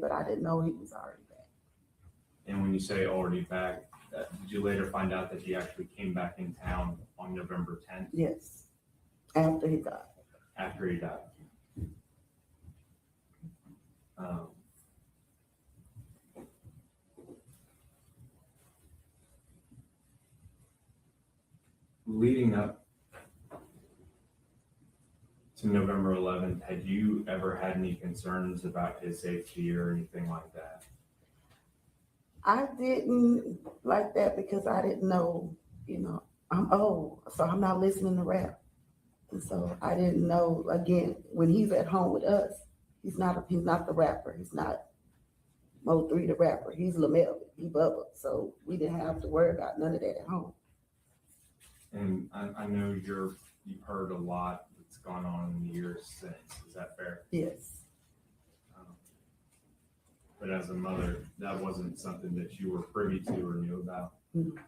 but I didn't know he was already back. And when you say already back, did you later find out that he actually came back in town on November 10th? Yes, after he died. After he died. Leading up to November 11th, had you ever had any concerns about his safety or anything like that? I didn't like that because I didn't know, I'm old, so I'm not listening to rap. And so I didn't know, again, when he's at home with us, he's not the rapper. He's not MO3 the rapper. He's Melvin, he Bubba. So we didn't have to worry about none of that at home. And I know you've heard a lot that's gone on in the years since. Is that fair? Yes. But as a mother, that wasn't something that you were privy to or knew about. Mm-hmm.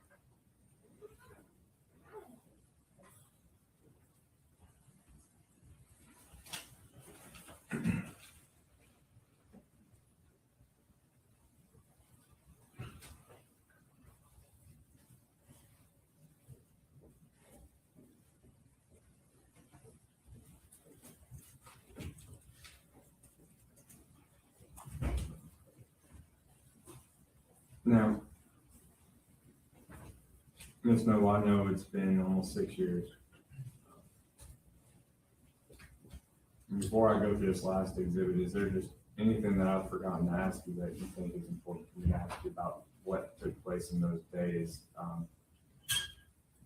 Now, Ms. Noble, I know it's been almost 6 years. Before I go through this last exhibit, is there just anything that I've forgotten to ask you that you think is important for me to ask you about what took place in those days,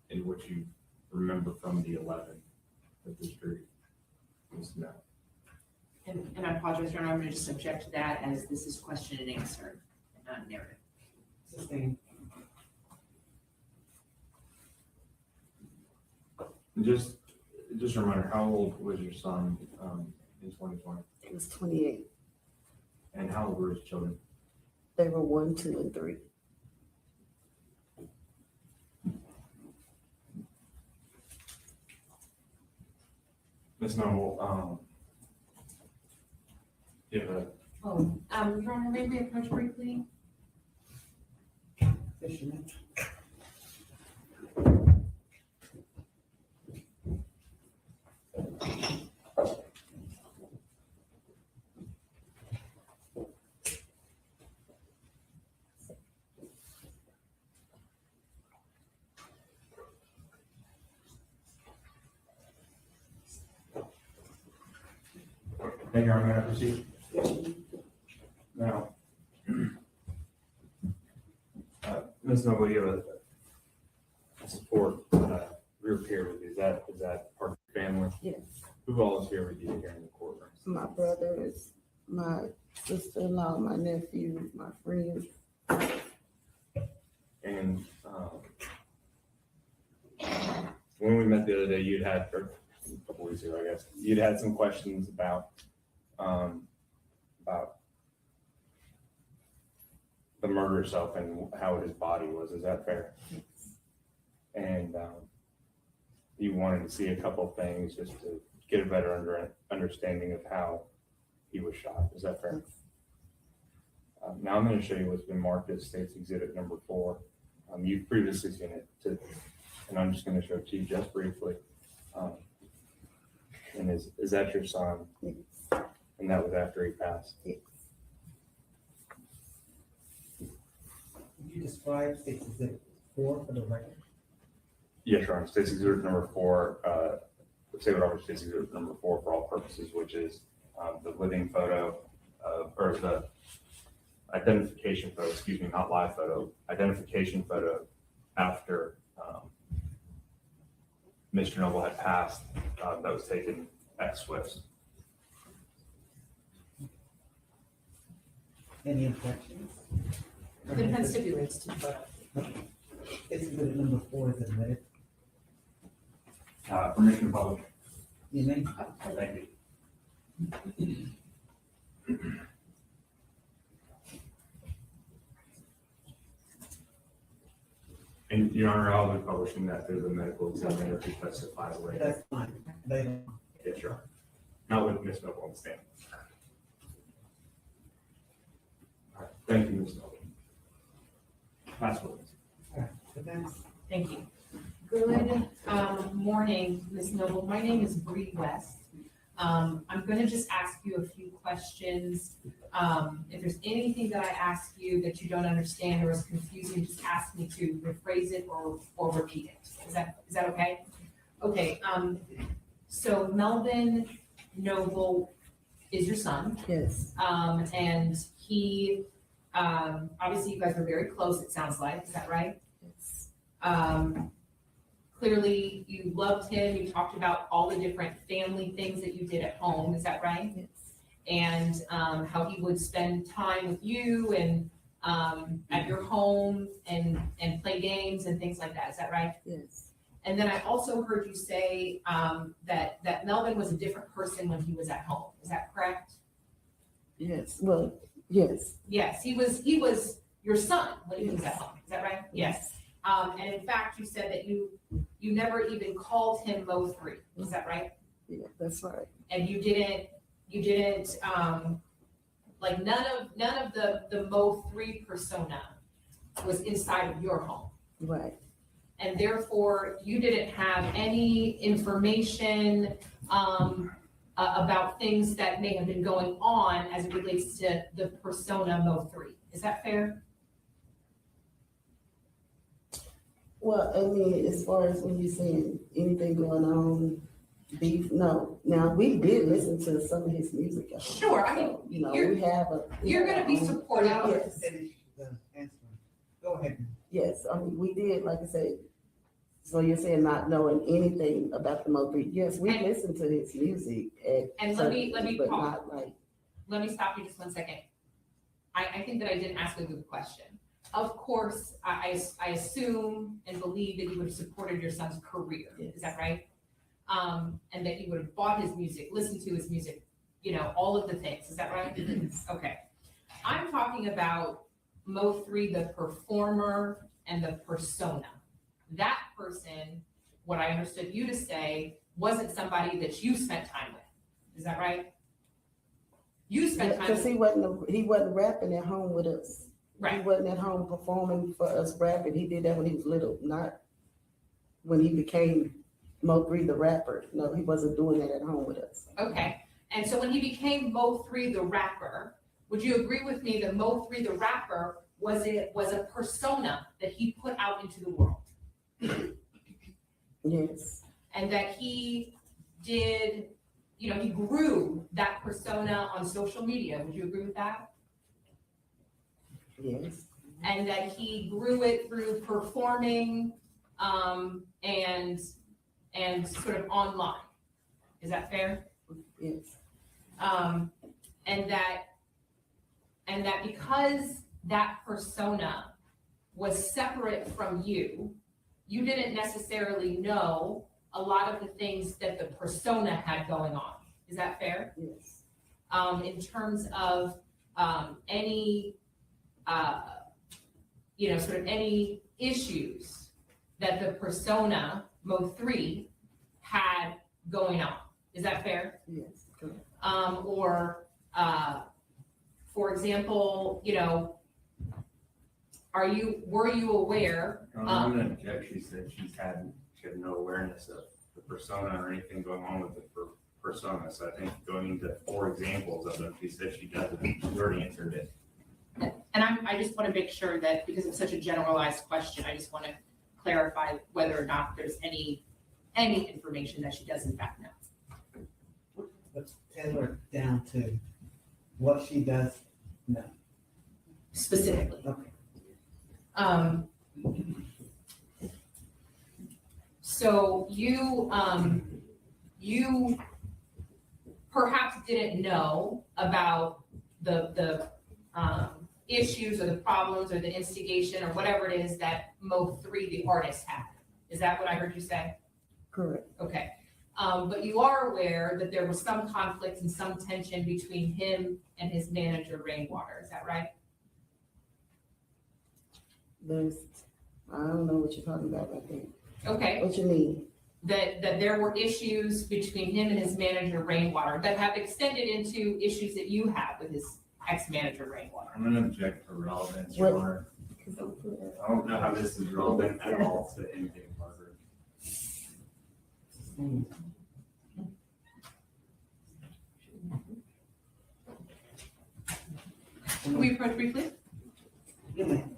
and what you remember from the 11th that this jury was know? And I apologize, Your Honor, I'm going to just object to that as this is question and answer and not narrative. Sustained. Just a reminder, how old was your son in 2020? He was 28. And how old were his children? They were 1, 2, and 3. Ms. Noble, Your Honor, may we approach briefly? Fisherman. thank you, Your Honor. May I proceed? Now, Ms. Noble, you have a support group here with you. Is that part of your family? Yes. Who all is here with you here in the courtroom? My brothers, my sister-in-law, my nephew, my friends. And when we met the other day, or a couple weeks ago, I guess, you'd had some questions about the murder itself and how his body was. Is that fair? Yes. And you wanted to see a couple of things just to get a better understanding of how he was shot. Is that fair? Yes. Now I'm going to show you what's been marked as State's Exhibit number 4. You've previously seen it, and I'm just going to show it to you just briefly. And is that your son? Yes. And that was after he passed? Yes. Could you describe State's Exhibit 4 for the record? Yes, Your Honor. State's Exhibit number 4, say what State's Exhibit number 4 for all purposes, which is the living photo, or the identification photo, excuse me, not live photo, identification photo after Mr. Noble had passed, that was taken at Swift's. Any objections? The defense stipulates to the photo. State's Exhibit number 4 is admitted. Permission to publish. You may. Thank you. And Your Honor, I'll be publishing that through the medical examiner to testify later. That's fine. Later. Yes, Your Honor. Not with Ms. Noble on the stand. Thank you, Ms. Noble. Last word. Defense? Thank you. Good morning, Ms. Noble. My name is Bree West. I'm going to just ask you a few questions. If there's anything that I ask you that you don't understand or is confusing, just ask me to rephrase it or repeat it. Is that okay? Okay. So Melvin Noble is your son. Yes, And he, obviously you guys were very close, it sounds like. Is that right? yes, Clearly, you loved him, you talked about all the different family things that you did at home, is that right? yes, And how he would spend time with you and at your home and play games and things like that, is that right? yes, And then I also heard you say that Melvin was a different person when he was at home, is that correct? yes, well, yes. Yes, he was your son when he was at home, is that right? Yes. And in fact, you said that you never even called him Mo3, is that right? Yeah, that's right. And you didn't, like none of the Mo3 persona was inside of your home. Right, And therefore, you didn't have any information about things that may have been going on as it relates to the persona Mo3. Is that fair? well, I mean, as far as when you're saying anything going on, beef, no. Now, we did listen to some of his music. at home. Sure, I mean, So, you know, you're- we have a. You're gonna be supportive. Yes. Finish the answer. Go ahead. Yes, I mean, we did, like I said, so you're saying not knowing anything about the Mo3. Yes, we And- listened to his music at. And let me certain- But pause. not like, Let me stop you just 1 second. I think that I didn't ask a good question. Of course, I assume and believe that you would have supported your son's career, is that right? And that you would have bought his music, listened to his music, all of the things, is that right? Okay. I'm talking about Mo3, the performer and the persona. That person, what I understood you to say, wasn't somebody that you spent time with, is that right? You spent time because with, he wasn't rapping at home with us. He right, wasn't at home performing for us rapping. He did that when he was little, not when he became Mo3 the rapper. No, he wasn't doing that at home with us. okay. And so when he became Mo3 the rapper, would you agree with me that Mo3 the rapper was a persona that he put out into the world? Yes, And that he did, he grew that persona on social media, would you agree with that? yes, And that he grew it through performing, and sort of online. Is that fair? yes, And that because that persona was separate from you, you didn't necessarily know a lot of the things that the persona had going on. Is that fair? yes, In terms of any, sort of any issues that the persona Mo3 had going on. Is that fair? yes, correct. Or, for example, were you aware? I'm gonna object. She said she had no awareness of the persona or anything going on with the persona. So I think going into 4 examples of them, she said she doesn't. She's already answered it. And I just want to make sure that because it's such a generalized question, I just want to clarify whether or not there's any information that she does in fact know. Let's tailor it down to what she does know. Specifically. Okay. So you perhaps didn't know about the issues or the problems or the instigation or whatever it is that Mo3, the artist, had. Is that what I heard you say? Correct. Okay. But you are aware that there was some conflict and some tension between him and his manager, Rainwater. Is that right? I don't know what you're talking about right there. Okay. What you mean? That there were issues between him and his manager, Rainwater, that have extended into issues that you have with his ex-manager Rainwater. I'm gonna object for relevance, What? Your Honor. I don't know how this is relevant at all to anything Harvard. Can we approach briefly? Yeah, ma'am.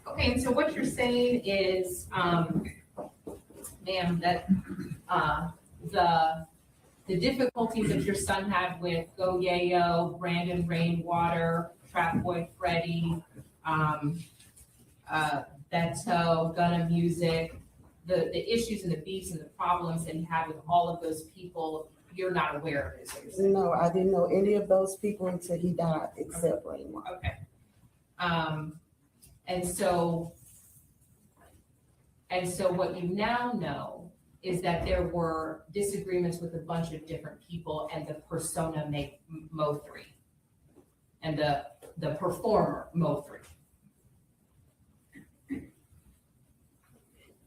Okay, and so what you're saying is, ma'am, that, the difficulties that your son had with Go Yayo, Brandon Rainwater, Trap Boy Freddy, Beto, Gunna Music, the issues and the beefs and the problems that he had with all of those people, you're not aware of, is what you're saying? No, I didn't know any of those people until he died, except Rainwater. Okay. And so what you now know is that there were disagreements with a bunch of different people and the persona make Mo3 and the performer Mo3.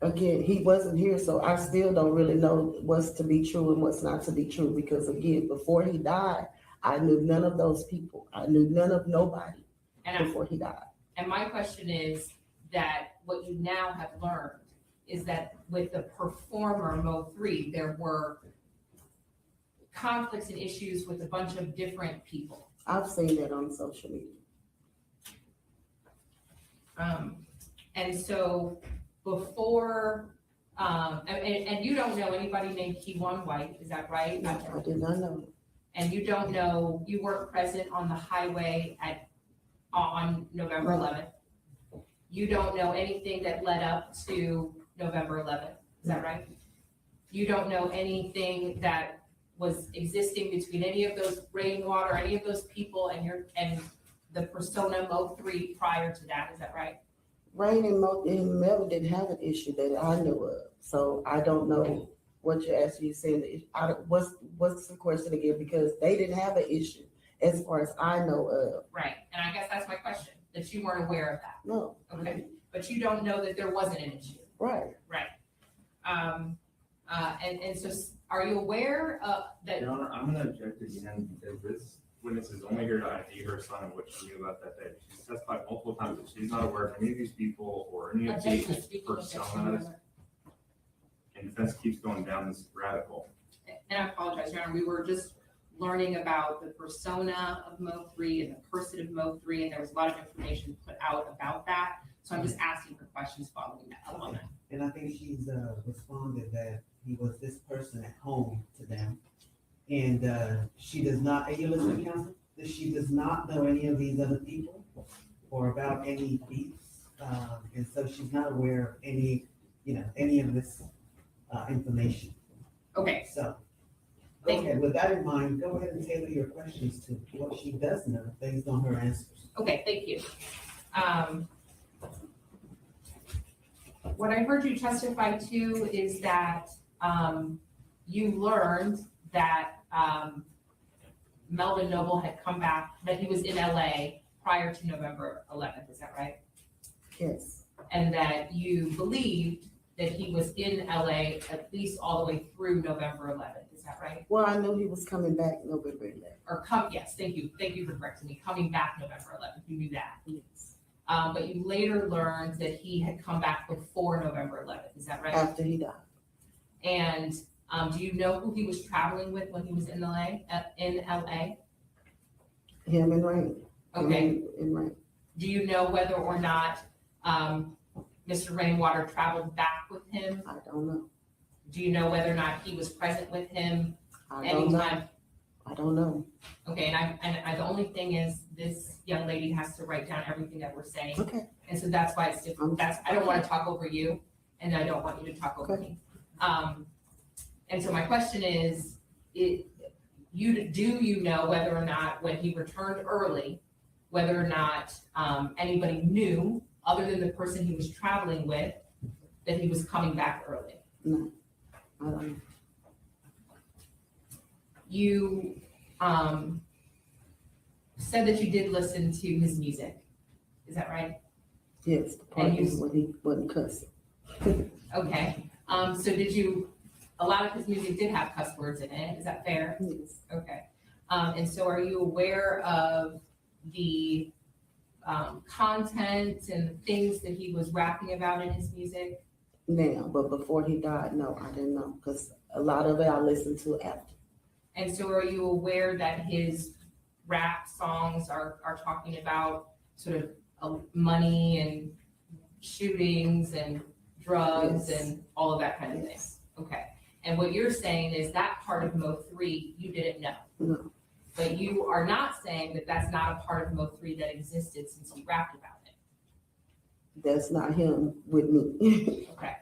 Again, he wasn't here, so I still don't really know what's to be true and what's not to be true, because again, before he died, I knew none of those people. I knew none of nobody before he died. And my question is that what you now have learned is that with the performer Mo3, there were conflicts and issues with a bunch of different people. I've seen that on social media. And so before, and you don't know anybody named Kewon White, is that right? I did not know. And you don't know, you weren't present on the highway on November 11th. You don't know anything that led up to November 11th, is that right? You don't know anything that was existing between any of those Rainwater, any of those people and the persona Mo3 prior to that, is that right? Rain and Melvin didn't have an issue that I knew of, so I don't know what you're asking. You saying, what's the question again? Because they didn't have an issue as far as I know of. Right, and I guess that's my question, that you weren't aware of that. No. Okay, but you don't know that there wasn't an issue. Right. And so are you aware that, Your Honor, I'm gonna object again because this witness is only here to ID her son and what she knew about that day. She's testified multiple times that she's not aware of any of these people or any of these objection, speaking personas. And defense keeps going down this rabbit hole. and I apologize, Your Honor, we were just learning about the persona of Mo3 and the person of Mo3, and there was a lot of information put out about that. So I'm just asking for questions following that up on that. And I think she's responded that he was this person at home to them. And she does not, are you listening, counsel? That she does not know any of these other people or about any beefs. And so she's not aware of any of this information. Okay, So, Thank okay, with that in mind, go ahead and tailor your questions to what she does know based on her answers. okay, thank you. What I heard you testify to is that you learned that Melvin Noble had come back, that he was in LA prior to November 11th, is that right? Yes. And that you believed that he was in LA at least all the way through November 11th, is that right? Well, I knew he was coming back November 11th. Or yes, thank you for correcting me, coming back November 11th, you knew that. Yes. but you later learned that he had come back before November 11th, is that right? After he died. And do you know who he was traveling with when he was in LA? Him and Rain. Okay, And Rain. do you know whether or not Mr. Rainwater traveled back with him? I don't know. Do you know whether or not he was present with him I don't know. anytime? I don't know. Okay, the only thing is, this young lady has to write down everything that we're saying, Okay. and so that's why it's different. I don't wanna talk over you, and I don't want you to talk over me. And so my question is, do you know whether or not when he returned early, whether or not anybody knew, other than the person he was traveling with, that he was coming back early? No, I don't know. You said that you did listen to his music, is that right? Yes, the part is when he wasn't cussing. Okay, so a lot of his music did have cuss words in it, is that fair? Yes. Okay, and so are you aware of the content and the things that he was rapping about in his music? Now, but before he died, no, I didn't know, because a lot of it I listened to after. And so are you aware that his rap songs are talking about sort of money and shootings and drugs Yes. and all of that kind of thing? Yes. Okay, and what you're saying is that part of MO3 you didn't know? No. But you are not saying that that's not a part of MO3 that existed since he rapped about it? That's not him with me. Okay.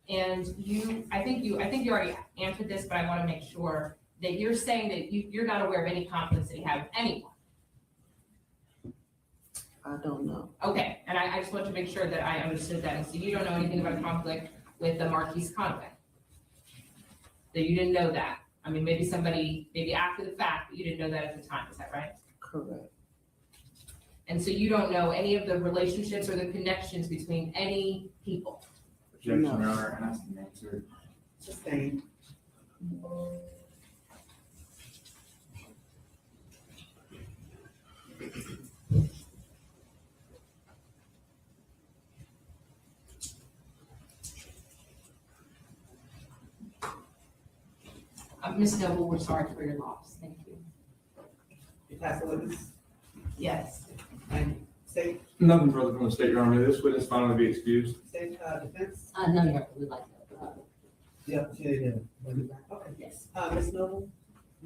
And I think you already answered this, but I want to make sure that you're saying that you're not aware of any conflicts that he had with anyone. I don't know. Okay, and I just want to make sure that I understood that. And so you don't know anything about a conflict with the Markies Conway? That you didn't know that? I mean, maybe after the fact, but you didn't know that at the time, is that right? Correct. And so you don't know any of the relationships or the connections between any people? Objection, No. Your Honor, and ask the answer. Sustained. Ms. Noble, we're sorry for your loss. Thank you. You pass the witness. Yes. And state, Nothing further from the state, Your Honor. This witness finally be excused. state, defense, No, Your Honor, we'd like to, the opportunity to bring it back. Okay. yes. Ms. Noble,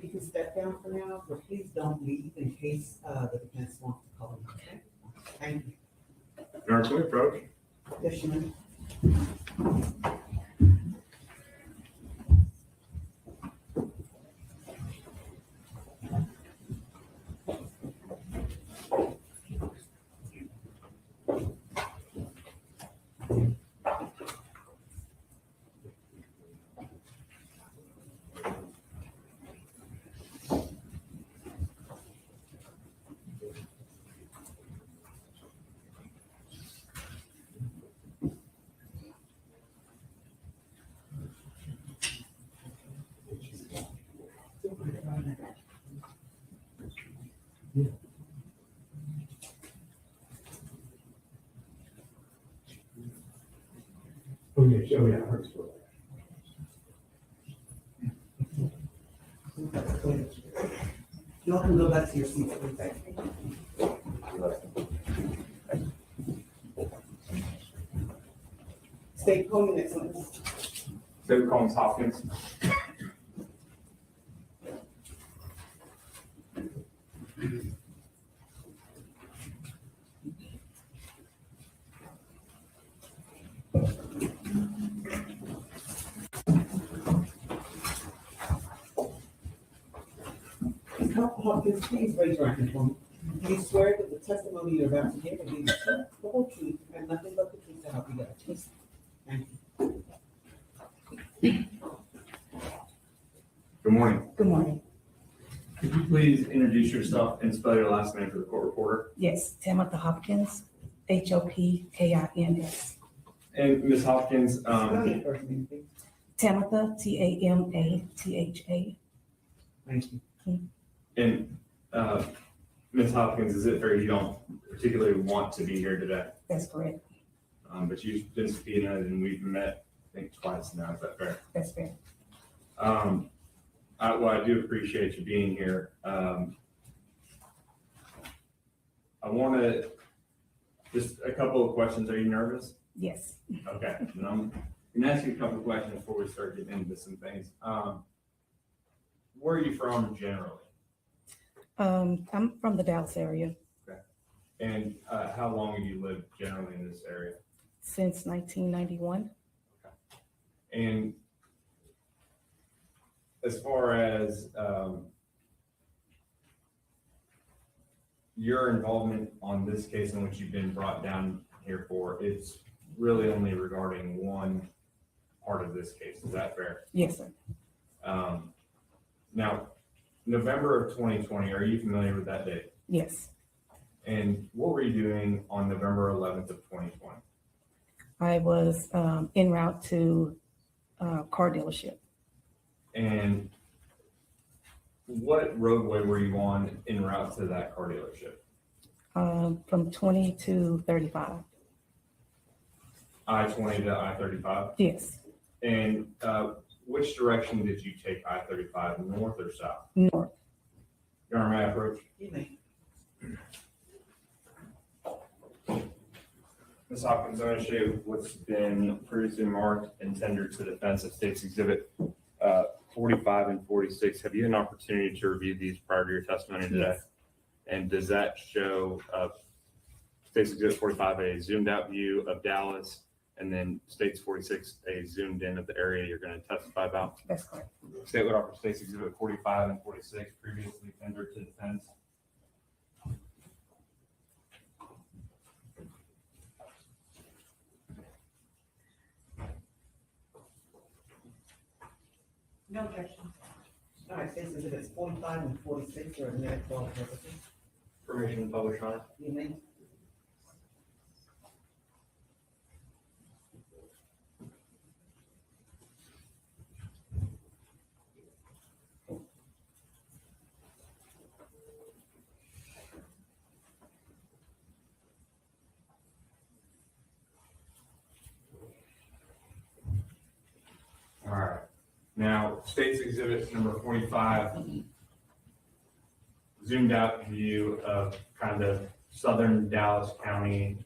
you can step down for now, but please don't leave in case, the defense wants to call you. Okay? Thank you. Your Honor, can we approach? Yes, you may. Oh, yeah, I heard so. You all can go back to your seats, please. State podium next witness. David Collins Hopkins. Ms. Hopkins, please raise your hand for me. Do you swear that the testimony you're about to give will be the truth, the whole truth, and nothing but the truth to help you God? Thank you. Good morning. Good morning. Could you please introduce yourself yourself and spell your last name for the court reporter. Yes, Tamitha Hopkins, Hopkins. And Ms. Hopkins, Spell your first name, please. Tamitha, Tamatha. Thank you. and Ms. Hopkins, is it fair you don't particularly want to be here today? That's correct. But you've been subpoenaed and we've met, I think, twice now. Is that fair? That's fair. Well, I do appreciate you being here. I want to, just a couple of questions. Are you nervous? Yes. Okay. And I'm going to ask you a couple of questions before we start getting into some things. Where are you from generally? I'm from the Dallas area And how long have you lived generally in this area? since 1991. And as far as your involvement on this case in which you've been brought down here for, it's really only regarding one part of this case. Is that fair? Yes, sir. Now, November of 2020, are you familiar with that date? Yes. And what were you doing on November 11th of 2020? I was en route to car dealership. And what roadway were you on en route to that car dealership? From 20 to 35. I-20 to I-35? Yes, And which direction did you take I-35, north or south? north. Your Honor, may I approach? You may. Ms. Hopkins, I'm going to show you what's been previously marked and tendered to the defense of State's Exhibit 45 and 46. Have you had an opportunity to review these prior to your testimony today? Yes. And does that show State's Exhibit 45 a zoomed out view of Dallas, and then State's 46 a zoomed in of the area you're going to testify about? That's correct. State would offer State's Exhibit 45 and 46 previously tendered to defense. No objection. All right, since it's 45 and 46 are admitted for all purposes, Permission to publish on it. you may. All right. Now, State's Exhibit number 45, zoomed out view of kind of southern Dallas County.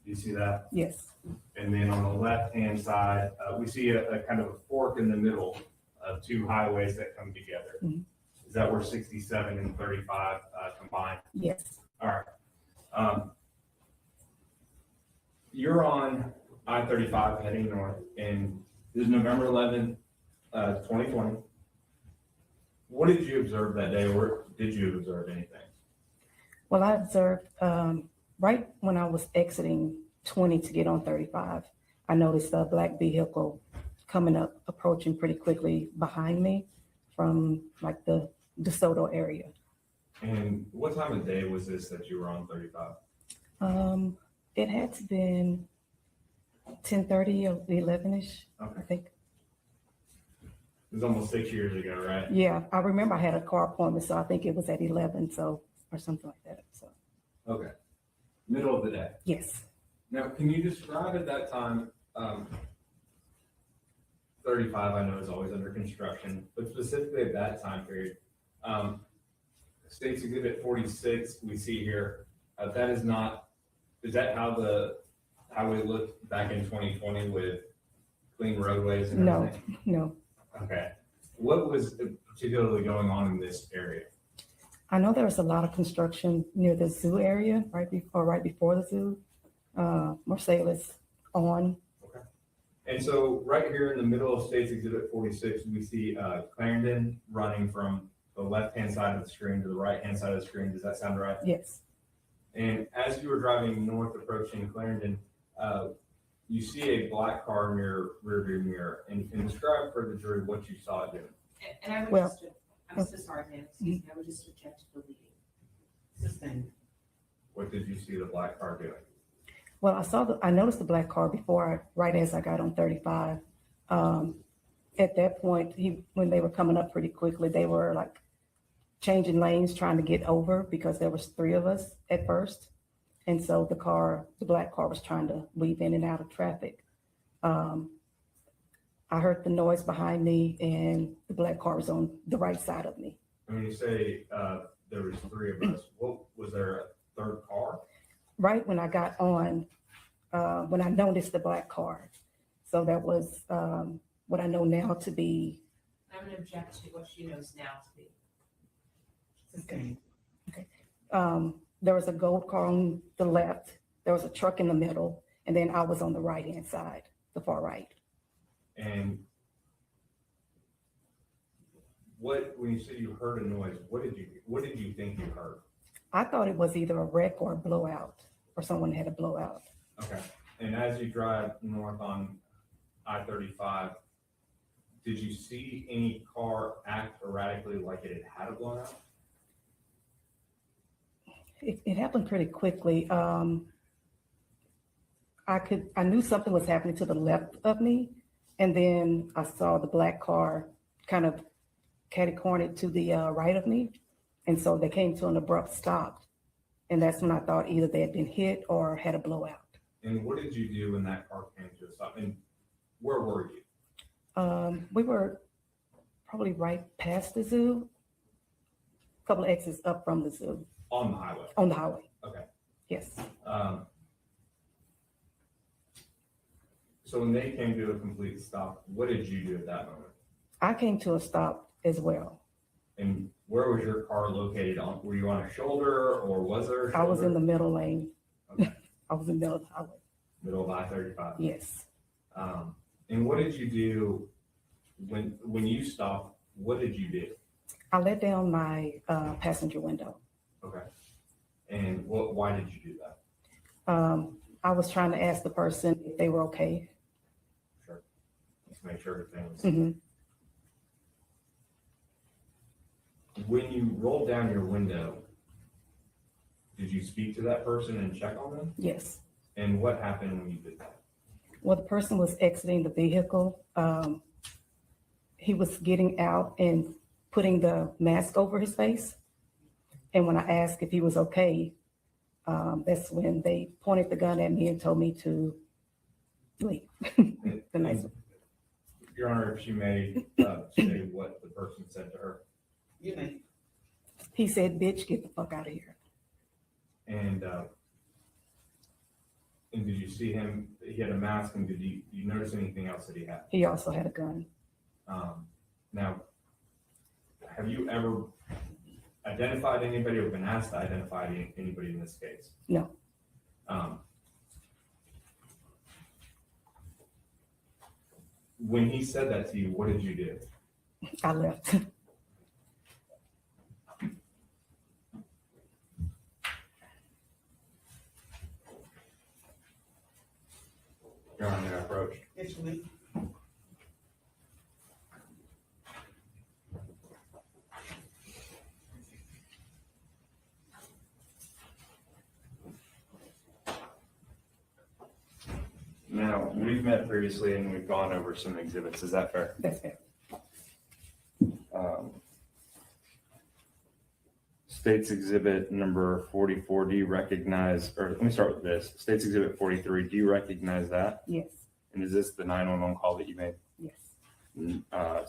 Do you see that? Yes. And then on the left-hand side, we see a kind of a fork in the middle of two highways that come together. Mhm. Is that where 67 and 35 combine? Yes. All right. You're on I-35 heading north, and this is November 11th, 2020. What did you observe that day, or did you observe anything? Well, I observed right when I was exiting 20 to get on 35, I noticed a black vehicle coming up, approaching pretty quickly behind me from like the DeSoto area. And what time of day was this that you were on 35? It had to been 10:30 or 11ish, I Okay. think. It was almost 6 years ago, right? Yeah, I remember I had a car appointment, so I think it was at 11, so, or something like that, so, Okay. Middle of the day. yes. Now, can you describe at that time, 35 I know is always under construction, but specifically at that time period, State's Exhibit 46 we see here, that is not, is that how the highway looked back in 2020 with clean roadways and No. everything? No, Okay. What was particularly going on in this area? I know there was a lot of construction near the zoo area, right before the zoo. Marsalis on, And so right here in the middle of State's Exhibit 46, we see Clarendon running from the left-hand side of the screen to the right-hand side of the screen. Does that sound right? yes. And as you were driving north approaching Clarendon, you see a black car in your rearview mirror, and describe for the jury what you saw it doing. And I would Well- just, I'm so sorry, ma'am, excuse me, I would just object to the leading. Sustained. What did you see the black car doing? Well, I noticed the black car right as I got on 35. At that point, when they were coming up pretty quickly, they were like changing lanes, trying to get over because there was 3 of us at first. And so the black car was trying to weave in and out of traffic. I heard the noise behind me and the black car was on the right side of me. And when you say there was 3 of us, what was there a third car? Right when I got on, when I noticed the black car. So that was what I know now to be. I'm gonna object to what she knows now to be. Sustained. There was a gold car on the left, there was a truck in the middle, and then I was on the right-hand side, the far right. And when you say you heard a noise, what did you think you heard? I thought it was either a wreck or a blowout, or someone had a blowout. Okay. And as you drive north on I-35, did you see any car act erratically like it had a blowout? It happened pretty quickly. I knew something was happening to the left of me, and then I saw the black car kind of catty-cornered to the right of me, and so they came to an abrupt stop, and that's when I thought either they had been hit or had a blowout. And what did you do when that car came to a stop? And where were you? We were probably right past the zoo, a couple of exits up from the zoo. On the highway. On the highway. Okay. Yes. So when they came to a complete stop, what did you do at that moment? I came to a stop as well. And where was your car located on? Were you on a shoulder or was there a shoulder? I was in the middle lane. Okay. I was in the middle of the highway. Middle of I-35. Yes. And what did you do when you stopped? What did you do? I let down my passenger window. Okay. And why did you do that? I was trying to ask the person if they were okay. Sure. Let's make sure everything was. Mhm. When you rolled down your window, did you speak to that person and check on them? Yes. And what happened when you did that? Well, the person was exiting the vehicle. He was getting out and putting the mask over his face. And when I asked if he was okay, that's when they pointed the gun at me and told me to leave. The nice one. Your Honor, if she may say what the person said to her. You may. He said, "Bitch, get the fuck out of here." And did you see him? He had a mask, and did you notice anything else that he had? He also had a gun. Now, have you ever identified anybody or been asked to identify anybody in this case? No. When he said that to you, what did you do? I left. Your Honor, approach. Yes, you may. Now, we've met previously and we've gone over some exhibits. Is that fair? That's fair. State's Exhibit number 44, do you recognize, or let me start with this. State's Exhibit 43, do you recognize that? Yes. And is this the 911 call that you made? Yes.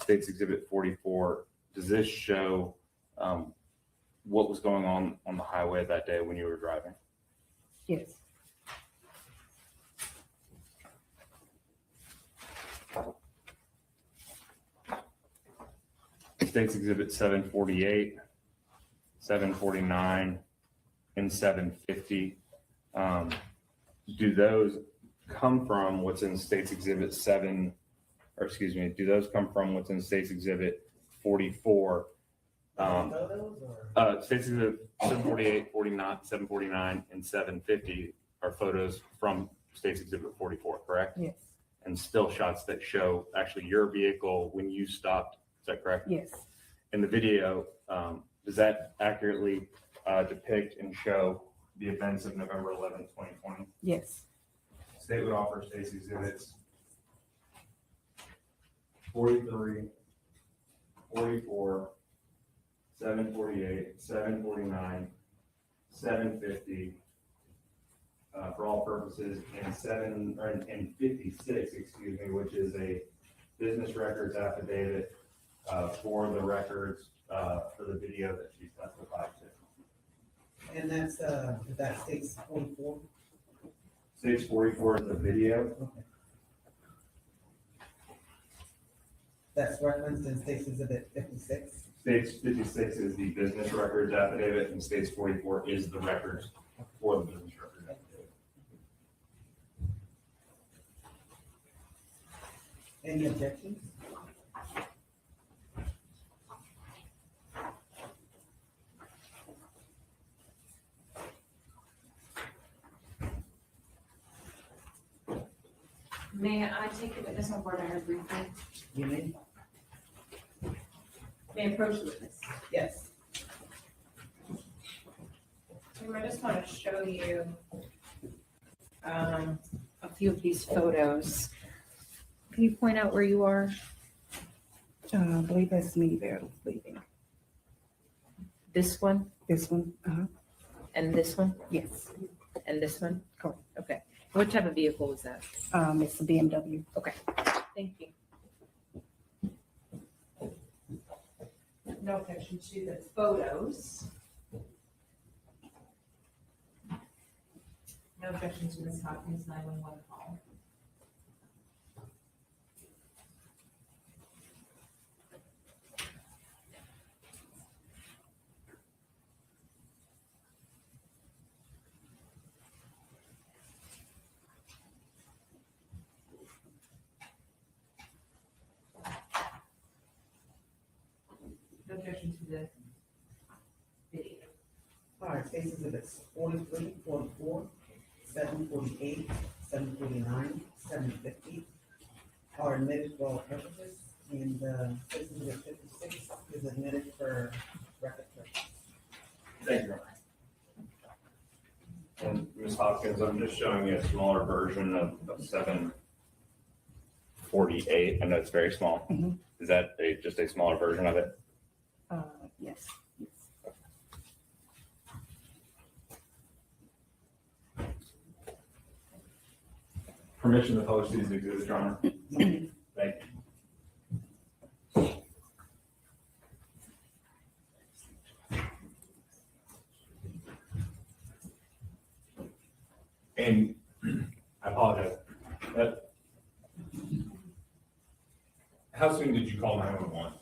State's Exhibit 44, does this show what was going on the highway that day when you were driving? Yes. State's Exhibit 748, 749, and 750. Do those come from what's in State's Exhibit 7, or excuse me, do those come from what's in State's Exhibit 44? Photos or? State's Exhibit 748, 49, 749, and 750 are photos from State's Exhibit 44, correct? Yes. And still shots that show actually your vehicle when you stopped. Is that correct? Yes. In the video, does that accurately depict and show the events of November 11th, 2020. Yes. State would offer state's exhibits 43, 44, 748, 749, 750, for all purposes, and 56, excuse me, which is a business records affidavit for the records for the video that she testified to. And that's, that states 44? States 44 is the video. Okay. That's referenced in states exhibit 56? States 56 is the business records affidavit, and states 44 is the records for the business records affidavit. Any objections? May I take the witness on board and briefly? You may? May I approach the witness? Yes. I just want to show you a few of these photos. Can you point out where you are? I believe that's me there leaving. This one This one, and this one yes. and this one? Correct. Okay. What type of vehicle was that? It's a BMW. Thank you. No objection to the photos. No objection to Ms. Hopkins' 911 call. No objection to the video. All right, states exhibits 43, 44, 748, 749, 750 are admitted for all purposes, and states exhibit 56 is admitted for record purposes. Thank you, Your Honor. And Ms. Hopkins, I'm just showing you a smaller version of 748. I know it's very small. Mhm. Is that just a smaller version of it? Yes. Yes. Permission to post these exhibits, Your Honor? Thank you. And I apologize. How soon did you call 911?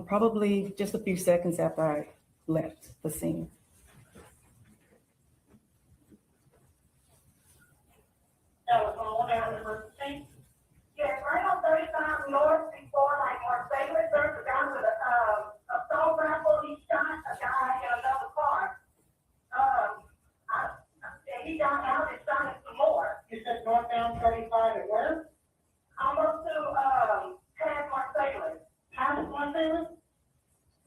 Probably just a few seconds after I left the scene. Telephone down the emergency. Yes, right on 35 North before like Markies, there's a guy with a assault rifle. He shot a guy in another car. And he got out and shot him some more. You said northbound 35 at where? Almost to past Markies. Past Markies?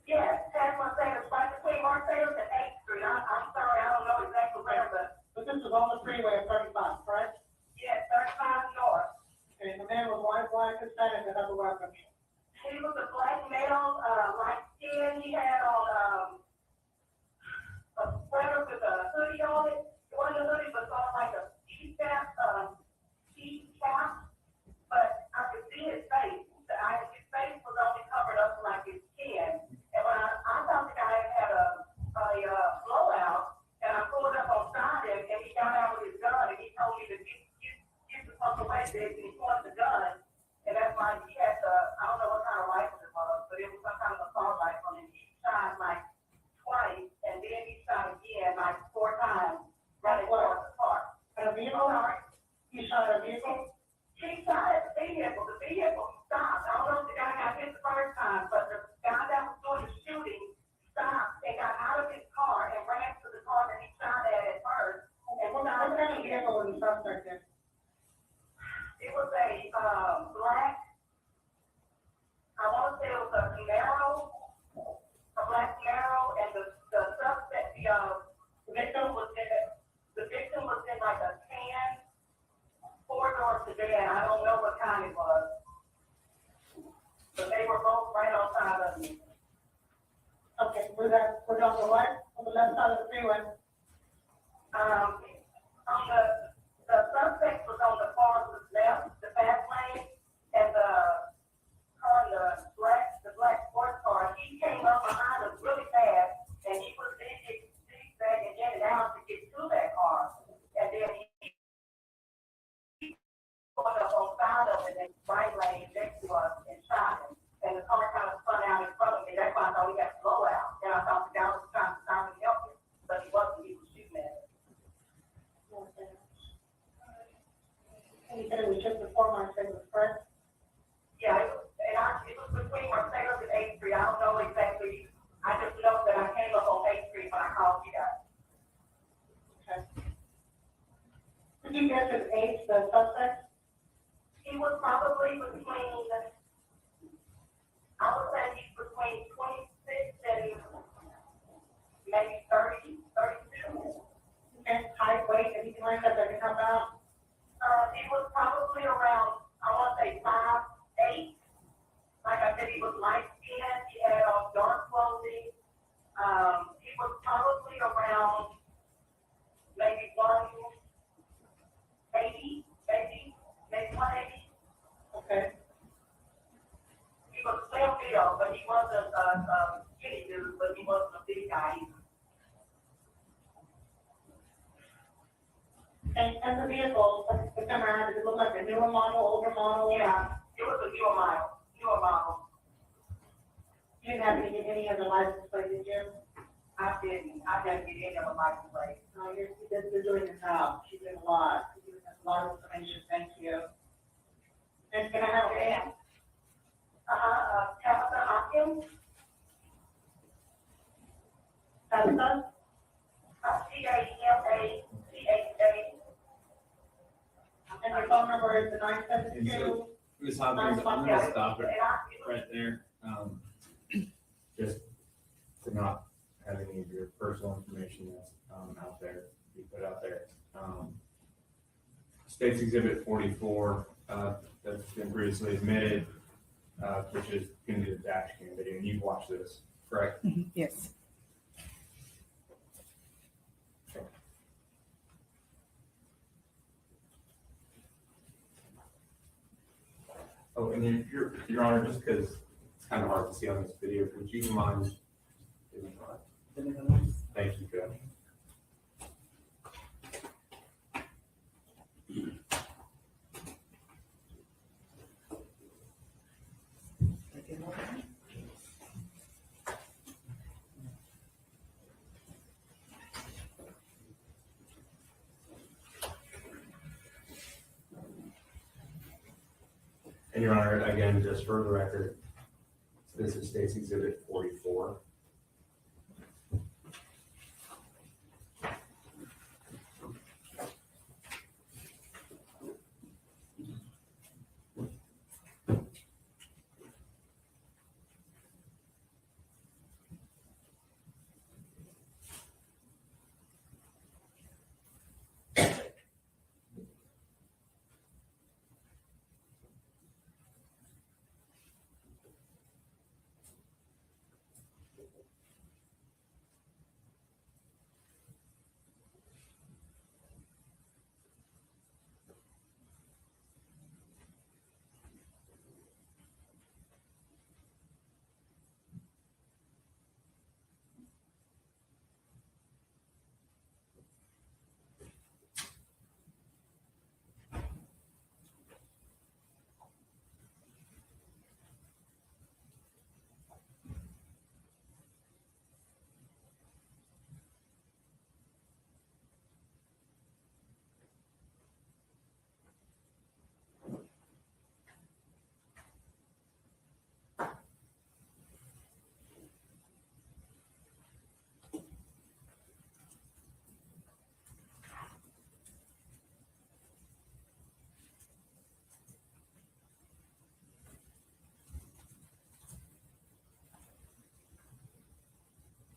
Yes, past Markies, right between Markies and 8th Street. I'm sorry, I don't know exactly where, but this was on the freeway at 35, correct? Yes, 35 North. Okay, the man was white, black, Hispanic, and other weapon. He was a black male, light skin. He had on a sweater with a hoodie on it. It wasn't a hoodie, but sort of like a ski cap, but I could see his face. His face was only covered up to like his chin. And when I thought the guy had a blowout, and I pulled up on side him, and he got out with his gun, and he told me to get the fuck away, bitch, and he pointed the gun. And that's why he had I don't know what kind of rifle it was, but it was some kind of assault rifle, and he shot like twice, and then he shot again like 4 times right across the park. And a vehicle? He shot a vehicle? He shot at the vehicle. The vehicle stopped. I don't know if the guy got hit the first time, but the guy that was doing the shooting stopped and got out of his car and ran to the car that he shot at first. And what kind of vehicle was the suspect in? It was a black, I want to say it was a Camaro, and the on the right, on the left side of the freeway. On the suspect was on the far left, the fast lane, and the car, the black sports car, he came up behind us really fast, and he was zigzagging in and out to get to that car. And then he pulled up on side of it, and right lane next to us and shot him. And the car kind of spun out in front of me. That's why I thought he got blow out. And I thought the guy was trying to stop and help him, but he wasn't. He was shooting at him. And he said it was just before Markies was pressed? Yeah, it was between Markies and 8th Street. I don't know exactly. I just know that I came up on 8th Street when I called you guys. Okay. Did you guess his age, the suspect? He was probably between, I would say he's between 26 and maybe 30, 32. And height, weight, anything like that can come out? He was probably around, I want to say 5'8". Like I said, he was light skinned, he had on dark clothing. He was probably around maybe 180, maybe 180. Okay. He was slim built, but he wasn't a skinny dude, but he wasn't a big guy either. And the vehicle, the camera, did it look like a newer model, older model? Yeah, it was a newer model. You didn't have to get any of the license plate, did you? I didn't get any of the license plate. No, you're doing your job. She's doing a lot. You're giving us a lot of information. Thank you. And can I have your name? Tabitha Hopkins. Tabitha? Tamata. And your phone number is the 972. Ms. Hopkins, I'm gonna stop it right there. Just to not have any of your personal information that's out there, be put out there. State's Exhibit 44, that's been previously admitted, which is gonna be the dash cam video, and you've watched this, correct? Yes. Oh, and then Your Honor, just because it's kind of hard to see on this video, would you mind? Thank you, Judge. And Your Honor, again, just for the record, this is State's Exhibit 44.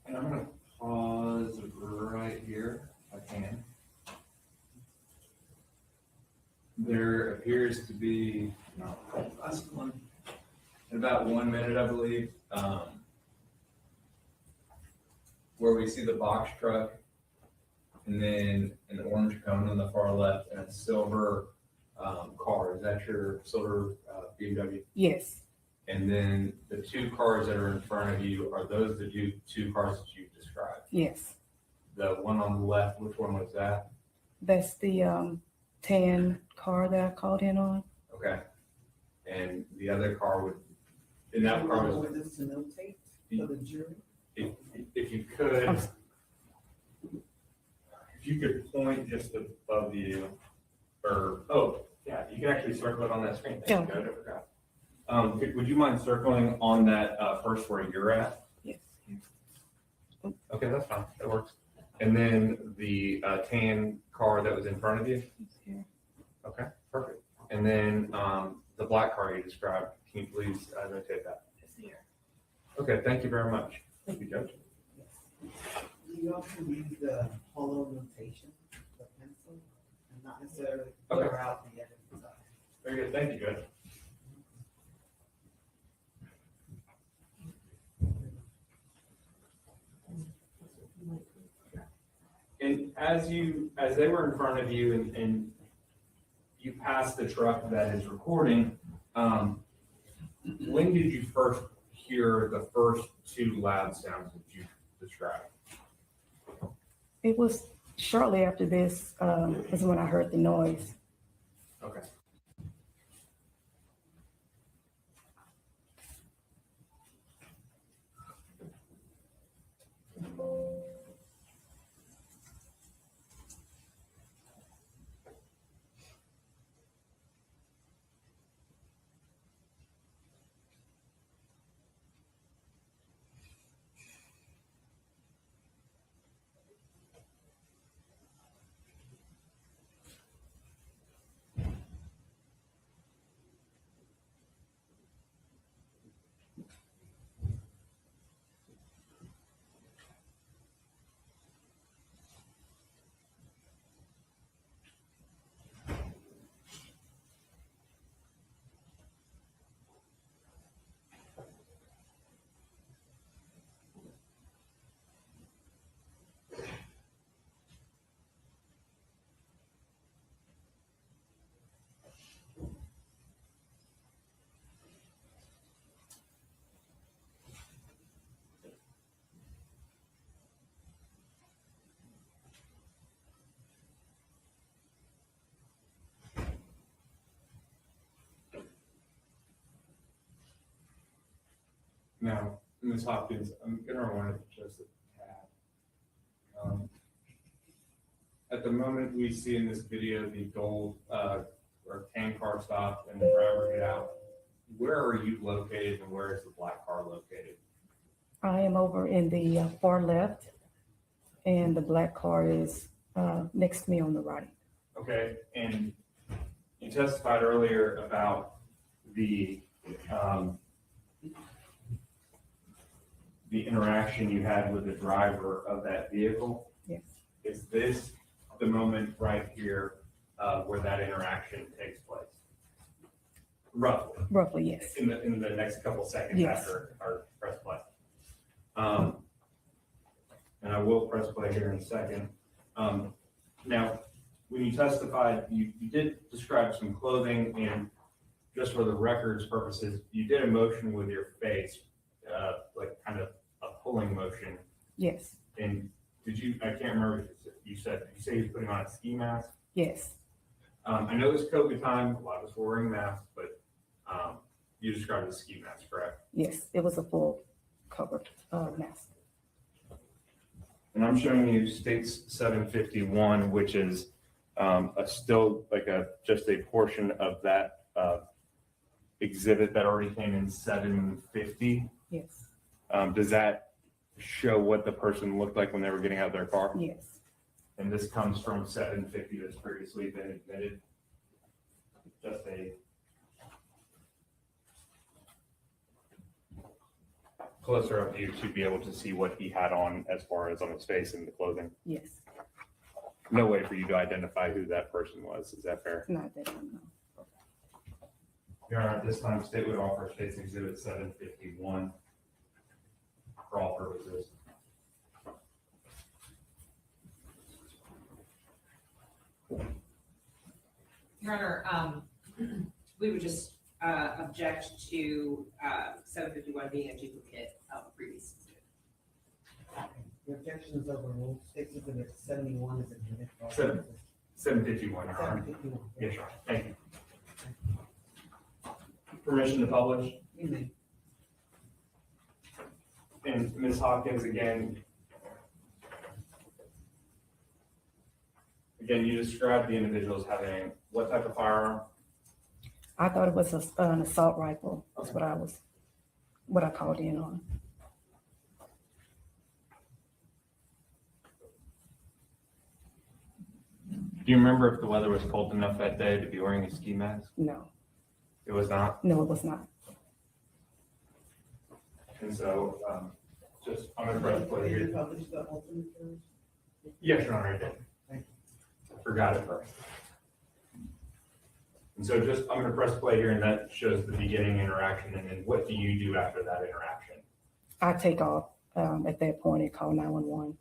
And I'm gonna pause right here, if I can. There appears to be, no, last one, in about 1 minute, I believe, where we see the box truck and then an orange cone on the far left and a silver car. Is that your silver BMW? Yes, And then the two cars that are in front of you, are those the two cars that you described? yes. The one on the left, which one was that? That's the tan car that I called in on. Okay. And the other car would, and that car was, Witness to notate for the jury. if you could, if you could point just above you, or, oh, yeah, you can actually circle it on that screen. Thank you, I forgot. Would you mind circling on that first where you're at? Yes. Okay, that's fine, that works. And then the tan car that was in front of you? Here. Okay, perfect. And then the black car you described, can you please notate that? Okay, thank you very much. Thank you, Judge. Do you also use the hollow notation, the pencil, and not necessarily Okay. blur out the evidence? Very good, thank you, Judge. And as they were in front of you and you passed the truck that is recording, when did you first hear the first two loud sounds that you described? It was shortly after this is when I heard the noise. Okay. Now, Ms. Hopkins, I'm going to rewind it just a tad. At the moment we see in this video the gold or tan car stop and the driver get out, where are you located and where is the black car located? I am over in the far left, and the black car is next to me on the right. Okay, and you testified earlier about the interaction you had with the driver of that vehicle. Yes. Is this the moment right here where that interaction takes place? Roughly, Roughly, yes. in the next couple seconds Yes. after our press play. And I will press play here in a second. Now, when you testified, you did describe some clothing, and just for the record's purposes, you did a motion with your face, like kind of a pulling motion. Yes, And did you, I can't remember, did you say he was putting on a ski mask? yes, I know it's COVID time, a lot of us were wearing masks, but you described it as ski mask, correct? yes. It was a full cover mask. And I'm showing you states 751, which is just a portion of that exhibit that already came in 750. Yes, Does that show what the person looked like when they were getting out of their car? yes, And this comes from 750 that's previously been admitted. Just a closer up view to be able to see what he had on as far as on his face and the clothing. yes. No way for you to identify who that person was. Is that fair? Not that I know. Your Honor, at this time, state would offer State's Exhibit 751 for all purposes. Your Honor, we would just object to 751 being a duplicate of a previous exhibit. The objection is overruled. State Exhibit 71 is admitted. for all Seven. purposes. 751, Your Honor. 751. Yes, Your Honor. Thank you. Permission to publish? You may. And Ms. Hopkins, again, you described the individual as having what type of firearm? I thought it was an assault rifle. That's what I called in on. Do you remember if the weather was cold enough that day to be wearing a ski mask? No, It was not. no, it was not. And so, I'm going to press play Did you here. publish the alternate version? Yes, Your Honor, I did. Thank I forgot it first. And so I'm going to press play here, and that shows the beginning interaction, and then what do you do after that interaction? I take off at that point and call 911.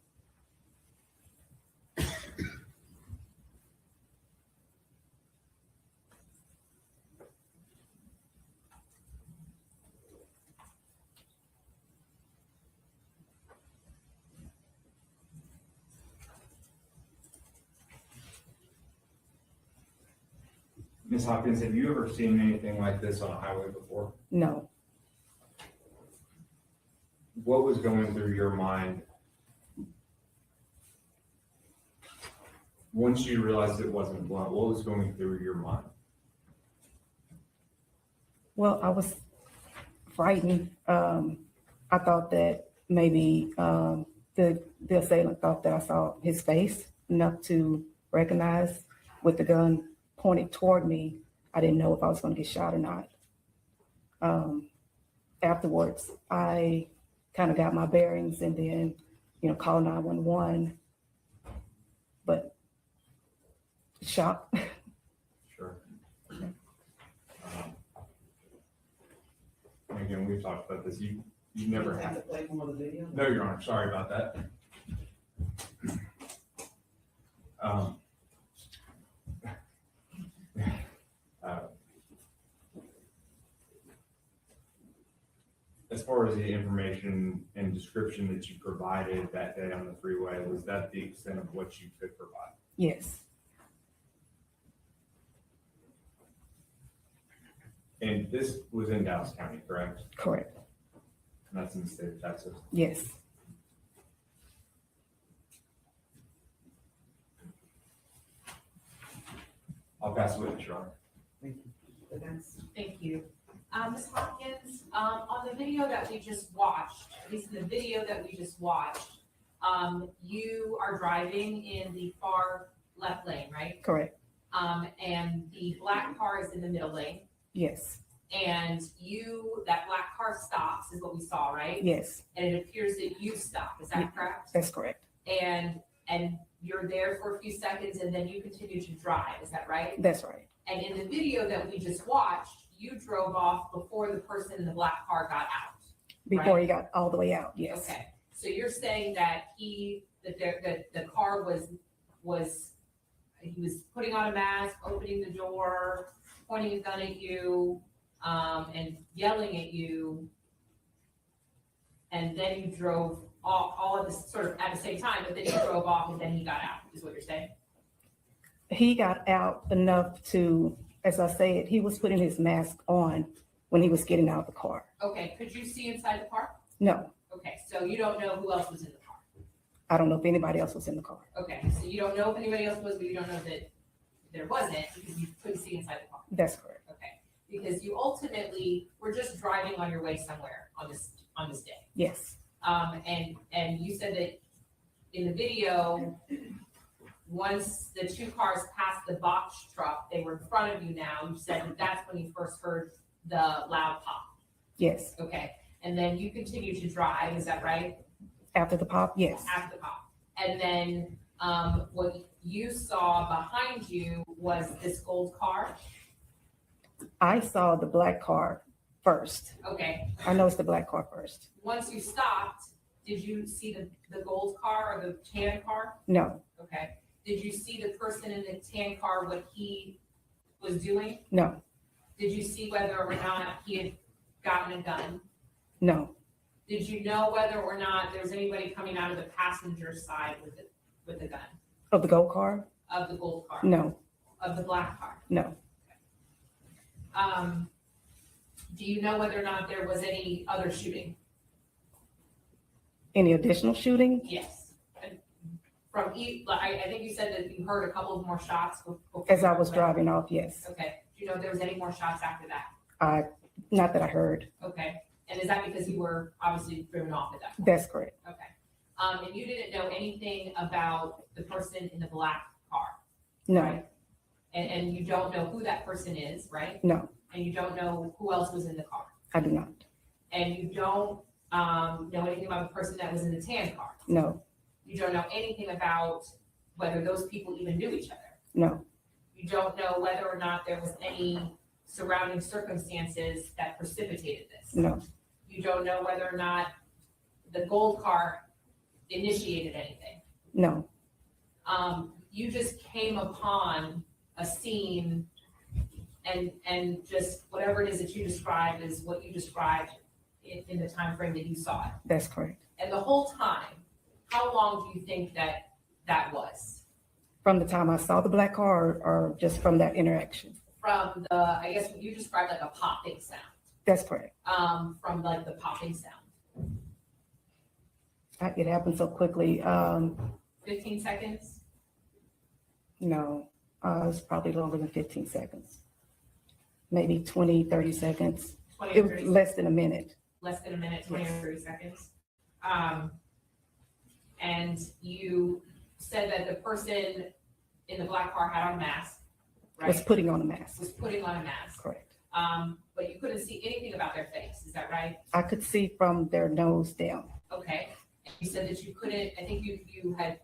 Ms. Hopkins, have you ever seen anything like this on a highway before? No, What was going through your mind once you realized it wasn't blunt? What was going through your mind? well, I was frightened. I thought that maybe the assailant thought that I saw his face enough to recognize with the gun pointed toward me. I didn't know if I was going to get shot or not. Afterwards, I kind of got my bearings and then, called 911. But shock. Sure. And again, we've talked about this. You never You have had. to play more of the video? No, Your Honor, sorry about that. As far as the information and description that you provided that day on the freeway, was that the extent of what you could provide? Yes, And this was in Dallas County, correct? correct. And that's in the state of Texas. Yes. I'll pass it with you, Your Honor. Thank you. Defense? Thank you. Ms. Hopkins, on the video that we just watched, at least in the video that we just watched, you are driving in the far left lane, right? Correct. And the black car is in the middle lane, Yes. and that black car stops, is what we saw, right? Yes. And it appears that you stop, is that correct? That's correct. And you're there for a few seconds, and then you continue to drive, is that right? That's right. And in the video that we just watched, you drove off before the person in the black car got out. Before Right. he got all the way out. Yes. Okay, so you're saying that the car was he was putting on a mask, opening the door, pointing a gun at you, and yelling at you, and then you drove all of this sort of at the same time, but then you drove off and then he got out, is what you're saying? He got out enough to, as I said, he was putting his mask on when he was getting out of the car. Okay, could you see inside the car? No, Okay, so you don't know who else was in the car? I don't know if anybody else was in the car. Okay, so you don't know if anybody else was, but you don't know that there wasn't because you couldn't see inside the car. That's correct. Okay, because you ultimately were just driving on your way somewhere on this day. Yes. And you said that in the video, once the two cars passed the box truck, they were in front of you now. You said that that's when you first heard the loud pop. Yes. Okay, and then you continued to drive, is that right? After the pop, yes. After the pop. And then what you saw behind you was this gold car. I saw the black car first. Okay, I noticed the black car first. once you stopped, did you see the gold car or the tan car? No, Okay. Did you see the person in the tan car, what was doing? No, Did you see whether or not he had gotten a gun? no, Did you know whether or not there was anybody coming out of the passenger side with a gun? of the gold car? Of the gold car? No, Of the black car? no, Do you know whether or not there was any other shooting? any additional shooting? Yes. And I think you said that you heard a couple of more shots before. As I was you went. driving off, yes. Okay. Do you know if there was any more shots after that? Not that I heard. Okay. And is that because you were obviously driven off at that point? That's correct. Okay. And you didn't know anything about the person in the black car, No, right? And you don't know who that person is, right? no, And you don't know who else was in the car. I do not. And you don't know anything about the person that was in the tan car. No, You don't know anything about whether those people even knew each other. no, You don't know whether or not there was any surrounding circumstances that precipitated this. no, You don't know whether or not the gold car initiated anything. no, You just came upon a scene and just whatever it is that you described is what you described in the time frame that you saw it. that's correct. And the whole time, how long do you think that was? From the time I saw the black car or just from that interaction? From the, I guess what you described like a popping sound, That's correct. from like the popping sound. It happened so quickly. 15 seconds? No, it's probably longer than 15 seconds. Maybe 20, 30 seconds. 20 It or was 30, less than a minute. less than a minute, 20 or Yes. 30 seconds. And you said that the person in the black car had on a mask, Was right? putting on a mask. Was putting on a mask. Correct. But you couldn't see anything about their face, is that right? I could see from their nose down. Okay. And you said that you couldn't, I think you had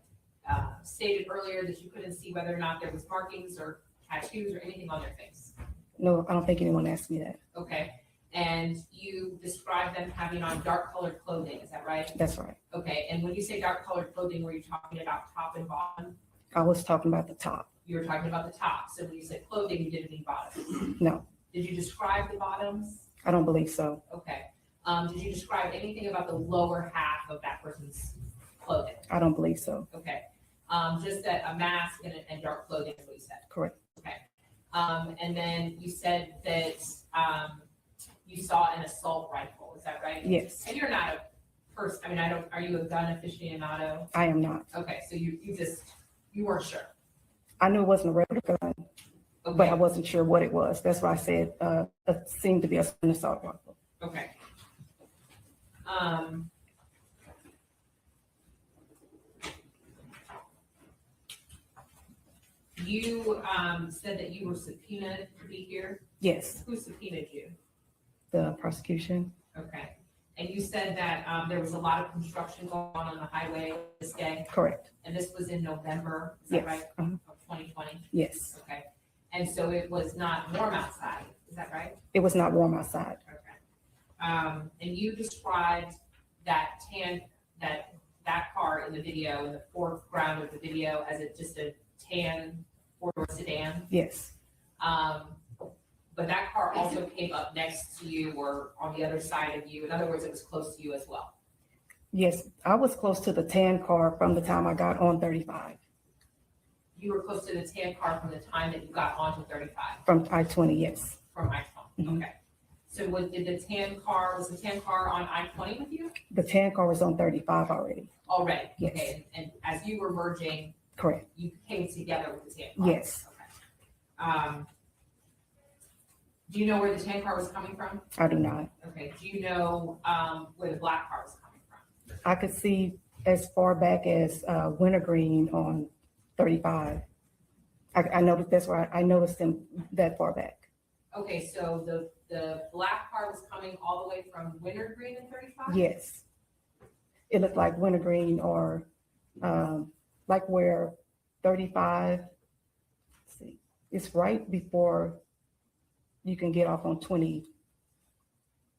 stated earlier that you couldn't see whether or not there was markings or tattoos or anything on their face. No, I don't think anyone asked me that. Okay. And you described them having on dark colored clothing, is that right? That's right. Okay. And when you say dark colored clothing, were you talking about top and bottom? I was talking about the top. You were talking about the top. So when you said clothing, you didn't mean bottom. No, Did you describe the bottoms? I don't believe so. Okay. Did you describe anything about the lower half of that person's clothing? I don't believe so. Okay. Just that a mask and dark clothing is what you said. Correct. Okay. And then you said that you saw an assault rifle. Is that right? Yes, And you're not a person. I mean, are you a gun aficionado? I am not. Okay. So you weren't sure. I knew it wasn't a regular gun, Okay. but I wasn't sure what it was. That's why I said it seemed to be an assault rifle. Okay. You said that you were subpoenaed to be here. Yes, Who subpoenaed you? the prosecution. Okay. And you said that there was a lot of construction going on the highway this day, Correct. and this was in November, is that Yes. right? Uh-huh. Of 2020? Yes, Okay. And so it was not warm outside, is that right? it was not warm outside. Okay. And you described that that car in the video, in the foreground of the video, as just a tan four-door sedan. Yes, But that car also came up next to you or on the other side of you. In other words, it was close to you as well. yes, I was close to the tan car from the time I got on 35, You were close to the tan car from the time that you got onto 35 from I-20, yes. from I-20. Mhm. Okay. So was the tan car on I-20 with you The tan car was on 35 already. already? Yes. Okay. And as you were merging, Correct. you came together with the tan car? Yes, Okay. Do you know where the tan car was coming from? I do not. Okay. Do you know where the black car was coming from? I could see as far back as Wintergreen on 35. I noticed that's where I noticed them that far back. Okay, so the black car was coming all the way from Wintergreen and 35? Yes. It looked like Wintergreen or like where 35, let's see, it's right before you can get off on 20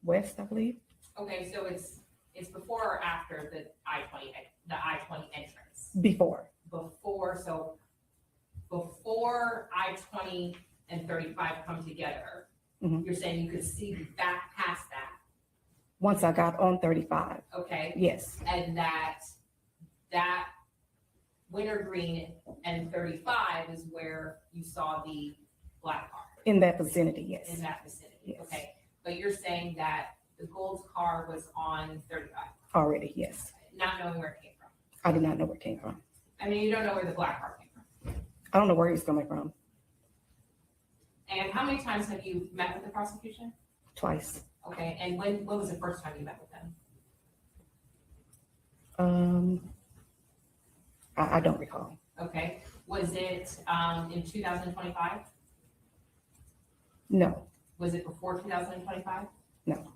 West, I believe. Okay, so it's before or after the I-20 entrance? Before. Before I-20, and 35 come together, Mhm. you're saying you could see back past that, Once I got on 35, okay? yes, And that wintergreen and 35 is where you saw the black car, in that vicinity, in yes, that vicinity, Yes. okay? But you're saying that the gold car was on 35, already, yes. not knowing where it came from. I do not know where it came from. I mean, you don't know where the black car came from. I don't know where he was coming from, And how many times have you met with the prosecution? twice. Okay, and when was the first time you met with them? I don't recall. Okay, was it in 2025? No, Was it before 2025? No.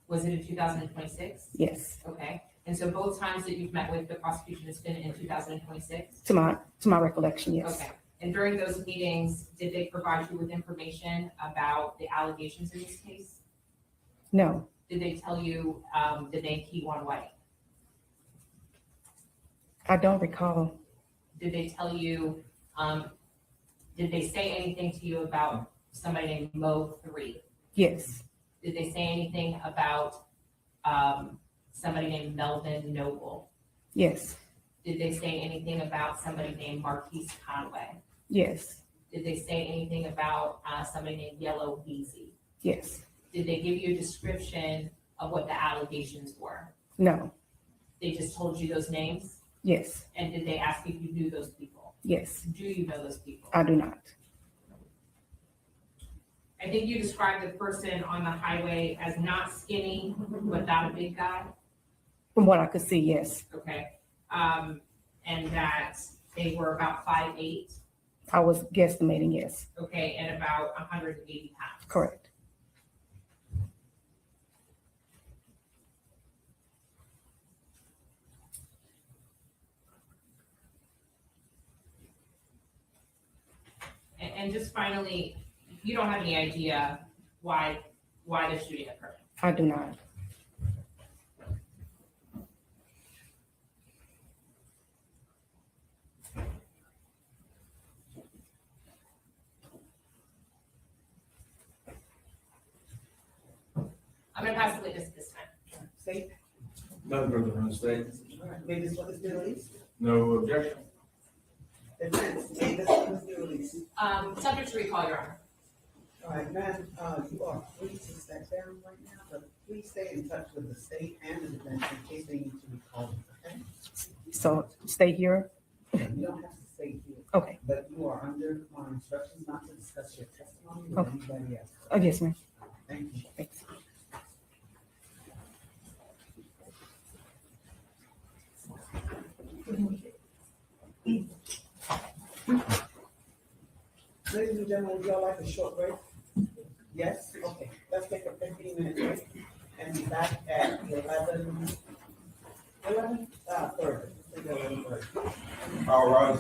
Was it in 2026? yes, Okay, and so both times that you've met with the prosecution has been in 2026? to my recollection, yes. Okay, and during those meetings, did they provide you with information about the allegations in this case? No, Did they tell you the name Kewon White? I don't recall. Did they tell you, did they say anything to you about somebody named MO3? Yes, Did they say anything about somebody named Melvin Noble? yes, Did they say anything about somebody named Markies Conway? yes, Did they say anything about somebody named Yella Beezy? yes, Did they give you a description of what the allegations were? no, They just told you those names? yes, And did they ask if you knew those people? yes, Do you know those people? I do not. I think you described the person on the highway as not skinny, but not a big guy, From what I could see, yes. okay? And that they were about 5'8", I was guesstimating, yes, okay, and about 180 pounds. correct. And just finally, you don't have any idea why the shooting occurred? I do not. I'm gonna pass the witness this time. State, Nothing further from the state. all right, may this witness be released? No objection. Defense, may this witness be released? Subject to recall, Your Honor. All right, ma'am, you are free to step down right now, but please stay in touch with the state and the defense in case they need to recall you, okay? So stay here? You don't have to stay here, Okay, but you are under my instructions not to discuss your testimony with Okay. anybody else. yes, ma'am, Thank you. thanks. Ladies and gentlemen, would y'all like a short break? Yes? Okay, let's take a 15-minute break and be back at 11:30. 11:30. All right.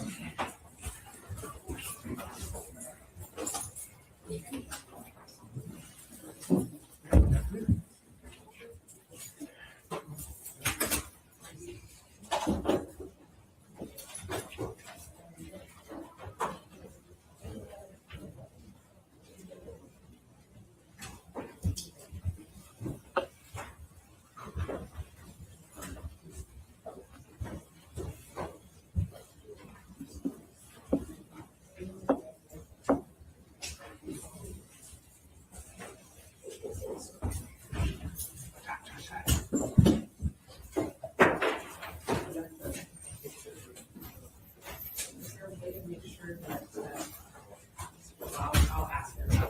Make sure that, I'll ask her.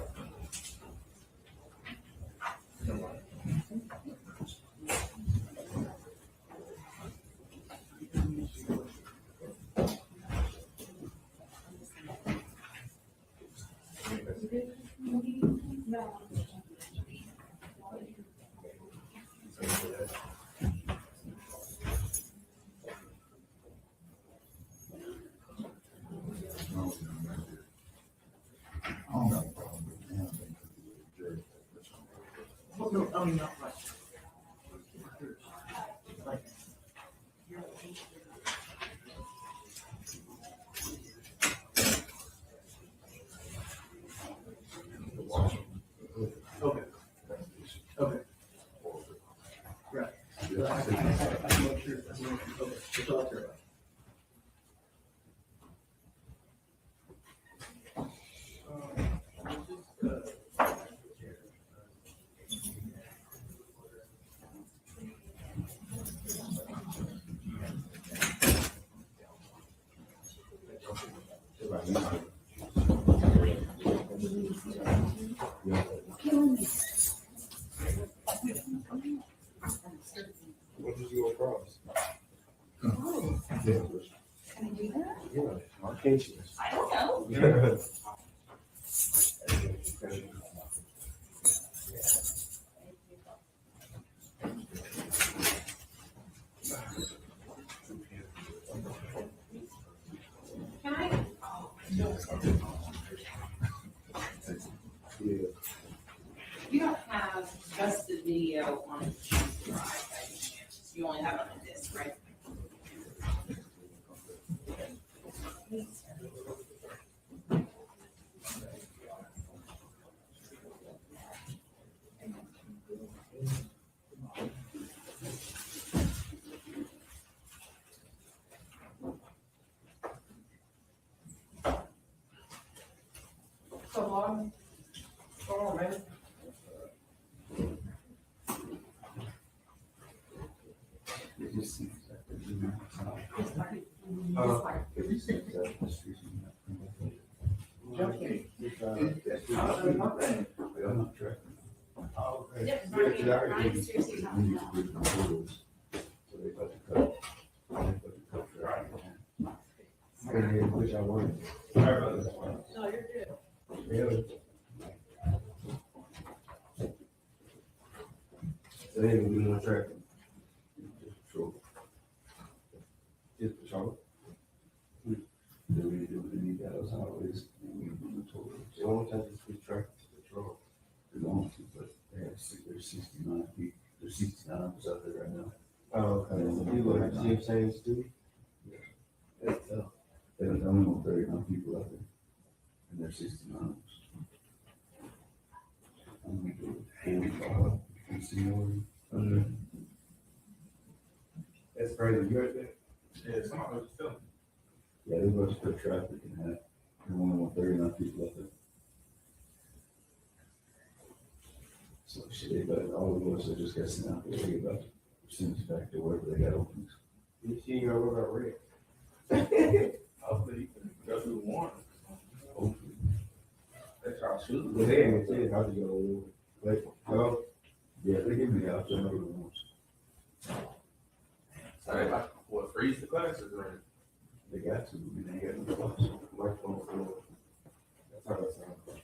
What did you go across? Yeah, marcations. I don't know. Yeah. Can I? Yeah. You don't have just the video on the drive by any chance. You only have it on the disc, right? So long. Oh, man. Yep, Markies seriously talking about. Which I wanted. No, you're good. Really? So they didn't do no tracking. Just patrol. Just patrol. They really do any battles always. So how much I just be tracking to patrol? They're going to, but there's 69 people. There's 69 of us out there right now. Oh, okay. You look like Jim Saints too? Yeah. That's tough. There's only 39 people out there. And there's 69 of us. I'm gonna do 45 and seniority. That's crazy. You heard that? Yeah, some of it's still. Yeah, they must put traffic in that. And only 39 people out there. So shit, they got all of us that just got sent out there. They about send us back to wherever they got openings. You see, you know, what about red? Hopefully, you can go through one. Hopefully. That's our shoot. But they ain't saying how to go. Like, no. Yeah, they give me the option of the ones. So they like, what, freeze the classes or? They got to, I mean, they ain't got no option. Work on the floor. That's how that sounds.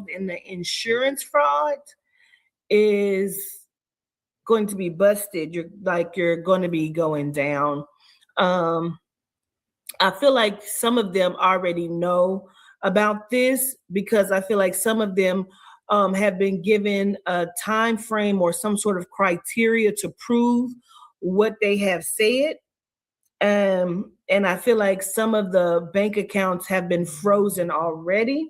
in the insurance fraud is going to be busted. You're going to be going down. I feel like some of them already know about this because I feel like some of them have been given a time frame or some sort of criteria to prove what they have said. And I feel like some of the bank accounts have been frozen already.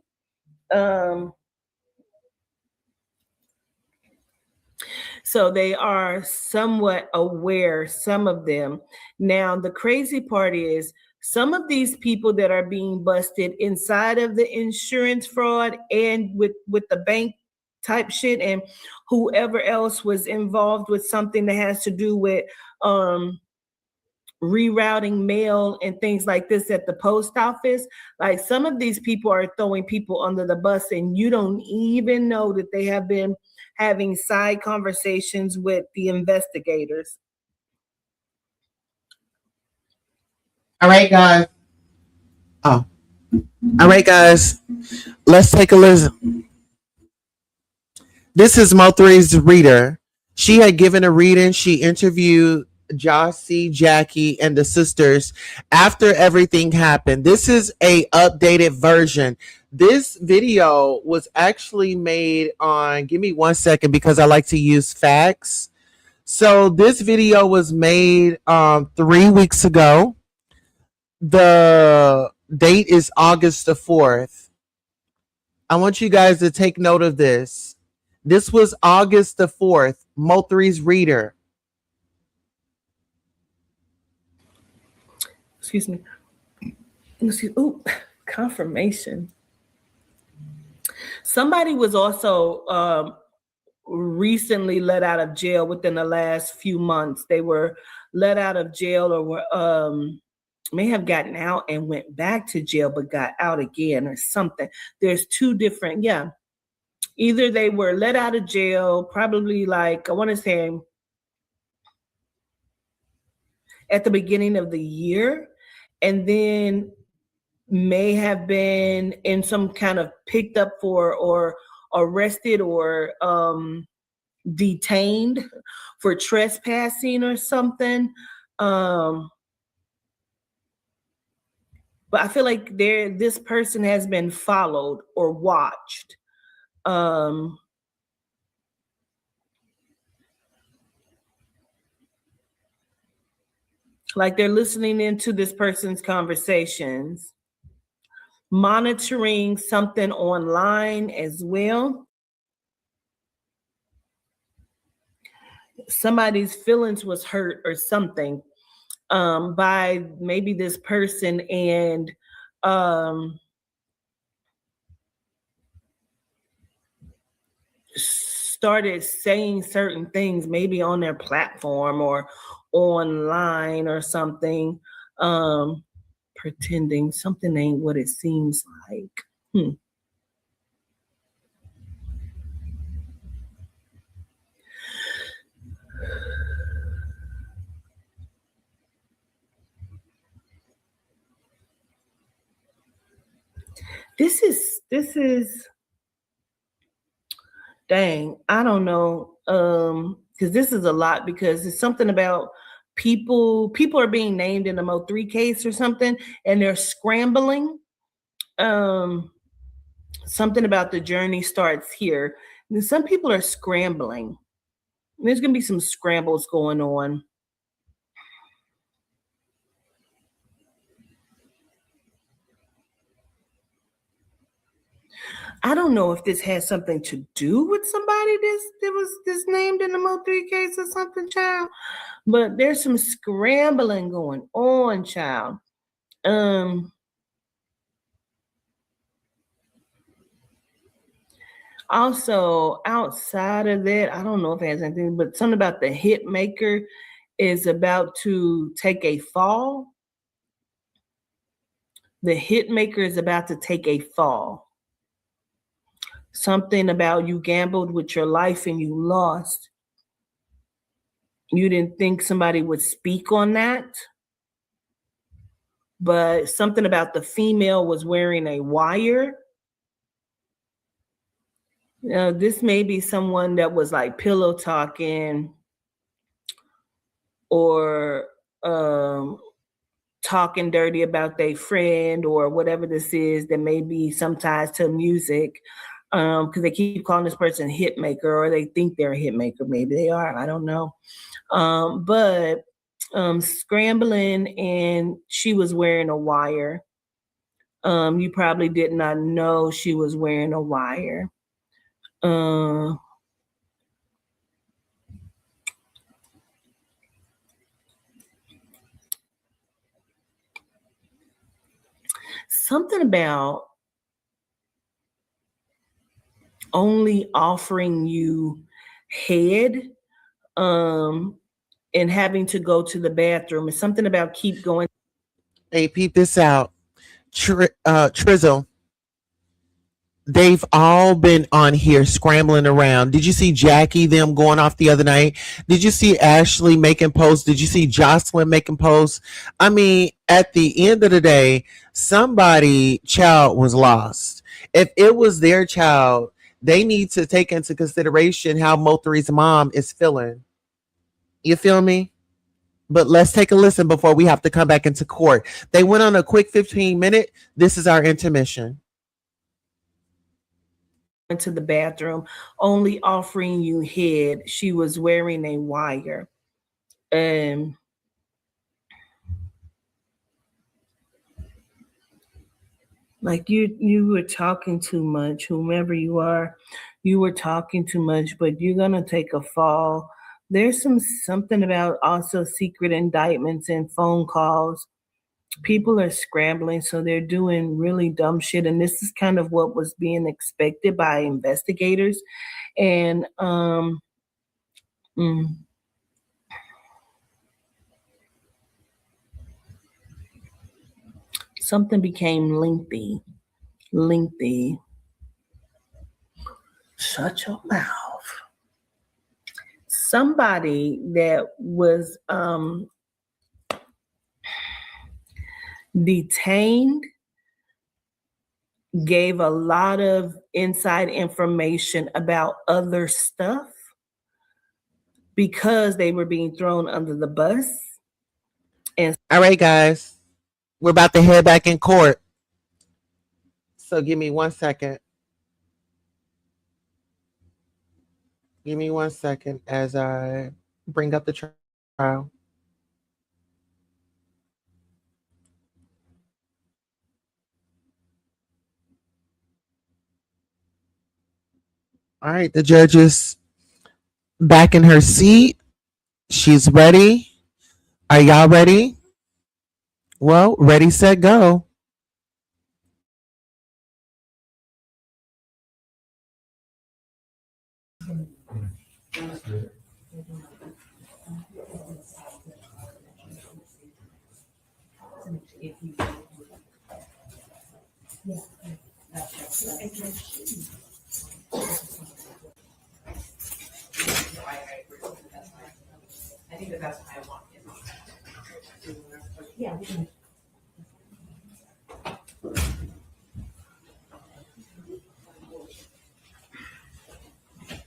So they are somewhat aware, some of them. Now, the crazy part is some of these people that are being busted inside of the insurance fraud and with the bank type shit and whoever else was involved with something that has to do with rerouting mail and things like this at the post office. Like some of these people are throwing people under the bus and you don't even know that they have been having side conversations with the investigators. All right, guys. Oh, all right, guys. Let's take a listen. This is MO3's reader. She had given a reading. She interviewed Jossie, Jackie, and the sisters after everything happened. This is a updated version. This video was actually made on, give me 1 second because I like to use facts. So this video was made 3 weeks ago. The date is August the 4th. I want you guys to take note of this. This was August the 4th, MO3's reader. Excuse me. Ooh, confirmation. Somebody was also recently let out of jail within the last few months. They were let out of jail or were may have gotten out and went back to jail but got out again or something. There's two different, either they were let out of jail probably like I want to say at the beginning of the year and then may have been in some kind of picked up for or arrested or detained for trespassing or something. But I feel like this person has been followed or watched. Like they're listening into this person's conversations, monitoring something online as well. Somebody's feelings was hurt or something by maybe this person and started saying certain things maybe on their platform or online or something, pretending something ain't what it seems like. This is dang, I don't know. Because this is a lot because it's something about people are being named in the MO3 case or something, and they're scrambling. Something about the journey starts here. And some people are scrambling. There's gonna be some scrambles going on. I don't know if this has something to do with somebody that was named in the MO3 case or something, child. But there's some scrambling going on, child. Also, outside of that, I don't know if it has anything, but something about the hit maker is about to take a fall. The hit maker is about to take a fall. Something about you gambled with your life and you lost. You didn't think somebody would speak on that. But something about the female was wearing a wire. This may be someone that was like pillow talking or talking dirty about their friend or whatever this is that may be some ties to music. Because they keep calling this person a hit maker, or they think they're a hit maker. Maybe they are, I don't know. But scrambling, and she was wearing a wire. You probably did not know she was wearing a wire. Something about only offering you head and having to go to the bathroom. It's something about keep going. Hey, peep this out. Trizzle. They've all been on here scrambling around. Did you see Jackie them going off the other night? Did you see Ashley making posts? Did you see Jocelyn making posts? I mean, at the end of the day, somebody child was lost. If it was their child, they need to take into consideration how Mo3's mom is feeling. You feel me? But let's take a listen before we have to come back into court. They went on a quick 15-minute. This is our intermission. To the bathroom, only offering you head. She was wearing a wire. Like you were talking too much, whomever you are, you were talking too much, but you're gonna take a fall. There's something about also secret indictments and phone calls. People are scrambling, so they're doing really dumb shit, and this is kind of what was being expected by investigators. And something became lengthy. Shut your mouth. Somebody that was detained gave a lot of inside information about other stuff because they were being thrown under the bus. And all right, guys, we're about to head back in court. So give me 1 second. Give me 1 second as I bring up the trial. All right, the judge is back in her seat. She's ready. Are y'all ready? Well, ready, set, go. I think that's why I want him. Yeah.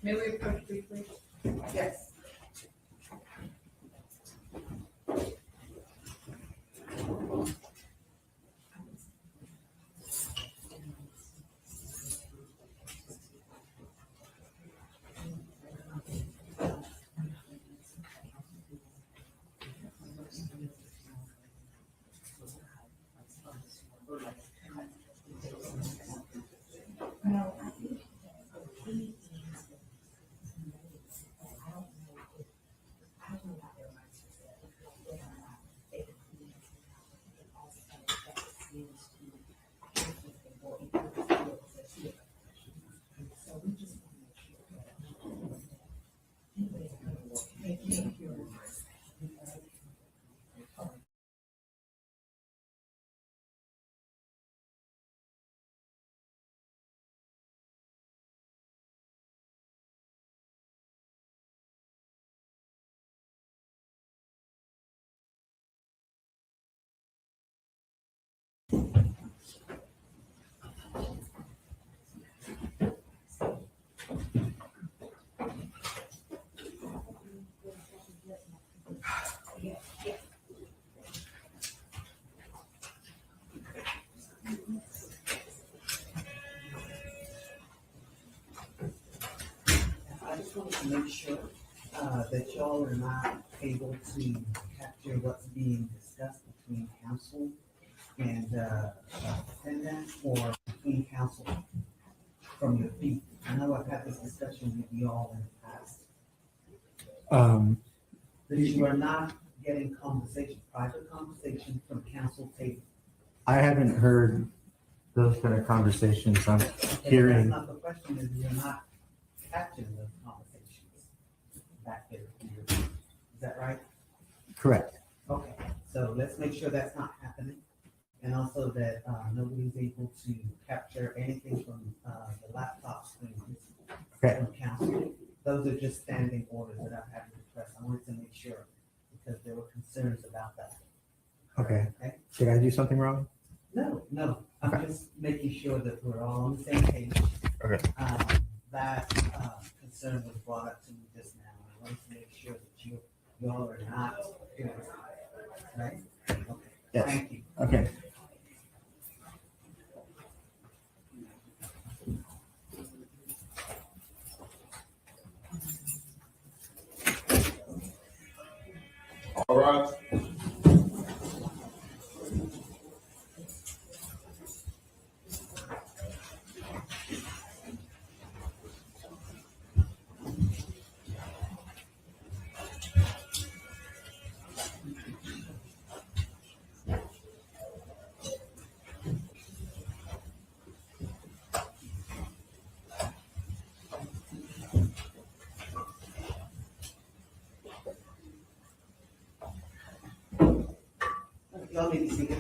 May we approach briefly? Yes. to make sure that y'all are not able to capture what's being discussed between counsel and defendant, or between counsel from your feet. I know I've had this discussion with you all in the past. That you are not getting conversation, private conversation from counsel table. I haven't heard those kind of conversations. I'm hearing. That's not the question, is you're not capturing those conversations back there. Is that right? Correct. Okay, so let's make sure that's not happening. And also that nobody's able to capture anything from the laptop screens Okay. from counsel. Those are just standing orders that I've had to request. I wanted to make sure because there were concerns about that. Okay. Okay? Did I do something wrong? No, I'm just making sure that we're all on the same page. Okay. That concern was brought up to me just now. I wanted to make sure that y'all are not doing that, right? Okay. Yes. Thank you. Okay. All right. Y'all may be seated.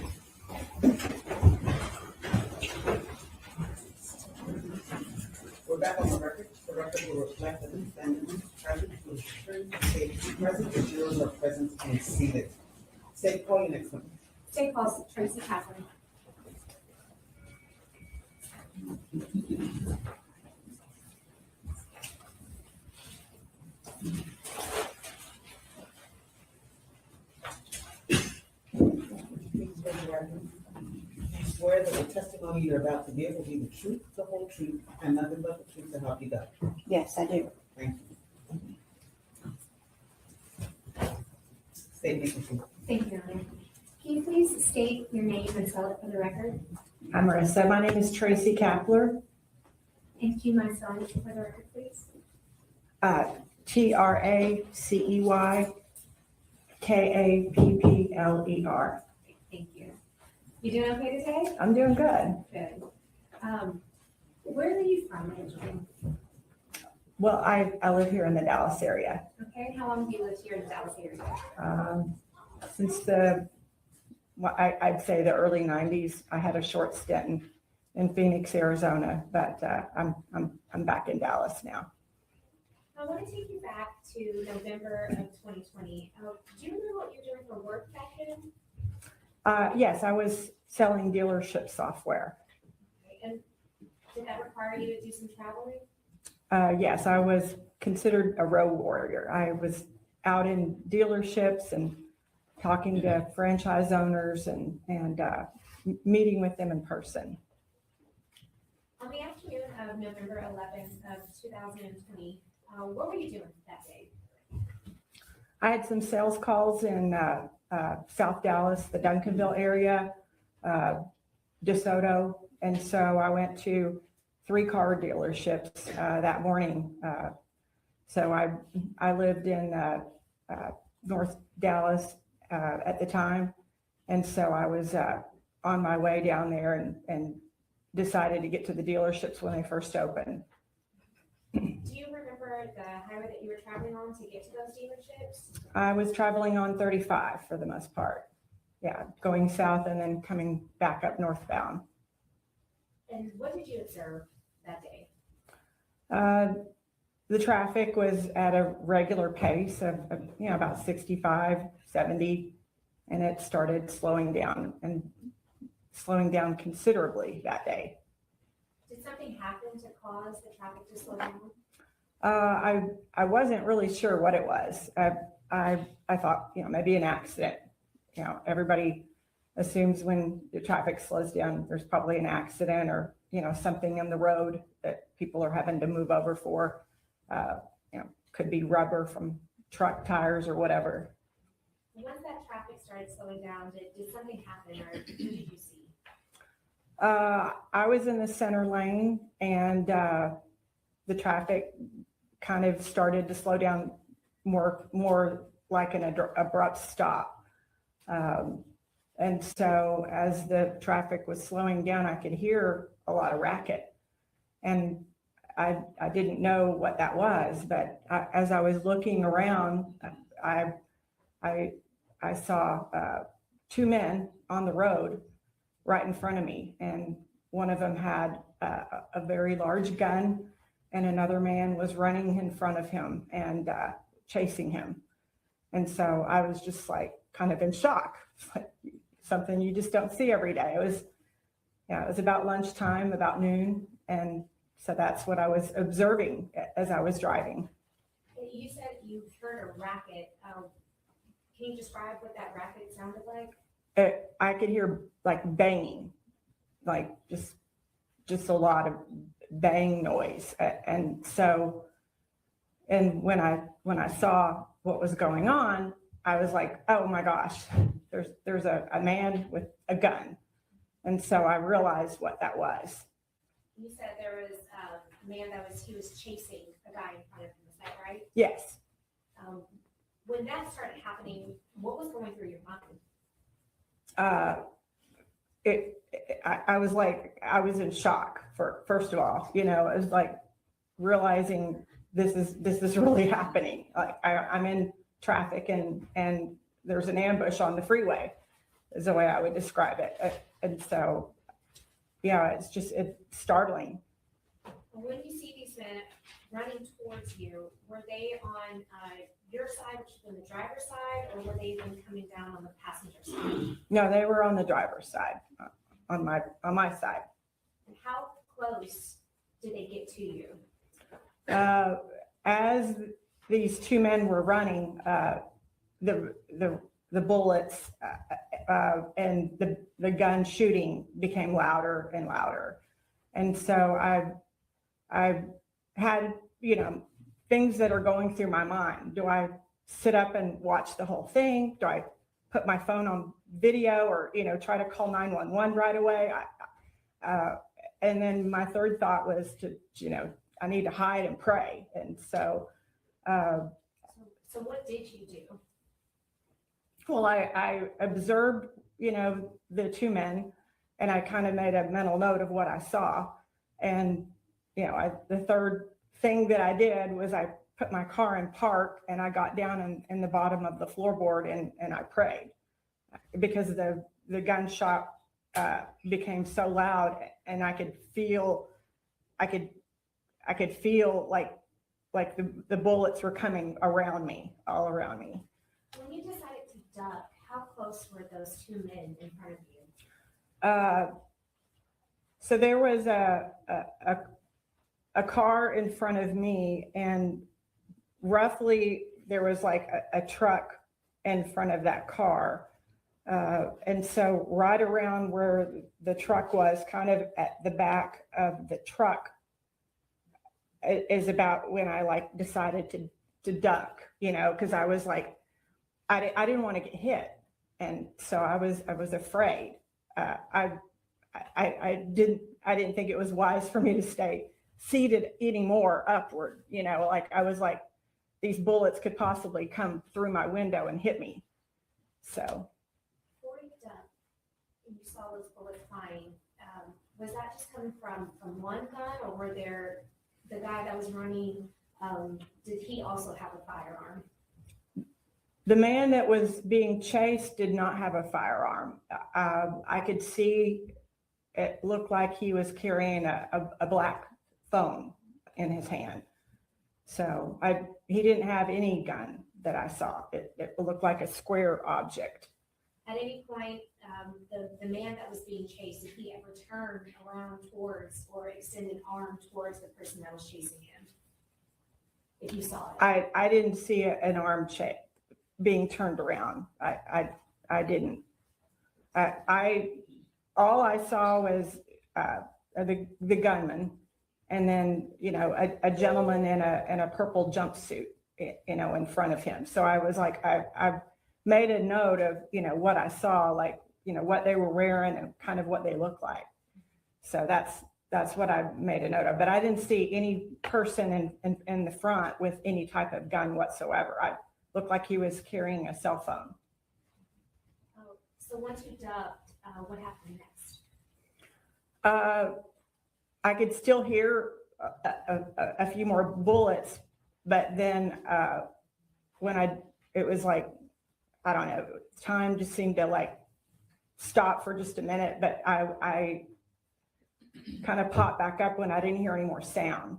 We're back on the record. The record will reflect that the defendant present was present, the jurors are present and seated. State call your next one. State calls Tracy Catherine. Swear that the testimony you're about to give will be the truth, the whole truth, and nothing but the truth to help you God. Yes, I do. Thank you. State name, please. Thank you, Your Honor. Can you please state your name and spell it for the record? I'm Marissa. My name is Tracy Kapler. And can you mind spelling it for the record, please? TracyKappler. Thank you. You doing okay today? I'm doing good. Good. Where are you from originally? Well, I live here in the Dallas area. Okay, how long have you lived here in the Dallas area? Since I'd say the early 90s. I had a short stint in Phoenix, Arizona, but I'm back in Dallas now. I want to take you back to November of 2020. Do you remember what you were doing for work back then? Yes, I was selling dealership software. Okay, and did that require you to do some traveling? Yes, I was considered a road warrior. I was out in dealerships and talking to franchise owners and meeting with them in person. On the afternoon of November 11th of 2020, what were you doing that day? I had some sales calls in South Dallas, the Duncanville area, DeSoto, and so I went to 3 car dealerships that morning. So I lived in North Dallas at the time, and so I was on my way down there and decided to get to the dealerships when they first opened. Do you remember the highway that you were traveling on to get to those dealerships? I was traveling on 35 for the most part. Yeah, going south and then coming back up northbound. And what did you observe that day? The traffic was at a regular pace of about 65, 70, and it started slowing down considerably that day. Did something happen to cause the traffic to slow down? I wasn't really sure what it was. I thought, maybe an accident. Everybody assumes when the traffic slows down, there's probably an accident or, something in the road that people are having to move over for. could be rubber from truck tires or whatever. Once that traffic started slowing down, did something happen or what did you see? I was in the center lane and the traffic kind of started to slow down more like an abrupt stop. And so as the traffic was slowing down, I could hear a lot of racket. And I didn't know what that was, but as I was looking around, I saw two men on the road right in front of me. And one of them had a very large gun, and another man was running in front of him and chasing him. And so I was just like kind of in shock. It's like something you just don't see every day. It was about lunchtime, about noon. And so that's what I was observing as I was driving. You said you heard a racket. Can you describe what that racket sounded like? I could hear like banging, like just a lot of bang noise. And so, and when I saw what was going on, I was like, oh my gosh, there's a man with a gun. And so I realized what that was. You said there was a man he was chasing a guy in front of him, is that right? Yes. When that started happening, what was going through your mind? I was in shock first of all, it was like realizing this is really happening. Like I'm in traffic and there's an ambush on the freeway is the way I would describe it. And so, yeah, it's startling. When you see these men running towards you, were they on your side, which is on the driver's side, or were they even coming down on the passenger side? No, they were on the driver's side, on my side. And how close did they get to you? As these two men were running, the bullets and the gun shooting became louder and louder. And so I had, things that are going through my mind. Do I sit up and watch the whole thing? Do I put my phone on video or, try to call 911 right away? And then my third thought was to, I need to hide and pray. And so. So what did you do? Well, I observed, the two men, and I kind of made a mental note of what I saw. And, the third thing that I did was I put my car in park and I got down in the bottom of the floorboard and I prayed because the gunshot became so loud and I could feel like the bullets were coming around me, all around me. When you decided to duck, how close were those two men in front of you? So there was a car in front of me, and roughly there was like a truck in front of that car. And so right around where the truck was, kind of at the back of the truck, is about when I decided to duck, because I was like, I didn't want to get hit. And so I was afraid. I didn't think it was wise for me to stay seated anymore upward, I was like, these bullets could possibly come through my window and hit me. So. Before you ducked and you saw those bullets flying, was that just coming from one gun, or were there the guy that was running, did he also have a firearm? The man that was being chased did not have a firearm. I could see it looked like he was carrying a black phone in his hand. So he didn't have any gun that I saw. It looked like a square object. At any point, the man that was being chased, did he ever turn around towards or extend an arm towards the person that was chasing him? If you saw it. I didn't see an arm being turned around. I didn't. All I saw was the gunman, and then a gentleman in a purple jumpsuit in front of him. So I was like, I made a note of, what I saw, like, what they were wearing and kind of what they looked like. So that's what I made a note of. But I didn't see any person in the front with any type of gun whatsoever. I looked like he was carrying a cell phone. Oh, so once you ducked, what happened next? I could still hear a few more bullets, but then it was like, I don't know, time just seemed to like stop for just a minute, but I kind of popped back up when I didn't hear any more sound.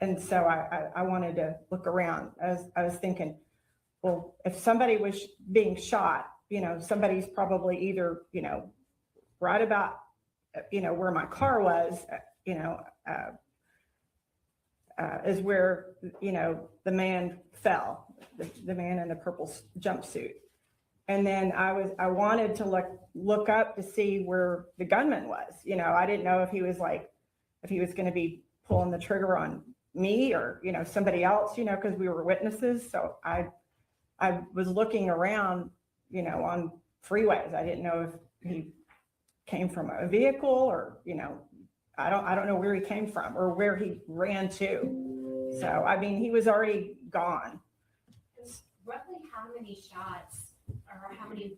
And so I wanted to look around. I was thinking, well, if somebody was being shot, somebody's probably either, right about, where my car was, is where, the man fell, the man in the purple jumpsuit. And then I wanted to look up to see where the gunman was. I didn't know if he was going to be pulling the trigger on me or, somebody else, because we were witnesses. So I was looking around, on freeways. I didn't know if he came from a vehicle or, I don't know where he came from or where he ran to. So, I mean, he was already gone. Roughly how many shots or how many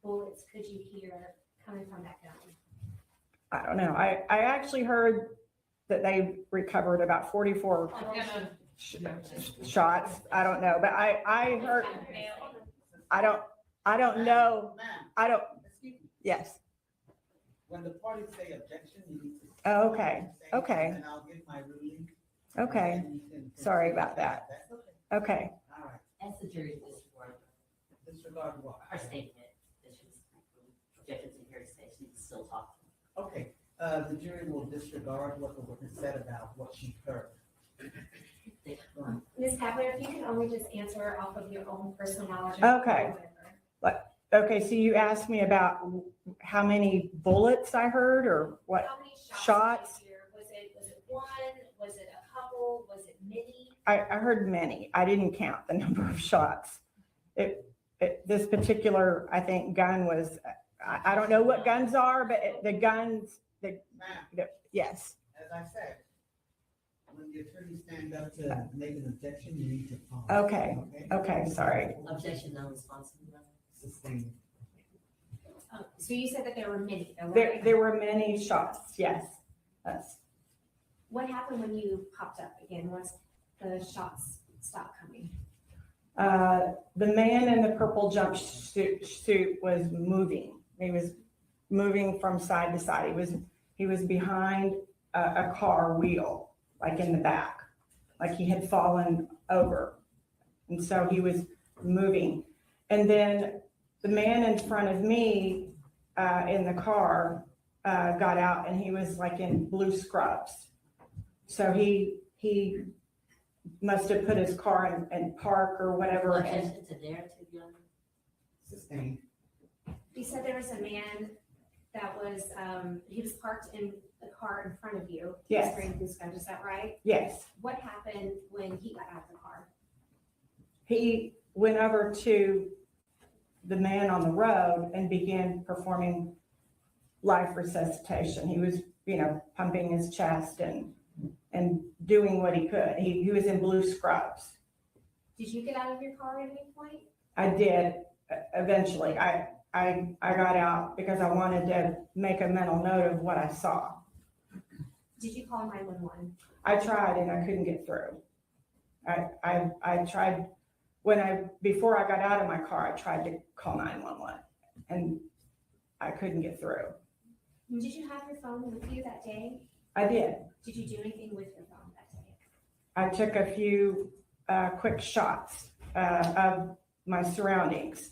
bullets could you hear coming from that gun? I don't know. I actually heard that they recovered about 44 shots. I don't know, but I heard, I don't know. Yes. When the parties say objection, you need to. Oh, okay. Okay. And I'll give my ruling. Okay. and you can Sorry proceed about with that. That's okay. Okay. All right. As the jury disregard Disregard what? our statement that she was objected to hearing today, she can still talk to Okay, the jury will disregard what the witness said about what she heard. Ms. Kaplan, if you can only just answer off of your own personal knowledge. Okay. Okay. So you asked me about how many bullets I heard or what How many shots? did you hear? Was it one? Was it a couple? Was it many? I heard many. I didn't count the number of shots. This particular, I think, gun was, I don't know what guns are, but the guns, yes. As I said, when the attorney stands up to make an objection, you need to pause. Okay. Okay, sorry. objection, non-responsive. Sustain. So you said that there were many. There were many shots, yes. That's, What happened when you popped up again once the shots stopped coming? the man in the purple jumpsuit was moving. He was moving from side to side. He was behind a car wheel, like in the back, like he had fallen over. And so he was moving. And then the man in front of me in the car got out and he was like in blue scrubs. So he must have put his car in park or whatever. Objection to narrative, Your Honor. Sustained. You said there was a man that was, he was parked in the car in front of you. Yes. Wearing blue scrubs, is that right? Yes. What happened when he got out of the car? He went over to the man on the road and began performing life resuscitation. He was, pumping his chest and doing what he could. He was in blue scrubs. Did you get out of your car at any point? I did eventually. I got out because I wanted to make a mental note of what I saw. Did you call 911? I tried and I couldn't get through. I tried before I got out of my car, I tried to call 911 and I couldn't get through. Did you have your phone with you that day? I did. Did you do anything with your phone that day? I took a few quick shots of my surroundings,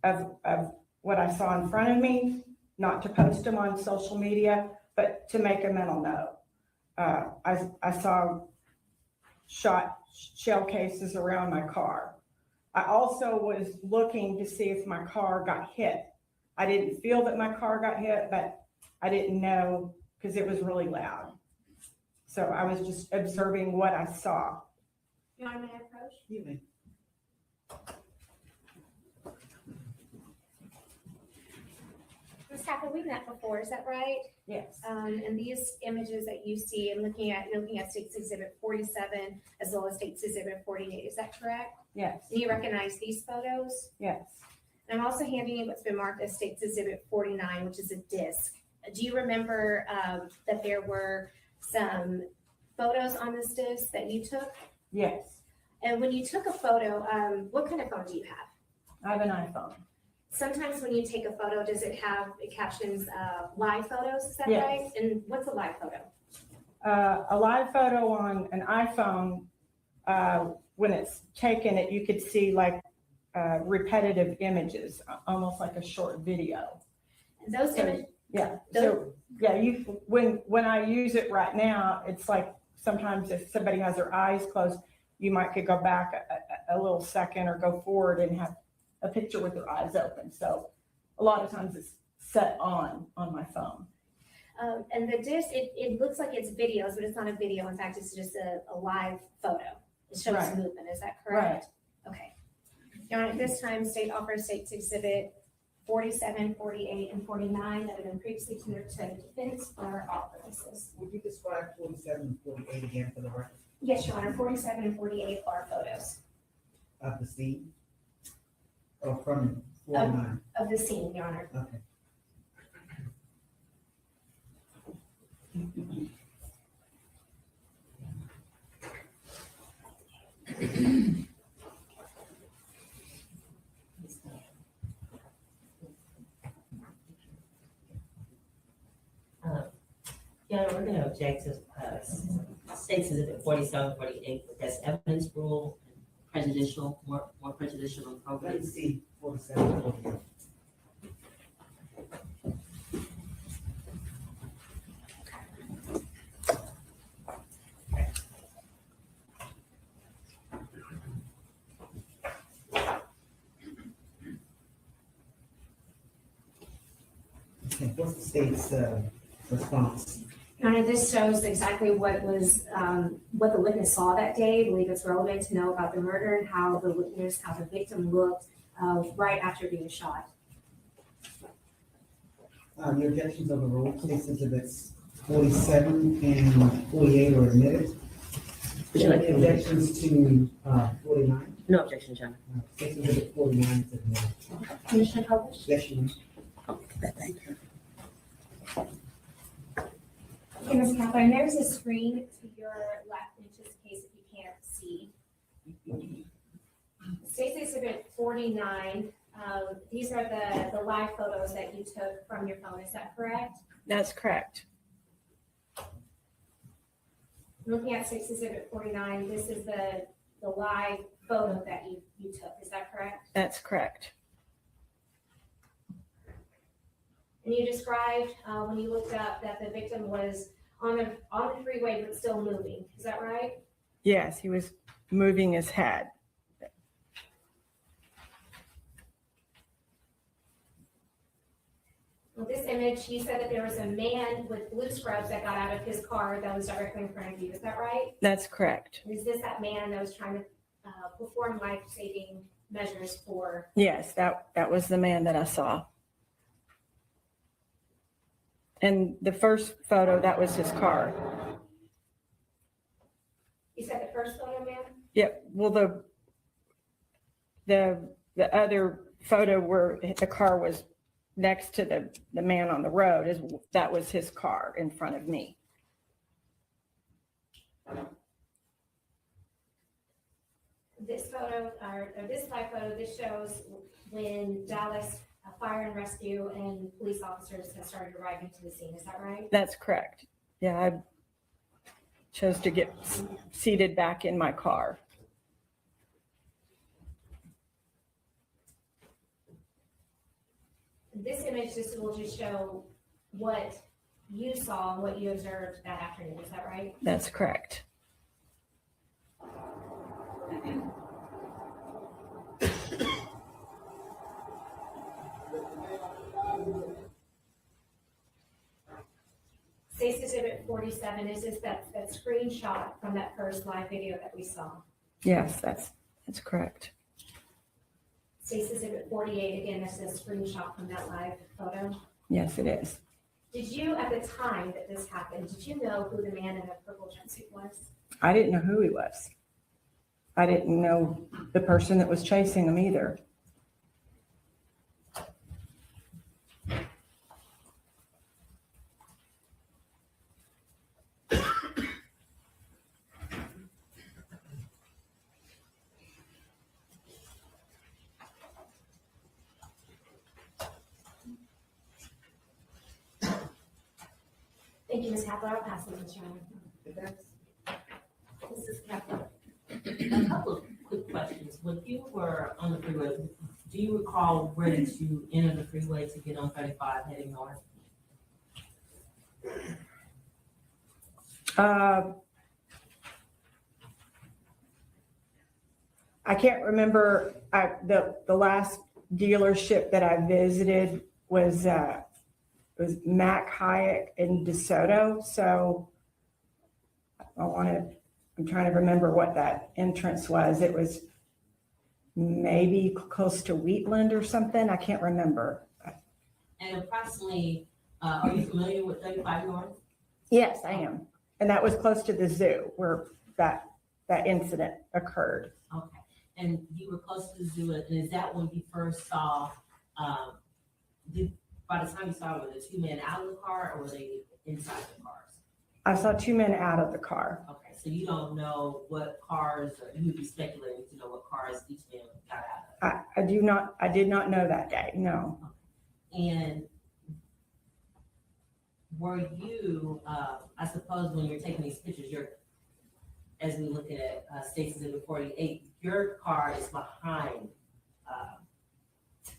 of what I saw in front of me, not to post them on social media, but to make a mental note. I saw shell cases around my car. I also was looking to see if my car got hit. I didn't feel that my car got hit, but I didn't know because it was really loud. So I was just observing what I saw. Your Honor, may I approach? You may. Ms. Tapper, we've met before, is that right? Yes. And these images that you see, you're looking at State's Exhibit 47 as well as State's Exhibit 48, is that correct? Yes. Do you recognize these photos? Yes. And I'm also handing you what's been marked as State's Exhibit 49, which is a disc. Do you remember that there were some photos on this disc that you took? Yes. And when you took a photo, what kind of phone do you have? I have an iPhone. Sometimes when you take a photo, does it captions live photos, is that Yes. right? And what's a live photo? A live photo on an iPhone, when it's taken, you could see like repetitive images, almost like a short video. And those So, images, yeah. So yeah, when I use it right now, it's like sometimes if somebody has their eyes closed, you could go back a little second or go forward and have a picture with their eyes open. So a lot of times it's set on my phone. and the disc, it looks like it's videos, but it's not a video. In fact, it's just a live photo. It shows Right. movement, is that correct? Okay. Your Honor, at this time, State offers State's Exhibit 47, 48, and 49 that have been previously tendered to defense for all purposes. Would you describe 47 and 48 again for the record Yes, Your Honor, 47 and 48 are photos of the scene? Or from 49? of the scene, Your Honor. Okay. Yeah, we're gonna object to, State's Exhibit 47, 48, but that's evidence rule, prejudicial, more prejudicial and Let's probative. see 47 and 48. Okay, what's the state's response? Your Honor, this shows exactly what the witness saw that day. I believe it's relevant to know about the murder and how the victim looked right after being shot. Your objections overruled. State's Exhibits 47 and 48 are admitted. Would you like Any to- objections to 49? No objection, John. State's Exhibit 49 is admitted. Commissioner Polish? Yes, you may. Thank you. Okay, Ms. Catherine, there's a screen to your left, in just in case if you can't see. State's Exhibit 49, these are the live photos that you took from your phone, is that correct? That's correct. Looking at State's Exhibit 49, this is the live photo that you took, is that correct? That's correct. And you described, when you looked up, that the victim was on the freeway but still moving, is that right? Yes, he was moving his head. With this image, you said that there was a man with blue scrubs that got out of his car that was directly in front of you, is that right? That's correct. Is this that man that was trying to perform life-saving measures for? Yes, that was the man that I saw. And the first photo, that was his car. You said the first photo, ma'am? Yep. Well, the other photo where the car was next to the man on the road that was his car in front of me. This photo, or this live photo, this shows when Dallas Fire and Rescue and police officers have started arriving to the scene, is that right? That's correct. Yeah, I chose to get seated back in my car. This image just will just show what you saw and what you observed that afternoon, is that right? That's correct. State's Exhibit 47 is just that screenshot from that first live video that we saw. Yes, that's correct. State's Exhibit 48, again, this is a screenshot from that live photo. Yes, it is. Did you, at the time that this happened, did you know who the man in the purple jumpsuit was? I didn't know who he was. I didn't know the person that was chasing him either. Thank you, Ms. Kaplan. I'll pass it to Ms. Sherman. Mrs. Kaplan, a couple of quick questions. When you were on the freeway, do you recall where did you enter the freeway to get on 35 heading north? I can't remember. The last dealership that I visited was Mac Hayek in DeSoto. So I'm trying to remember what that entrance was. It was maybe close to Wheatland or something. I can't remember. And approximately, are you familiar with 35 north? Yes, I am. And that was close to the zoo where that incident occurred. Okay. And you were close to the zoo, and is that when you first saw, by the time you saw, were the two men out of the car or were they inside the cars? I saw two men out of the car. Okay, so you don't know what cars, or you would be speculating to know what cars each man got out of. I did not know that day, no. And were you, I suppose when you're taking these pictures, as we look at State's Exhibit 48, your car is behind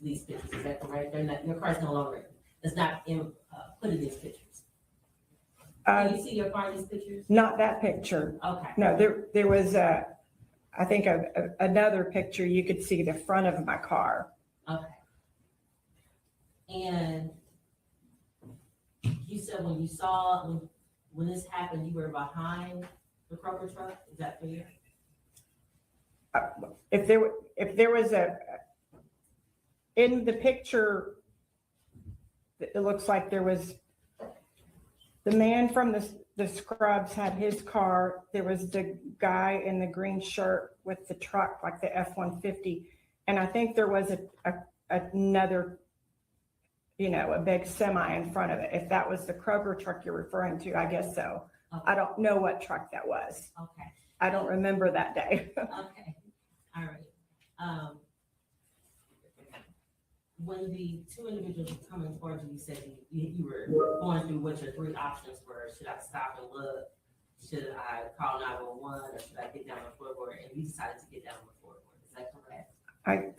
these pictures, is that correct? Your car is no longer, it's not put in these pictures. Can you see your car in these pictures? Not that picture. Okay. No, there was I think another picture you could see the front of my car. Okay. And you said when you saw, when this happened, you were behind the Kroger truck, is that fair? If there was in the picture, it looks like there was the man from the scrubs had his car. There was the guy in the green shirt with the truck, like the F-150. And I think there was another, a big semi in front of it. If that was the Kroger truck you're referring to, I guess so. Okay. I don't know what truck that was. Okay. I don't remember that day. Okay, all right. When the two individuals were coming towards you, you said you were going through what your three options were. Should I stop and look? Should I call 911 or should I get down on the floorboard? And you decided to get down on the floorboard. Is that correct?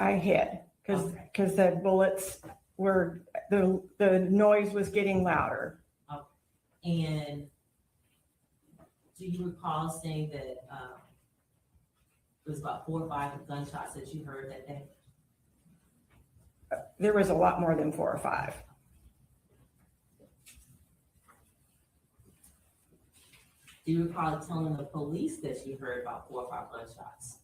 I hid because the bullets were, the noise was getting louder. Okay. And do you recall saying that it was about 4 or 5 gunshots that you heard that day? There was a lot more than 4 or 5. Do you recall telling the police that you heard about 4 or 5 gunshots?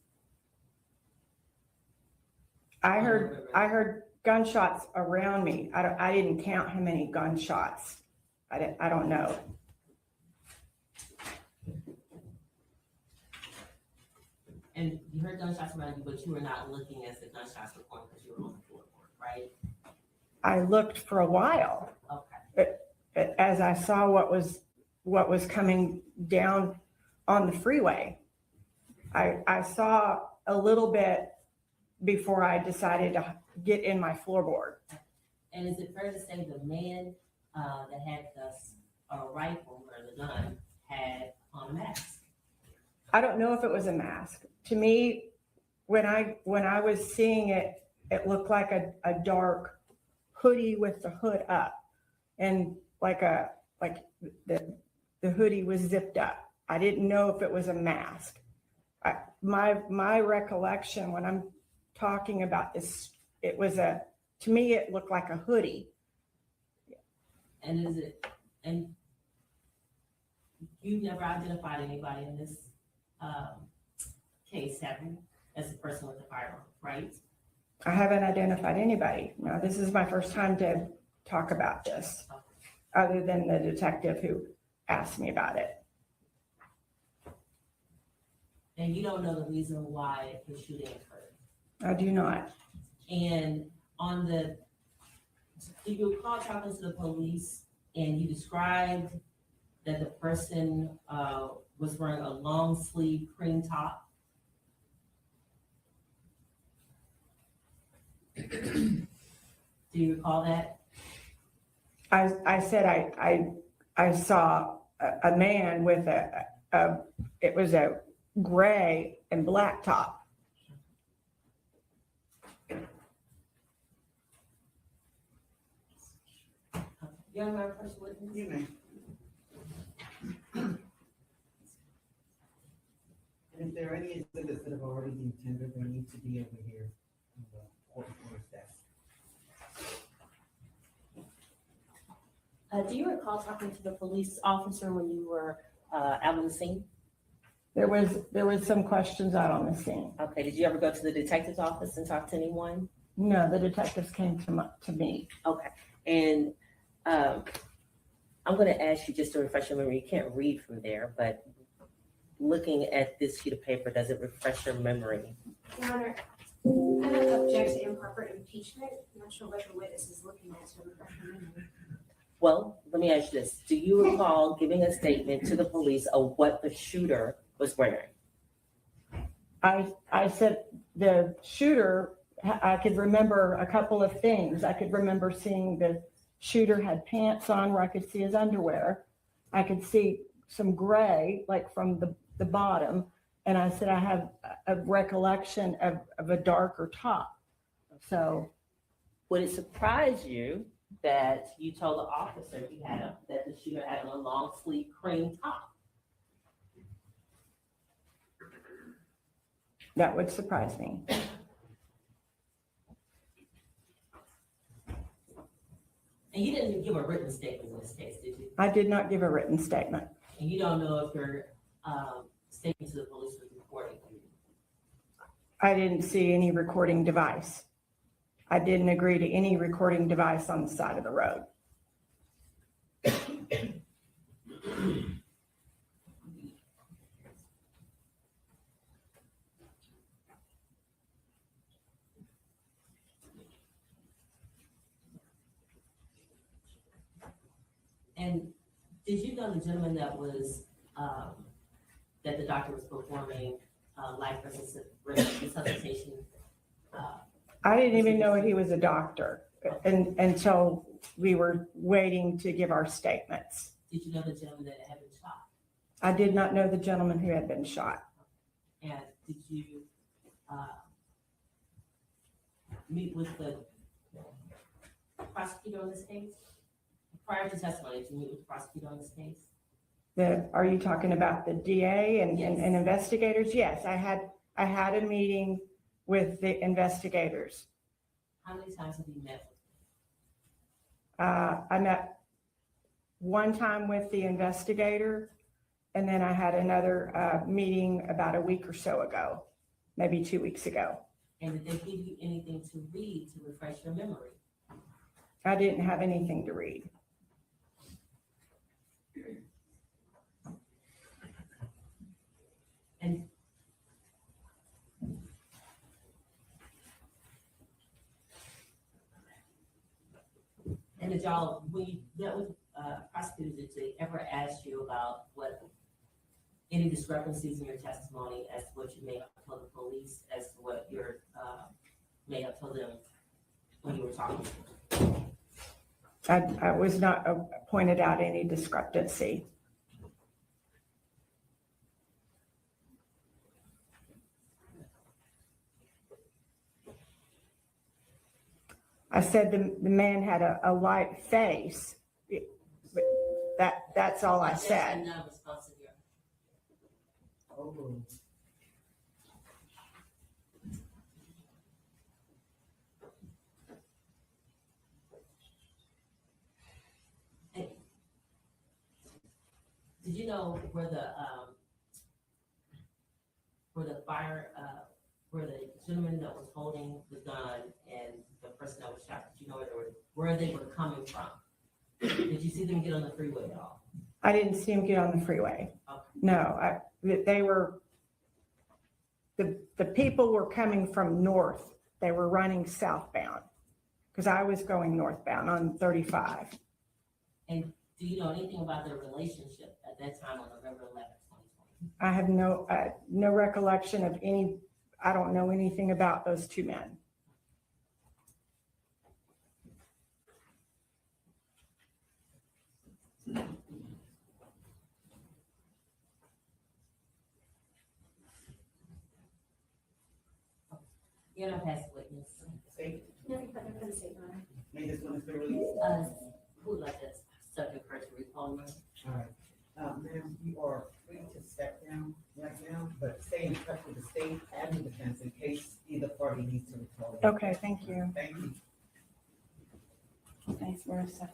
I heard gunshots around me. I didn't count how many gunshots. I don't know. And you heard gunshots around you, but you were not looking as the gunshots were going because you were on the floorboard, right? I looked for a while. Okay. As I saw what was coming down on the freeway. I saw a little bit before I decided to get in my floorboard. And is it fair to say the man that had the rifle or the gun had on a mask? I don't know if it was a mask. To me, when I was seeing it, it looked like a dark hoodie with the hood up, and like the hoodie was zipped up. I didn't know if it was a mask. My recollection when I'm talking about this, to me it looked like a hoodie. And you never identified anybody in this case, have you, as the person with the firearm, right? I haven't identified anybody. No, this is my first time to talk about this, other than the detective who asked me about it. And you don't know the reason why the shooting occurred. I do not. And on the, do you recall talking to the police and you described that the person was wearing a long sleeve cream top? Do you recall that? I said I saw a man with it was a gray and black top. Young man, first witness? You may. And if there are any exhibits that have already been tendered, they need to be over here on the court reporter's desk. Do you recall talking to the police officer when you were out on the scene? There was some questions out on the scene. Okay, did you ever go to the detective's office and talk to anyone? No, the detectives came to me. Okay, and I'm gonna ask you just to refresh your memory, you can't read from there, but looking at this sheet of paper, does it refresh your memory? Your Honor, I don't object to improper impeachment. I'm not sure what the witness is looking at to refresh her memory. Well, let me ask you this. Do you recall giving a statement to the police of what the shooter was wearing? I said the shooter, I could remember a couple of things. I could remember seeing the shooter had pants on where I could see his underwear. I could see some gray, like from the bottom. And I said, I have a recollection of a darker top. So. Would it surprise you that you told the officer that the shooter had on a long sleeve cream top? That would surprise me. And you didn't give a written statement in this case, did you? I did not give a written statement. And you don't know if your statement to the police was recorded? I didn't see any recording device. I didn't agree to any recording device on the side of the road. And did you know the gentleman that was, that the doctor was performing life resuscitation? I didn't even know he was a doctor until we were waiting to give our statements. Did you know the gentleman that had been shot? I did not know the gentleman who had been shot. And did you meet with the prosecutor on this case? Prior to testimony, did you meet with the prosecutor on this case? Are you talking about the DA and investigators? Yes, I had a meeting with the investigators. How many times have you met with I met one time with the investigator, and then I had another meeting about a week or so ago, maybe 2 weeks ago. And did they give you anything to read to refresh your memory? I didn't have anything to read. And did y'all, when you met with prosecutors, did they ever ask you about what, any discrepancies in your testimony as to what you may have told the police, as to what you may have told them when you were talking? I was not pointed out any discrepancy. I said the man had a light face. That's all I said. Oh. Did you know where the were the were the gentleman that was holding the gun and the person that was shot, did you know where they were coming from? Did you see them get on the freeway at all? I didn't see him get on the freeway. Okay. No, they were, the people were coming from north. They were running southbound because I was going northbound on 35. And do you know anything about their relationship at that time on November 11th, 2020? I have no recollection of any, I don't know anything about those two men. You're not past witness. State, Nothing further for the state, Your Honor. may this witness be released? Who would like to subject her to recall? All right. Ma'am, you are free to step down right now, but stay in touch with the state and the defense in case either party needs to recall. you. Okay, thank you. Thank you. Thanks, Marissa.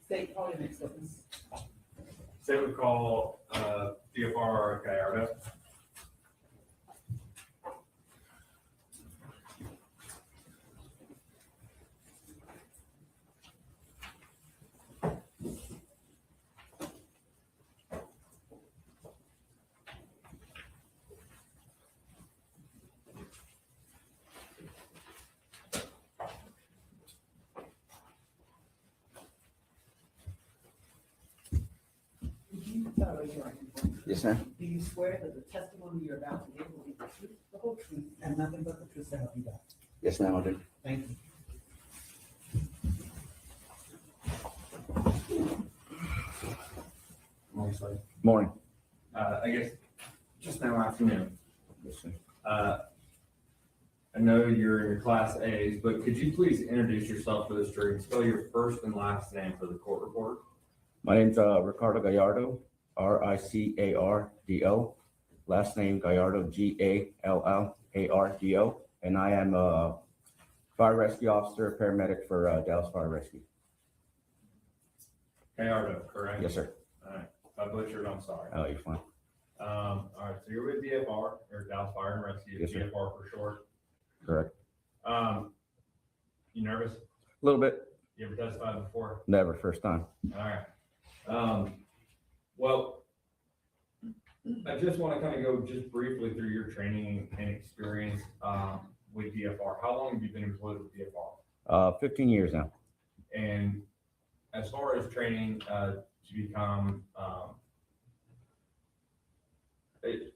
State, call your next witness. Say we call, DFR Gallardo. Yes, ma'am. Do you swear that the testimony you're about to give will be the truth, the whole truth, and nothing but the truth to help you God? Yes, ma'am, I do. Thank you. Morning. I guess just now afternoon. Yes, sir. I know you're in your class A's, but could you please introduce yourself for this jury and spell your first and last name for the court report? My name's Ricardo Gallardo, Ricardo. Last name Gallardo, Gallardo, and I am a fire rescue officer, paramedic for Dallas Fire Rescue. Gallardo, correct? Yes, sir. All right. If I butchered, I'm sorry. Oh, you're fine. All right, so you're with DFR, or Dallas Fire and Rescue, Yes, sir. DFR for short. Correct. You nervous? A little bit. You ever testified before? Never. First time. All right. Well, I just want to kind of go just briefly through your training and experience with DFR. How long have you been employed with DFR? 15 years now. And as far as training to become,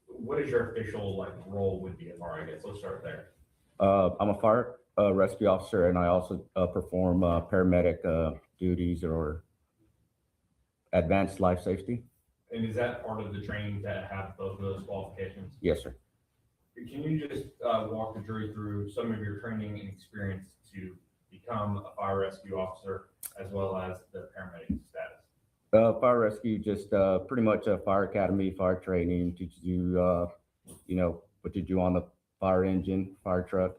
what is your official role with DFR? I guess let's start there. I'm a fire rescue officer, and I also perform paramedic duties or advanced life safety. And is that part of the training to have both of those qualifications? Yes, sir. Can you just walk the jury through some of your training and experience to become a fire rescue officer as well as the paramedic status? Fire rescue, just pretty much a fire academy, fire training, teaches you, what to do on the fire engine, fire truck.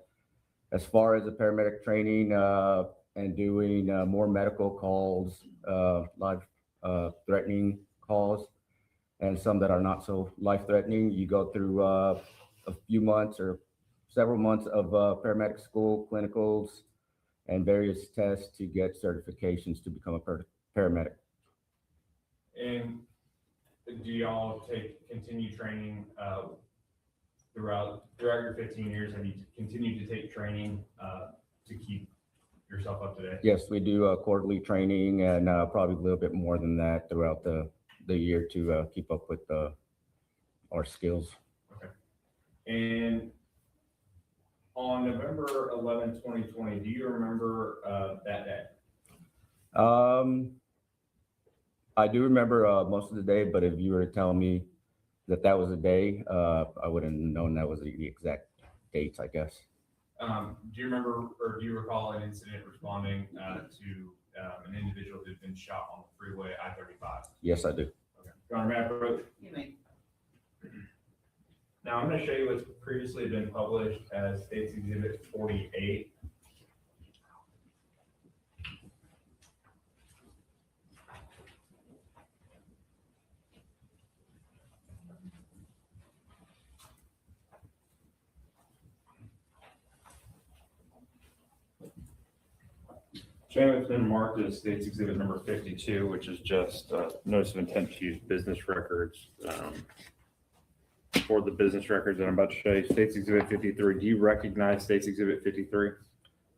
As far as the paramedic training and doing more medical calls, life threatening calls, and some that are not so life threatening, you go through a few months or several months of paramedic school, clinicals, and various tests to get certifications to become a paramedic. And do y'all continue training throughout your 15 years? Have you continued to take training to keep yourself up to date? Yes, we do quarterly training and probably a little bit more than that throughout the year to keep up with our skills. Okay. And on November 11, 2020, do you remember that day? I do remember most of the day, but if you were to tell me that was a day, I wouldn't have known that was the exact dates, I guess. Do you remember or do you recall an incident responding to an individual who'd been shot on the freeway I-35? Yes, I do. Okay. Your Honor, may I approach? You may. Now I'm going to show you what's previously been published as State's Exhibit 48. Chairman, it's been marked as State's Exhibit number 52, which is just notice of intent to use business records. For the business records that I'm about to show you, State's Exhibit 53. Do you recognize State's Exhibit 53?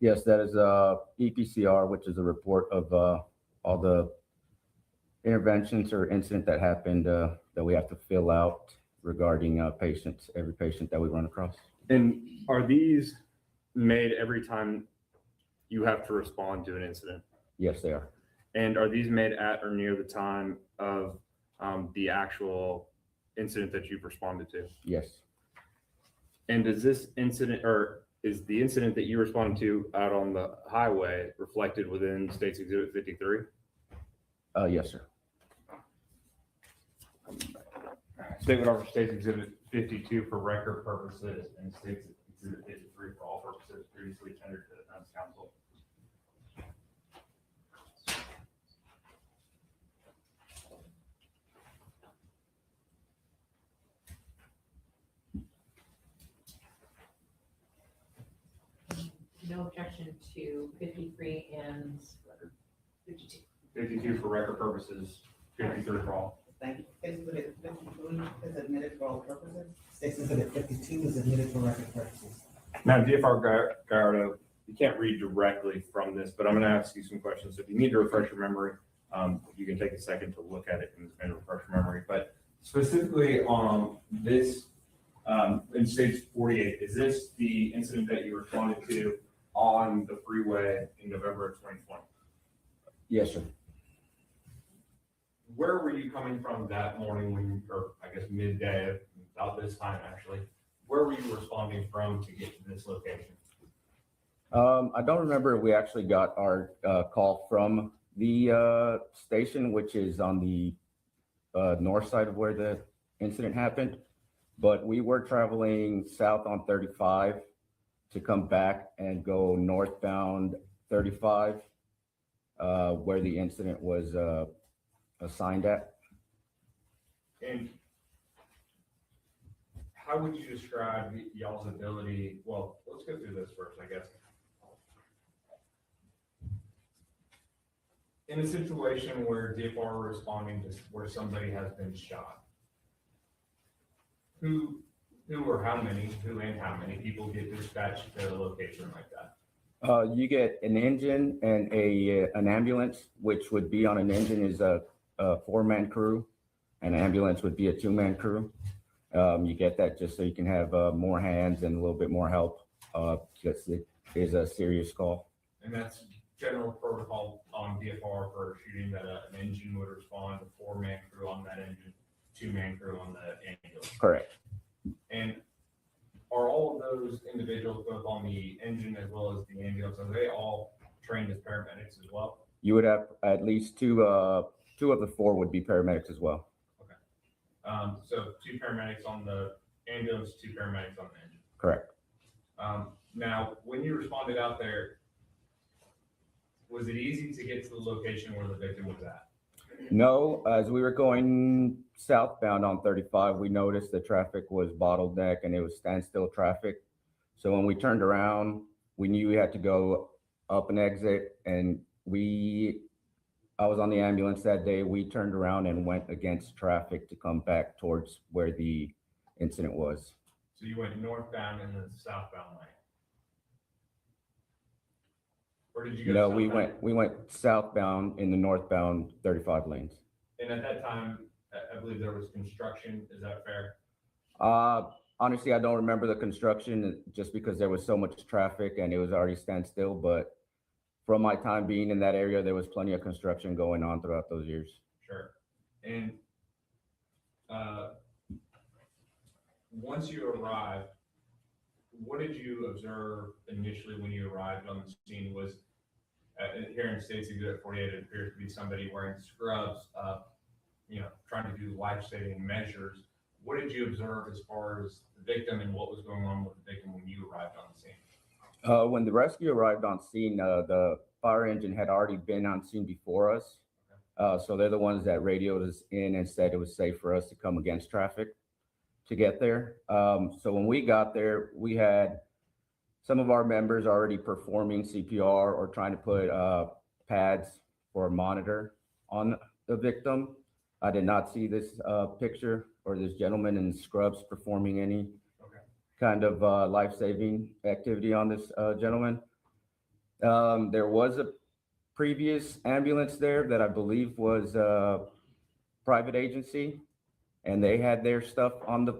Yes, that is EPCR, which is a report of all the interventions or incident that happened that we have to fill out regarding patients, every patient that we run across. And are these made every time you have to respond to an incident? Yes, they are. And are these made at or near the time of the actual incident that you've responded to? Yes. And does this incident, or is the incident that you responded to out on the highway reflected within State's Exhibit 53? Yes, sir. State would offer State's Exhibit 52 for record purposes and State's Exhibit 53 for all purposes previously tendered to the defense counsel. No objection to 53 and 52. 52 for record purposes, 53 for all. Thank you. Exhibit 53 is admitted for all purposes. Exhibit 52 is admitted for record purposes. Now, DFR Gallardo, you can't read directly from this, but I'm going to ask you some questions. If you need to refresh your memory, you can take a second to look at it and refresh your memory. But specifically on this, in Stage 48, is this the incident that you responded to on the freeway in November of 2020? Yes, sir. Where were you coming from that morning when, or I guess midday, about this time actually, where were you responding from to get to this location? I don't remember if we actually got our call from the station, which is on the north side of where the incident happened, but we were traveling south on 35 to come back and go northbound 35, where the incident was assigned at. And how would you describe y'all's ability? Well, let's go through this first, I guess. In a situation where DFR are responding to where somebody has been shot, who or how many, who and how many people get dispatched to a location like that? You get an engine and an ambulance, which would be on an engine is a 4-man crew, and an ambulance would be a 2-man crew. You get that just so you can have more hands and a little bit more help, because it is a serious call. And that's general protocol on DFR for shooting that an engine would respond, a 4-man crew on that engine, 2-man crew on the ambulance. Correct. And are all of those individuals, both on the engine as well as the ambulance, are they all trained as paramedics as well? You would have at least two of the 4 would be paramedics as well. Okay. So 2 paramedics on the ambulance, 2 paramedics on the engine. Correct. Now, when you responded out there, was it easy to get to the location where the victim was at? No, as we were going southbound on 35, we noticed the traffic was bottleneck and it was standstill traffic. So when we turned around, we knew we had to go up an exit, and I was on the ambulance that day. We turned around and went against traffic to come back towards where the incident was. So you went northbound and then southbound lane? Or did you go No, southbound? we went southbound in the northbound 35 lanes. And at that time, I believe there was construction. Is that fair? Honestly, I don't remember the construction just because there was so much traffic and it was already standstill. But from my time being in that area, there was plenty of construction going on throughout those years. Sure. And once you arrived, what did you observe initially when you arrived on the scene? Was here in State's Exhibit 48, it appears to be somebody wearing scrubs, trying to do life-saving measures. What did you observe as far as the victim and what was going on with the victim when you arrived on the scene? When the rescue arrived on scene, the fire engine had already been on scene before us. So they're the ones that radioed us in and said it was safe for us to come against traffic to get there. So when we got there, we had some of our members already performing CPR or trying to put pads for a monitor on the victim. I did not see this picture or this gentleman in scrubs performing any kind of life-saving activity on this gentleman. There was a previous ambulance there that I believe was a private agency, and they had their stuff on the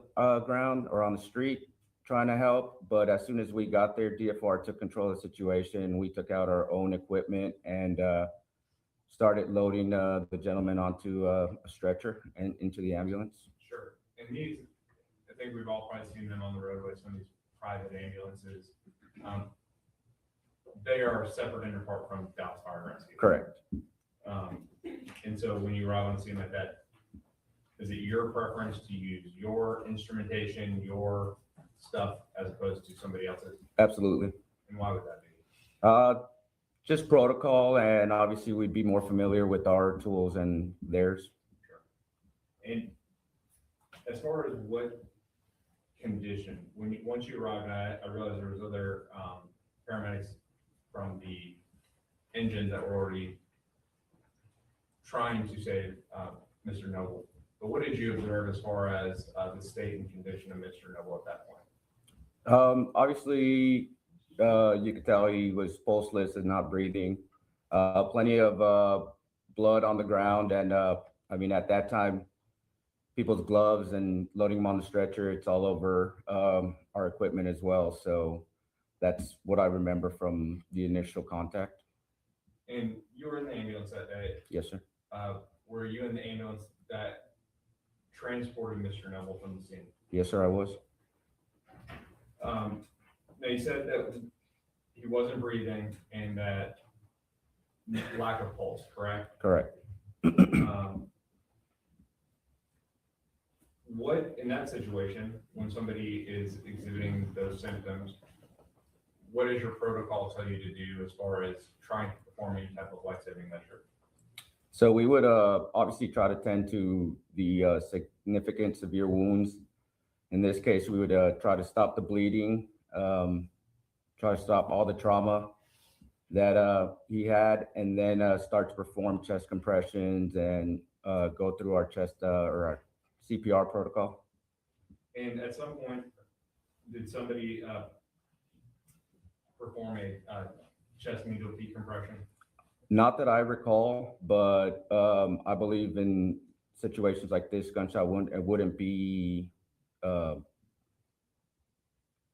ground or on the street trying to help. But as soon as we got there, DFR took control of the situation. We took out our own equipment and started loading the gentleman onto a stretcher and into the ambulance. Sure. And these, I think we've all probably seen them on the roadway, some of these private ambulances. They are separate and apart from Dallas Fire and Rescue. Correct. And so when you arrive on the scene like that, is it your preference to use your instrumentation, your stuff, as opposed to somebody else's? Absolutely. And why would that be? Just protocol, and obviously we'd be more familiar with our tools and theirs. Sure. And as far as what condition, once you arrived, I realized there was other paramedics from the engines that were already trying to save Mr. Noble. But what did you observe as far as the state and condition of Mr. Noble at that point? Obviously, you could tell he was pulseless and not breathing. Plenty of blood on the ground, and I mean, at that time, people's gloves and loading them on the stretcher, it's all over our equipment as well. So that's what I remember from the initial contact. And you were in the ambulance that day. Yes, sir. Were you in the ambulance that transported Mr. Noble from the scene? Yes, sir, I was. Now you said that he wasn't breathing and that lack of pulse, correct? Correct. What, in that situation, when somebody is exhibiting those symptoms, what does your protocol tell you to do as far as trying to perform any type of life-saving measure? So we would obviously try to tend to the significant severe wounds. In this case, we would try to stop the bleeding, try to stop all the trauma that he had, and then start to perform chest compressions and go through our chest or our CPR protocol. And at some point, did somebody perform a chest needle decompression? Not that I recall, but I believe in situations like this, gunshot wound, it wouldn't be,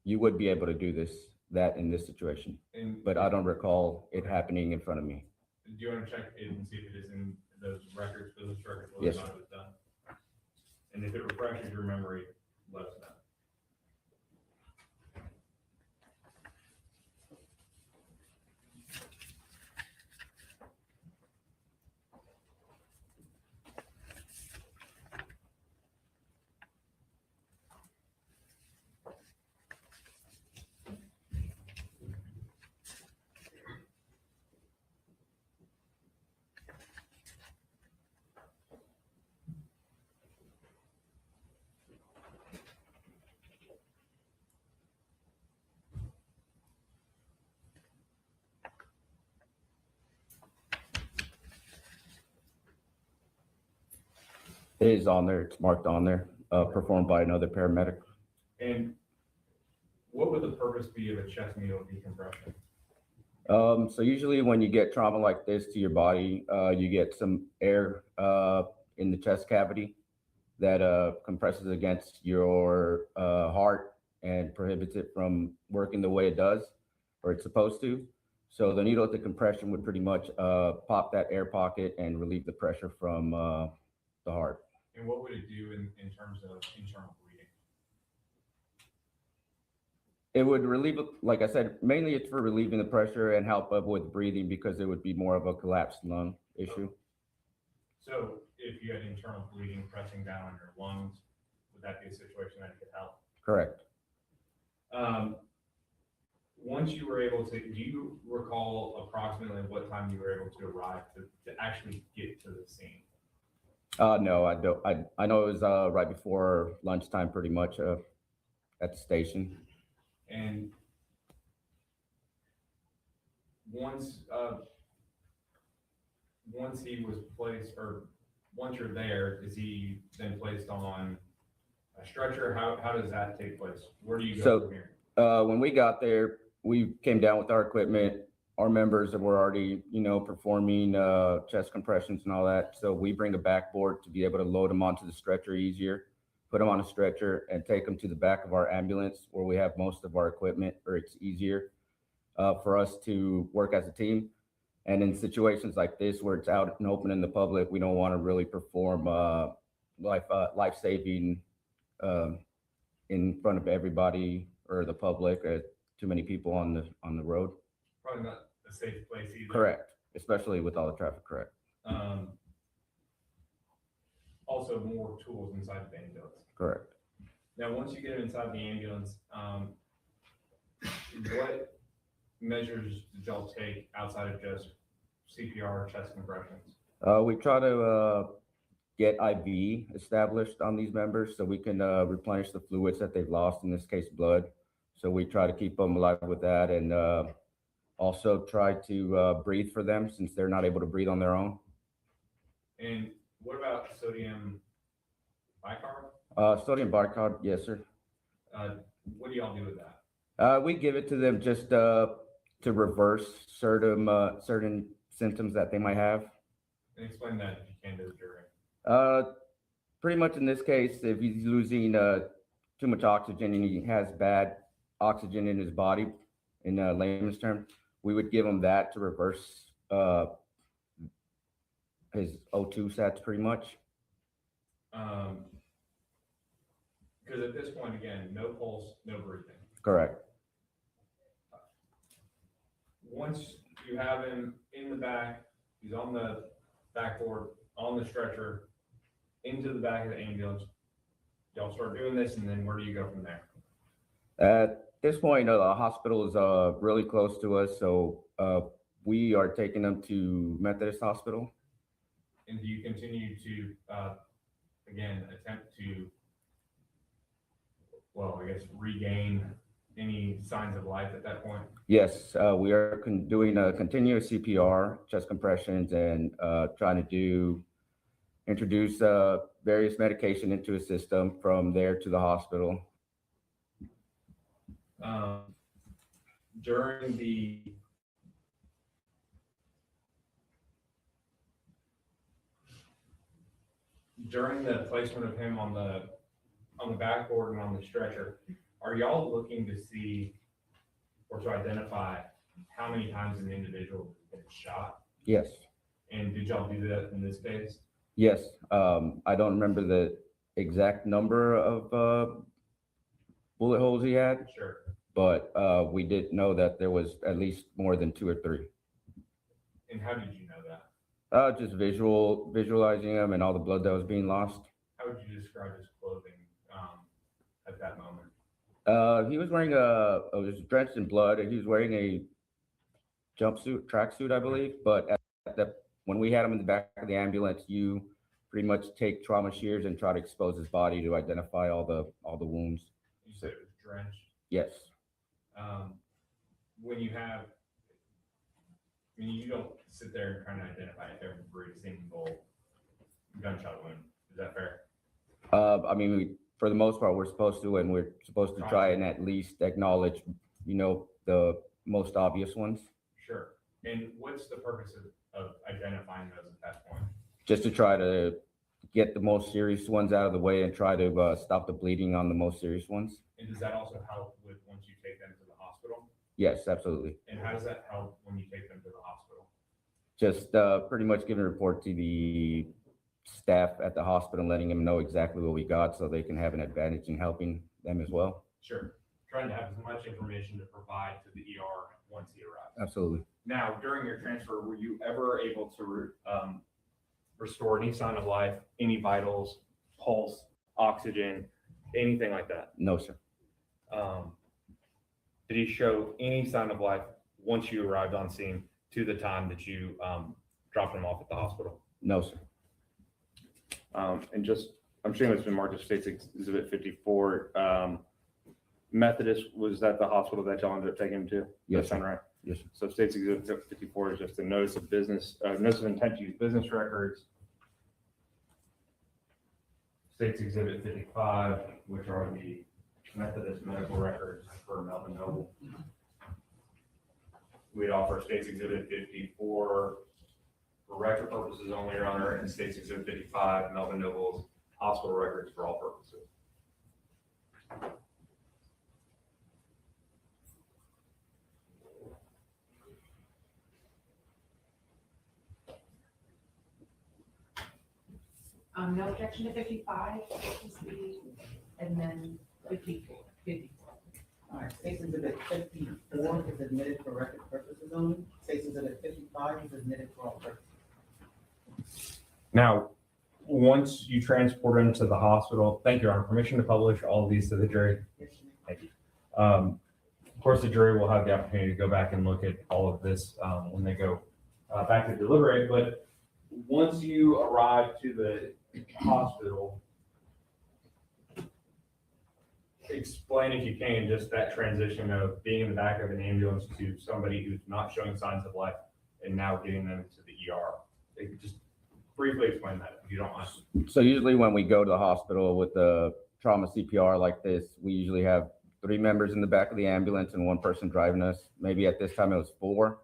you would be able to do that in this situation. But I don't recall it happening in front of me. Do you want to check it and see if it is in those records, business records, Yes, whether or sir. not it was done? And if it refreshes your memory, let us know. It is on there, it's marked on there, performed by another paramedic. And what would the purpose be of a chest needle decompression? So usually when you get trauma like this to your body, you get some air in the chest cavity that compresses against your heart and prohibits it from working the way it does, or it's supposed to. So the needle decompression would pretty much pop that air pocket and relieve the pressure from the heart. And what would it do in terms of internal bleeding? It would relieve, like I said, mainly it's for relieving the pressure and help with breathing because it would be more of a collapsed lung issue. So if you had internal bleeding pressing down on your lungs, would that be a situation that could help? Correct. Once you were able to, do you recall approximately what time you were able to arrive to actually get to the scene? No, I don't. I know it was right before lunchtime, pretty much at the station. And once once he was placed, or once you're there, is he then placed on a stretcher? How does that take place? Where do you go from here? When we got there, we came down with our equipment. Our members were already, performing chest compressions and all that. So we bring a backboard to be able to load them onto the stretcher easier, put them on a stretcher and take them to the back of our ambulance where we have most of our equipment, or it's easier for us to work as a team. And in situations like this, where it's out and open in the public, we don't want to really perform life-saving in front of everybody or the public, or too many people on the road. Probably not a safe place either. Correct, especially with all the traffic. Correct. Also, more tools inside the ambulance. Correct. Now, once you get inside the ambulance, what measures did y'all take outside of just CPR or chest compressions? We try to get IV established on these members so we can replenish the fluids that they've lost, in this case, blood. So we try to keep them alive with that, and also try to breathe for them since they're not able to breathe on their own. And what about sodium bicarb? Sodium bicarb, yes, sir. What do y'all do with that? We give it to them just to reverse certain symptoms that they might have. And explain that if you can to the jury. Pretty much in this case, if he's losing too much oxygen and he has bad oxygen in his body, in layman's term, we would give him that to reverse his O2 stats pretty much. Because at this point, again, no pulse, no breathing. Correct. Once you have him in the back, he's on the backboard, on the stretcher, into the back of the ambulance, y'all start doing this, and then where do you go from there? At this point, the hospital is really close to us, so we are taking them to Methodist Hospital. And do you continue to, again, attempt to, well, I guess, regain any signs of life at that point? Yes, we are doing continuous CPR, chest compressions, and trying to introduce various medication into his system from there to the hospital. During the placement of him on the backboard and on the stretcher, are y'all looking to see or to identify how many times an individual has been shot? Yes. And did y'all do that in this case? Yes. I don't remember the exact number of bullet holes he had. Sure. But we did know that there was at least more than 2 or 3. And how did you know that? Just visualizing him and all the blood that was being lost. How would you describe his clothing at that moment? He was wearing was drenched in blood, and he was wearing a jumpsuit, tracksuit, I believe. But when we had him in the back of the ambulance, you pretty much take trauma shears and try to expose his body to identify all the wounds. You said it was drenched. Yes. When you have, I mean, you don't sit there and try to identify every single gunshot wound. Is that fair? I mean, for the most part, we're supposed to, and we're supposed to try and at least acknowledge, the most obvious ones. Sure. And what's the purpose of identifying those at that point? Just to try to get the most serious ones out of the way and try to stop the bleeding on the most serious ones. And does that also help with once you take them to the hospital? Yes, absolutely. And how does that help when you take them to the hospital? Just pretty much giving a report to the staff at the hospital, letting them know exactly what we got so they can have an advantage in helping them as well. Sure. Trying to have as much information to provide to the ER once he arrives. Absolutely. Now, during your transfer, were you ever able to restore any sign of life, any vitals, pulse, oxygen, anything like that? No, sir. Did he show any sign of life once you arrived on scene to the time that you dropped him off at the hospital? No, sir. And just, I'm showing it's been marked as State's Exhibit 54. Methodist, was that the hospital that y'all ended up taking him to? Yes, sir. Right. Yes, sir. So State's Exhibit 54 is just a notice of business, notice of intent to use business records. State's Exhibit 55, which are the Methodist medical records for Melvin Noble. We'd offer State's Exhibit 54 for record purposes only, Your Honor, and State's Exhibit 55, Melvin Noble's hospital records for all purposes. No objection to 55, and then 54. All right, State's Exhibit 54 is admitted for record purposes only. State's Exhibit 55 is admitted for all purposes. Now, once you transport him to the hospital, thank you, Your Honor, permission to publish all of these to the jury? Yes, ma'am. Thank you. Of course, the jury will have the opportunity to go back and look at all of this when they go back to deliberate, but once you arrive to the hospital, explain, if you can, just that transition of being in the back of an ambulance to somebody who's not showing signs of life and now getting them to the ER. Just briefly explain that, if you don't mind. So usually when we go to the hospital with the trauma CPR like this, we usually have 3 members in the back of the ambulance and 1 person driving us. Maybe at this time it was 4.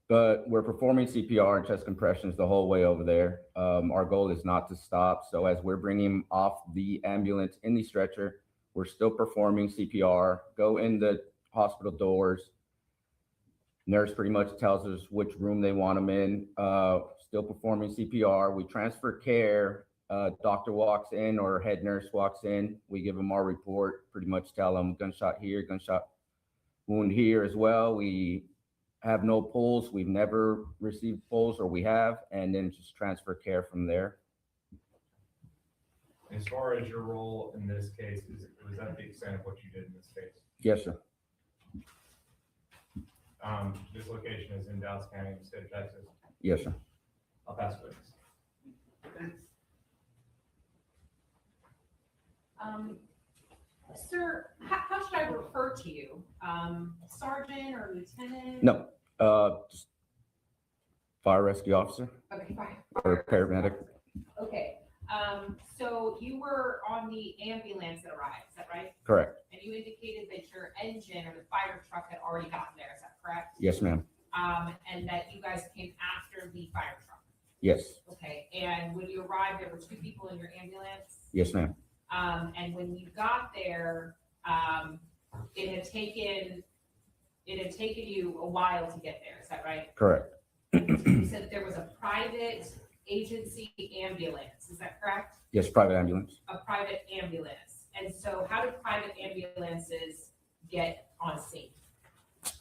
But we're performing CPR and chest compressions the whole way over there. Our goal is not to stop. So as we're bringing him off the ambulance in the stretcher, we're still performing CPR, go in the hospital doors. Nurse pretty much tells us which room they want him in, still performing CPR. We transfer care. Doctor walks in or head nurse walks in. We give them our report, pretty much tell them gunshot here, gunshot wound here as well. We have no pulls. We've never received pulls, or we have, and then just transfer care from there. As far as your role in this case, was that the extent of what you did in this case? Yes, sir. This location is in Dallas County, in the state of Texas. Yes, sir. I'll pass the witness. Sir, how should I refer to you? Sergeant or lieutenant? No, just fire rescue officer Okay, fine. or paramedic. Okay, so you were on the ambulance that arrived, is that right? Correct. And you indicated that your engine or the fire truck had already gotten there, is that correct? Yes, ma'am. And that you guys came after the fire truck? Yes. Okay, and when you arrived, there were 2 people in your ambulance? Yes, ma'am. And when you got there, it had taken you a while to get there, is that right? Correct. You said that there was a private agency ambulance, is that correct? Yes, private ambulance. A private ambulance. And so how do private ambulances get on scene?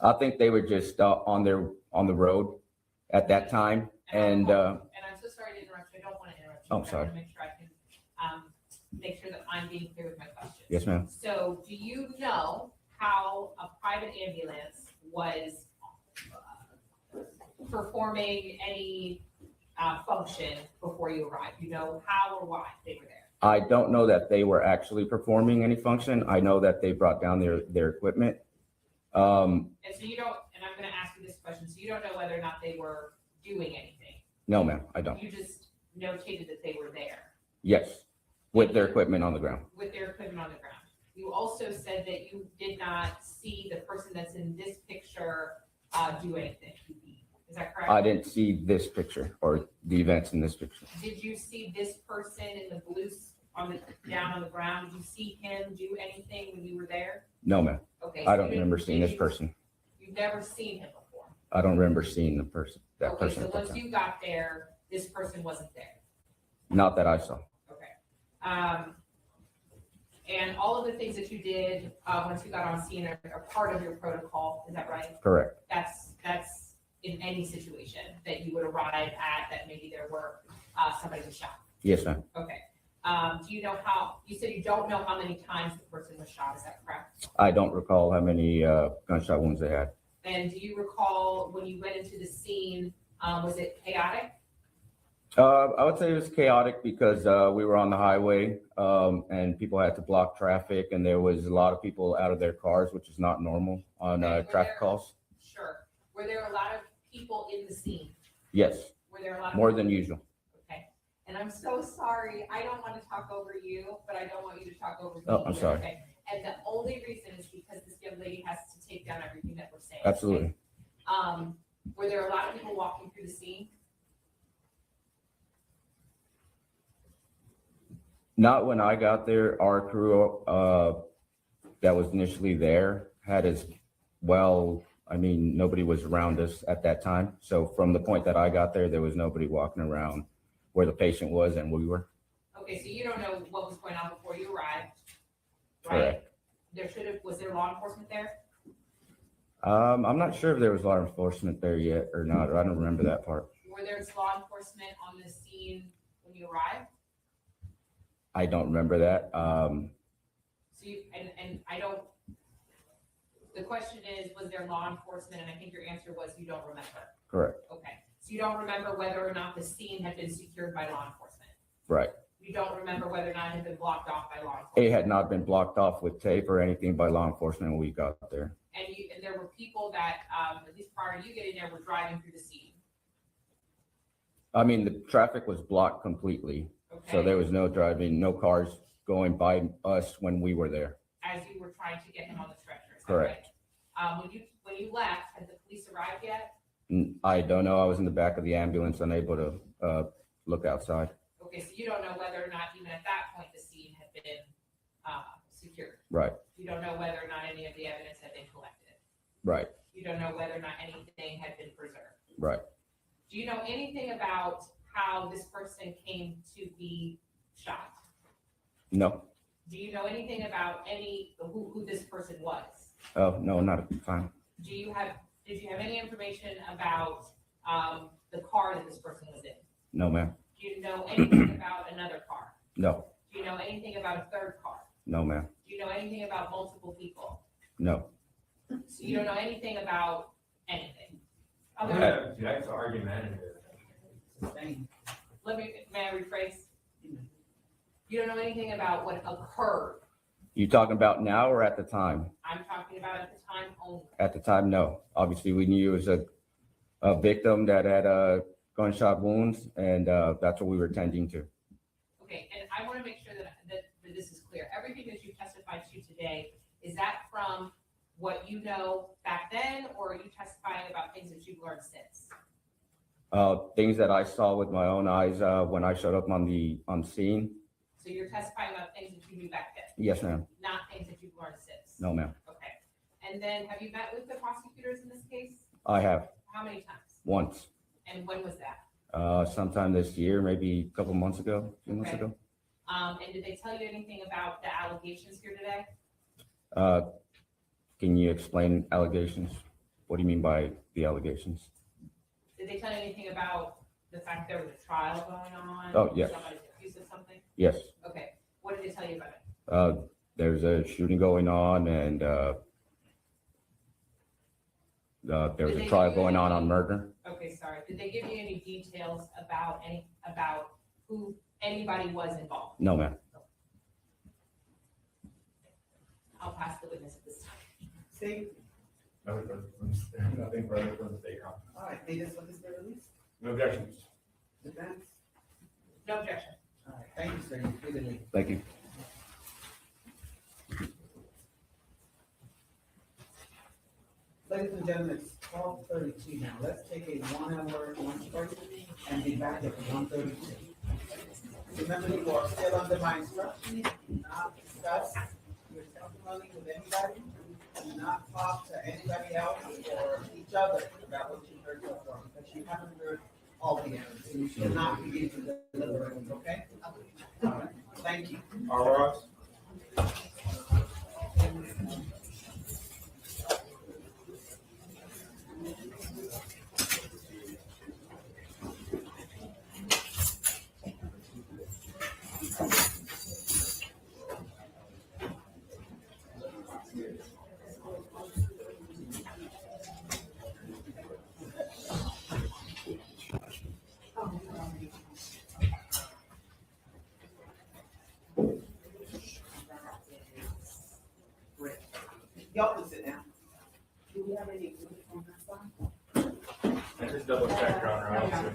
I think they were just on the road at that time, and I'm so sorry to interrupt you. I don't want to interrupt you. Oh, but I sorry. want to make sure I can make sure that I'm being clear with my questions. Yes, ma'am. So do you know how a private ambulance was performing any function before you arrived? You know how or why they were there? I don't know that they were actually performing any function. I know that they brought down their equipment. And so you don't, and I'm going to ask you this question, so you don't know whether or not they were doing anything? No, ma'am, I don't. You just notated that they were there Yes, with their equipment on the ground. with their equipment on the ground. You also said that you did not see the person that's in this picture do anything. Is that correct? I didn't see this picture or the events in this picture. Did you see this person in the blue down on the ground? Did you see him do anything when you were there? No, ma'am. Okay. I so don't you remember didn't- seeing this person. You've never seen him before? I don't remember seeing the person, that Okay, person so at that once time. you got there, this person wasn't there? Not that I saw. Okay. And all of the things that you did once you got on scene are part of your protocol, is that right? Correct. That's in any situation that you would arrive at, that maybe there were somebody was shot? Yes, ma'am. Okay. Do you know you said you don't know how many times the person was shot, is that correct? I don't recall how many gunshot wounds they had. And do you recall when you went into the scene, was it chaotic? I would say it was chaotic because we were on the highway and people had to block traffic, and there was a lot of people out of their cars, which is not normal on traffic calls. Sure. Were there a lot of people in the scene? Yes, Were there a lot of? more than usual. Okay. And I'm so sorry. I don't want to talk over you, but I don't want you to talk over me. Oh, I'm either, sorry. Okay. And the only reason is because this young lady has to take down everything that we're saying. Absolutely. Okay? Were there a lot of people walking through the scene? Not when I got there. Our crew that was initially there had as well. I mean, nobody was around us at that time. So from the point that I got there, there was nobody walking around where the patient was and we were. Okay, so you don't know what was going on before you arrived, right? Correct. Was there law enforcement there? I'm not sure if there was law enforcement there yet or not. I don't remember that part. Were there law enforcement on the scene when you arrived? I don't remember that. So you, and I don't, the question is, was there law enforcement? And I think your answer was you don't remember. Correct. Okay, so you don't remember whether or not the scene had been secured by law enforcement? Right. You don't remember whether or not it had been blocked off by law It enforcement? had not been blocked off with tape or anything by law enforcement when we got there. And there were people that, at least prior to you getting there, were driving through the scene? I mean, the traffic was blocked completely. So there was no driving, no cars going by us when we were there. As you were trying to get him on the stretcher, is that Correct. right? When you left, had the police arrived yet? I don't know. I was in the back of the ambulance, unable to look outside. Okay, so you don't know whether or not, even at that point, the scene had been secured. Right, You don't know whether or not any of the evidence had been collected. right, You don't know whether or not anything had been preserved. right. Do you know anything about how this person came to be shot? No. Do you know anything about who this person was? Oh, no, not at the time. Did you have any information about the car that this person was in? No, ma'am. Do you know anything about another car? No, Do you know anything about a third car? no, ma'am. Do you know anything about multiple people? No. So you don't know anything about anything? I'm Okay, gonna object to argumentative. may I rephrase? You don't know anything about what occurred? You talking about now or at the time? I'm talking about at the time only. At the time, no. Obviously, we knew it was a victim that had gunshot wounds, and that's what we were tending to. Okay, and I want to make sure that this is clear. Everything that you testified to today, is that from what you know back then, or are you testifying about things that you've learned since? Things that I saw with my own eyes when I showed up on scene. So you're testifying about things that you knew back then, Yes, ma'am. not things that you've learned since? No, ma'am. Okay. And then have you met with the prosecutors in this case? I have How many times? once. And when was that? Sometime this year, maybe a couple months ago, 2 months Okay. ago. And did they tell you anything about the allegations here today? Can you explain allegations? What do you mean by the allegations? Did they tell you anything about the fact there was a trial going on? Oh, yes. Somebody's accused of something? Yes. Okay. What did they tell you about it? There's a shooting going on, and there was Did a they trial give you going on any- murder. Okay, sorry. Did they give you any details about who anybody was involved? No, ma'am. I'll pass the witness at this time. See, Nothing further from the state conference. all right, need this witness to release? No objections. Defense? No objection. All right, thank you, sir. You free to leave. Thank you. Ladies and gentlemen, it's 12:32 now. Let's take a 1-hour lunch break and be back at 1:32. Remember, you are still under my instructions, do not discuss your testimony with anybody, do not talk to anybody else or each other about what you heard so far, because you haven't heard all the evidence, and you should not begin to deliberate, okay? All right, thank you. All rise. Just double check, Your Honor. Okay.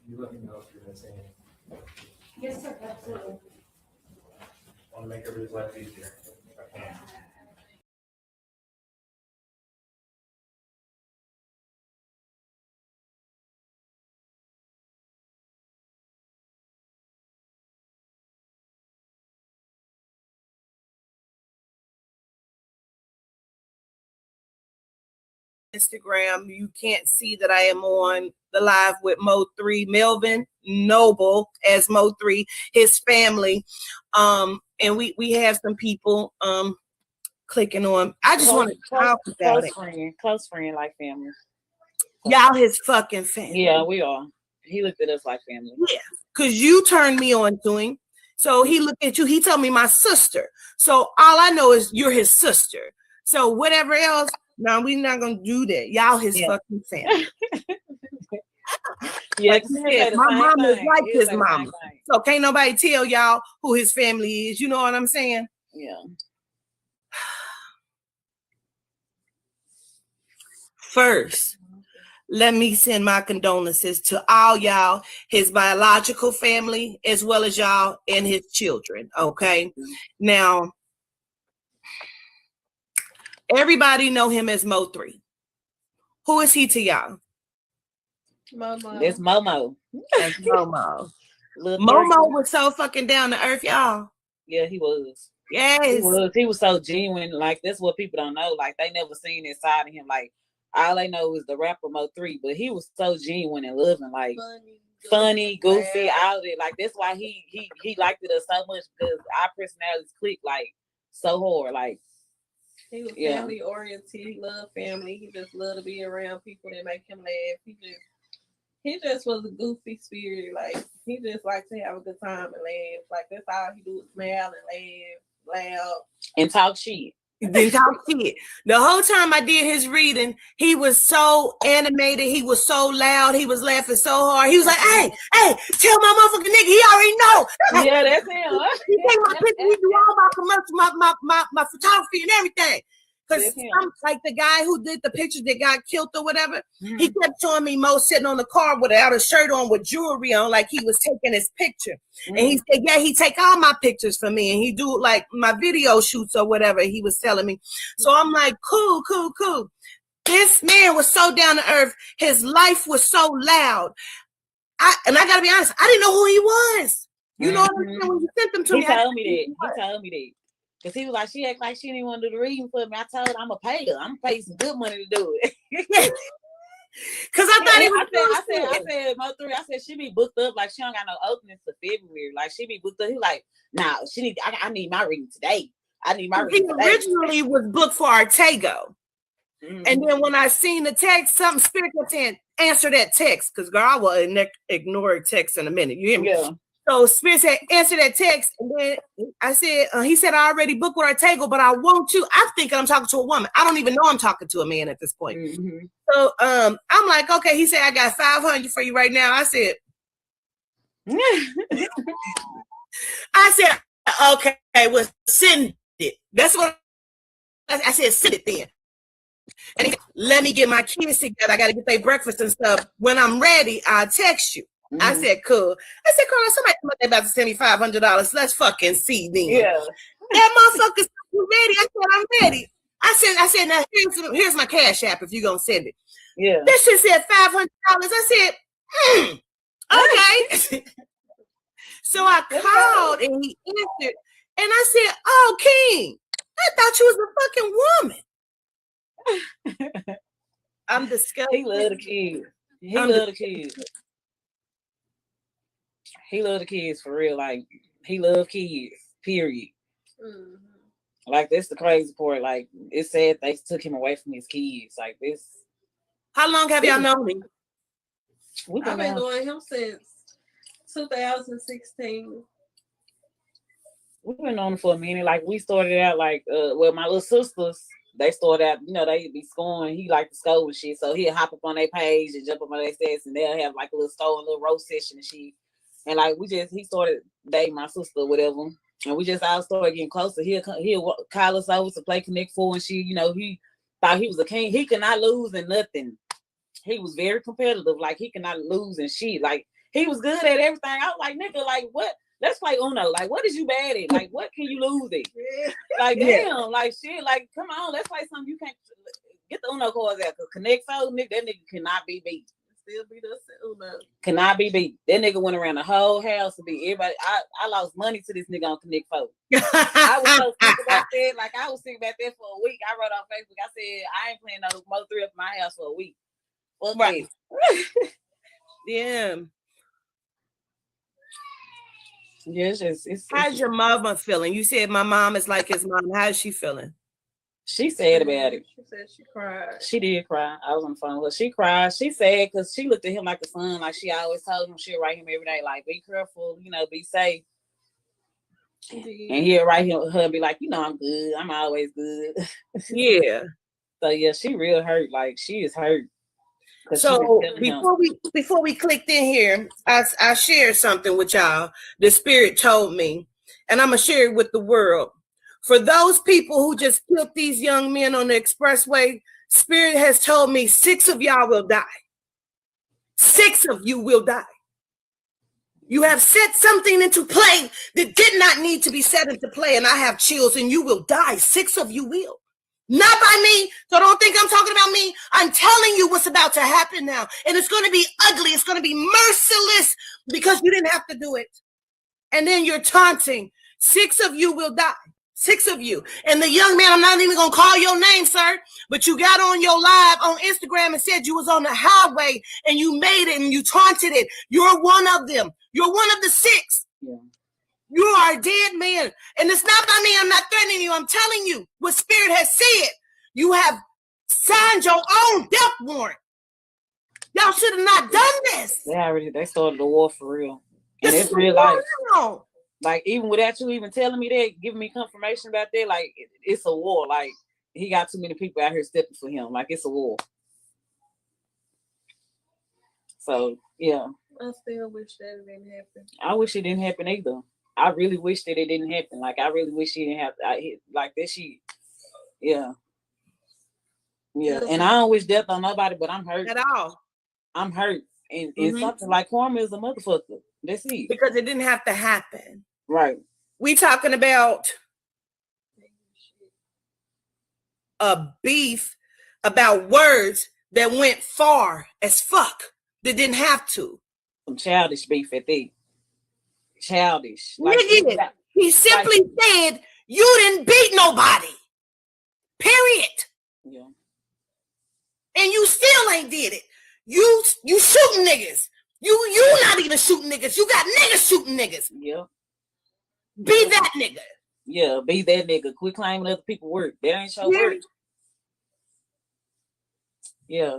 You let me know if you're missing anything. Yes, sir, absolutely. Want to make everybody's life easier if I can. Instagram, you can't see that I am on the live with MO3, Melvin Noble as MO3, his family. And we have some people clicking on. I just want to talk about it. Close friend, like family. Y'all his fucking family. Yeah, we are. He looked at us like family. Yeah, because you turned me on to him. So he looked at you. He told me my sister. So all I know is you're his sister. So whatever else, no, we're not gonna do that. Y'all his fucking family. Yeah, like said, my mama is like his mama. So can't nobody tell y'all who his family is. You know what I'm saying? Yeah. First, let me send my condolences to all y'all, his biological family, as well as y'all and his children. Okay. Now, everybody know him as Mo3. Who is he to y'all? Momo. It's Momo. That's Momo. Momo was so fucking down to earth, y'all. Yeah, he was. Yes. He was so genuine. Like, that's what people don't know. Like, they never seen inside of him. Like, all they know is the rapper Mo3, but he was so genuine and loving, like funny, goofy, all of it. Like, that's why he liked it so much, because our personalities click like so hard. Like, he was family oriented. He loved family. He just loved to be around people that make him laugh. He just was a goofy spirit. Like, he just liked to have a good time and laugh. Like, that's all he do is smile and laugh loud and talk shit. Then talk shit. The whole time I did his reading, he was so animated. He was so loud. He was laughing so hard. He was like, hey, tell my motherfucking nigga, he already know. Yeah, that's him. He take my picture. He do all my commercial, my photography and everything. Because I'm like the guy who did the picture that got killed or whatever, he kept showing me Mo sitting on the car without a shirt on with jewelry on, like he was taking his picture. And he said, yeah, he take all my pictures for me. And he do like my video shoots or whatever he was telling me. So I'm like, cool. This man was so down to earth. His life was so loud. I gotta be honest, I didn't know who he was. You know what I'm saying? When you sent them to me. He told me that. Because he was like, she act like she didn't want to do the reading for me. I told her I'm going to pay her. I'm going to pay some good money to do it. Because I thought he was I said, Mo3, I said, she be booked up like she don't got no openings for February. Like, she be booked up. He was like, nah, I need my reading today. He originally was booked for Artego. And then when I seen the text, something spirit kept saying, answer that text. Because girl, I will ignore text in a minute. You hear me? Yeah. So Spirit said, answer that text. And then I said, he said, I already booked with Artego, but I want you. I'm thinking I'm talking to a woman. I don't even know I'm talking to a man at this point. So I'm like, okay. He said, I got 500 for you right now. I said, okay, well, send it. That's what I said, send it then. And he said, let me get my kids together. I got to get their breakfast and stuff. When I'm ready, I'll text you. I said, cool. I said, Carl, somebody about to send me $500. Let's fucking see then. Yeah. That motherfucker's ready. I said, I'm ready. I said, now here's my cash app if you're gonna send it. Yeah. That shit said $500. I said, okay. So I called and he answered, and I said, oh, King, I thought you was a fucking woman. I'm disgusted. He love the kids. He love the kids. He love the kids for real. Like, he love kids, period. Like, that's the crazy part. Like, it's sad they took him away from his kids. Like, this. How long have y'all known him? I've been knowing him since 2016. we've been on it for a minute. Like we started out like well, my little sisters, they started out, you know, they'd be scoring. He liked to score and shit. So he'd hop up on their page and jump up on their stats, and they'll have like a little store, a little roast session and shit. And like he started dating my sister or whatever. And we just all started getting closer. He'll call us over to play Connect 4 and shit. You know, he thought he was a king. He could not lose in nothing. He was very competitive. Like he could not lose in shit. Like he was good at everything. I was like, nigga, like what? Let's play Uno. Like, what is you bad at? Like, what can you lose at? Like, damn, like shit. Like, come on, let's play something you can't get the Uno cards out. Cause Connect 4, nigga, that nigga cannot be beat. Still beat us at Uno. Cannot be beat. That nigga went around the whole house to beat everybody. I lost money to this nigga on Connect 4. I was so sick about that. Like, I was sick about that for a week. I wrote on Facebook. I said, I ain't playing no MO3 up in my house for a week. Fuck right. Yeah. Yeah, it's how's your mama feeling? You said my mom is like his mom. How's she feeling? She sad about it. She said she cried. She did cry. I was on the phone with her. She cried. She said because she looked at him like a son. Like she always told him she'll write him every day. Like, be careful, you know, be safe. And he'll write her and be like, you know, I'm good. I'm always good. Yeah. So yeah, she real hurt. Like she is hurt. So before we clicked in here, I shared something with y'all. The Spirit told me, and I'm gonna share it with the world. For those people who just killed these young men on the expressway, Spirit has told me 6 of y'all will die. 6 of you will die. You have set something into play that did not need to be set into play, and I have chills, and you will die. 6 of you will. Not by me, so don't think I'm talking about me. I'm telling you what's about to happen now. And it's going to be ugly. It's going to be merciless because you didn't have to do it. And then you're taunting. 6 of you will die. 6 of you. And the young man, I'm not even going to call your name, sir, but you got on your live on Instagram and said you was on the highway and you made it and you taunted it. You're one of them. You're one of the 6. Yeah. You are a dead man. And it's not by me. I'm not threatening you. I'm telling you what Spirit has said. You have signed your own death warrant. Y'all should have not done this. They started the war for real. And it's real life. Like, even without you even telling me that, giving me confirmation about that, like, it's a war. Like, he got too many people out here stepping for him. Like, it's a war. So, yeah. I still wish that it didn't happen. I wish it didn't happen either. I really wish that it didn't happen. Like, I really wish he didn't have like that shit. Yeah. Yeah. And I don't wish death on nobody, but I'm hurt. At all. I'm hurt. And something like karma is a motherfucker. That's it. Because it didn't have to happen. Right. We talking about a beef about words that went far as fuck. That didn't have to. Some childish beef at that. Childish. Like, he simply said, you didn't beat nobody. Period. Yeah. And you still ain't did it. You shooting niggas. You not even shooting niggas. You got niggas shooting niggas. Yeah. Be that nigga. Yeah, be that nigga. Quit claiming other people work. That ain't your work. Yeah.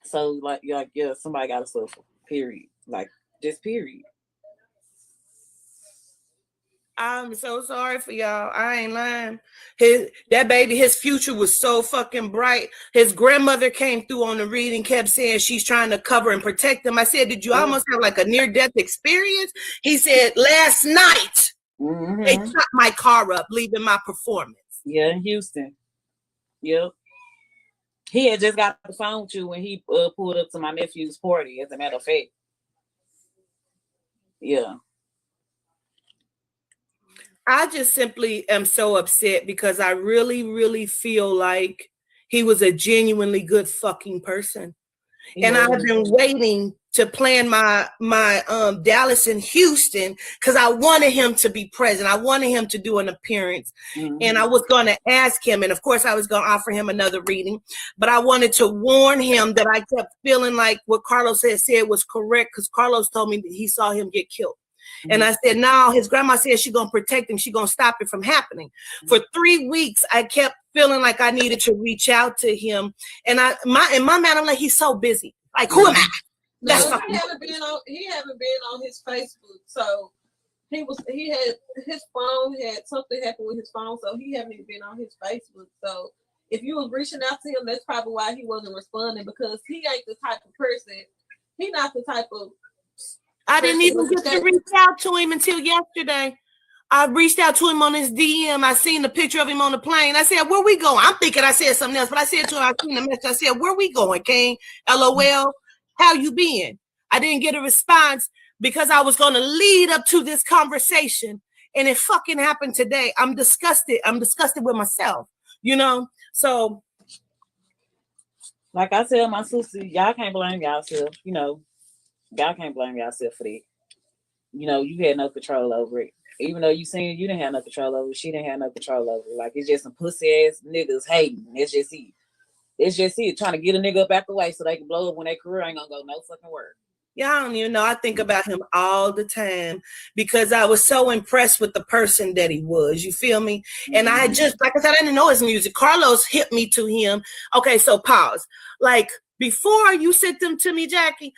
So like yeah, somebody gotta suffer. Period. Like just period. I'm so sorry for y'all. I ain't lying. His future was so fucking bright. His grandmother came through on the reading, kept saying she's trying to cover and protect him. I said, did you almost have like a near-death experience? He said, last night, they shot my car up, leaving my performance. Yeah, in Houston. Yep. He had just got the phone with you when he pulled up to my nephew's party, as a matter of fact. Yeah. I just simply am so upset because I really, really feel like he was a genuinely good fucking person. Yeah. And I've been waiting to plan my Dallas and Houston because I wanted him to be present. I wanted him to do an appearance. And I was going to ask him, and of course I was going to offer him another reading, but I wanted to warn him that I kept feeling like what Carlos had said was correct because Carlos told me that he saw him get killed. And I said, no, his grandma said she's going to protect him. She's going to stop it from happening. For 3 weeks, I kept feeling like I needed to reach out to him. And my mind, I'm like, he's so busy. Like, who am I? He haven't been on his Facebook. So he had his phone, he had something happen with his phone, so he haven't even been on his Facebook. So if you was reaching out to him, that's probably why he wasn't responding, because he ain't the type of person. He not the type of. I didn't even get to reach out to him until yesterday. I reached out to him on his DM. I seen the picture of him on the plane. I said, "Where we going?" I'm thinking I said something else, but I said to him, I seen the message. I said, "Where we going, King? LOL. How you been?" I didn't get a response because I was going to lead up to this conversation, and it fucking happened today. I'm disgusted. I'm disgusted with myself, you know? So, like I tell my sister, y'all can't blame yourself. You know, y'all can't blame yourself for that. You know, you had no control over it. Even though you seen it, you didn't have no control over it. She didn't have no control over it. Like, it's just some pussy ass niggas hating. It's just it. It's just it. Trying to get a nigga up out the way so they can blow up when their career ain't gonna go no fucking work. yeah, I don't even know. I think about him all the time because I was so impressed with the person that he was. You feel me? And I just, like I said, I didn't know his music. Carlos hit me to him. Okay, so pause. Like, before you sent them to me, Jackie,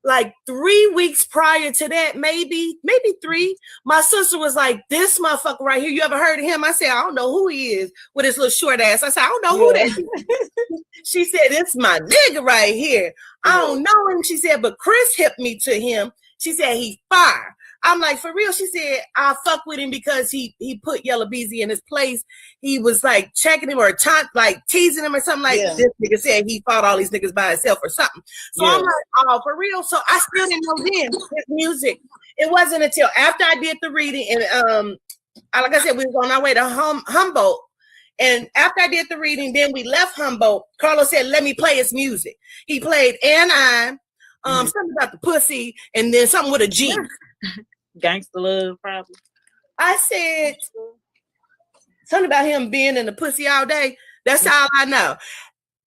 like 3 weeks prior to that, maybe 3, my sister was like, "This motherfucker right here, you ever heard of him?" I said, "I don't know who he is," with his little short ass. I said, "I don't know who that is." She said, "It's my nigga right here. I don't know him." She said, "But Chris hit me to him." She said, "He fire." I'm like, "For real?" She said, "I fuck with him because he put Yella Beezy in his place. He was like checking him or like teasing him or something like this nigga said he fought all these niggas by himself or something." So I'm like, "Oh, for real?" So I still didn't know then his music. It wasn't until after I did the reading and like I said, we was on our way to Humboldt. And after I did the reading, then we left Humboldt. Carlos said, "Let me play his music." He played "And I," something about the pussy, and then something with a G. Gangsta Love, probably. I said something about him being in the pussy all day. That's all I know.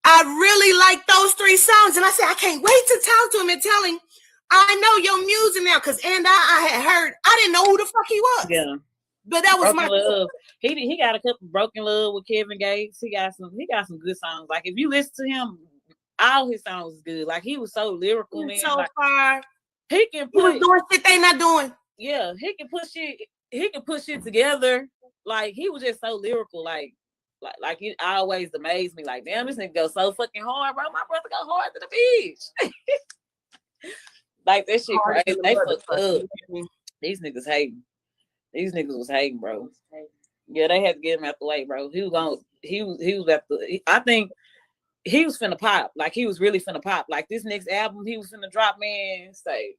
I really like those 3 songs, and I said, I can't wait to talk to him and tell him I know your music now, because I had heard. I didn't know who the fuck he was. Yeah. But that was Broken Love. He got a couple Broken Love with Kevin Gates. He got some good songs. Like, if you listen to him, all his songs is good. Like, he was so lyrical, man. So like, far. He can He was doing shit they not doing. Yeah, he can put shit together. Like, he was just so lyrical. Like it always amazed me. Like, damn, this nigga go so fucking hard, bro. My brother go hard to the bitch. Like, that shit crazy. They fucked up. These niggas hating. These niggas was hating, bro. Yeah, they had to get him out the way, bro. He was at the. I think he was finna pop. Like, he was really finna pop. Like, this next album he was finna drop, man. Say,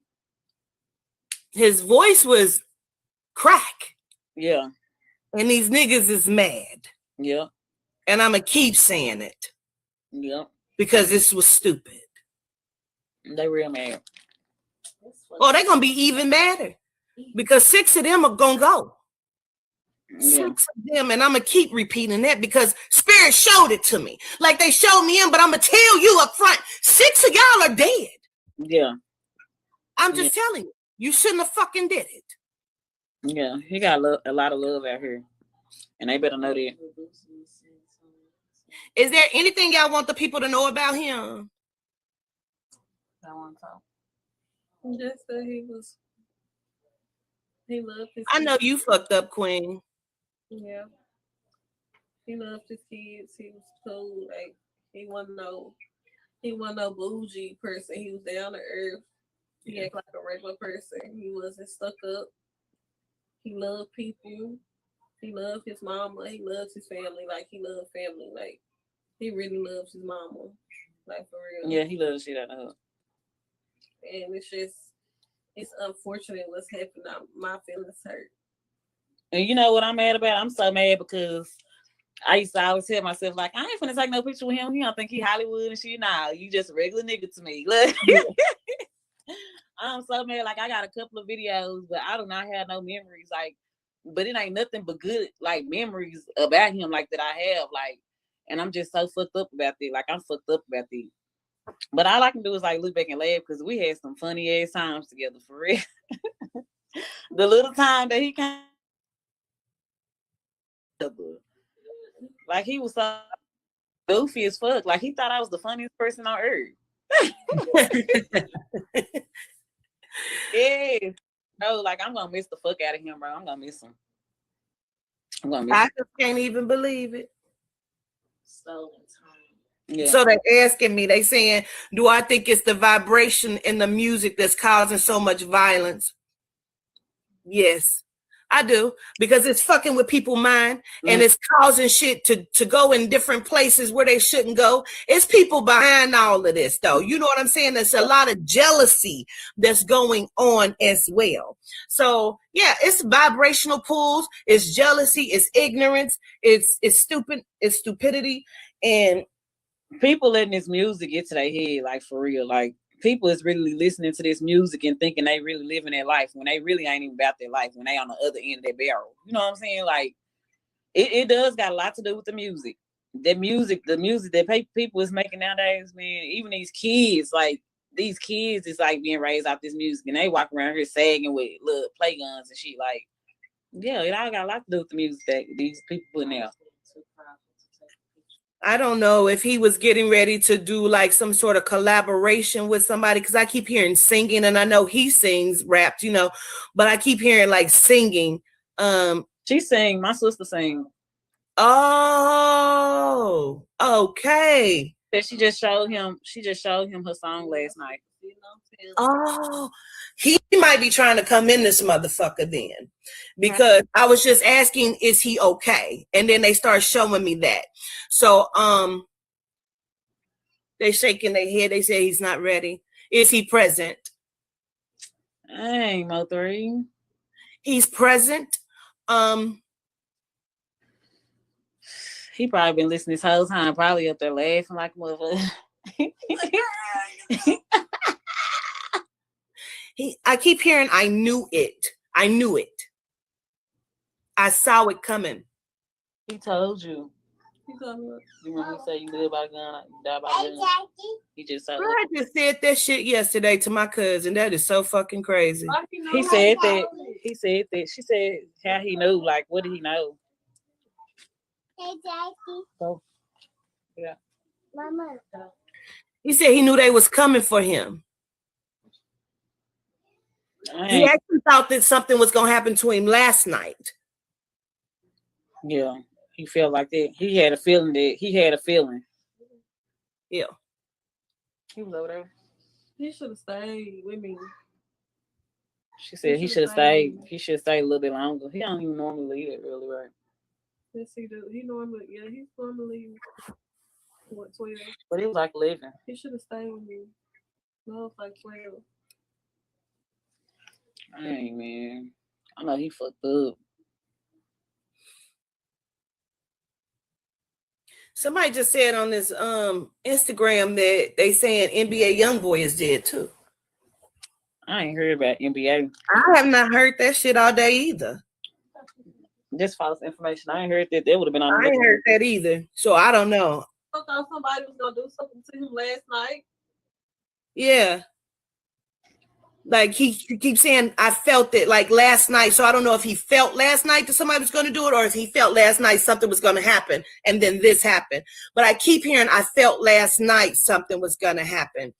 his voice was crack. Yeah. And these niggas is mad. Yeah. And I'm going to keep saying it. Yeah. Because this was stupid. They real mad. Well, they're going to be even madder. Because 6 of them are going to go. Yeah. 6 of them. And I'm going to keep repeating that because Spirit showed it to me. Like they showed me in, but I'm going to tell you up front, 6 of y'all are dead. Yeah. I'm just telling you. You shouldn't have fucking did it. Yeah, he got a lot of love out here. And they better know that. Is there anything y'all want the people to know about him? I want to talk. Just that he loved his kids. I know you fucked up, Queen. Yeah. He loved his kids. He was cool. Like, he wasn't no bougie person. He was down to earth. He acted like a regular person. He wasn't stuck up. He loved people. He loved his mama. He loves his family. Like, he loved family. Like, he really loves his mama. Like, for real. Yeah, he loves shit out of her. And it's unfortunate what's happened. My feelings hurt. And you know what I'm mad about? I'm so mad because I used to always tell myself, like, I ain't finna take no picture with him. He don't think he Hollywood and shit. Nah, you just a regular nigga to me. Look. I'm so mad. Like, I got a couple of videos, but I do not have no memories. Like, but it ain't nothing but good, like, memories about him, like, that I have. Like, and I'm just so fucked up about that. Like, I'm fucked up about that. But all I can do is, like, look back and laugh because we had some funny ass times together, for real. The little time that he came, like, he was so goofy as fuck. Like, he thought I was the funniest person on earth. Yeah. Oh, like I'm gonna miss the fuck out of him, bro. I'm gonna miss him. I'm gonna miss I him. just can't even believe it. Stolen time. Yeah. So they're asking me, they saying, do I think it's the vibration in the music that's causing so much violence? Yes, I do, because it's fucking with people's mind and it's causing shit to go in different places where they shouldn't go. It's people behind all of this, though. You know what I'm saying? There's a lot of jealousy that's going on as well. So yeah, it's vibrational pulls, it's jealousy, it's ignorance, it's stupid, it's stupidity, and people letting this music get to their head, like for real. Like people is really listening to this music and thinking they really living their life when they really ain't even about their life, when they on the other end of their barrel. You know what I'm saying? Like it does got a lot to do with the music. The music that people is making nowadays, man. Even these kids is like being raised off this music, and they walk around here sagging with little play guns and shit. Like, yeah, it all got a lot to do with the music that these people putting out. I don't know if he was getting ready to do like some sort of collaboration with somebody, because I keep hearing singing, and I know he sings raps, you know, but I keep hearing like singing. She sang, my sister sang. Oh, okay. She just showed him her song last night. Oh, he might be trying to come in this motherfucker then, because I was just asking, is he okay? And then they start showing me that. So, they shaking their head. They say he's not ready. Is he present? Hey, MO3. He's present. He probably been listening this whole time, probably up there laughing like a motherfucker. I keep hearing, I knew it. I knew it. I saw it coming. He told you. You remember he said you live by a gun, you die by a gun. He just said I just said that shit yesterday to my cousin. That is so fucking crazy. He said that. He said that. She said how he knew. Like, what did he know? So, yeah. Mama. He said he knew they was coming for him. He actually thought that something was gonna happen to him last night. Yeah, he felt like that. He had a feeling. Yeah. He was over there. He should have stayed with me. She said he should have stayed. He should have stayed a little bit longer. He don't even normally leave it really, right? Yes, he do. He's normally 12. But he was like 11. He should have stayed with me. No, it's like 12. Hey man, I know he fucked up. Somebody just said on this Instagram that they saying NBA YoungBoy is dead too. I ain't heard about NBA. I have not heard that shit all day either. Just false information. I ain't heard that. They would have been on. I ain't heard that either. So I don't know. I thought somebody was gonna do something to him last night. Yeah. Like he keeps saying, I felt it like last night. So I don't know if he felt last night that somebody was going to do it, or if he felt last night something was going to happen and then this happened. But I keep hearing, I felt last night something was going to happen.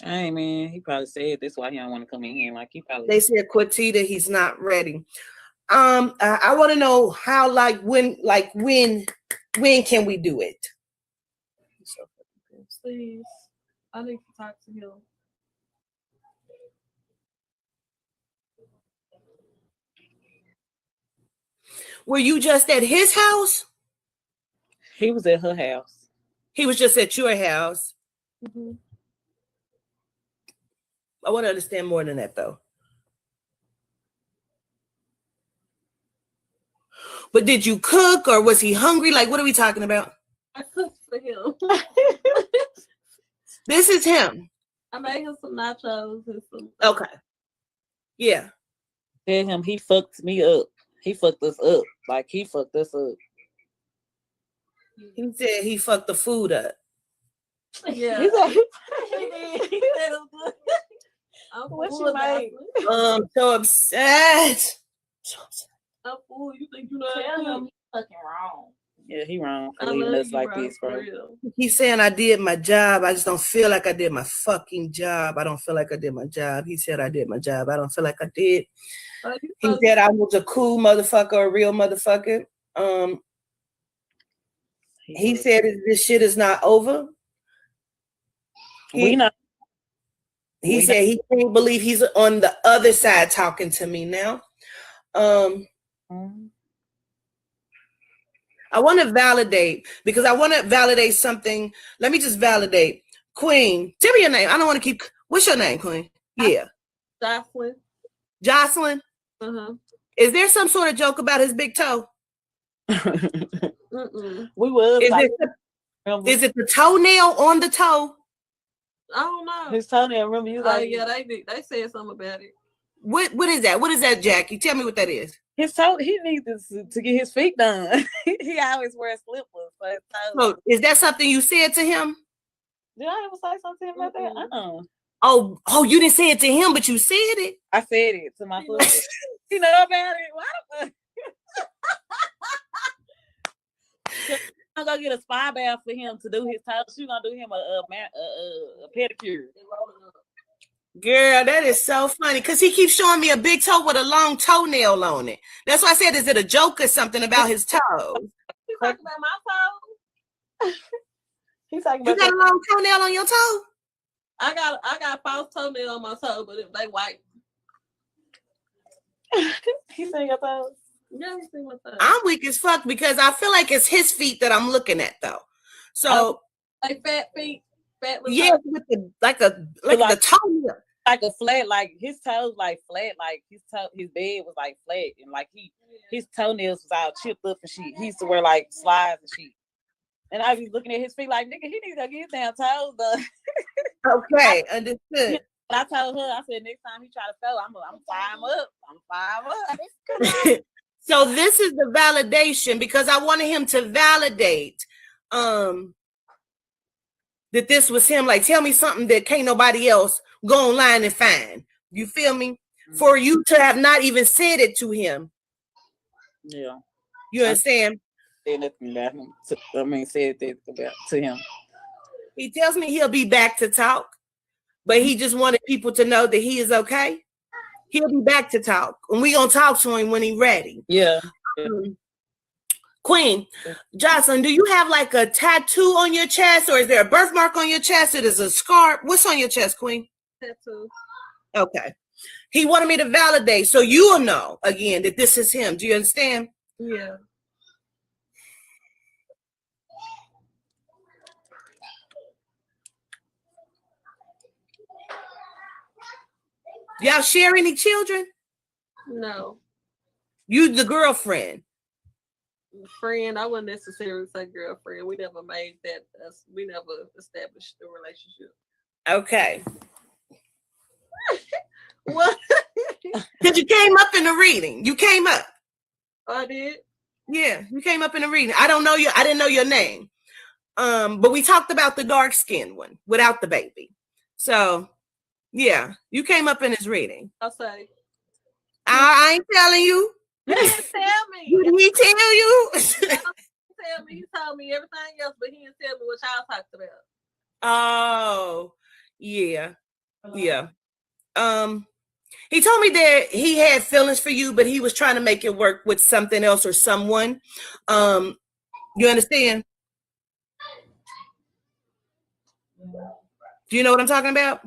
Hey man, he probably said that's why he don't want to come in here. Like he probably. They said Quatita, he's not ready. I want to know how, when can we do it? Please, I need to talk to him. Were you just at his house? He was at her house. He was just at your house. Mm-hmm. I want to understand more than that, though. But did you cook, or was he hungry? Like, what are we talking about? I cooked for him. This is him. I made him some nachos and some. Okay. Yeah. Tell him he fucked me up. He fucked us up. Like he fucked us up. He said he fucked the food up. Yeah. He said it was good. What you made? So upset. I'm full. You think you know? Tell him he's fucking wrong. Yeah, he wrong for I leaving love us you, like bro, this, for bro. real. He's saying I did my job. I just don't feel like I did my fucking job. I don't feel like I did my job. He said I did my job. I don't feel like I did. He said I was a cool motherfucker, a real motherfucker. He said this shit is not over. We know. He said he can't believe he's on the other side talking to me now. I want to validate because I want to validate something. Let me just validate. Queen, tell me your name. I don't want to keep. What's your name, Queen? Yeah. Jocelyn. Jocelyn? Uh-huh. Is there some sort of joke about his big toe? Mm-mm. We was Is like, it the toenail on the toe? I don't know. his toenail. Remember you Oh like yeah, they said something about it. What is that? What is that, Jackie? Tell me what that is. his toe. He needs to get his feet done. He always wears slippers for his toes. So is that something you said to him? Did I ever say something about that? Oh, you didn't say it to him, but you said it. I said it to my sister. She know about it. Why the fuck? I'm gonna get a spa bath for him to do his toes. She gonna do him a pedicure. Girl, that is so funny because he keeps showing me a big toe with a long toenail on it. That's why I said, is it a joke or something about his toes? You talking about my toes? He's talking You about got a long toenail on your toe? I got false toenail on my toe, but they white. He saying your toes? Yeah, he seen my toes. I'm weak as fuck because I feel like it's his feet that I'm looking at though. So like fat feet, fat little yeah, toes. with the toenail. Like a flat, like his toes like flat, like his bed was like flat, and like his toenails was all chipped up and shit. He used to wear like slides and shit. And I was looking at his feet like, nigga, he needs to get his damn toes done. Okay, understood. I told her, I said, next time he try to fail, I'm fire him up. I'm fire him up. So this is the validation because I wanted him to validate that this was him. Like, tell me something that can't nobody else go online and find. You feel me? Mm-hmm. For you to have not even said it to him. Yeah. You understand? Said nothing about him. Said that to him. He tells me he'll be back to talk, but he just wanted people to know that he is okay. He'll be back to talk, and we're going to talk to him when he's ready. Yeah. Queen, Jocelyn, do you have like a tattoo on your chest, or is there a birthmark on your chest? Or is a scar? What's on your chest, Queen? Tattoo. Okay. He wanted me to validate, so you will know, again, that this is him. Do you understand? Yeah. Y'all share any children? No. You the girlfriend. Friend, I wouldn't necessarily say girlfriend. We never made that. We never established a relationship. Okay. What? Because you came up in the reading. You came up. I did? Yeah, you came up in the reading. I didn't know your name. But we talked about the dark-skinned one without the baby. So yeah, you came up in his reading. I'll say. I ain't telling you. He didn't tell me. Did he tell you? He told me everything else, but he didn't tell me what y'all talked about. Oh, yeah. Yeah. He told me that he had feelings for you, but he was trying to make it work with something else or someone. You understand? Do you know what I'm talking about?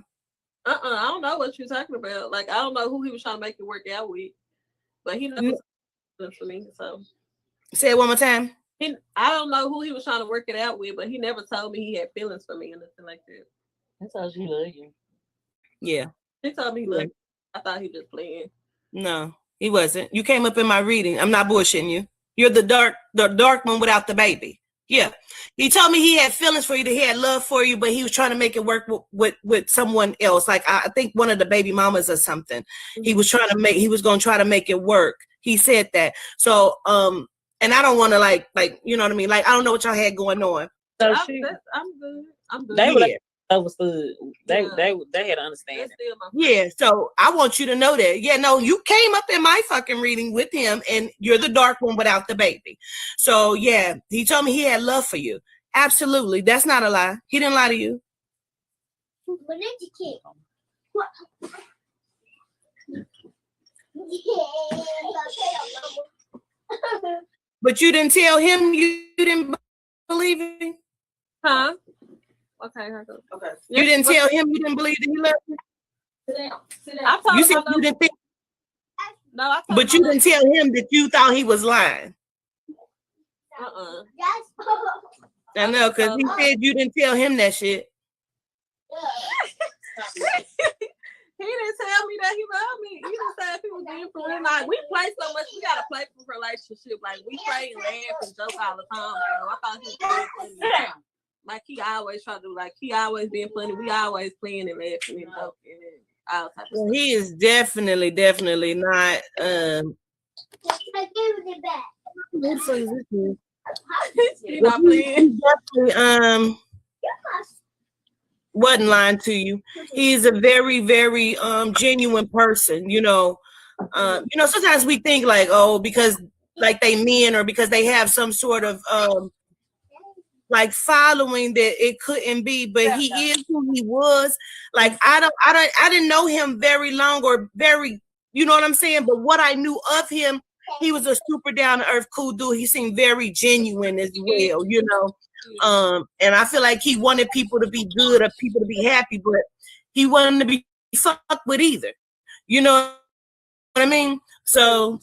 I don't know what you're talking about. Like, I don't know who he was trying to make it work out with, but he knows for me. So say it one more time. I don't know who he was trying to work it out with, but he never told me he had feelings for me or nothing like that. He told you he loved you. Yeah. He told me he loved me. I thought he was just playing. No, he wasn't. You came up in my reading. I'm not bullshitting you. You're the dark one without the baby. Yeah. He told me he had feelings for you, that he had love for you, but he was trying to make it work with someone else. Like I think one of the baby mamas or something. Mm-hmm. He was going to try to make it work. He said that. So, and I don't want to like, you know what I mean? Like, I don't know what y'all had going on. So I'm good. I'm good. understood. They Yeah. they had to understand That's it. still my Yeah, so I want you to know that. Yeah, no, you came up in my fucking reading with him, and you're the dark one without the baby. So yeah, he told me he had love for you. Absolutely, that's not a lie. He didn't lie to you. But you didn't tell him you didn't believe him. Huh? Okay, okay. You didn't tell him you didn't believe that he loved you. I told You him said I love you didn't think, No, I told but him you didn't tell him that you thought he was lying. I know, because he said you didn't tell him that shit. He didn't tell me that he loved me. He just said he was being for real. Like, we play so much, we got a playful relationship. Like, we play and laugh and joke all the time. So I thought he was being funny. Like, he always try to do, like, he always being funny. We always playing and laughing and joking and all type of Well, stuff. he is definitely not. I gave it back. He not playing. He definitely wasn't lying to you. He's a very, very genuine person. Sometimes we think like, oh, because like they men or because they have some sort of like following that it couldn't be, but he is who he was. Like I didn't know him very long or very, you know what I'm saying? But what I knew of him, he was a super down to earth, cool dude. He seemed very genuine as well, and I feel like he wanted people to be good or people to be happy, but he wanted to be fucked with either. You know what I mean? So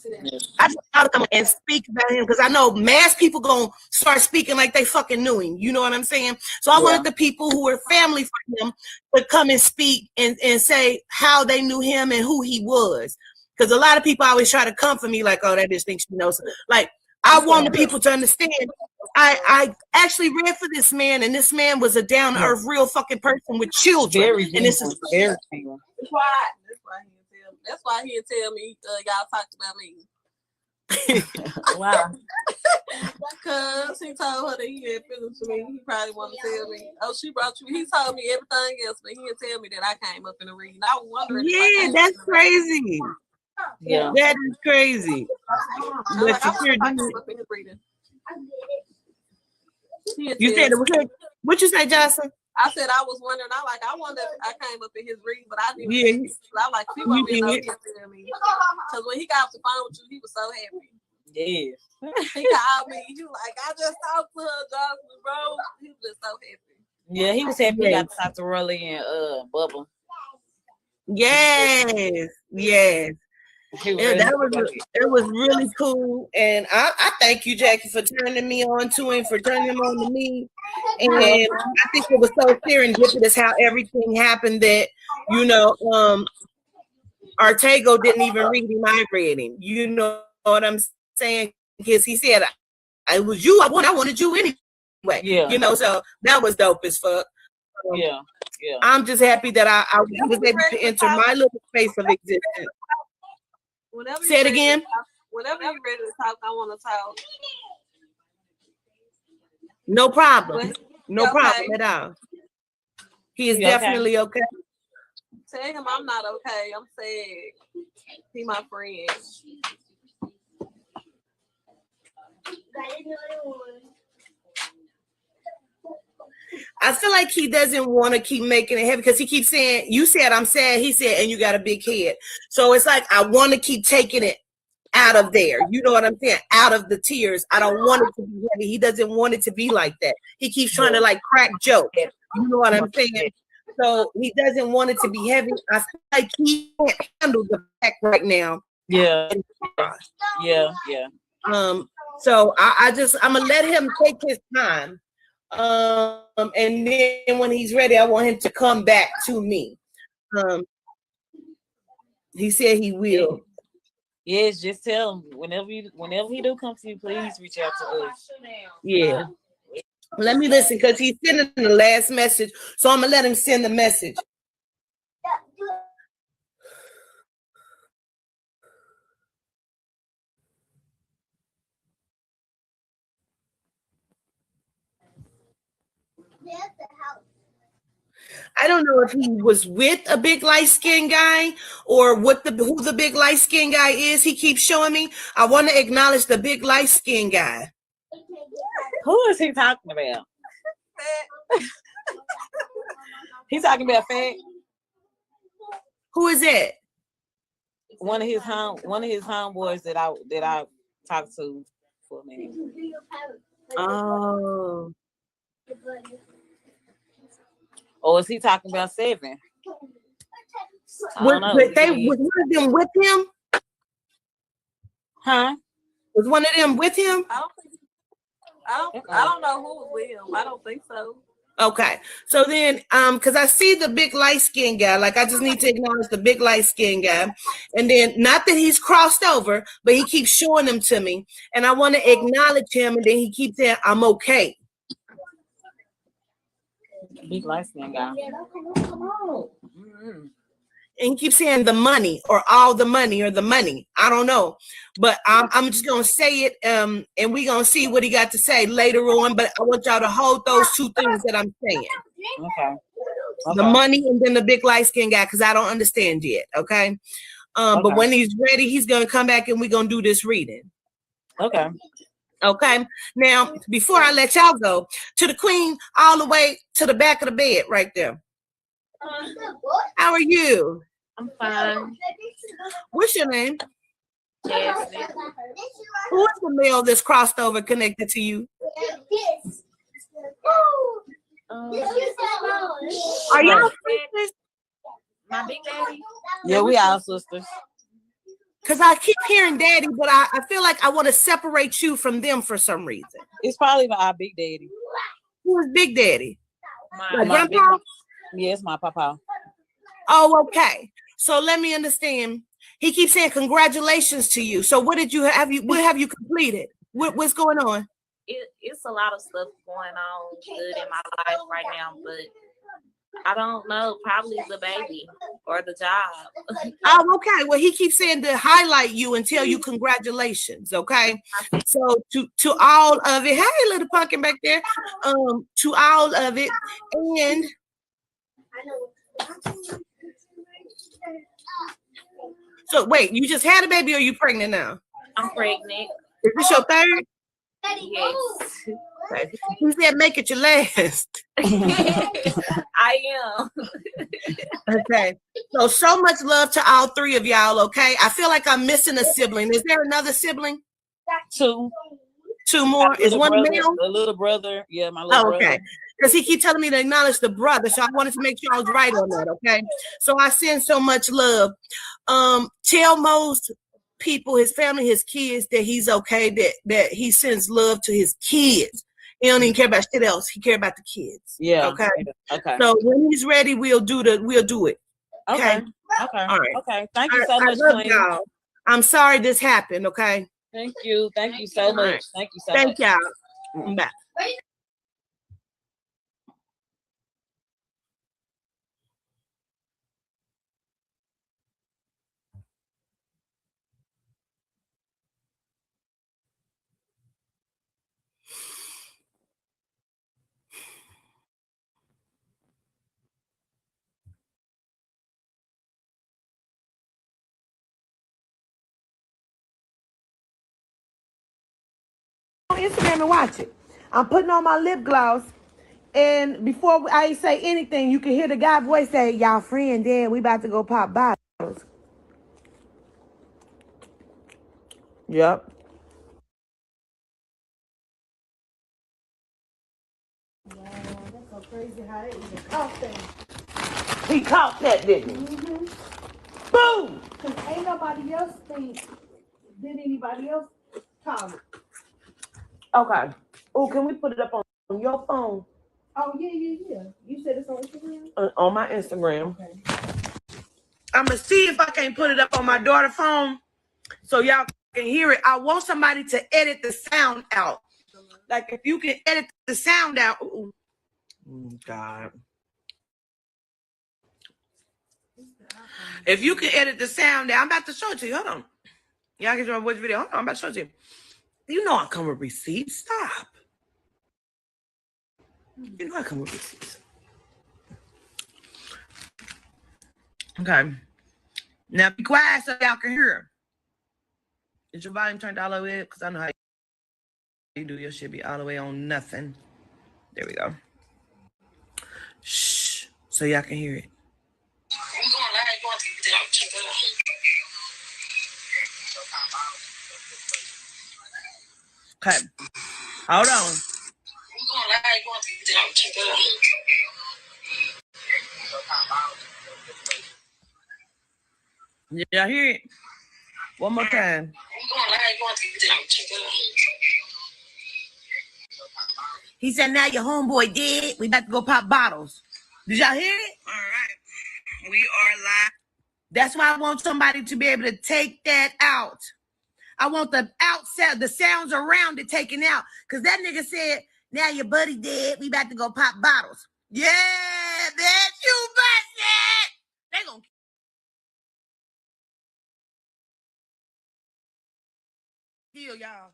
I just thought to come and speak about him because I know mass people gonna start speaking like they fucking knew him. You know what I'm saying? So I wanted the people who were family for him to come and speak and say how they knew him and who he was. Because a lot of people always try to come for me like, oh, that just thinks she knows. Like, I want the people to understand. I actually read for this man, and this man was a down to earth, real fucking person with children. Very and this is very That's why he didn't tell me y'all talked about me. Wow. Because he told her that he had feelings for me. He probably wanted to tell me, oh, she brought you. He told me everything else, but he didn't tell me that I came up in the reading. I was wondering. Yeah, that's crazy. Yeah. That is crazy. But you sure did. You said it was good. What you say, Johnson? I said I was wondering. I wonder if I came up in his reading, but I didn't. Yeah. I like he wasn't being no good to me. Because when he got off the phone with you, he was so happy. Yes. He called me. He was like, I just talked to her, Johnson, bro. He was just so happy. Yeah, he was happy. He got to talk to Rolly and Bubba. Yes. It was really cool, and I thank you, Jackie, for turning me on to him, for turning him on to me. And I think it was so serendipitous how everything happened that Artego didn't even read him. I read him. You know what I'm saying? Because he said I was you. I wanted you anyway. Yeah. So that was dope as fuck. Yeah. I'm just happy that I was able to enter my little space of existence. Say it again. Whenever you're ready to talk, I want to talk. No problem. No problem at all. He is definitely okay. Tell him I'm not okay. I'm sad. He my friend. I feel like he doesn't want to keep making it heavy because he keeps saying, you said I'm sad, he said, and you got a big head. So it's like I want to keep taking it out of there. You know what I'm saying? Out of the tears. I don't want it to be heavy. He doesn't want it to be like that. He keeps trying to like crack joke. You know what I'm saying? So he doesn't want it to be heavy. I feel like he can't handle the fact right now. Yeah. So I'm gonna let him take his time. And then when he's ready, I want him to come back to me. He said he will. Yes, just tell him whenever he do come to you, please reach out to us. Yeah. Let me listen because he's sending the last message. So I'm gonna let him send the message. I don't know if he was with a big light skinned guy or who the big light skinned guy is. He keeps showing me. I want to acknowledge the big light skinned guy. Who is he talking about? He's talking about Fat. Who is it? One of his homeboys that I talked to for a minute. Oh. Or is he talking about 7? Was one of them with him? Huh? Was one of them with him? I don't know who was with him. I don't think so. Okay. So then, because I see the big light skinned guy, like I just need to acknowledge the big light skinned guy. And then not that he's crossed over, but he keeps showing them to me. And I want to acknowledge him, and then he keeps saying, I'm okay. Big light skinned guy. Come on. Mm-hmm. And he keeps saying the money or all the money or the money. I don't know. But I'm just going to say it, and we're going to see what he got to say later on. But I want y'all to hold those two things that I'm saying. Okay. The money and then the big light skinned guy, because I don't understand yet. Okay. But when he's ready, he's going to come back and we're going to do this reading. Okay. Okay. Now, before I let y'all go, to the queen, all the way to the back of the bed right there. How are you? I'm fine. What's your name? Jasmine. Who is the male that's crossed over connected to you? Are y'all sisters? My big daddy? Yeah, we all sisters. Because I keep hearing daddy, but I feel like I want to separate you from them for some reason. It's probably our big daddy. Who is big daddy? My grandpa? Yes, my papa. Oh, okay. So let me understand. He keeps saying congratulations to you. So what have you completed? What's going on? It's a lot of stuff going on good in my life right now, but I don't know, probably the baby or the job. Oh, okay. Well, he keeps saying to highlight you and tell you congratulations. Okay. So to all of it, hey, little pumpkin back there. To all of it, and so wait, you just had a baby or you pregnant now? I'm pregnant. Is this your third? Yes. Okay. He said make it your last. I am. Okay. So much love to all three of y'all, okay? I feel like I'm missing a sibling. Is there another sibling? Two more? Is one brother, male? The little brother. Yeah, my little brother. Okay. Because he keep telling me to acknowledge the brother. So I wanted to make sure I was right on that, okay? So I send so much love. Tell most people, his family, his kids, that he's okay, that he sends love to his kids. He don't even care about shit else. He care about the kids. Yeah. Okay. Okay. So when he's ready, we'll do it. Okay. Okay. All right. Okay. Thank you so much, love Queen. y'all. I'm sorry this happened. Okay. Thank you. Thank you so much. Right. Thank you so much. Thank y'all. Bye. On Instagram and watch it. I'm putting on my lip gloss, and before I say anything, you can hear the guy voice say, "Y'all friend dead. We about to go pop bottles." Yep. Wow, that's so crazy how they even caught that. He caught that, didn't he? Mm-hmm. Boom! Because ain't nobody else did anybody else call it? Okay. Oh, can we put it up on your phone? Oh, yeah. You said it's on Instagram? On my Instagram. Okay. I'm going to see if I can put it up on my daughter's phone so y'all can hear it. I want somebody to edit the sound out. Like, if you can edit the sound out. Ooh. Oh, God. If you can edit the sound out, I'm about to show it to you. Hold on. Y'all can watch the video. Hold on, I'm about to show it to you. You know I come with receipts. Stop. You know I come with receipts. Okay. Now be quiet so y'all can hear. Is your volume turned all the way up? Because I know how you do your shit be all the way on nothing. There we go. Shh. So y'all can hear it. Okay. Hold on. Did y'all hear it? One more time. He said, now your homeboy dead. We about to go pop bottles. Did y'all hear it? All right. We are live. That's why I want somebody to be able to take that out. I want the outside, the sounds around it taken out. Because that nigga said, now your buddy dead. We about to go pop bottles. Yeah, bitch, you busted. They gonna kill y'all.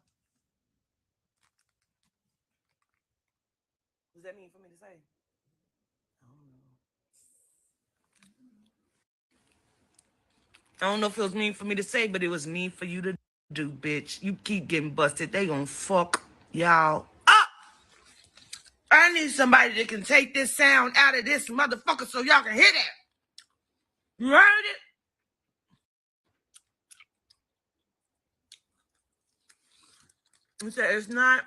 What does that mean for me to say? I don't know if it was mean for me to say, but it was mean for you to do, bitch. You keep getting busted. They gonna fuck y'all up. I need somebody that can take this sound out of this motherfucker so y'all can hear that. You heard it? He said it's not.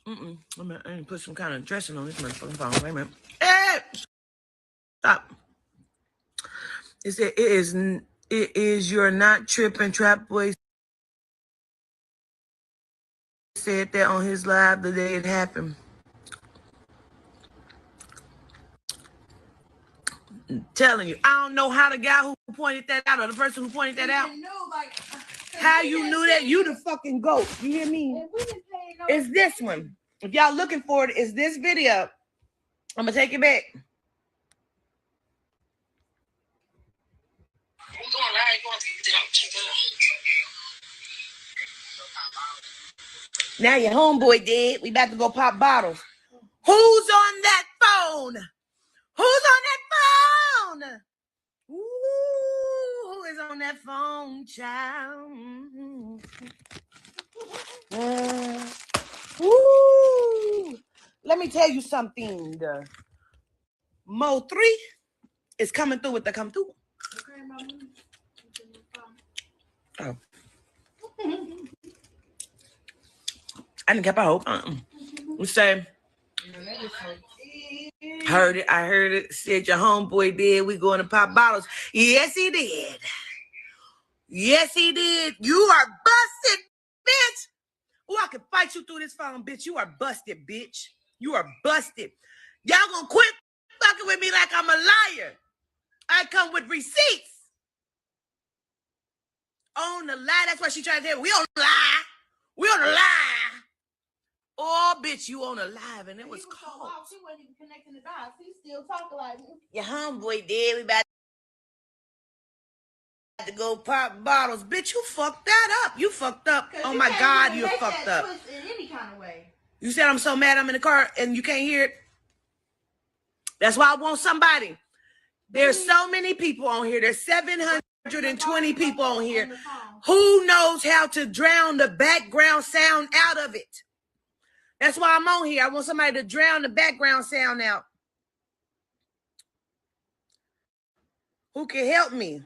I need to put some kind of dressing on this motherfucking phone. Wait a minute. Hey! Stop. It said it is you're not tripping. Trap Boy said that on his live the day it happened. I'm telling you, I don't know how the guy who pointed that out or the person who pointed that out. How you knew that? You the fucking goat. You hear me? It's this one. If y'all looking for it, it's this video. I'm gonna take it back. Now your homeboy dead. We about to go pop bottles. Who's on that phone? Who's on that phone? Ooh, who is on that phone, child? Ooh. Let me tell you something. MO3 is coming through with the come through. Oh. I didn't keep a hope. We say, heard it. I heard it. Said your homeboy did. We going to pop bottles. Yes, he did. Yes, he did. You are busted, bitch. Oh, I can fight you through this phone, bitch. You are busted, bitch. You are busted. Y'all gonna quit fucking with me like I'm a liar. I come with receipts. On the lie. That's what she tried to tell me. We on the lie. We on the lie. Oh, bitch, you on a live, and it was cold. She wasn't even connecting the dots. He still talking like me. Your homeboy dead. We about to go pop bottles. Bitch, you fucked that up. You fucked up. Oh, my God, you fucked up. In any kind of way. You said I'm so mad I'm in the car, and you can't hear it. That's why I want somebody. There's so many people on here. There's 720 people on here. Who knows how to drown the background sound out of it? That's why I'm on here. I want somebody to drown the background sound out. Who can help me?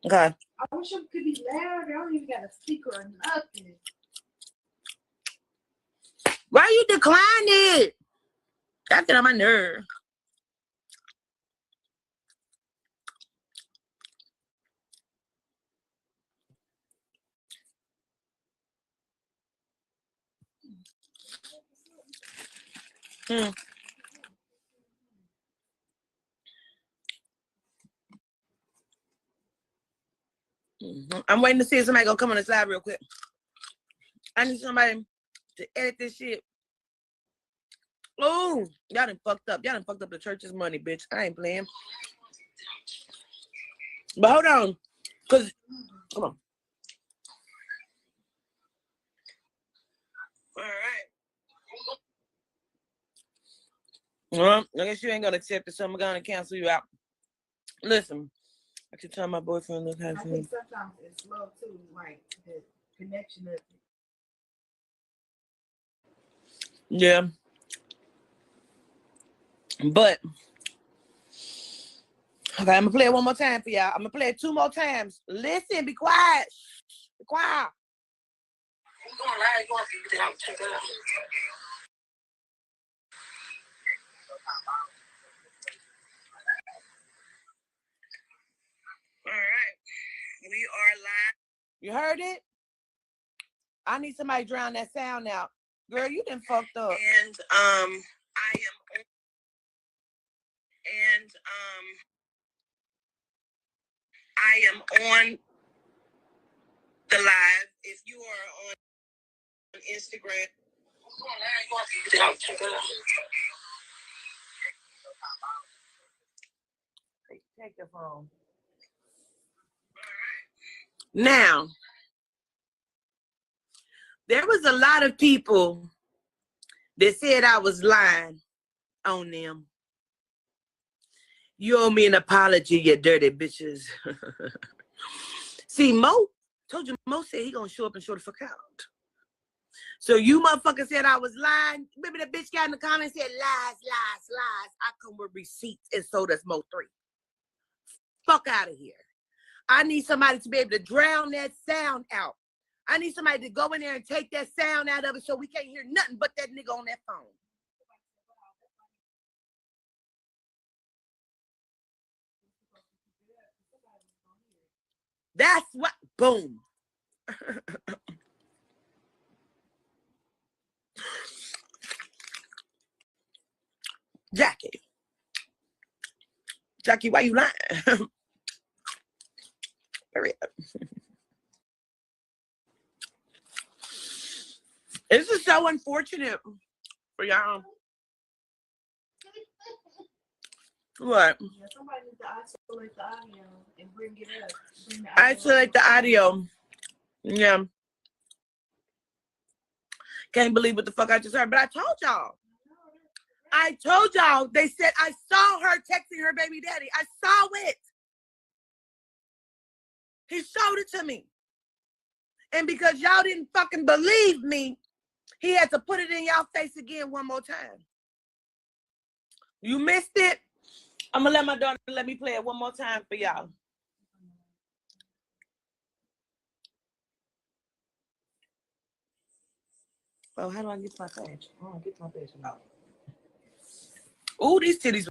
Okay. I wish it could be louder. I don't even got a speaker or nothing. Why you decline it? That get on my nerve. I'm waiting to see if somebody gonna come on this live real quick. I need somebody to edit this shit. Oh, y'all done fucked up. Y'all done fucked up the church's money, bitch. I ain't playing. But hold on. Cause come on. All right. Well, I guess you ain't gonna accept it, so I'm gonna cancel you out. Listen, I keep telling my boyfriend look I handsome. think sometimes it's slow too, like the connection of Yeah. But okay, I'm gonna play it one more time for y'all. I'm gonna play it 2 more times. Listen, be quiet. Be quiet. All right, we are live. You heard it? I need somebody to drown that sound out. Girl, you done fucked up. And I am on the live. If you are on Instagram, take your phone. Now, there was a lot of people that said I was lying on them. You owe me an apology, you dirty bitches. See, Mo said he gonna show up and show the fuck out. So you motherfuckers said I was lying. Remember the bitch got in the comments said lies, lies, lies. I come with receipts, and so does Mo3. Fuck out of here. I need somebody to be able to drown that sound out. I need somebody to go in there and take that sound out of it so we can't hear nothing but that nigga on that phone. That's what, boom. Jackie, why you lying? Hurry up. This is so unfortunate for y'all. What? yeah, somebody needs to isolate the audio and bring it up. Bring the Isolate the audio. Yeah. Can't believe what the fuck I just heard. But I told y'all. They said I saw her texting her baby daddy. I saw it. He showed it to me. And because y'all didn't fucking believe me, he had to put it in y'all face again one more time. You missed it? I'm gonna let my daughter let me play it one more time for y'all. Oh, how do I get my badge? Oh, get my badge out. Oh, these titties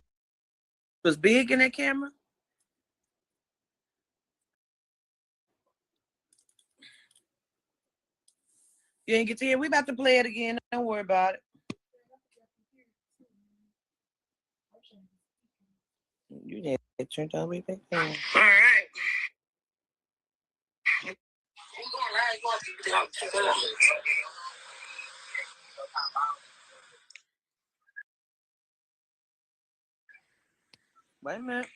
was big in that camera. You ain't get to hear. We about to play it again. Don't worry about it. You did it turned all the way back down. All right. Wait a minute.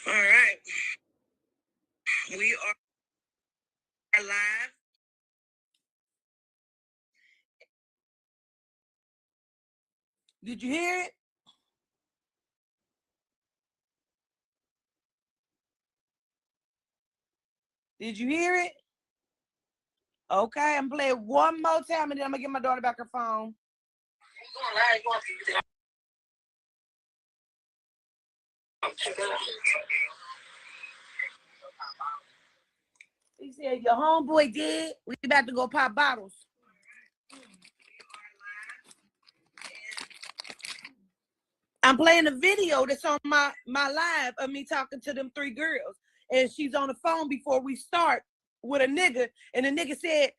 All right. We are live. Did you hear it? Did you hear it? Okay, I'm playing one more time and then I'm gonna get my daughter back her phone. He said, your homeboy did. We about to go pop bottles. I'm playing a video that's on my live of me talking to them 3 girls. And she's on the phone before we start with a nigga. And the nigga said,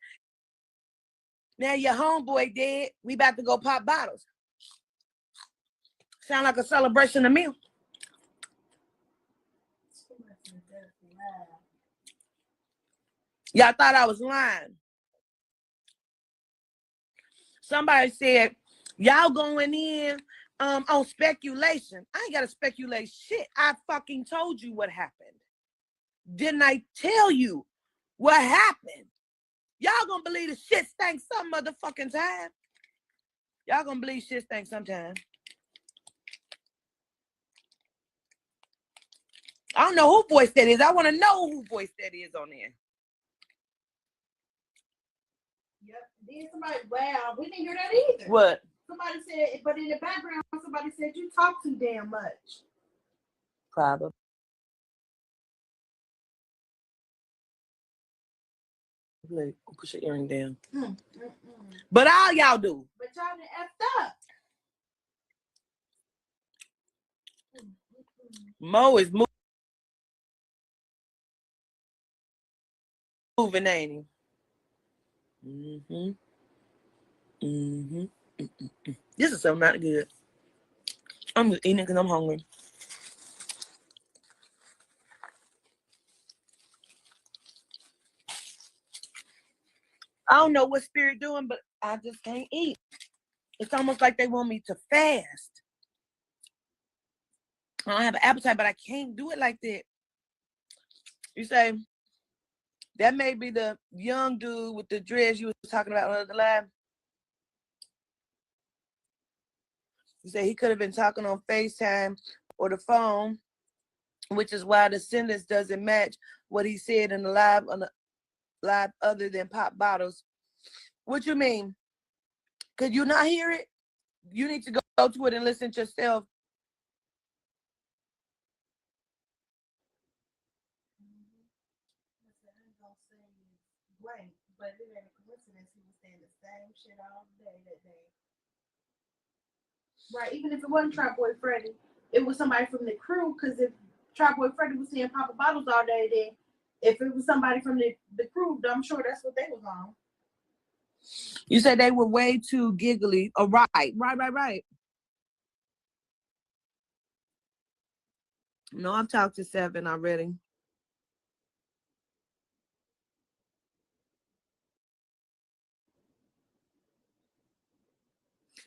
now your homeboy dead. We about to go pop bottles. Sound like a celebration to me. Y'all thought I was lying. Somebody said, y'all going in on speculation. I ain't got to speculate shit. I fucking told you what happened. Didn't I tell you what happened? Y'all gonna believe the shit stinks some motherfucking time. Y'all gonna believe shit stinks sometime. I don't know who voice that is. I want to know who voice that is on there. Yep. Then somebody, wow, we didn't hear that either. What? Somebody said, but in the background, somebody said you talk too damn much. Probably. Push your earring down. But all y'all do. But y'all done effed up. Mo is moving, ain't he? This is so not good. I'm just eating it because I'm hungry. I don't know what spirit doing, but I just can't eat. It's almost like they want me to fast. I don't have an appetite, but I can't do it like that. You say, that may be the young dude with the dreads you was talking about on the live. You say he could have been talking on FaceTime or the phone, which is why the sentence doesn't match what he said in the live on the live other than pop bottles. What you mean? Could you not hear it? You need to go to it and listen to yourself. Blank, but it ain't a coincidence. He was saying the same shit all day that day. Right, even if it wasn't Trap Boy Freddy, it was somebody from the crew. Because if Trap Boy Freddy was saying Papa Bottles all day, then if it was somebody from the crew, I'm sure that's what they was on. You said they were way too giggly. Oh, right. No, I've talked to 7 already.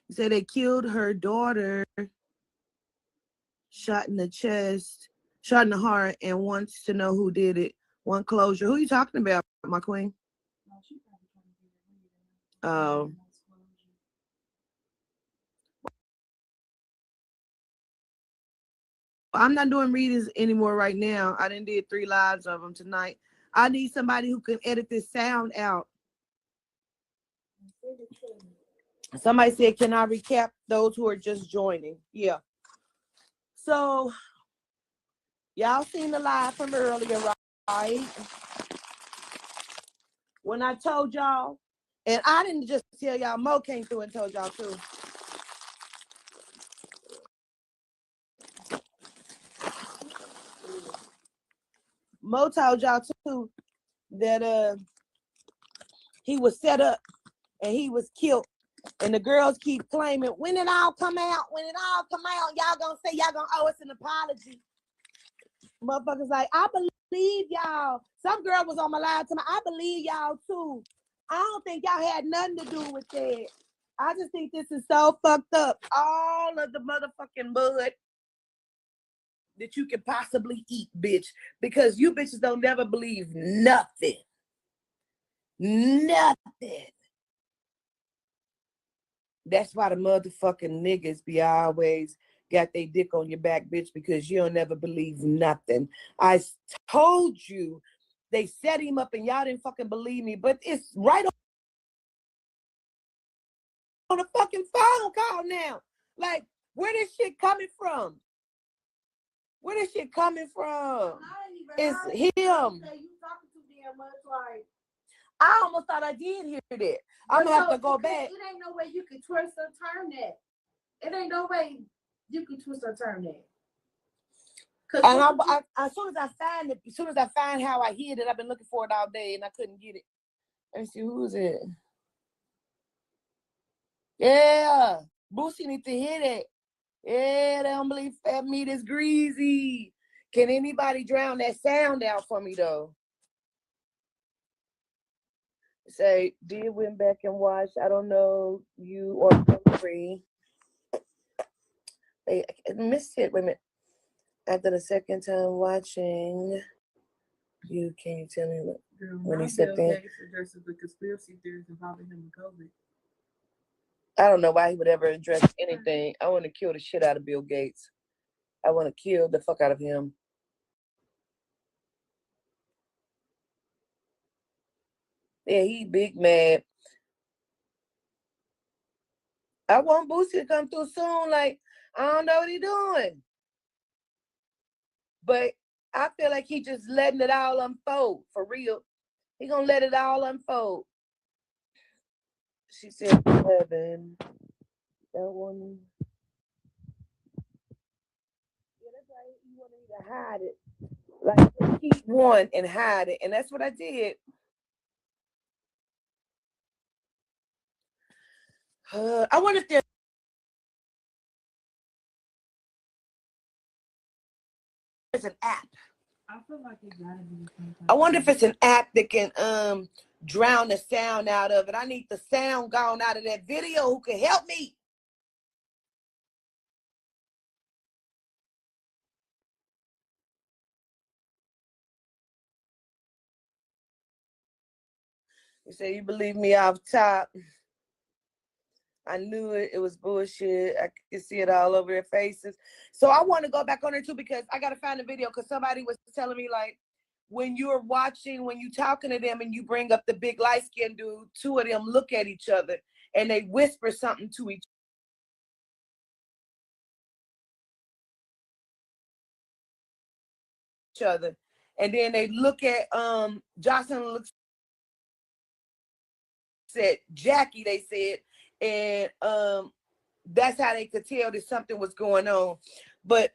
You said they killed her daughter, shot in the chest, shot in the heart, and wants to know who did it. Want closure. Who are you talking about, my queen? Oh. I'm not doing readings anymore right now. I done did 3 lives of them tonight. I need somebody who can edit this sound out. Somebody said, can I recap those who are just joining? Yeah. So, y'all seen the live from earlier, right? When I told y'all, and I didn't just tell y'all, Mo came through and told y'all too. Mo told y'all too that he was set up and he was killed. And the girls keep claiming, when it all come out, y'all gonna say y'all gonna owe us an apology. Motherfuckers like, I believe y'all. Some girl was on my live tonight. I believe y'all too. I don't think y'all had nothing to do with that. I just think this is so fucked up. All of the motherfucking mud that you can possibly eat, bitch. Because you bitches don't never believe nothing. Nothing. That's why the motherfucking niggas be always got their dick on your back, bitch, because you don't never believe nothing. I told you they set him up and y'all didn't fucking believe me, but it's right on the fucking phone call now. Like, where this shit coming from? Where this shit coming from? It's him. I almost thought I did hear that. I'm gonna have to go back. It ain't no way you can twist or turn that. It ain't no way you can twist or turn that. And as soon as I find how I hid it, I've been looking for it all day and I couldn't get it. Let me see, who is it? Yeah, Boosie need to hit it. Yeah, they don't believe fat meat is greasy. Can anybody drown that sound out for me though? Say, did went back and watch. I don't know you or free. I missed it. Wait a minute. After the second time watching, can you tell me what when he stepped in? The conspiracy theories involving him and COVID. I don't know why he would ever address anything. I want to kill the shit out of Bill Gates. I want to kill the fuck out of him. Yeah, he big mad. I want Boosie to come through soon. Like, I don't know what he doing. But I feel like he just letting it all unfold, for real. He gonna let it all unfold. She said, 11. That one. Yeah, that's right. You want me to hide it. Like, keep one and hide it. And that's what I did. I wonder if there's an app. I feel like it gotta be I wonder if it's an app that can drown the sound out of it. I need the sound gone out of that video. Who can help me? You say you believe me off top. I knew it. It was bullshit. I could see it all over their faces. So I want to go back on there too because I got to find the video because somebody was telling me like when you're watching, when you're talking to them and you bring up the big light-skinned dude, two of them look at each other and they whisper something to each other. And then they look at Jocelyn looks at Jackie, they said, and that's how they could tell that something was going on. But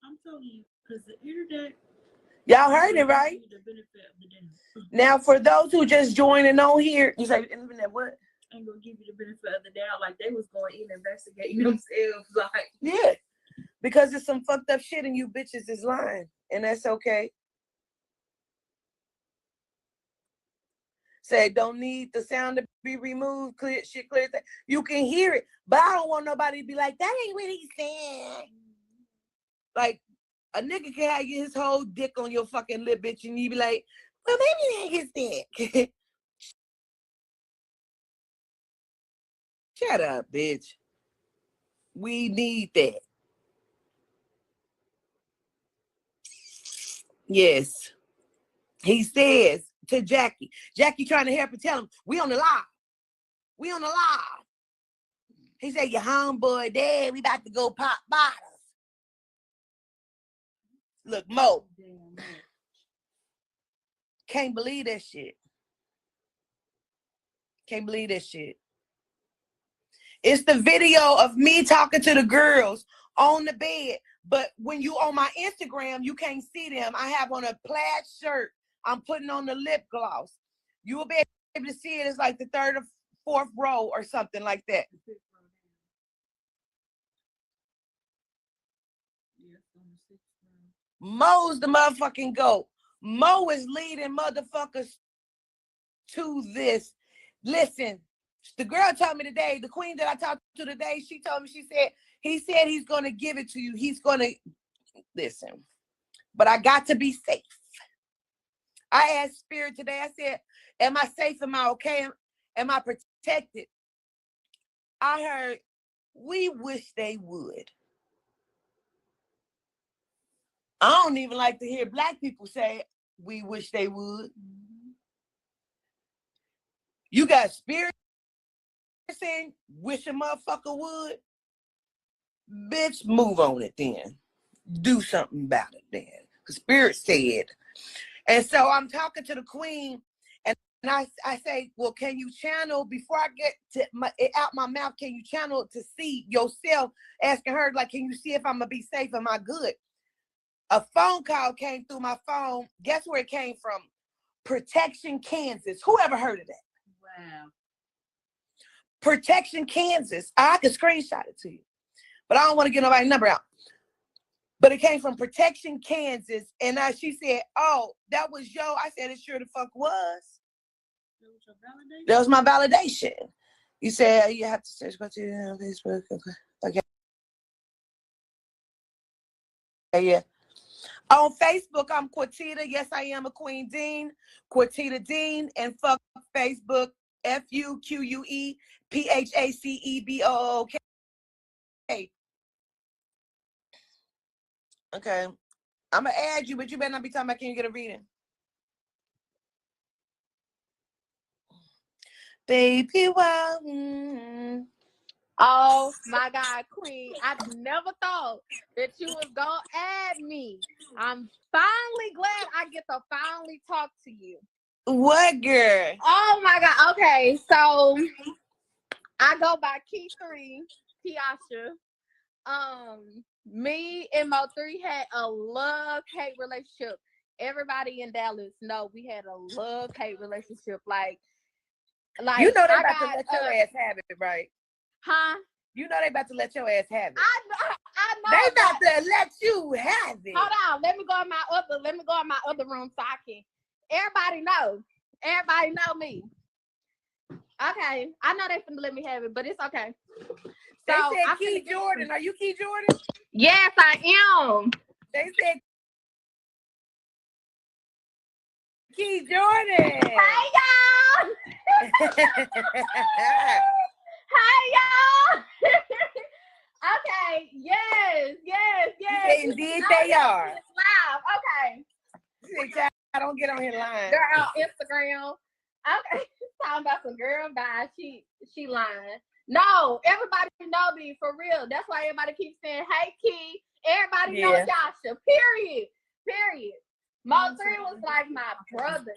I'm telling you, because the internet. Y'all heard it, right? Now, for those who just joining on here, you say internet what? Ain't gonna give you the benefit of the doubt, like they was going in investigating themselves, like yeah, because it's some fucked up shit and you bitches is lying, and that's okay. Say don't need the sound to be removed, clear shit, clear thing. You can hear it, but I don't want nobody to be like that ain't what he said. Like a nigga can have his whole dick on your fucking lip, bitch, and you be like, well, maybe that is that. Shut up, bitch. We need that. Yes. He says to Jackie trying to help her tell him, we on the live. We on the live. He said, your homeboy, dad, we about to go pop bottles. Look, Mo. Can't believe that shit. Can't believe that shit. It's the video of me talking to the girls on the bed. But when you on my Instagram, you can't see them. I have on a plaid shirt. I'm putting on the lip gloss. You will be able to see it. It's like the third or fourth row or something like that. Mo's the motherfucking GOAT. Mo is leading motherfuckers to this. Listen, the girl told me today, the queen that I talked to today, she told me, he said he's going to give it to you. He's going to, listen, but I got to be safe. I asked Spirit today, I said, am I safe? Am I okay? Am I protected? I heard, we wish they would. I don't even like to hear Black people say, we wish they would. You got Spirit saying, wish a motherfucker would. Bitch, move on it then. Do something about it then. Because Spirit said. And so I'm talking to the queen, and I say, well, can you channel, before I get to out my mouth, can you channel to see yourself, asking her, like, can you see if I'm going to be safe? Am I good? A phone call came through my phone. Guess where it came from? Protection, Kansas. Who ever heard of that? wow. Protection, Kansas. I could screenshot it to you, but I don't want to get nobody's number out. But it came from Protection, Kansas. And she said, oh, that was yo. I said, it sure the fuck was. That was my validation. You said, you have to search on Facebook. Okay. Yeah. On Facebook, I'm Quartita. Yes, I am a Queen Dean. Quartita Dean. And fuck Facebook. FUQUEPHACEBOOK. Okay. I'm gonna add you, but you better not be talking about can you get a reading? Baby, wow. Oh my God, Queen. I never thought that you was gonna add me. I'm finally glad I get to finally talk to you. What, girl? Oh my God. Okay, so I go by Key 3, Kiasha. Me and Mo3 had a love-hate relationship. Everybody in Dallas know we had a love-hate relationship. Like you know they I about got, to let your ass have it, right? Huh? You know they about to let your ass have it. I know. They about to let you have it. Hold on. Let me go in my other room so I can. Everybody know. Everybody know me. Okay. I know they finna let me have it, but it's okay. They So said Key Jordan. Are you Key Jordan? Yes, I am. They said Key Jordan. Hey y'all. Hey y'all. Okay. Yes. Indeed they are. Live. Okay. See, I don't get on here lying. Girl on Instagram. Okay. Talking about some girl bye. She lying. No, everybody know me for real. That's why everybody keeps saying, "Hey, Key." Everybody know Yasha. Period. Mo3 was like my brother.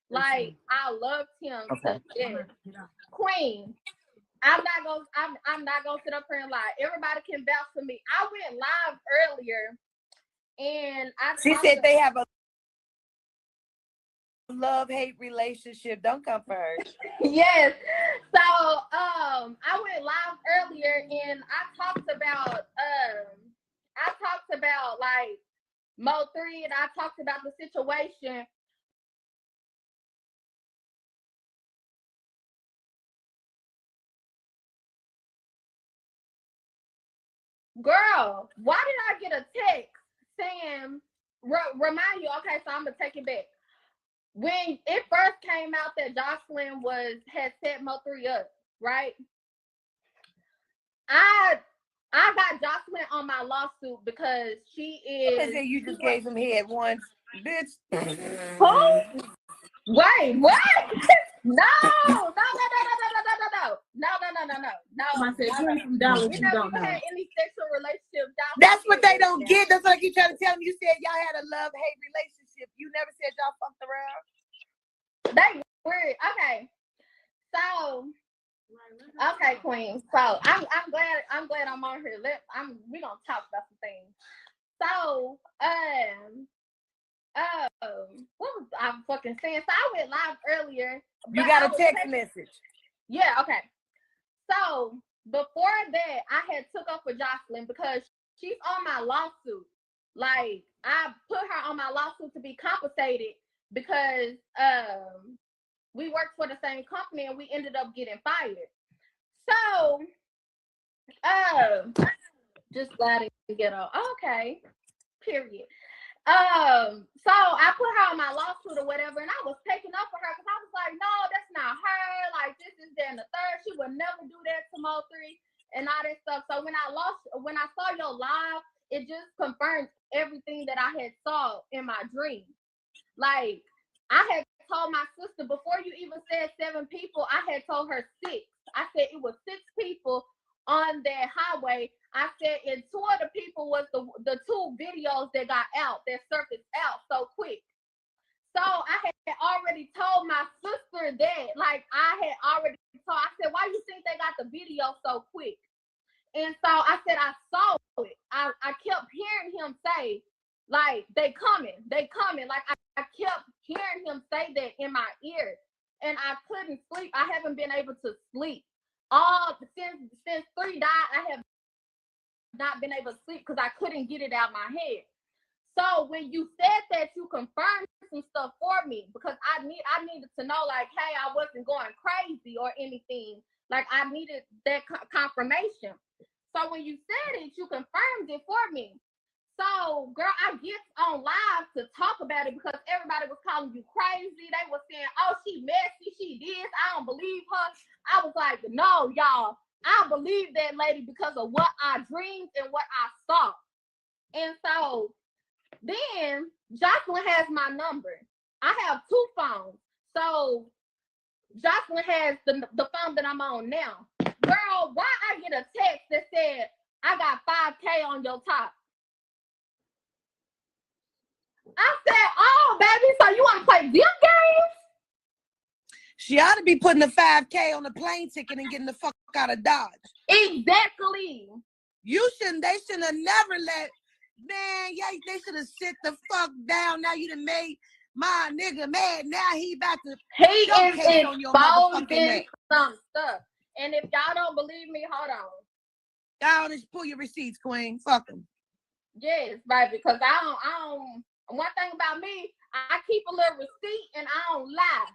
Like I loved him to death. Queen. I'm not gonna sit up here and lie. Everybody can vouch for me. I went live earlier, and She said they have a love-hate relationship. Don't come for her. Yes. So I went live earlier and I talked about like Mo3 and I talked about the situation. Girl, why did I get a text saying remind you, okay, so I'm gonna take it back. When it first came out that Jocelyn had set Mo3 up, right? I got Jocelyn on my lawsuit because she is. You just gave some head once, bitch. Who? Wait, what? No. I said, you're from Dallas, We you never don't even know. had any sexual relationship. That's what they don't get. That's what I keep trying to tell them. You said y'all had a love-hate relationship. You never said y'all fucked around. They weird. Okay. So, okay, Queen. So I'm glad I'm on here. We gonna talk about some things. So, what was I fucking saying? So I went live earlier. You got a text message. Yeah, okay. So before that, I had took up for Jocelyn because she's on my lawsuit. Like I put her on my lawsuit to be compensated because we worked for the same company and we ended up getting fired. So just glad to get on. Okay, period. So I put her on my lawsuit or whatever, and I was taking up for her because I was like, no, that's not her. Like this is that and the third. She would never do that to Mo3 and all that stuff. So when I saw your live, it just confirmed everything that I had saw in my dream. Like I had told my sister before you even said 7 people, I had told her 6. I said it was 6 people on that highway. I said, and 2 of the people was the 2 videos that got out, that surfaced out so quick. So I had already told my sister that, like I said, why you think they got the video so quick? And so I said, I saw it. I kept hearing him say, like, they coming. Like I kept hearing him say that in my ear. And I couldn't sleep. I haven't been able to sleep. Since 3 died, I have not been able to sleep because I couldn't get it out of my head. So when you said that, you confirmed some stuff for me because I needed to know, like, hey, I wasn't going crazy or anything. Like I needed that confirmation. So when you said it, you confirmed it for me. So, girl, I get on live to talk about it because everybody was calling you crazy. They were saying, oh, she messy, she this. I don't believe her. I was like, no, y'all. I believe that lady because of what I dreamed and what I saw. And so Then Jocelyn has my number. I have 2 phones. So Jocelyn has the phone that I'm on now. Girl, why I get a text that said, I got 5K on your top? I said, oh, baby, so you want to play video games? She ought to be putting the 5K on the plane ticket and getting the fuck out of Dodge. Exactly. They shouldn't have never let, man, yeah, they should have sit the fuck down. Now you done made my nigga mad. Now he about to He is on your motherfucking neck. exposing some stuff. And if y'all don't believe me, hold on. Y'all just pull your receipts, Queen. Fuck them. Yes, baby, because I don't, one thing about me, I keep a little receipt and I don't lie.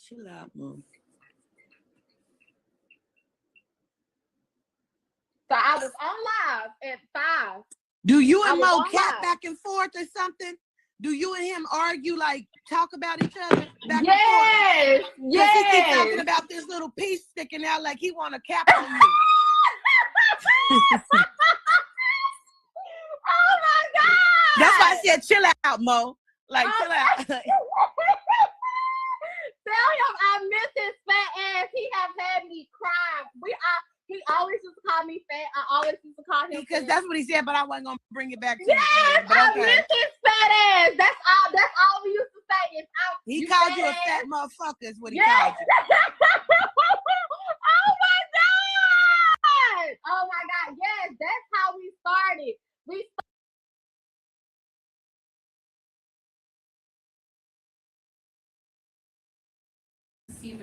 Chill out, Mom. So I was on live at 5. Do you and Mo cat back and forth or something? Do you and him argue, like, talk about each other back and forth? Yes. He keep talking about this little piece sticking out like he want to cap on you. Oh my God. That's why I said chill out, Mo. Like, chill out. Tell him I miss his fat ass. He has had me cry. He always used to call me fat. I always used to call him because that's what he said, but I wasn't gonna bring it back to yes, you. But I miss his fat ass. That's all we used to say. He called you a fat motherfucker is what he yes. called you. Oh my God. Oh my God. Yes, that's how we started.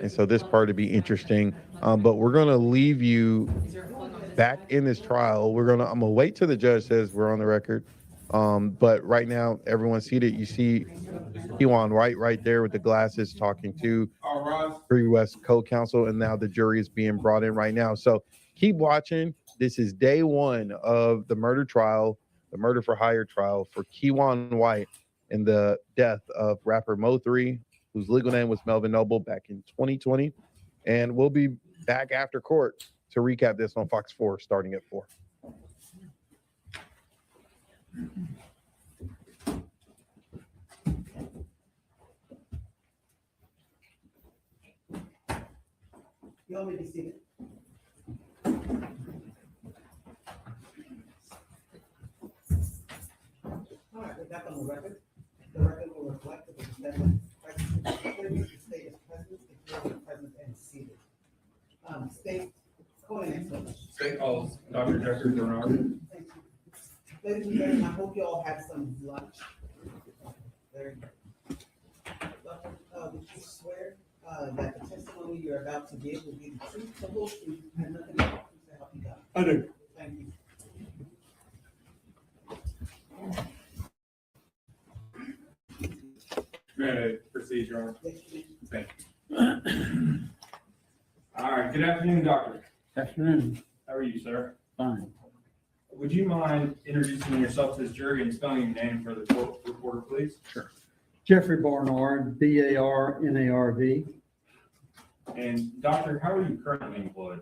And so this part would be interesting, but we're going to leave you back in this trial. I'm going to wait till the judge says we're on the record. But right now, everyone's seated. You see Kewon White right there with the glasses talking to Free West co-counsel, and now the jury is being brought in right now. So keep watching. This is day 1 of the murder trial, the murder for hire trial for Kewon White and the death of rapper Mo3, whose legal name was Melvin Noble, back in 2020. And we'll be back after court to recap this on Fox 4 starting at 4. You want me to see it? All right, we're back on the record. The record will reflect that the defendant the state is present, the present and seated. State, go ahead. State calls Dr. Jeffrey Bernard. Thank you. Ladies and gentlemen, I hope you all had some lunch. Very good. Doctor, would you swear that the testimony you're about to give will be the truth, the whole truth, and nothing but the truth to help you God? I do. Thank you. May I proceed, Your Honor? Thank you. All right, good afternoon, doctor. Afternoon. How are you, sir? Fine. Would you mind introducing yourself to this jury and spelling your name for the court reporter, please? Sure. Jeffrey Barnard, Barnard. And doctor, how are you currently employed?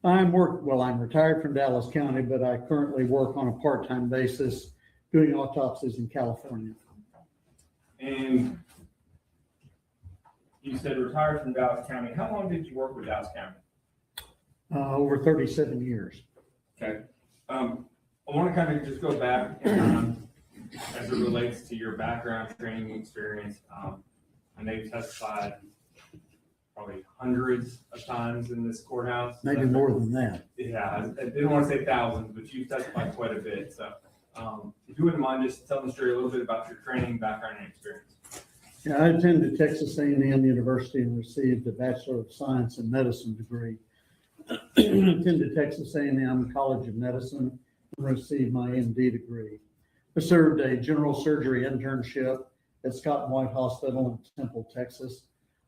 I'm retired from Dallas County, but I currently work on a part-time basis doing autopsies in California. And you said retired from Dallas County. How long did you work with Dallas County? Over 37 years. Okay. I want to kind of just go back and, as it relates to your background, training experience. I know you testified probably hundreds of times in this courthouse. Maybe more than that. Yeah, I didn't want to say thousands, but you testified quite a bit. So if you wouldn't mind just telling the jury a little bit about your training, background, and experience. Yeah, I attended Texas A&M University and received a Bachelor of Science in Medicine degree. Attended Texas A&M College of Medicine and received my MD degree. I served a general surgery internship at Scott & White Hospital in Temple, Texas.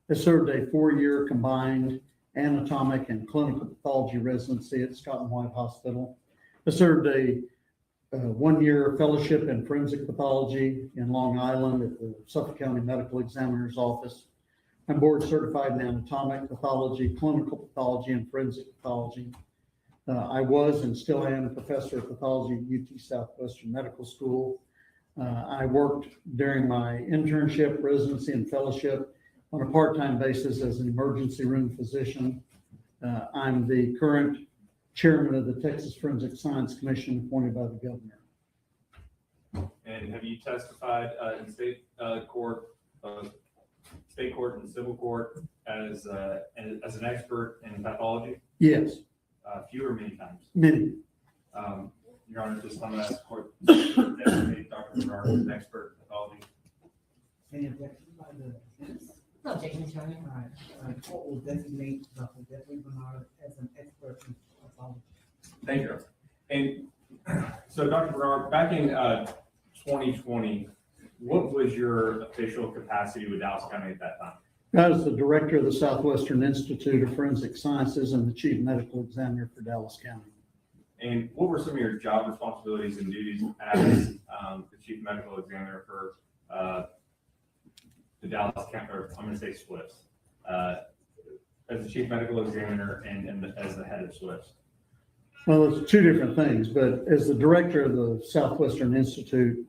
I served a 4-year combined anatomic and clinical pathology residency at Scott & White Hospital. I served a 1-year fellowship in forensic pathology in Long Island at the Suffolk County Medical Examiner's Office. I'm board certified in anatomic pathology, clinical pathology, and forensic pathology. I was and still am a professor of pathology at UT Southwestern Medical School. I worked during my internship, residency, and fellowship on a part-time basis as an emergency room physician. I'm the current chairman of the Texas Forensic Science Commission appointed by the governor. And have you testified in state court, state court and civil court as an expert in pathology? Yes. Few or many times? Many. Your Honor, just on that court, designate Dr. Bernard as an expert in pathology. Any objection by the defense? No objection, Your Honor. All right, court will designate Dr. Devin Brown as an expert in pathology. Thank you. And so, Dr. Bernard, back in 2020, what was your official capacity with Dallas County at that time? I was the director of the Southwestern Institute of Forensic Sciences and the chief medical examiner for Dallas County. And what were some of your job responsibilities and duties as the chief medical examiner for the Dallas County, or I'm going to say SWIFT, as the chief medical examiner and as the head of SWIFT? Well, it's two different things, but as the director of the Southwestern Institute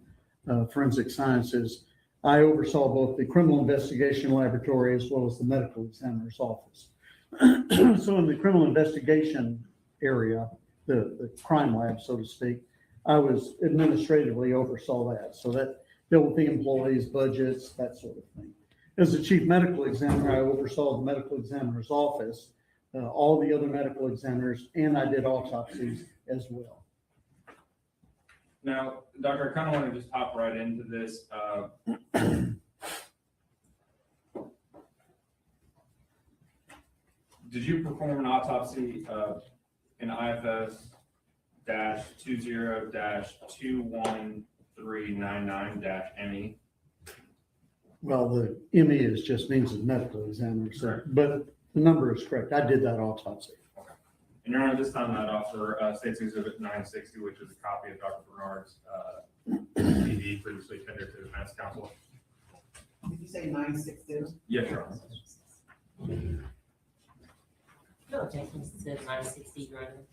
of Forensic Sciences, I oversaw both the criminal investigation laboratory as well as the medical examiner's office. So in the criminal investigation area, the crime lab, so to speak, I was administratively oversaw that. So that dealt with the employees, budgets, that sort of thing. As the chief medical examiner, I oversaw the medical examiner's office, all the other medical examiners, and I did autopsies as well. Now, Doctor, I kind of want to just hop right into this. Did you perform an autopsy in IFS-20-21399-ME? Well, the ME is just means of medical examiner, so, but the number is correct. I did that autopsy. Okay. And Your Honor, this time I'd offer State's Exhibit 960, which is a copy of Dr. Bernard's CV previously tendered to the defense counsel. Did you say 960? Yes, Your Honor. No objection to 960, Your Honor.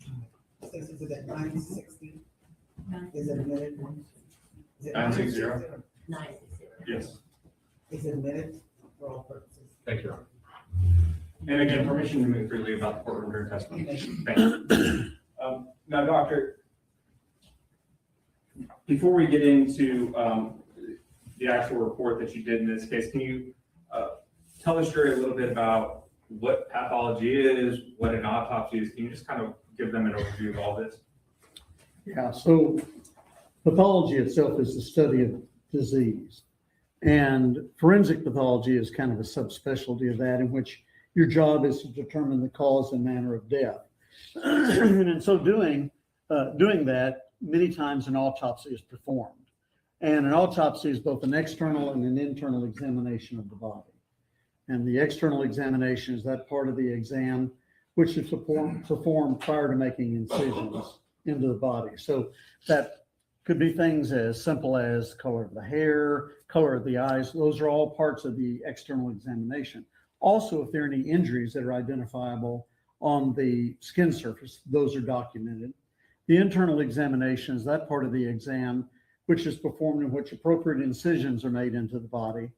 State's Exhibit 960. Is it admitted? Is it 960? 960. Yes. Is it admitted for all purposes? Thank you, Your Honor. And again, permission to move freely about the courtroom during testimony. Thank you. Now, Doctor, before we get into the actual report that you did in this case, can you tell the jury a little bit about what pathology is, what an autopsy is? Can you just kind of give them an overview of all this? Yeah, so pathology itself is the study of disease. And forensic pathology is kind of a subspecialty of that, in which your job is to determine the cause and manner of death. And in so doing that, many times an autopsy is performed. And an autopsy is both an external and an internal examination of the body. And the external examination is that part of the exam which is performed prior to making incisions into the body. So that could be things as simple as color of the hair, color of the eyes. Those are all parts of the external examination. Also, if there are any injuries that are identifiable on the skin surface, those are documented. The internal examination is that part of the exam which is performed in which appropriate incisions are made into the body.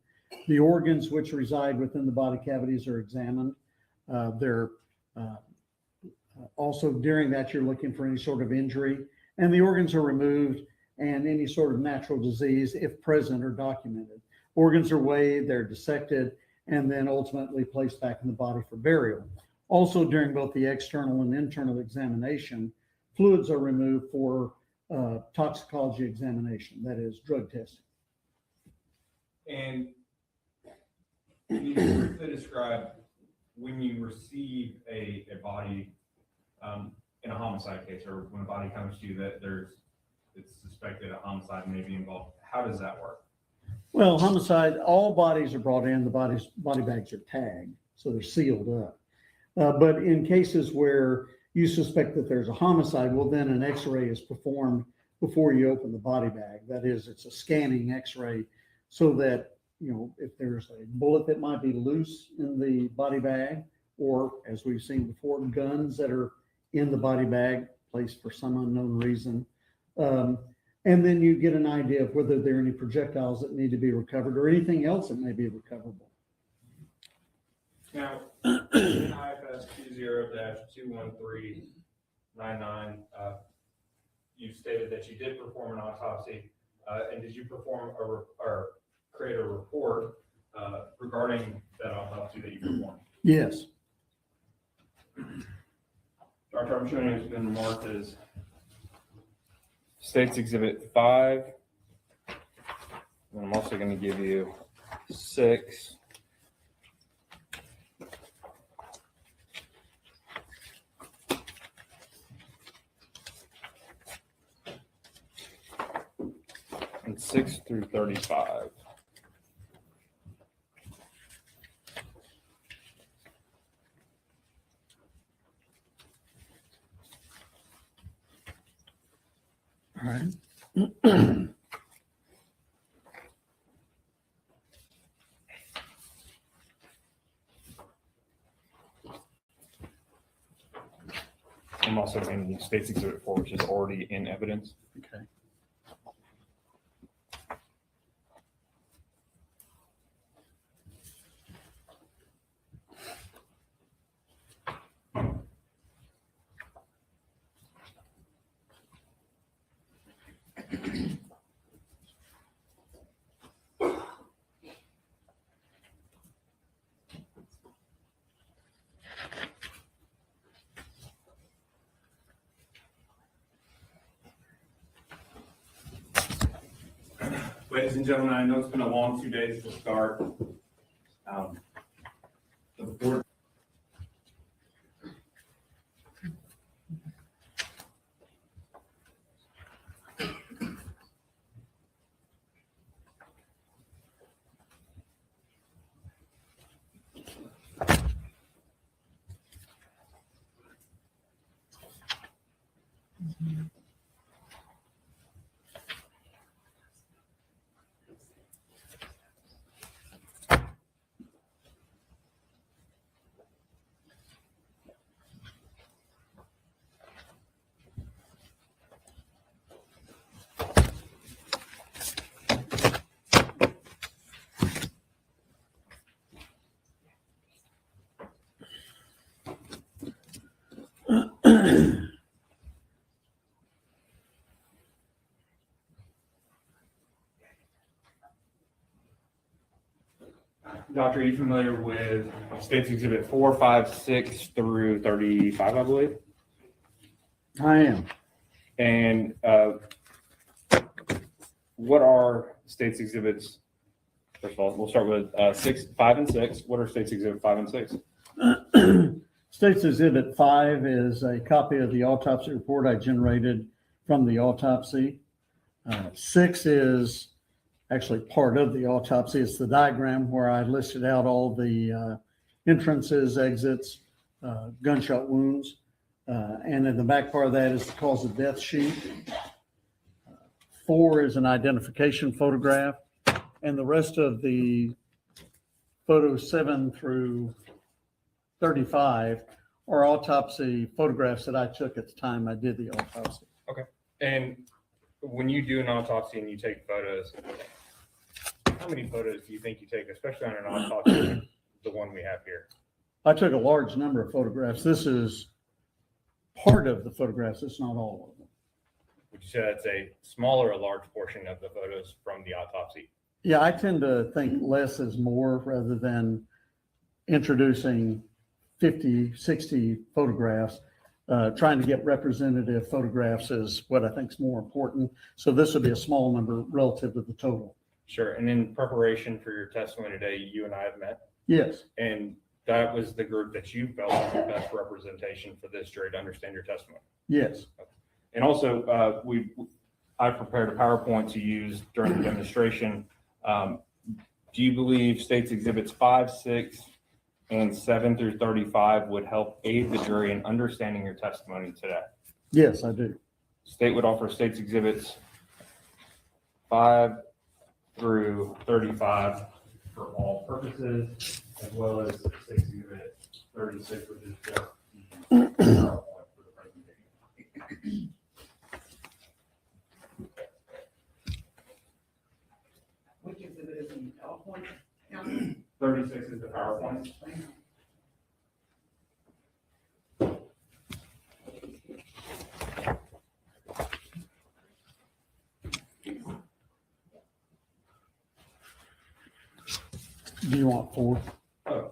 The organs which reside within the body cavities are examined. Also during that, you're looking for any sort of injury, and the organs are removed, and any sort of natural disease, if present, are documented. Organs are weighed, they're dissected, and then ultimately placed back in the body for burial. Also, during both the external and internal examination, fluids are removed for toxicology examination, that is, drug testing. And can you briefly describe when you receive a body in a homicide case, or when a body comes to you that it's suspected a homicide may be involved? How does that work? Well, homicide, all bodies are brought in, the body bags are tagged, so they're sealed up. But in cases where you suspect that there's a homicide, well, then an x-ray is performed before you open the body bag. That is, it's a scanning x-ray so that if there's a bullet that might be loose in the body bag, or as we've seen before, guns that are in the body bag placed for some unknown reason. And then you get an idea of whether there are any projectiles that need to be recovered or anything else that may be recoverable. Now, in IFS 20-21399, you stated that you did perform an autopsy, and did you perform or create a report regarding that autopsy that you performed? Yes. Dr. Armstrong has been marked as State's Exhibit 5. And I'm also going to give you 6. And 6 through 35. All right. I'm also in State's Exhibit 4, which is already in evidence. Okay. Ladies and gentlemen, I know it's been a long 2 days to start. The board. Doctor, are you familiar with State's Exhibit 4, 5, 6 through 35, I believe? I am. And what are State's Exhibits? First of all, we'll start with 6, 5, and 6. What are State's Exhibit 5 and 6? State's Exhibit 5 is a copy of the autopsy report I generated from the autopsy. 6 is actually part of the autopsy. It's the diagram where I listed out all the entrances, exits, gunshot wounds. And in the back part of that is the cause of death sheet. 4 is an identification photograph. And the rest of the photos 7 through 35 are autopsy photographs that I took at the time I did the autopsy. Okay. And when you do an autopsy and you take photos, how many photos do you think you take, especially on an autopsy like the one we have here? I took a large number of photographs. This is part of the photographs. It's not all of them. Would you say that's a small or a large portion of the photos from the autopsy? Yeah, I tend to think less is more rather than introducing 50, 60 photographs. Trying to get representative photographs is what I think is more important. So this would be a small number relative to the total. Sure. And in preparation for your testimony today, you and I have met. Yes. And that was the group that you felt was the best representation for this jury to understand your testimony. Yes. And also, I prepared a PowerPoint to use during the demonstration. Do you believe State's Exhibits 5, 6, and 7 through 35 would help aid the jury in understanding your testimony today? Yes, I do. State would offer State's Exhibits 5 through 35 for all purposes, as well as State Exhibit 36, which is just the PowerPoint for the presentation. Which exhibit is in PowerPoint? 36 is the PowerPoint. Do you want 4? Oh.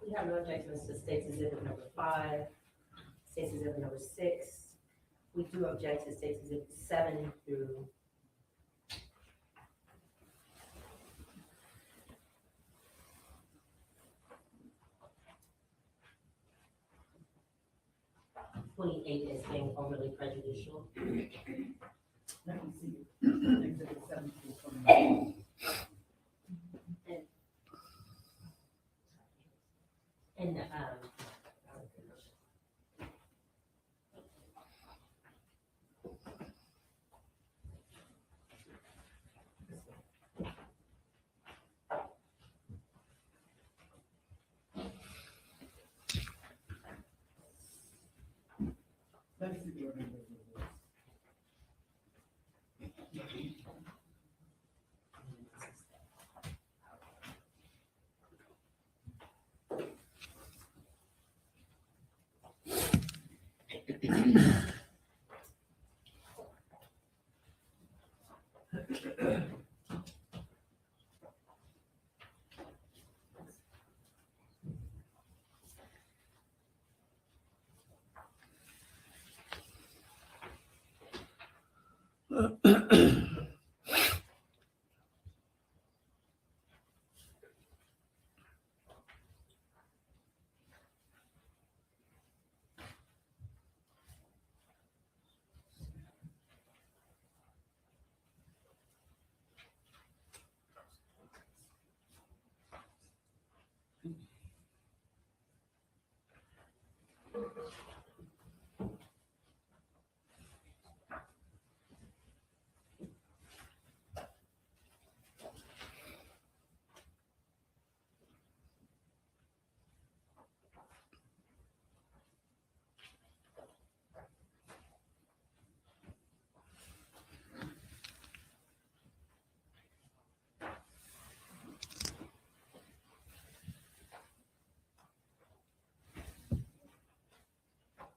We have no objections to State's Exhibit number 5, State's Exhibit number 6. We do object to State's Exhibit 7 through 28 as being overly prejudicial. Let me see. Exhibit 7 through 28. And, Let me see your number.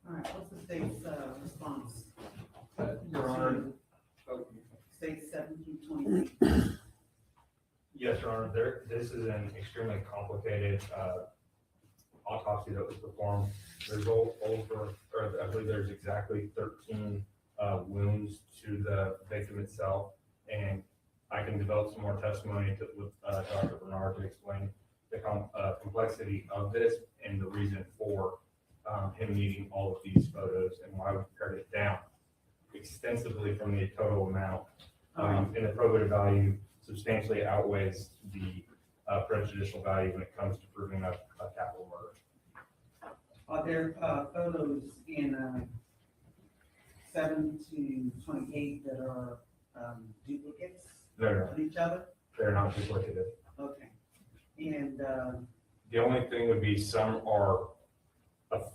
All right, what's the state's response? Your Honor. State 7 through 28. Yes, Your Honor, this is an extremely complicated autopsy that was performed. There's I believe there's exactly 13 wounds to the victim itself, and I can develop some more testimony with Dr. Bernard to explain the complexity of this and the reason for him needing all of these photos and why we pared it down extensively from the total amount. And the probative value substantially outweighs the prejudicial value when it comes to proving a capital murder. Are there photos in 7 to 28 that are duplicates of each other? They're not duplicative. Okay. And The only thing would be some are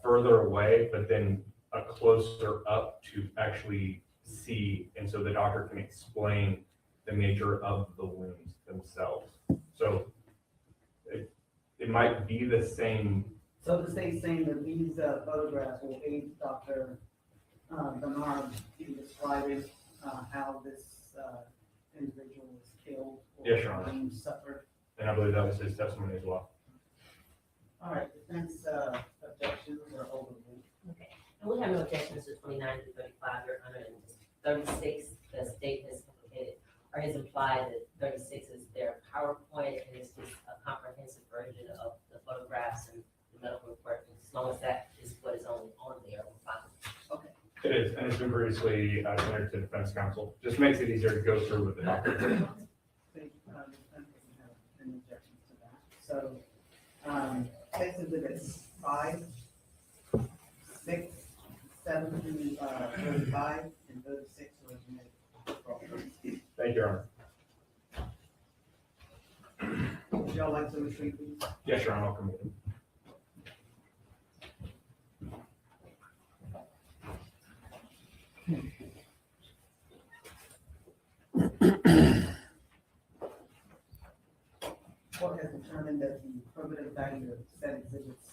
further away, but then a closer up to actually see, and so the doctor can explain the nature of the wounds themselves. So it might be the same. So the state's saying that these photographs will aid Dr. Bernard in describing how this individual was killed Yes, Your Honor. or suffered. And I believe that was his testimony as well. All right, defense objections are overruled. Okay, and we have no objections to 29 to 35, Your Honor, and 36, the state has implicated or has implied that 36 is their PowerPoint and it's just a comprehensive version of the photographs and the medical report. As long as that is what is only on there, we're fine. Okay. It is, and it's been previously submitted to defense counsel. Just makes it easier to go through with the doctor. Defense doesn't have any objections to that. So, case exhibits 5, 6, 7 through 35, and 36 are admitted. Thank you, Your Honor. Would y'all like to retreat, please? Yes, Your Honor, I'll commit it. Court has determined that the probative value of said exhibits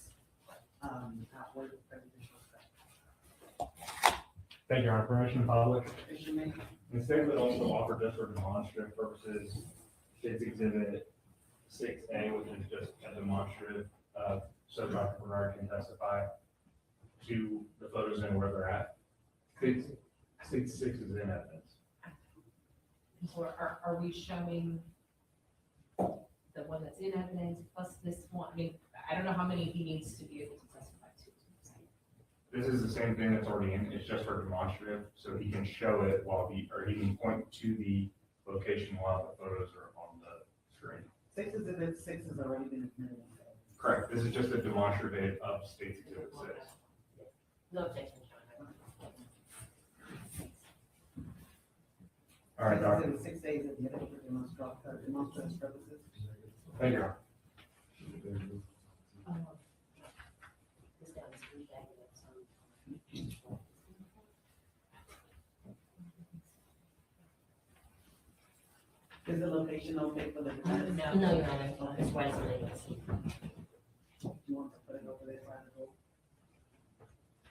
outweigh the prejudicial effect. Thank you, Your Honor. Permission to publish. Petition made. The state would also offer just for demonstrative purposes, state's exhibit 6A, which is just a demonstrative, so Dr. Bernard can testify to the photos and where they're at. State 6 is in evidence. So are we showing the one that's in evidence plus this one? I mean, I don't know how many he needs to be able to testify to. This is the same thing that's already in, it's just for demonstrative, so he can show it or he can point to the location while the photos are on the screen. 6 exhibit 6 has already been admitted. Correct, this is just a demonstrative of state's exhibit 6. No objection, Your Honor. All right, Doctor. Exhibit 6 days admitted for demonstrative purposes. Thank you, Your Honor. This guy was really bad at some. Is the location okay for the defense? No, Your Honor, it's right on the You want to put it over there by the door?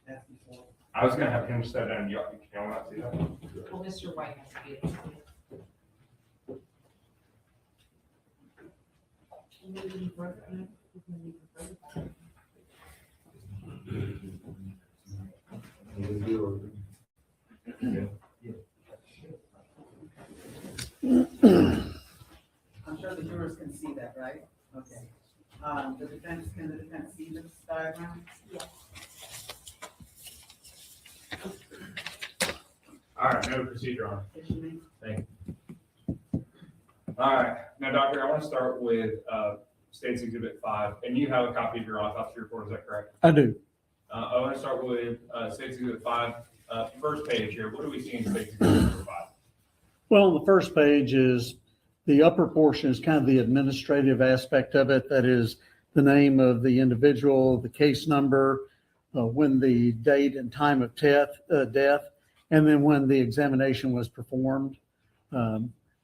That's before. I was gonna have him set down, you can not see that? Well, Mr. White has to be able to. I'm sure the jurors can see that, right? Okay. Can the defense see this diagram? Yes. All right, no procedure on. Petition made. Thank you. All right, now, Doctor, I want to start with State's Exhibit 5, and you have a copy of your autopsy report, is that correct? I do. I want to start with State's Exhibit 5, first page here. What do we see in State's Exhibit 5? Well, on the first page is the upper portion is kind of the administrative aspect of it. That is the name of the individual, the case number, when the date and time of death, and then when the examination was performed,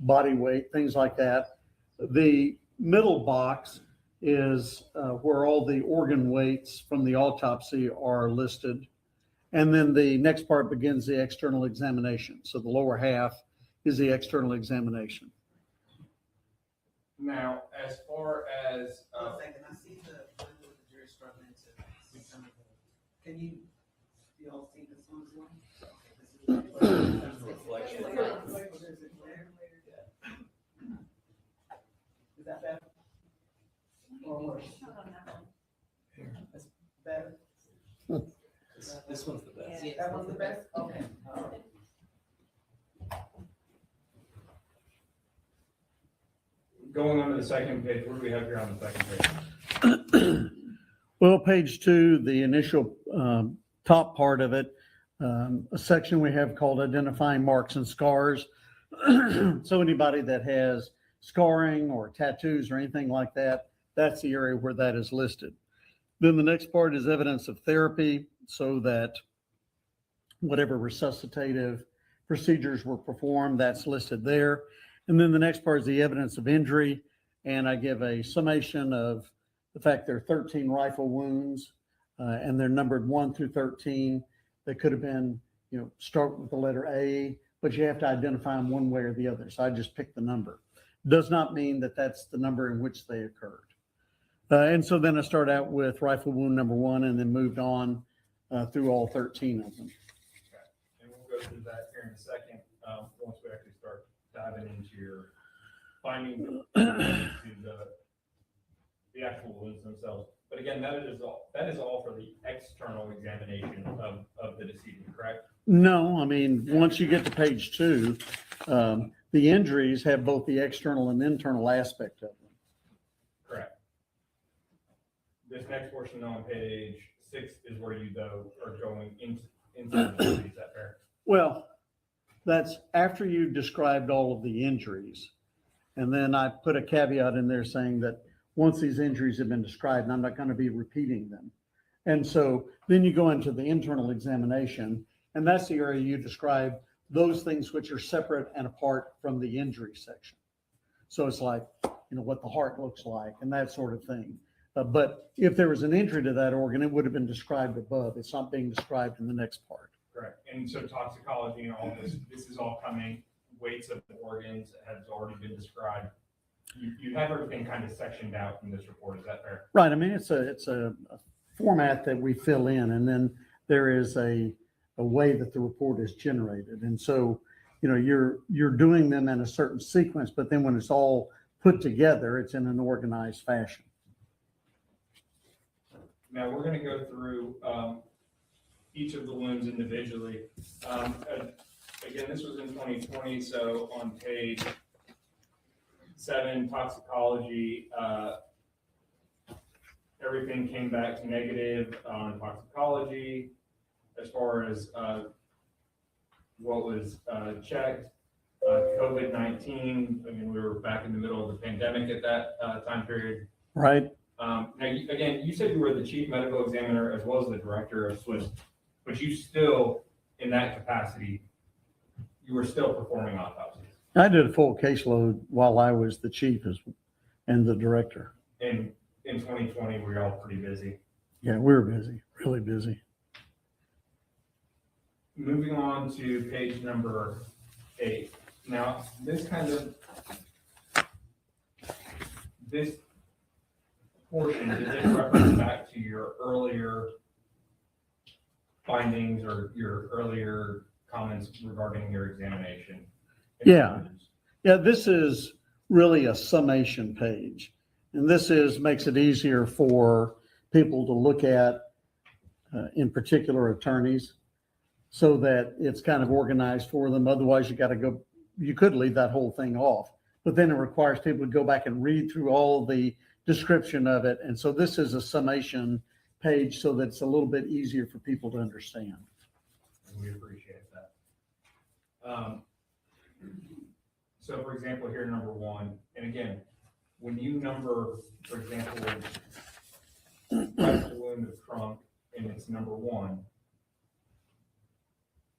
body weight, things like that. The middle box is where all the organ weights from the autopsy are listed. And then the next part begins the external examination. So the lower half is the external examination. Now, as far as, One second, I see the jury struggling to see some of the, can you all see this one as well? Is that better? Or worse? That's better? This one's the best. That one's the best? Okay. All right. Going on to the second page, what do we have here on the second page? Well, page 2, the initial top part of it, a section we have called identifying marks and scars. So anybody that has scarring or tattoos or anything like that, that's the area where that is listed. Then the next part is evidence of therapy, so that whatever resuscitative procedures were performed. That's listed there. And then the next part is the evidence of injury. And I give a summation of the fact there are 13 rifle wounds, and they're numbered 1 through 13. They could have been, start with the letter A, but you have to identify them one way or the other. So I just picked the number. Does not mean that that's the number in which they occurred. And so then I start out with rifle wound number 1 and then moved on through all 13 of them. Okay. And we'll go through that here in a second, once we actually start diving into your findings, into the actual wounds themselves. But again, that is all for the external examination of the decedent, correct? No, I mean, once you get to page 2, the injuries have both the external and internal aspect of them. Correct. This next portion on page 6 is where you are going into the injuries. Is that fair? Well, that's after you described all of the injuries. And then I put a caveat in there saying that once these injuries have been described, I'm not going to be repeating them. And so then you go into the internal examination, and that's the area you describe those things which are separate and apart from the injury section. So it's like, what the heart looks like and that sort of thing. But if there was an injury to that organ, it would have been described above. It's not being described in the next part. Correct. And so toxicology and all this is all coming. Weights of the organs has already been described. You have everything kind of sectioned out in this report. Is that fair? Right. I mean, it's a format that we fill in, and then there is a way that the report is generated. And so, you're doing them in a certain sequence, but then when it's all put together, it's in an organized fashion. Now we're going to go through each of the wounds individually. Again, this was in 2020, so on page 7, toxicology, everything came back negative on toxicology as far as what was checked. COVID-19, we were back in the middle of the pandemic at that time period. Right. Now, again, you said you were the chief medical examiner as well as the director of SWIS, but you still, in that capacity, you were still performing autopsies. I did a full caseload while I was the chief and the director. And in 2020, we were all pretty busy. Yeah, we were busy, really busy. Moving on to page number 8. Now, this portion, does it reference back to your earlier findings or your earlier comments regarding your examination? Yeah. This is really a summation page. And this makes it easier for people to look at, in particular attorneys, so that it's kind of organized for them. Otherwise, you could leave that whole thing off, but then it requires people to go back and read through all the description of it. And so this is a summation page so that it's a little bit easier for people to understand. And we appreciate that. So for example, here, number 1, and again, when you number, for example, rifle wound of trunk and it's number 1,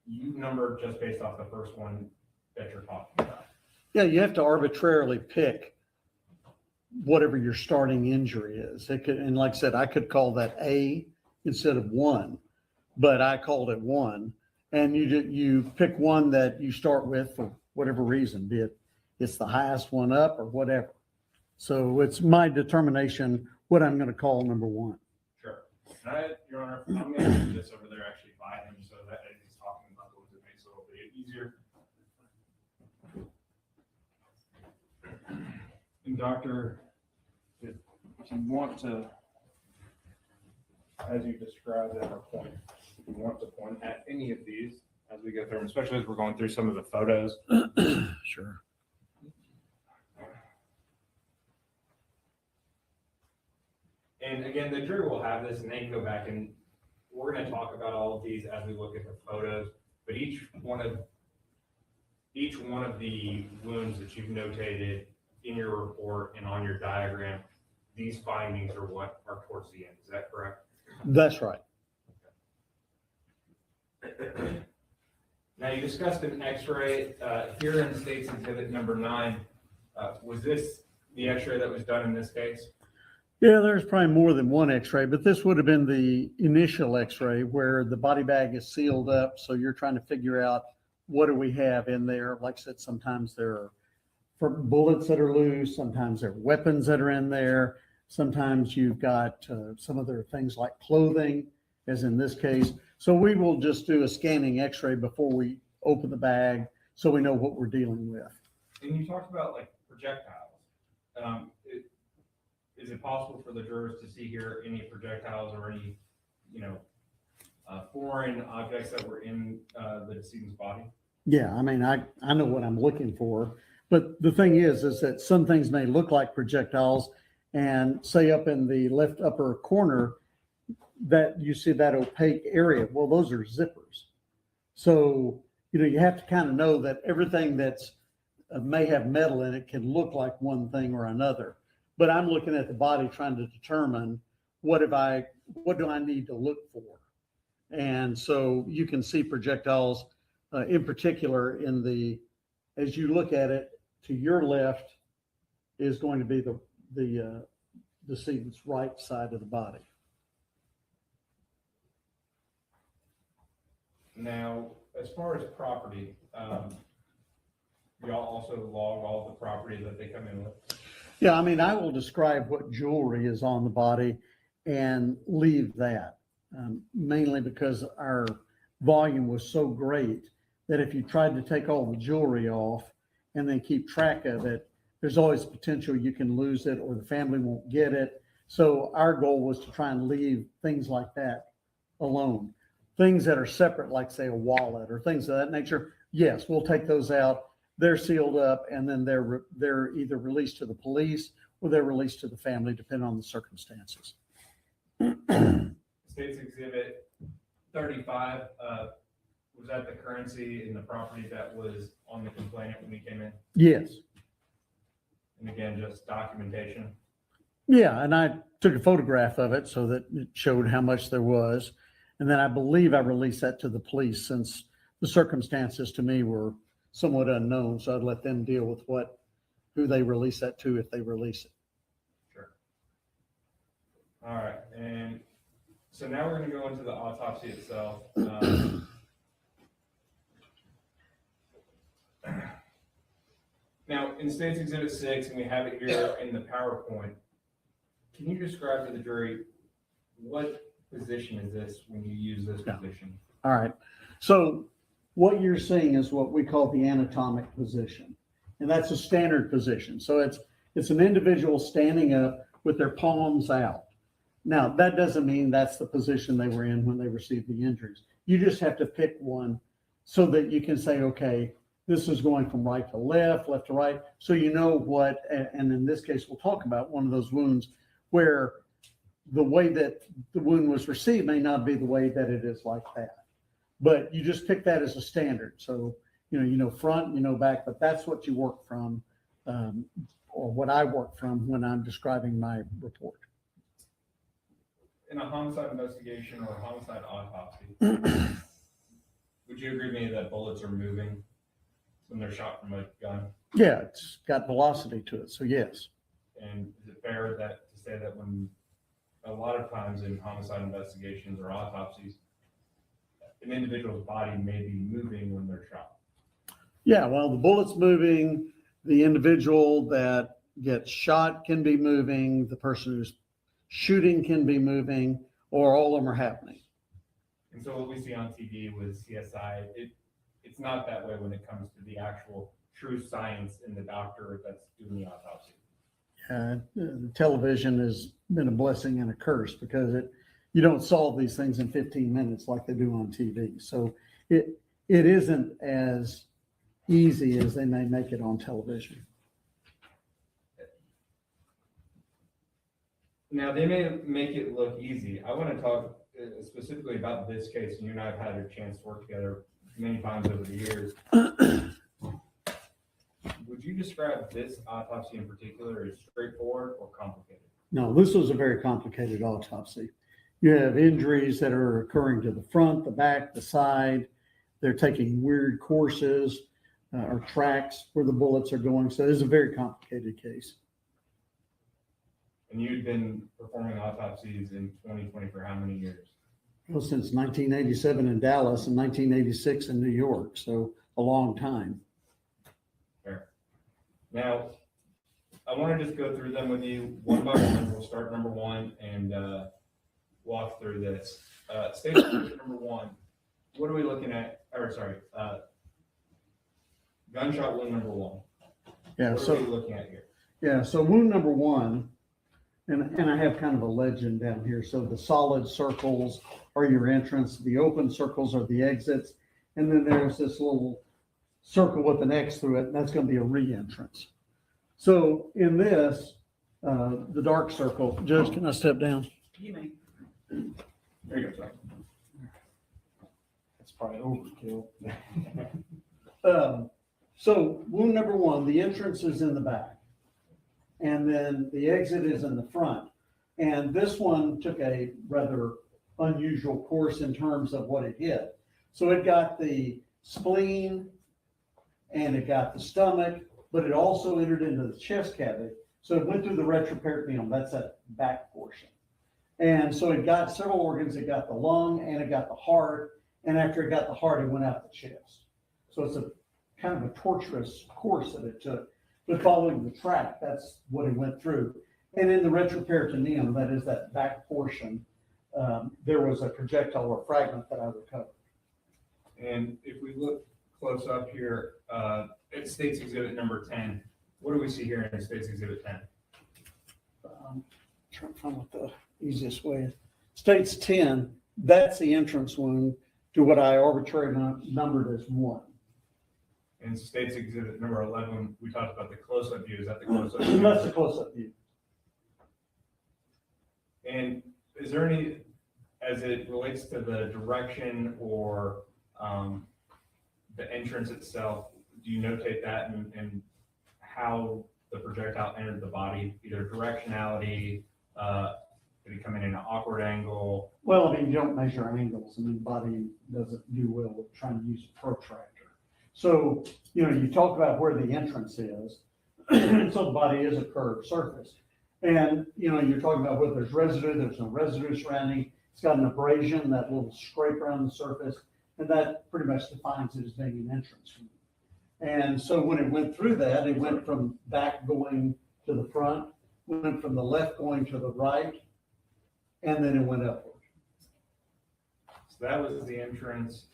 you number just based off the first one that you're talking about. Yeah, you have to arbitrarily pick whatever your starting injury is. And like I said, I could call that A instead of 1, but I called it 1. And you pick one that you start with for whatever reason, be it's the highest one up or whatever. So it's my determination what I'm going to call number 1. Sure. And Your Honor, I'm going to do this over there actually by him so that as he's talking about those, it makes it a little bit easier. And Doctor, if you want to, as you described at our point, if you want to point at any of these as we go through them, especially as we're going through some of the photos. Sure. And again, the jury will have this and they can go back and we're going to talk about all of these as we look at the photos, but each one of the wounds that you've notated in your report and on your diagram, these findings are what are towards the end. Is that correct? That's right. Now, you discussed an x-ray here in State's Exhibit number 9. Was this the x-ray that was done in this case? Yeah, there's probably more than one x-ray, but this would have been the initial x-ray where the body bag is sealed up. So you're trying to figure out what do we have in there. Like I said, sometimes there are bullets that are loose, sometimes there are weapons that are in there. Sometimes you've got some other things like clothing, as in this case. So we will just do a scanning x-ray before we open the bag so we know what we're dealing with. And you talked about like projectiles. Is it possible for the jurors to see here any projectiles or any, foreign objects that were in the decedent's body? Yeah, I mean, I know what I'm looking for, but the thing is that some things may look like projectiles, and say up in the left upper corner that you see that opaque area, well, those are zippers. So, you have to kind of know that everything that's may have metal in it can look like one thing or another. But I'm looking at the body trying to determine what do I need to look for? And so you can see projectiles in particular as you look at it, to your left is going to be the decedent's right side of the body. Now, as far as property, y'all also log all the property that they come in with? Yeah, I mean, I will describe what jewelry is on the body and leave that, mainly because our volume was so great that if you tried to take all the jewelry off and then keep track of it, there's always potential you can lose it or the family won't get it. So our goal was to try and leave things like that alone. Things that are separate, like say a wallet or things of that nature, yes, we'll take those out. They're sealed up, and then they're either released to the police or they're released to the family, depending on the circumstances. State's Exhibit 35, was that the currency in the property that was on the complainant when he came in? Yes. And again, just documentation? Yeah, and I took a photograph of it so that it showed how much there was. And then I believe I released that to the police since the circumstances to me were somewhat unknown. So I'd let them deal with who they release that to if they release it. Sure. All right. And so now we're going to go into the autopsy itself. Now, in State's Exhibit 6, and we have it here in the PowerPoint, can you describe to the jury what position is this when you use this position? All right. So what you're seeing is what we call the anatomic position. And that's a standard position. So it's an individual standing up with their palms out. Now, that doesn't mean that's the position they were in when they received the injuries. You just have to pick one so that you can say, okay, this is going from right to left, left to right. So you know what, and in this case, we'll talk about one of those wounds where the way that the wound was received may not be the way that it is like that. But you just pick that as a standard. So, you know front, you know back, but that's what you work from, or what I work from when I'm describing my report. In a homicide investigation or a homicide autopsy, would you agree with me that bullets are moving when they're shot from a gun? Yeah, it's got velocity to it, so yes. And is it fair to say that when a lot of times in homicide investigations or autopsies, an individual's body may be moving when they're shot? Yeah, well, the bullet's moving, the individual that gets shot can be moving, the person who's shooting can be moving, or all of them are happening. And so what we see on TV with CSI, it's not that way when it comes to the actual true science in the doctor that's doing the autopsy. Television has been a blessing and a curse because you don't solve these things in 15 minutes like they do on TV. So it isn't as easy as they may make it on television. Now, they may make it look easy. I want to talk specifically about this case, and you and I have had a chance to work together many times over the years. Would you describe this autopsy in particular as straightforward or complicated? No, this was a very complicated autopsy. You have injuries that are occurring to the front, the back, the side. They're taking weird courses or tracks where the bullets are going. So it's a very complicated case. And you'd been performing autopsies in 2020 for how many years? Well, since 1987 in Dallas and 1986 in New York. So a long time. Fair. Now, I want to just go through them with you one by one. We'll start number one and walk through this. State exhibit number one. What are we looking at? Or sorry, gunshot wound number one. Yeah. What are we looking at here? Yeah. So wound number one, and I have kind of a legend down here. So the solid circles are your entrance. The open circles are the exits. And then there's this little circle with an X through it, and that's going to be a re-entrance. So in this, the dark circle, Judge, can I step down? You may. There you go, sir. That's probably overkill. So wound number one, the entrance is in the back, and then the exit is in the front. And this one took a rather unusual course in terms of what it hit. So it got the spleen and it got the stomach, but it also entered into the chest cavity. So it went through the retroperitoneum, that's that back portion. And so it got several organs. It got the lung and it got the heart. And after it got the heart, it went out the chest. So it's a kind of a torturous course that it took. But following the track, that's what it went through. And in the retroperitoneum, that is that back portion, there was a projectile or fragment that I recovered. And if we look close up here, at State's Exhibit number 10, what do we see here in State's Exhibit 10? Trying to find what the easiest way is. States 10, that's the entrance wound to what I arbitrarily numbered as 1. In State's Exhibit number 11, we talked about the close-up view. Is that the close-up view? That's the close-up view. And is there any, as it relates to the direction or the entrance itself, do you notate that and how the projectile entered the body, either directionality, did it come in an awkward angle? Well, I mean, you don't measure angles. I mean, the body doesn't do well with trying to use a protractor. So, you know, you talk about where the entrance is. So the body is a curved surface. And, you know, you're talking about whether there's residue, there's no residue surrounding. It's got an abrasion, that little scrape around the surface. And that pretty much defines it as being an entrance wound. And so when it went through that, it went from back going to the front, went from the left going to the right, and then it went upward. So that was the entrance.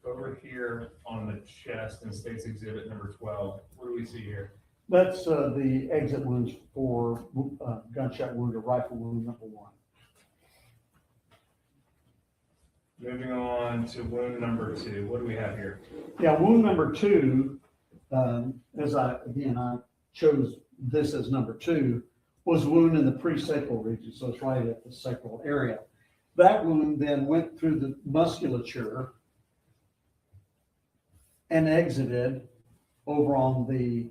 Over here on the chest in State's Exhibit number 12, what do we see here? That's the exit wounds for gunshot wound or rifle wound number 1. Moving on to wound number 2, what do we have here? Yeah, wound number 2, as I chose this as number 2, was wound in the pre-sacral region, so it's right at the sacral area. That wound then went through the musculature and exited over on the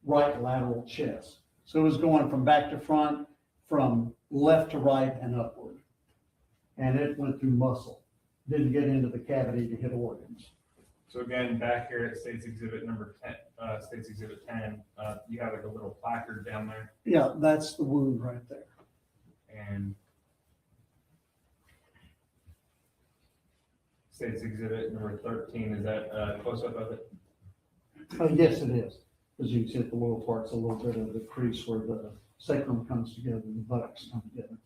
right lateral chest. So it was going from back to front, from left to right and upward. And it went through muscle. Didn't get into the cavity to hit organs. So again, back here at State's Exhibit number 10, State's Exhibit 10, you have like a little placard down there. Yeah, that's the wound right there. And State's Exhibit number 13, is that a close-up of it? Yes, it is. As you can see at the lower part's a little bit of the crease where the sacrum comes together and the buttocks come together.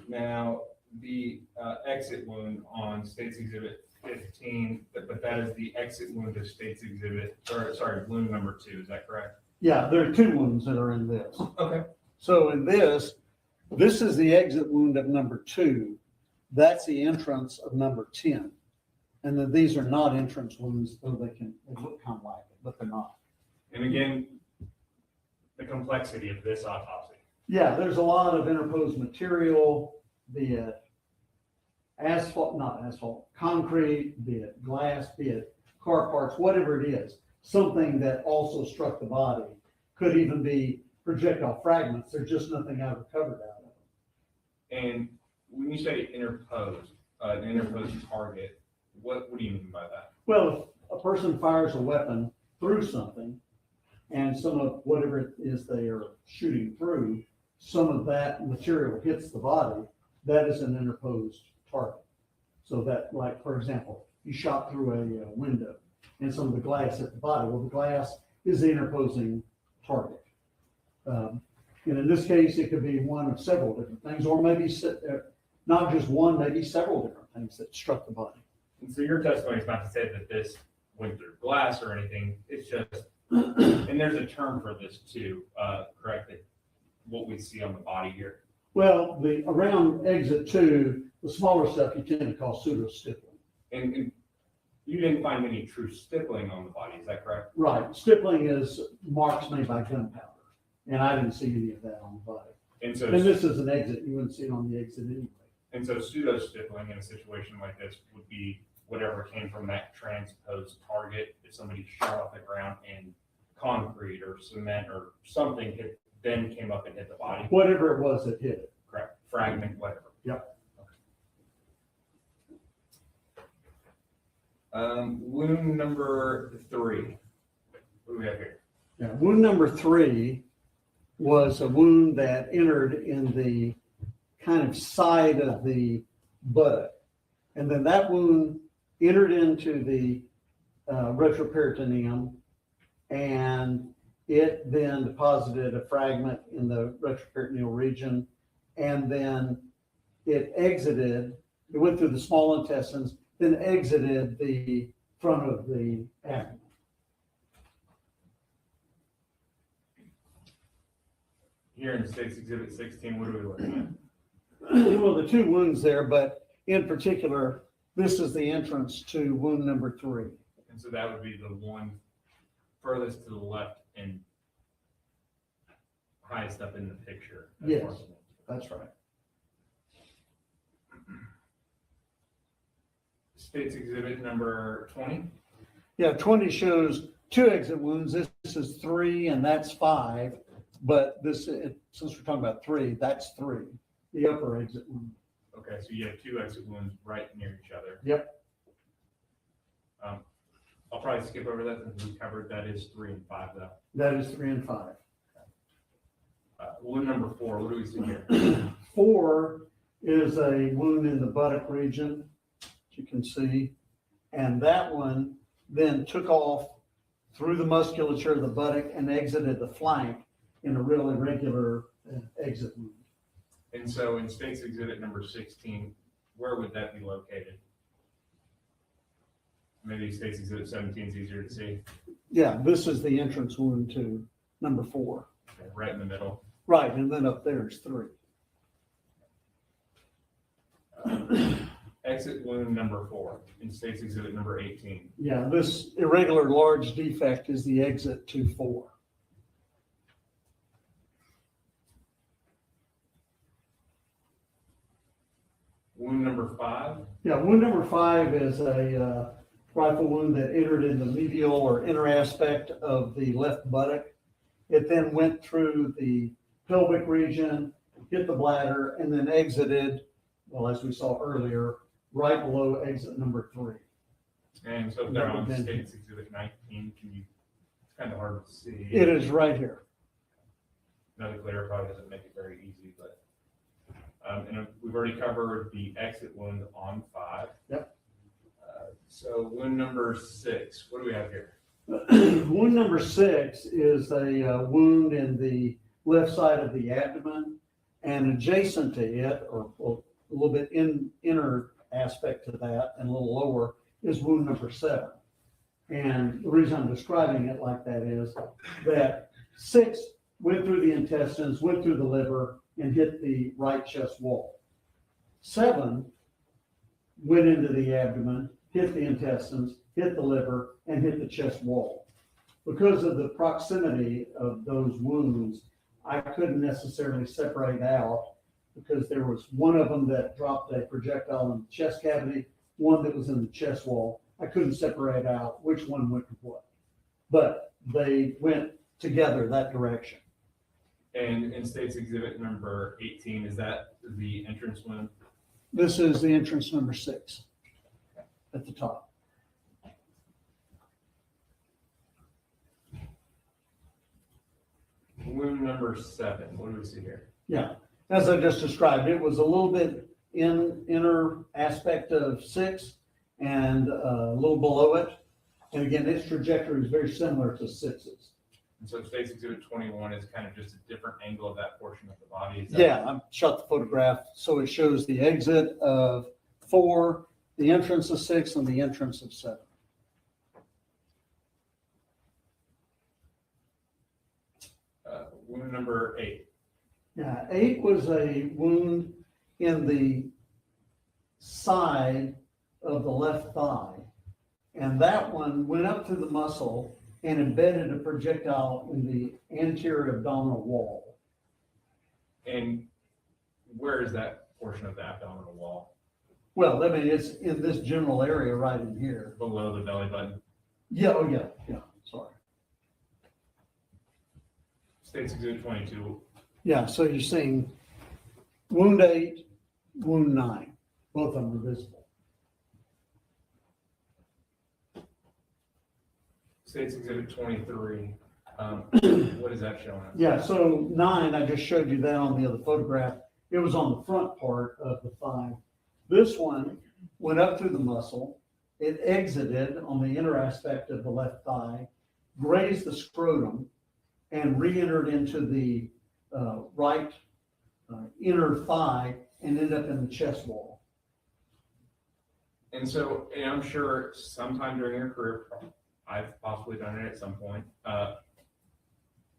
Now, the exit wound on State's Exhibit 15, but that is the exit wound of State's Exhibit, or sorry, wound number 2, is that correct? Yeah, there are 2 wounds that are in this. Okay. So in this is the exit wound of number 2. That's the entrance of number 10. And then these are not entrance wounds, though they look kind of like it, but they're not. And again, the complexity of this autopsy. Yeah, there's a lot of interposed material, be it concrete, be it glass, be it car parts, whatever it is, something that also struck the body. Could even be projectile fragments. There's just nothing I recovered out of it. And when you say interposed, an interposed target, what do you mean by that? Well, if a person fires a weapon through something, and some of whatever it is they are shooting through, some of that material hits the body, that is an interposed target. So that, like, for example, you shot through a window and some of the glass hit the body. Well, the glass is the interposing target. And in this case, it could be one of several different things, or maybe not just one, maybe several different things that struck the body. And so your testimony is not to say that this went through glass or anything. It's just, and there's a term for this too, correct? What we see on the body here. Well, around exit 2, the smaller stuff you tend to call pseudo-stippling. And you didn't find any true stippling on the body, is that correct? Right. Stippling is marks made by gunpowder, and I didn't see any of that on the body. And so this is an exit. You wouldn't see it on the exit anyway. And so pseudo stippling in a situation like this would be whatever came from that transposed target. If somebody shot off the ground and concrete or cement or something hit, then came up and hit the body. Whatever it was that hit it. Correct. Fragment, whatever. Yep. Wound number 3. What do we have here? Yeah, wound number 3 was a wound that entered in the kind of side of the buttock. And then that wound entered into the retroperitoneum, and it then deposited a fragment in the retroperitoneal region, and then it went through the small intestines, then exited the front of the abdomen. Here in State's Exhibit 16, what are we looking at? Well, the 2 wounds there, but in particular, this is the entrance to wound number 3. And so that would be the one furthest to the left and highest up in the picture. Yes, that's right. State's Exhibit number 20. Yeah, 20 shows 2 exit wounds. This is 3 and that's 5. But since we're talking about 3, that's 3, the upper exit wound. Okay, so you have 2 exit wounds right near each other. Yep. I'll probably skip over that since we covered that is 3 and 5 though. That is 3 and 5. Wound number 4, what do we see here? 4 is a wound in the buttock region, as you can see. And that one then took off through the musculature of the buttock and exited the flank in a real irregular exit wound. And so in State's Exhibit number 16, where would that be located? Maybe State's Exhibit 17 is easier to see. Yeah, this is the entrance wound to number 4. Okay, right in the middle. Right, and then up there is 3. Exit wound number 4 in State's Exhibit number 18. Yeah, this irregular large defect is the exit to 4. Wound number 5. Yeah, wound number 5 is a rifle wound that entered in the medial or inner aspect of the left buttock. It then went through the pelvic region, hit the bladder, and then exited, well, as we saw earlier, right below exit number 3. And so if they're on State's Exhibit 19, it's kind of hard to see. It is right here. Another glare probably doesn't make it very easy, but and we've already covered the exit wound on 5. Yep. So wound number 6, what do we have here? Wound number 6 is a wound in the left side of the abdomen, and adjacent to it, or a little bit inner aspect to that and a little lower, is wound number 7. And the reason I'm describing it like that is that 6 went through the intestines, went through the liver, and hit the right chest wall. 7 went into the abdomen, hit the intestines, hit the liver, and hit the chest wall. Because of the proximity of those wounds, I couldn't necessarily separate out, because there was one of them that dropped a projectile in the chest cavity, one that was in the chest wall. I couldn't separate out which one went to what, but they went together that direction. And in State's Exhibit number 18, is that the entrance wound? This is the entrance number 6 at the top. Wound number 7, what do we see here? Yeah, as I just described, it was a little bit inner aspect of 6 and a little below it. And again, its trajectory is very similar to 6's. And so State's Exhibit 21 is kind of just a different angle of that portion of the body. Is that- Yeah, I shot the photograph, so it shows the exit of 4, the entrance of 6, and the entrance of 7. Wound number 8. Yeah, 8 was a wound in the side of the left thigh. And that one went up through the muscle and embedded a projectile in the anterior abdominal wall. And where is that portion of the abdominal wall? Well, I mean, it's in this general area right in here. Below the belly button? Yeah, oh yeah, sorry. State's Exhibit 22. Yeah, so you're seeing wound 8, wound 9, both of them are visible. State's Exhibit 23. What is that showing us? Yeah, so 9, I just showed you that on the other photograph. It was on the front part of the thigh. This one went up through the muscle. It exited on the inner aspect of the left thigh, grazed the scrotum, and re-entered into the right inner thigh and ended up in the chest wall. And so, and I'm sure sometime during your career, I've possibly done it at some point,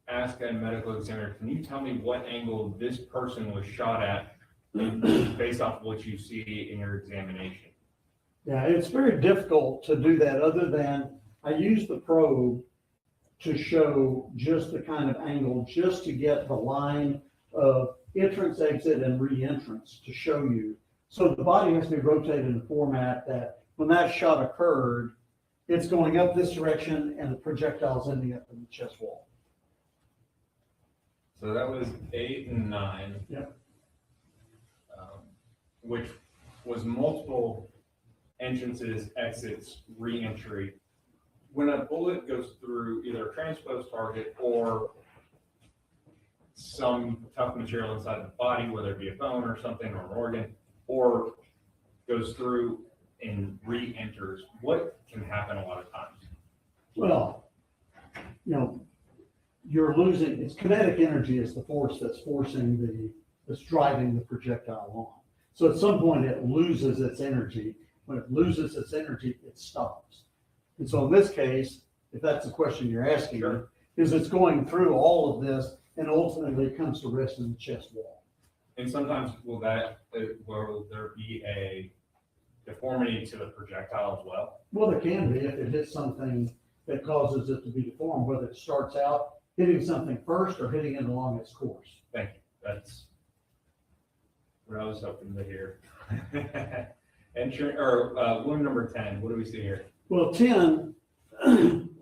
ask a medical examiner, can you tell me what angle this person was shot at based off of what you see in your examination? Yeah, it's very difficult to do that other than I use the probe to show just the kind of angle, just to get the line of entrance, exit, and re-entrance to show you. So the body has to be rotated in a format that when that shot occurred, it's going up this direction and the projectile's ending up in the chest wall. So that was 8 and 9. Yep. Which was multiple entrances, exits, re-entry. When a bullet goes through either a transposed target or some tough material inside the body, whether it be a bone or something or an organ, or goes through and re-enters, what can happen a lot of times? Well, you're losing, it's kinetic energy is the force that's that's driving the projectile on. So at some point it loses its energy. When it loses its energy, it stops. And so in this case, if that's the question you're asking, Sure. is it's going through all of this and ultimately it comes to rest in the chest wall. And sometimes will there be a deformity to the projectile as well? Well, there can be if it hits something that causes it to be deformed, whether it starts out hitting something first or hitting it along its course. Thank you. That's what I was hoping to hear. Wound number 10, what do we see here? Well, 10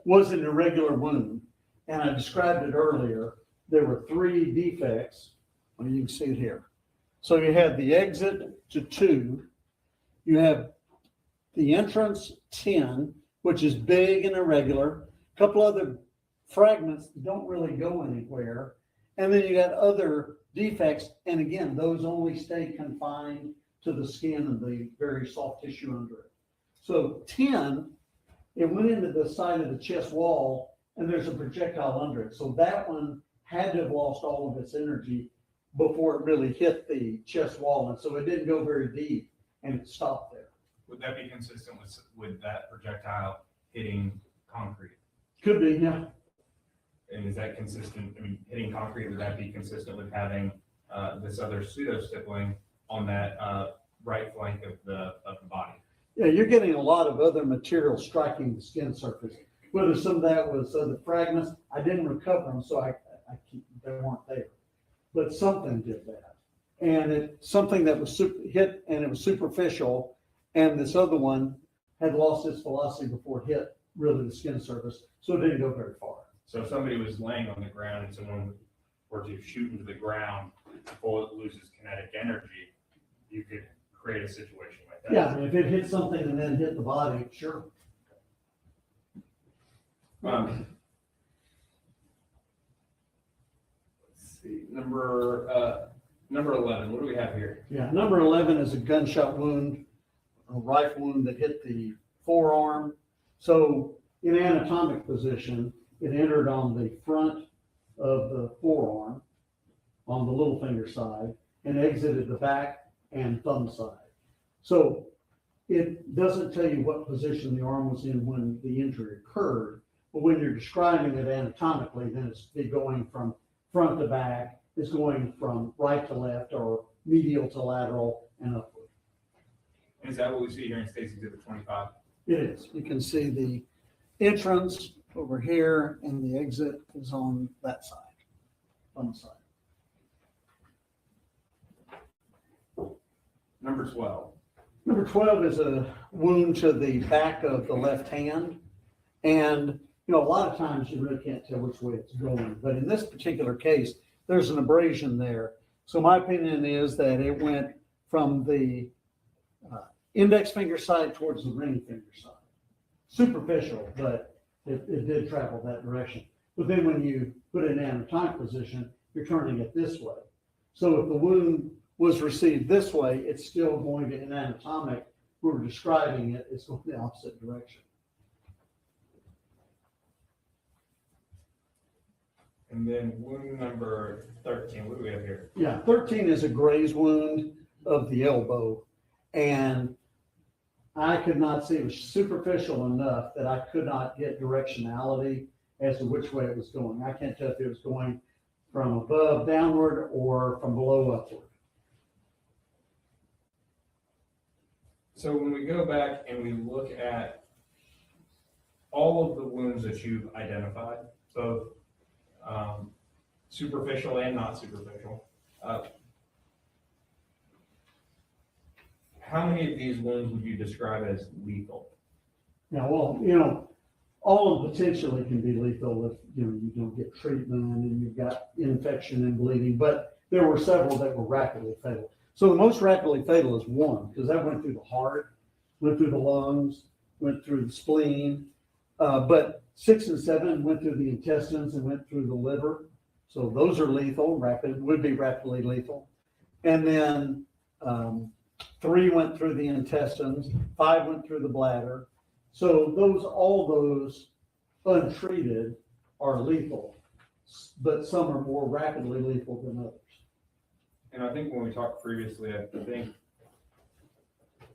was an irregular wound, and I described it earlier. There were 3 defects. Well, you can see it here. So you had the exit to 2. You have the entrance 10, which is big and irregular. A couple other fragments that don't really go anywhere. And then you got other defects. And again, those only stay confined to the skin and the very soft tissue under it. So 10, it went into the side of the chest wall and there's a projectile under it. So that one had to have lost all of its energy before it really hit the chest wall. And so it didn't go very deep and it stopped there. Would that be consistent with that projectile hitting concrete? Could be, yeah. And is that consistent, hitting concrete, would that be consistent with having this other pseudo-stippling on that right flank of the body? Yeah, you're getting a lot of other material striking the skin surface. Whether some of that was other fragments, I didn't recover them, so they weren't there. But something did that. And it's something that was hit and it was superficial, and this other one had lost its velocity before it hit really the skin surface, so it didn't go very far. So if somebody was laying on the ground and someone were to shoot into the ground before it loses kinetic energy, you could create a situation like that. Yeah, if it hit something and then hit the body, sure. Let's see, number 11, what do we have here? Yeah, number 11 is a gunshot wound, a rifle wound that hit the forearm. So in anatomic position, it entered on the front of the forearm on the little finger side and exited the back and thumb side. So it doesn't tell you what position the arm was in when the injury occurred, but when you're describing it anatomically, then it's going from front to back, it's going from right to left or medial to lateral and upward. And is that what we see here in State's Exhibit 25? It is. You can see the entrance over here and the exit is on that side, on the side. Number 12. Number 12 is a wound to the back of the left hand. And, a lot of times you really can't tell which way it's going. But in this particular case, there's an abrasion there. So my opinion is that it went from the index finger side towards the ring finger side. Superficial, but it did travel that direction. But then when you put it in anatomic position, you're turning it this way. So if the wound was received this way, it's still going to, in anatomic, we're describing it, it's going the opposite direction. And then wound number 13, what do we have here? Yeah, 13 is a graze wound of the elbow. And I could not see, it was superficial enough that I could not get directionality as to which way it was going. I can't tell if it was going from above downward or from below upward. So when we go back and we look at all of the wounds that you've identified, both superficial and not superficial, how many of these wounds would you describe as lethal? Now, well, all of them potentially can be lethal if, you don't get treatment and you've got infection and bleeding, but there were several that were rapidly fatal. So the most rapidly fatal is one, because that went through the heart, went through the lungs, went through the spleen, but 6 and 7 went through the intestines and went through the liver. So those are lethal, would be rapidly lethal. And then 3 went through the intestines, 5 went through the bladder. So all those untreated are lethal, but some are more rapidly lethal than others. And I think when we talked previously, I think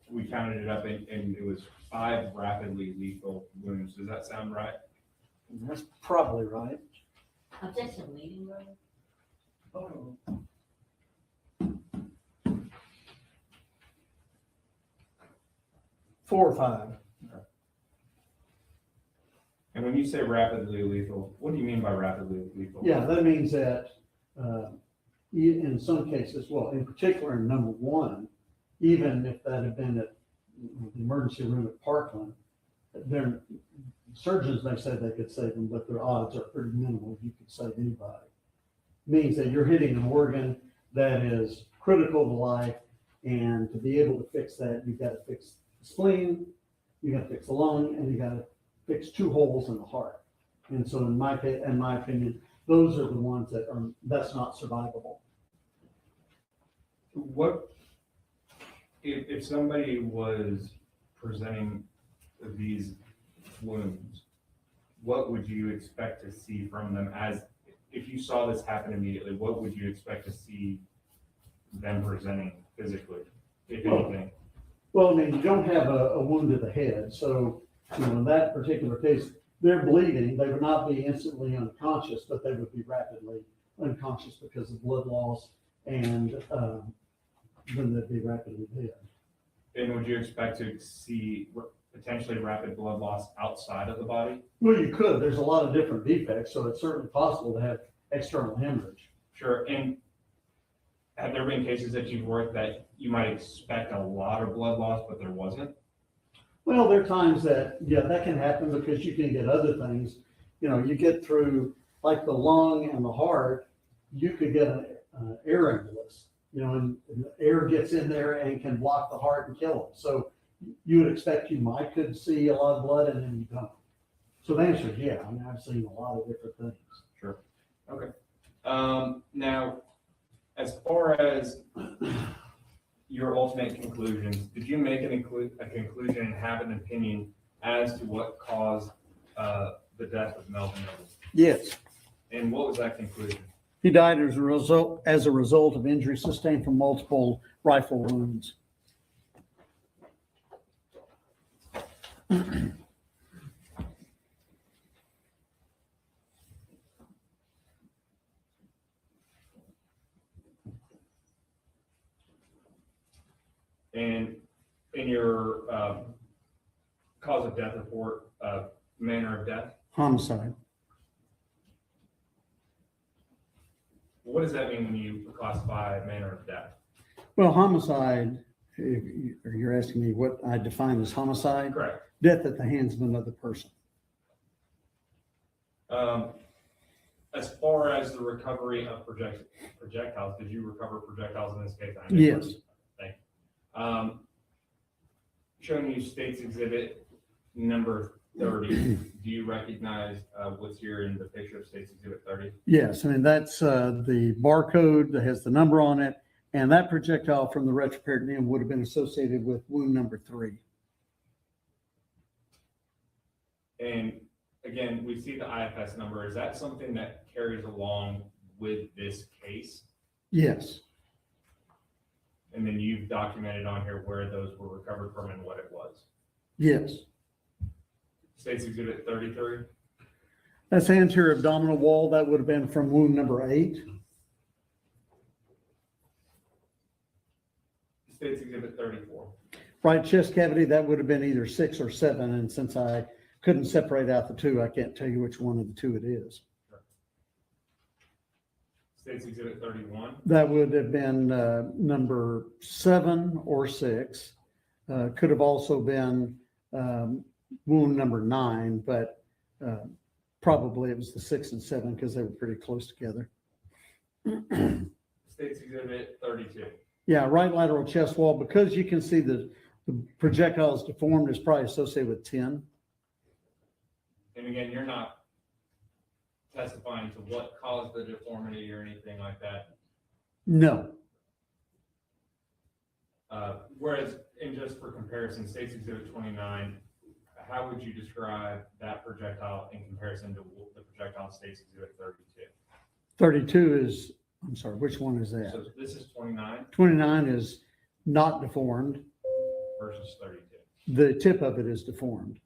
we counted it up and it was 5 rapidly lethal wounds. Does that sound right? That's probably right. Objection, meeting room. 4 or 5. And when you say rapidly lethal, what do you mean by rapidly lethal? Yeah, that means that in some cases, well, in particular in number 1, even if that had been at the emergency room at Parkland, their surgeons may say they could save them, but their odds are pretty minimal. You could save anybody. Means that you're hitting an organ that is critical to life, and to be able to fix that, you've got to fix the spleen, you got to fix the lung, and you got to fix 2 holes in the heart. And so in my opinion, those are the ones that's not survivable. What if somebody was presenting these wounds, what would you expect to see from them? As if you saw this happen immediately, what would you expect to see them presenting physically, if anything? Well, I mean, you don't have a wound to the head, so in that particular case, they're bleeding. They would not be instantly unconscious, but they would be rapidly unconscious because of blood loss, and then they'd be rapidly dead. And would you expect to see potentially rapid blood loss outside of the body? Well, you could. There's a lot of different defects, so it's certainly possible to have external hemorrhage. Sure. And have there been cases that you've worked that you might expect a lot of blood loss, but there wasn't? Well, there are times that, that can happen because you can get other things. You get through like the lung and the heart, you could get an air embolus. and the air gets in there and can block the heart and kill them. So you would expect you might could see a lot of blood and then you don't. So the answer is yeah. I mean, I've seen a lot of different things. Sure. Okay. Now, as far as your ultimate conclusions, did you make a conclusion and have an opinion as to what caused the death of Melvin Noble? Yes. And what was that conclusion? He died as a result of injuries sustained from multiple rifle wounds. And in your cause of death report, manner of death, Homicide. what does that mean when you classify manner of death? Well, homicide, you're asking me what I define as homicide? Correct. Death at the hands of another person. As far as the recovery of projectiles, did you recover projectiles in this case? I know Yes. Thank you. Showing you State's Exhibit number 30, do you recognize what's here in the picture of State's Exhibit 30? Yes, I mean, that's the barcode that has the number on it, and that projectile from the retroperitoneum would have been associated with wound number 3. And again, we see the IFS number. Is that something that carries along with this case? Yes. And then you've documented on here where those were recovered from and what it was. Yes. State's Exhibit 33. That's anterior abdominal wall. That would have been from wound number 8. State's Exhibit 34. Right chest cavity, that would have been either 6 or 7. And since I couldn't separate out the two, I can't tell you which one of the two it is. State's Exhibit 31. That would have been number 7 or 6. Could have also been wound number 9, but probably it was the 6 and 7 because they were pretty close together. State's Exhibit 32. Yeah, right lateral chest wall, because you can see the projectile is deformed, is probably associated with 10. And again, you're not testifying to what caused the deformity or anything like that. No. Whereas, and just for comparison, State's Exhibit 29, how would you describe that projectile in comparison to the projectile in State's Exhibit 32? 32 is, I'm sorry, which one is that? So this is 29 29 is not deformed. versus 32. The tip of it is deformed.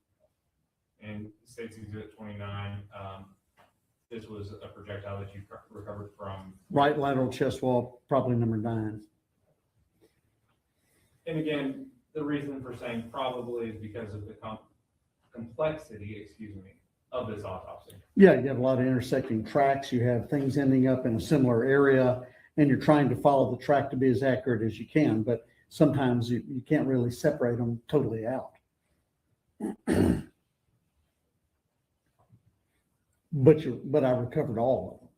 And State's Exhibit 29, this was a projectile that you recovered from. Right lateral chest wall, probably number 9. And again, the reason for saying probably is because of the complexity, of this autopsy. Yeah, you have a lot of intersecting tracks. You have things ending up in a similar area, and you're trying to follow the track to be as accurate as you can, but sometimes you can't really separate them totally out. But I recovered all of them.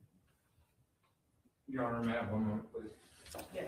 Your Honor, may I have one moment, please? Yes.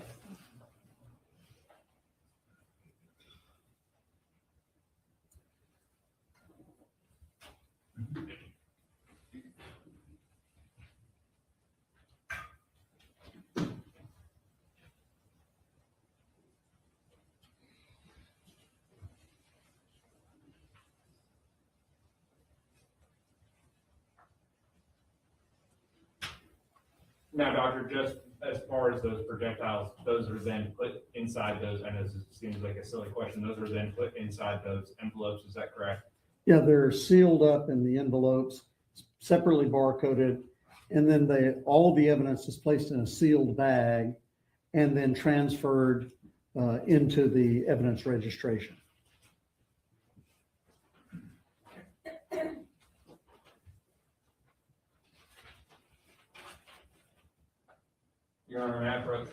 Now, Doctor, just as far as those projectiles, those are then put inside those, I know this seems like a silly question, those are then put inside those envelopes, is that correct? Yeah, they're sealed up in the envelopes, separately barcoded, and then all the evidence is placed in a sealed bag and then transferred into the evidence registration. Your Honor, may I approach?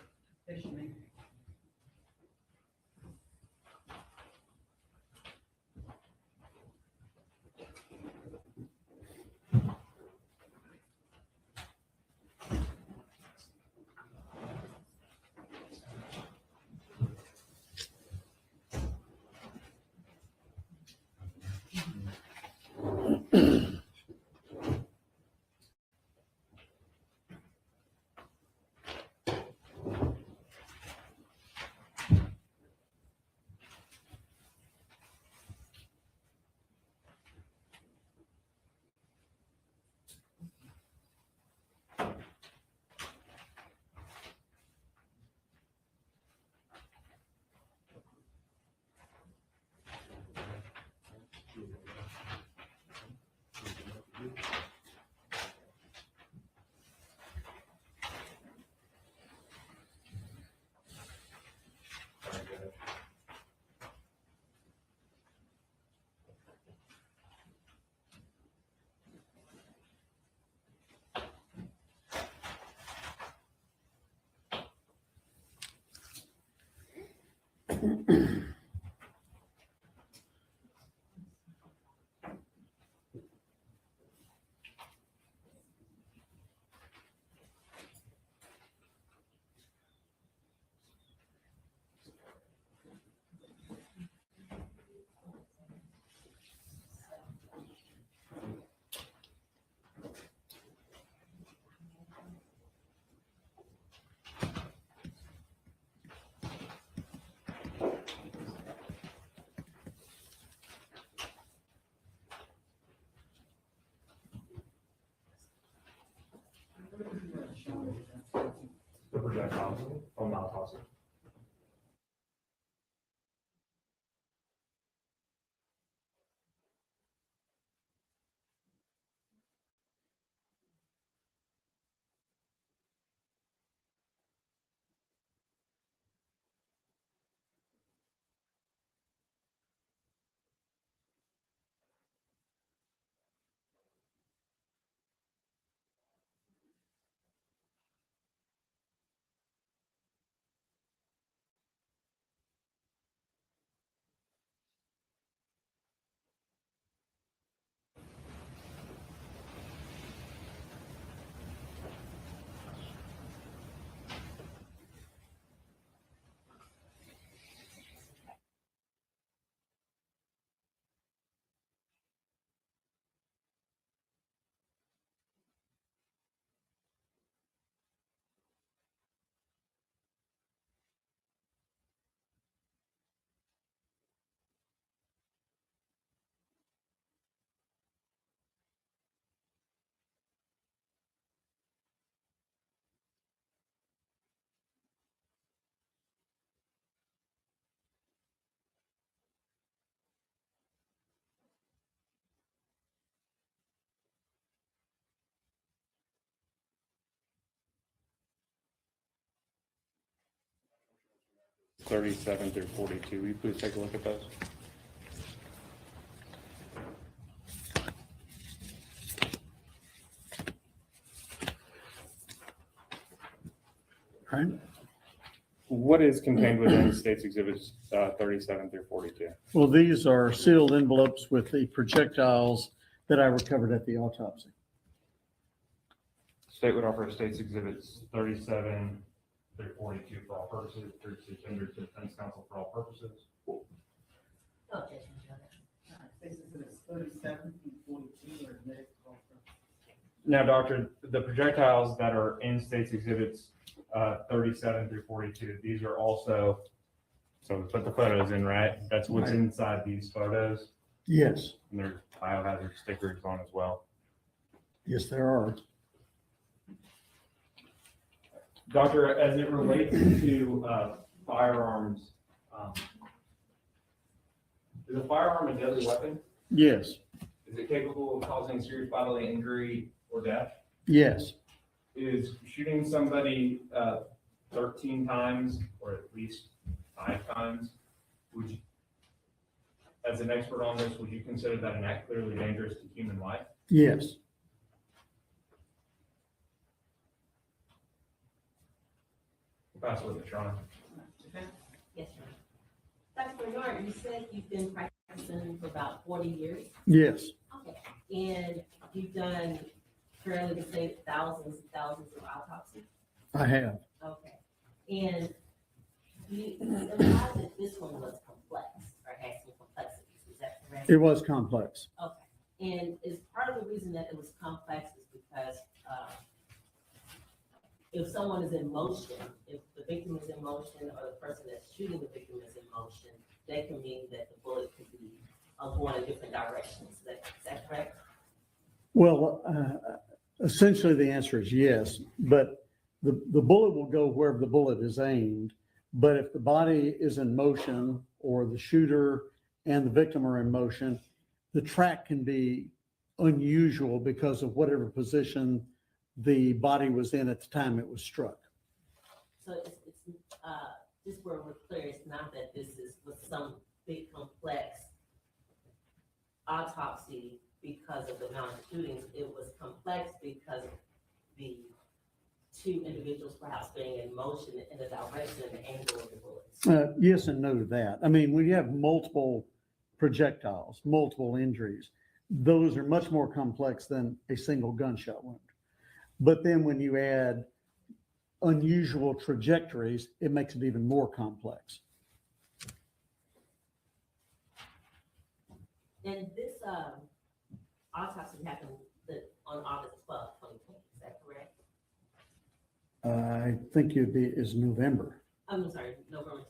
The projectiles from the autopsy. '37 through '42. Will you please take a look at those? Right? What is contained within State's Exhibits 37 through 42? Well, these are sealed envelopes with the projectiles that I recovered at the autopsy. State would offer State's Exhibits 37 through 42 for all purposes, 36 under to defense counsel for all purposes. Now, Doctor, the projectiles that are in State's Exhibits 37 through 42, these are also, so we put the photos in, right? That's what's Right. inside these photos. Yes, And there's biohazard stickers on as well. yes, there are. Doctor, as it relates to firearms, is a firearm a deadly weapon? Yes, Is it capable of causing serious bodily injury or death? yes, Is shooting somebody 13 times or at least 5 times, would you, as an expert on this, would you consider that an act clearly dangerous to human life? yes. Pass with it, Shauna. Yes, sir. Dr. Bernard, you said you've been practicing for about 40 years? Yes, Okay. And you've done fairly to say thousands and thousands of autopsies? I have. Okay. And you implied that this one was complex or had some complexities, is that correct? It was complex. Okay. And is part of the reason that it was complex is because, if someone is in motion, if the victim is in motion or the person that's shooting the victim is in motion, that can mean that the bullet could be going in different directions. Is that correct? Well, essentially the answer is yes, but the bullet will go wherever the bullet is aimed. But if the body is in motion or the shooter and the victim are in motion, the track can be unusual because of whatever position the body was in at the time it was struck. So it's just where we're clear, it's not that this was some big complex autopsy because of the amount of shootings. It was complex because of the two individuals perhaps being in motion in the direction and the angle of the bullets. Yes and no to that. I mean, when you have multiple projectiles, multiple injuries, those are much more complex than a single gunshot wound. But then when you add unusual trajectories, it makes it even more complex. And this autopsy happened on August 12th, 2020, is that correct? I think is November. I'm sorry, November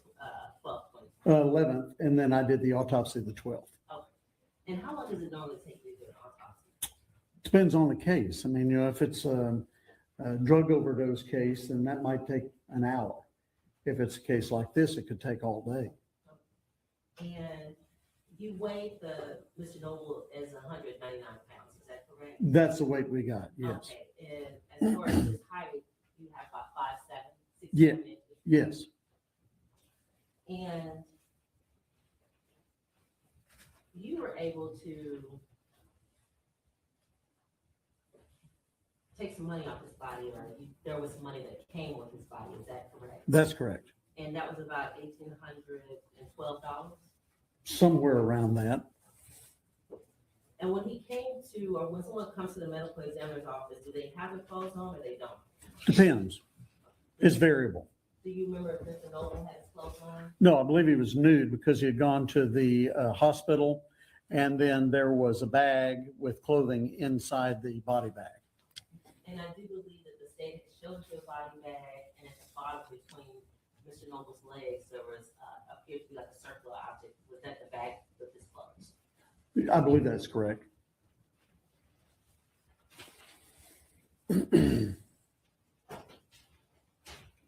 12th, 11th, and then I did the autopsy the 12th. Okay. And how long does it normally take you to do an autopsy? Depends on the case. I mean, if it's a drug overdose case, then that might take an hour. If it's a case like this, it could take all day. And you weighed Mr. Noble as 199 pounds, is that correct? That's the weight we got, yes. Okay, and as far as his height, you have about 5'7", 6 Yeah, inches. yes. And you were able to take some money off his body, or there was money that came with his body, is that correct? That's correct. And that was about $1,812? Somewhere around that. And when he came to, or when someone comes to the medical examiner's office, do they have the clothes on or they don't? Depends. It's variable. Do you remember if Mr. Noble had his clothes on? No, I believe he was nude because he had gone to the hospital, and then there was a bag with clothing inside the body bag. And I do believe that the state has showed you a body bag, and at the bottom between Mr. Noble's legs, there was appeared to be like a circular object. Was that the bag with his clothes? I believe that's correct.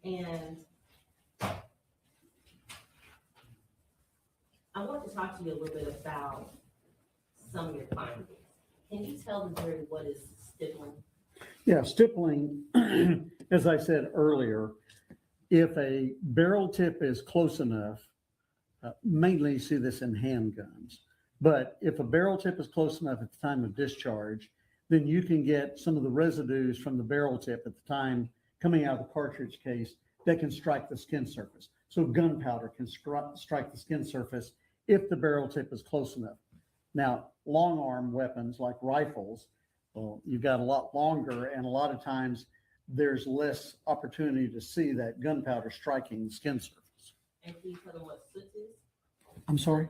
And I want to talk to you a little bit about some of your findings. Can you tell the jury what is stippling? Yeah, stippling, as I said earlier, if a barrel tip is close enough, mainly you see this in handguns, but if a barrel tip is close enough at the time of discharge, then you can get some of the residues from the barrel tip at the time coming out of the cartridge case that can strike the skin surface. So gunpowder can strike the skin surface if the barrel tip is close enough. Now, long arm weapons like rifles, well, you've got a lot longer, and a lot of times there's less opportunity to see that gunpowder striking the skin surface. And can you tell them what soot is? I'm sorry?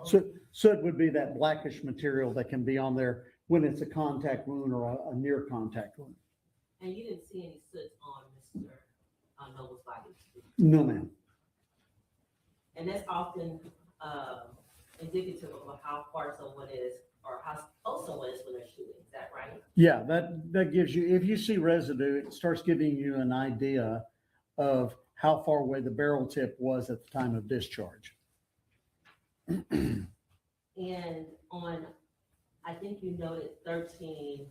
Soot? Soot would be that blackish material that can be on there when it's a contact wound or a near contact wound. And you didn't see any soot on Mr. Noble's body? No, ma'am. And that's often indicative of how far someone is or how close someone is when they're shooting. Is that right? Yeah, that gives you, if you see residue, it starts giving you an idea of how far away the barrel tip was at the time of discharge. And on, I think you noted 13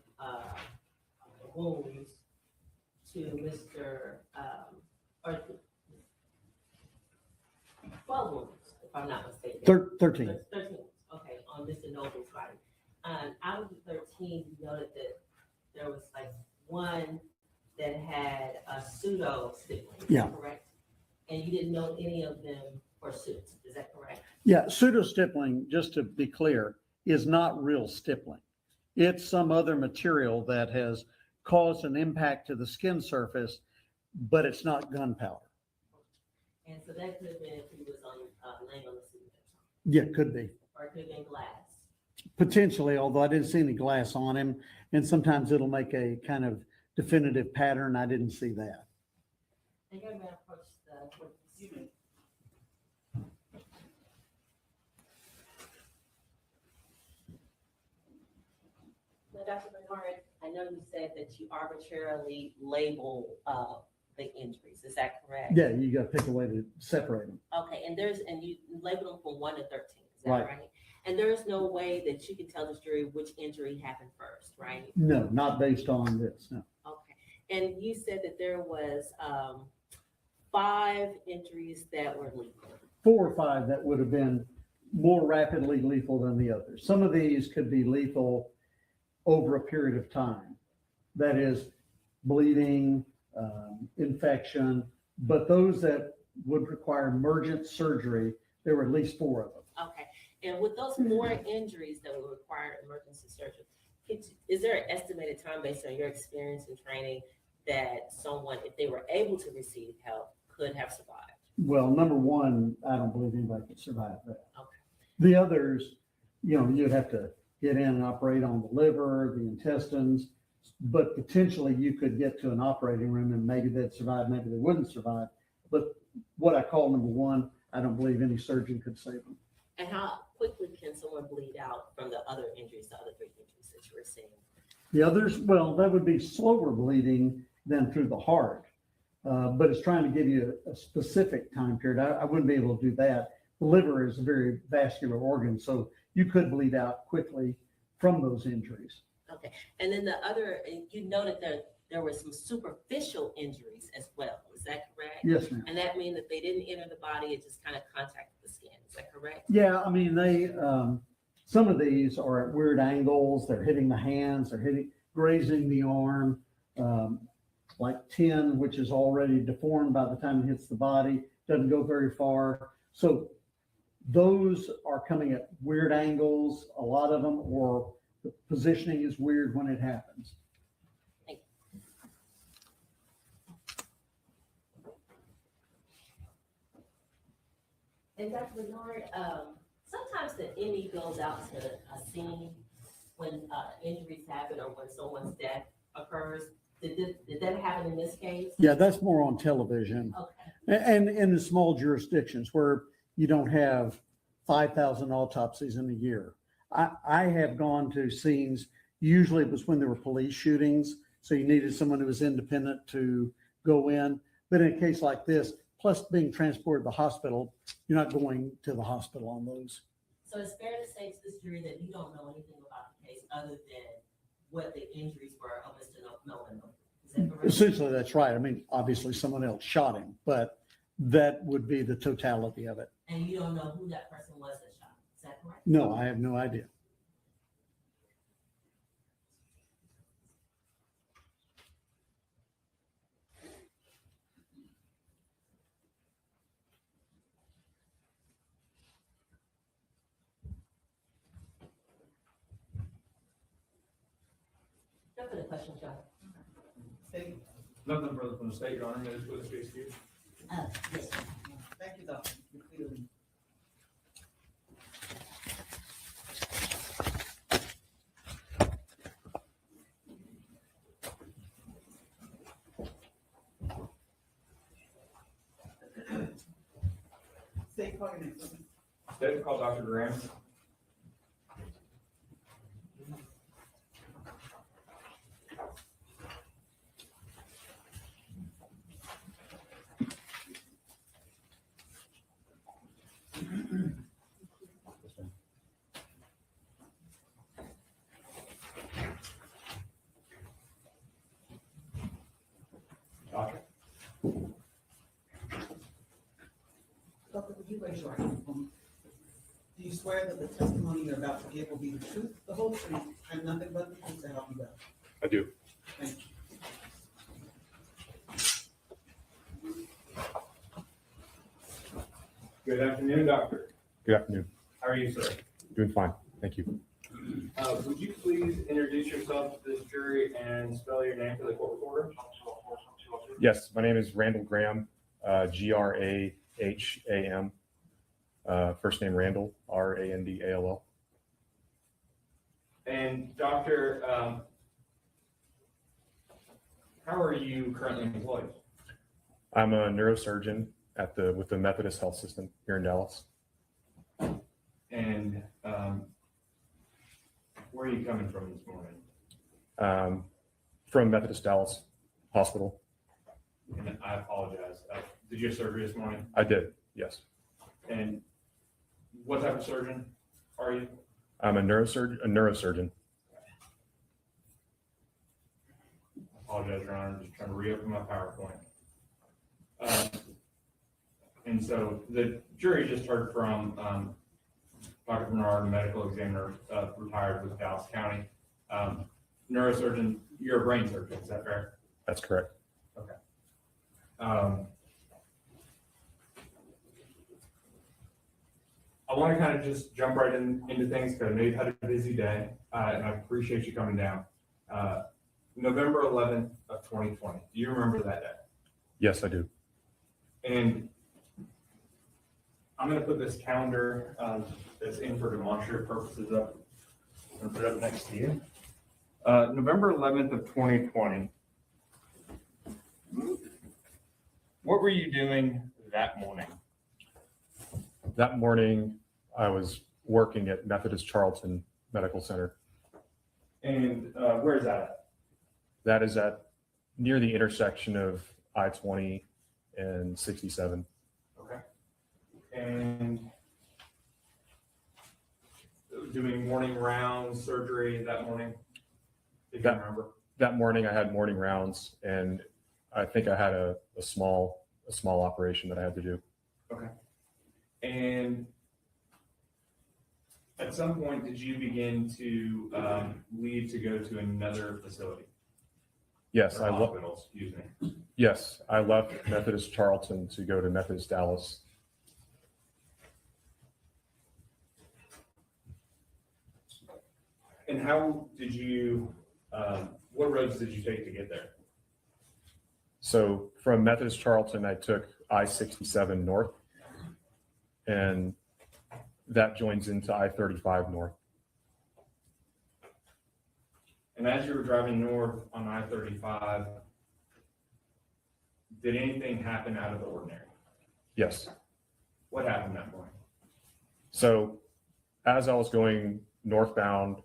wounds to Mr. Or 12 wounds, if I'm not mistaken. 13. 13 wounds, okay, on Mr. Noble's body. Out of the 13, you noted that there was like one that had a pseudo stippling, Yeah. correct? And you didn't know any of them for suits, is that correct? Yeah, pseudo stippling, just to be clear, is not real stippling. It's some other material that has caused an impact to the skin surface, but it's not gunpowder. And so that could have been if he was on laying on the seat. Yeah, could be. Or it could have been glass. Potentially, although I didn't see any glass on him, and sometimes it'll make a kind of definitive pattern. I didn't see that. And young man approached excuse me. Now, Dr. Bernard, I know you said that you arbitrarily label the injuries. Is that correct? Yeah, you got to pick a way to separate them. Okay, and you label them from 1 to 13. Is that Right. right? And there's no way that you can tell this jury which injury happened first, right? No, not based on this, no. Okay. And you said that there was 5 injuries that were lethal. 4 or 5 that would have been more rapidly lethal than the others. Some of these could be lethal over a period of time. That is bleeding, infection, but those that would require emergent surgery, there were at least 4 of them. Okay. And with those 4 injuries that would require emergency surgery, is there an estimated time based on your experience and training that someone, if they were able to receive help, could have survived? Well, number one, I don't believe anybody could survive that. Okay. The others, you'd have to get in and operate on the liver, the intestines, but potentially you could get to an operating room and maybe they'd survive, maybe they wouldn't survive. But what I call number one, I don't believe any surgeon could save them. And how quickly can someone bleed out from the other injuries, the other 3 injuries that you were seeing? The others, well, that would be slower bleeding than through the heart. But it's trying to give you a specific time period. I wouldn't be able to do that. The liver is a very vascular organ, so you could bleed out quickly from those injuries. Okay. And then the other, you noted that there were some superficial injuries as well. Is that correct? Yes, ma'am. And that means that they didn't enter the body, it just kind of contacted the skin. Is that correct? Yeah, I mean, they, some of these are at weird angles. They're hitting the hands, they're grazing the arm, like tin, which is already deformed by the time it hits the body, doesn't go very far. So those are coming at weird angles, a lot of them, or the positioning is weird when it happens. Thank you. And Dr. Bernard, sometimes the ME goes out to a scene when injuries happen or when someone's death occurs. Did that happen in this case? Yeah, that's more on television. Okay. And in the small jurisdictions where you don't have 5,000 autopsies in a year. I have gone to scenes, usually it was when there were police shootings, so you needed someone who was independent to go in. But in a case like this, plus being transported to the hospital, you're not going to the hospital on those. So it's fair to say to this jury that you don't know anything about the case other than what the injuries were of Mr. Melvin Noble. Is that correct? Essentially, that's right. I mean, obviously someone else shot him, but that would be the totality of it. And you don't know who that person was that shot. Is that correct? No, I have no idea. No further questions, John. Nothing further from the state, Your Honor. Minutes for the case here. Yes. Thank you, Doctor. You clearly. State, call your name, please. State, call Dr. Graham. Doctor. Doctor, would you raise your hand for me? Do you swear that the testimony you're about to give will be the truth, the whole truth, and nothing but the truth to help you God? I do. Thank you. Good afternoon, Doctor. Good afternoon. How are you, sir? Doing fine. Thank you. Would you please introduce yourself to this jury and spell your name for the court reporter? Yes, my name is Randall Graham, Graham. First name Randall, Randall. And doctor, how are you currently employed? I'm a neurosurgeon with the Methodist Health System here in Dallas. And where are you coming from this morning? From Methodist Dallas Hospital. And I apologize. Did you have surgery this morning? I did, yes. And what type of surgeon are you? I'm a neurosurgeon. I apologize, Your Honor. I'm just trying to reopen my PowerPoint. And so the jury just heard from Dr. Bernard, medical examiner, retired with Dallas County. Neurosurgeon, you're a brain surgeon, is that fair? That's correct. Okay. I want to kind of just jump right into things because I know you've had a busy day, and I appreciate you coming down. November 11th of 2020. Do you remember that day? Yes, I do. And I'm going to put this calendar that's in for demonstrative purposes up. I'm going to put it up next to you. November 11th of 2020. What were you doing that morning? That morning, I was working at Methodist Charlton Medical Center. And where is that at? That is near the intersection of I-20 and 67. Okay. And doing morning rounds, surgery that morning, if you remember? That morning, I had morning rounds, and I think I had a small operation that I had to do. Okay. And at some point, did you begin to leave to go to another facility? Yes, Or hospital, excuse me. Yes, I left Methodist Charlton to go to Methodist Dallas. And how did you, what roads did you take to get there? So from Methodist Charlton, I took I-67 north, and that joins into I-35 north. And as you were driving north on I-35, did anything happen out of the ordinary? Yes. What happened that morning? So as I was going northbound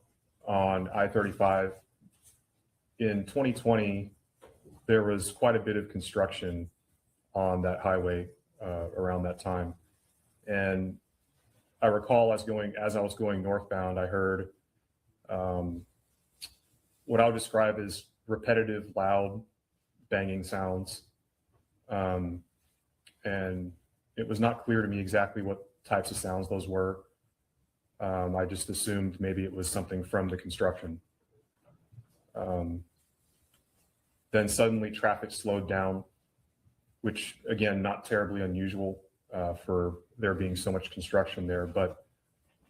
on I-35, in 2020, there was quite a bit of construction on that highway around that time. And I recall as I was going northbound, I heard what I would describe as repetitive, loud banging sounds. And it was not clear to me exactly what types of sounds those were. I just assumed maybe it was something from the construction. Then suddenly traffic slowed down, which again, not terribly unusual for there being so much construction there, but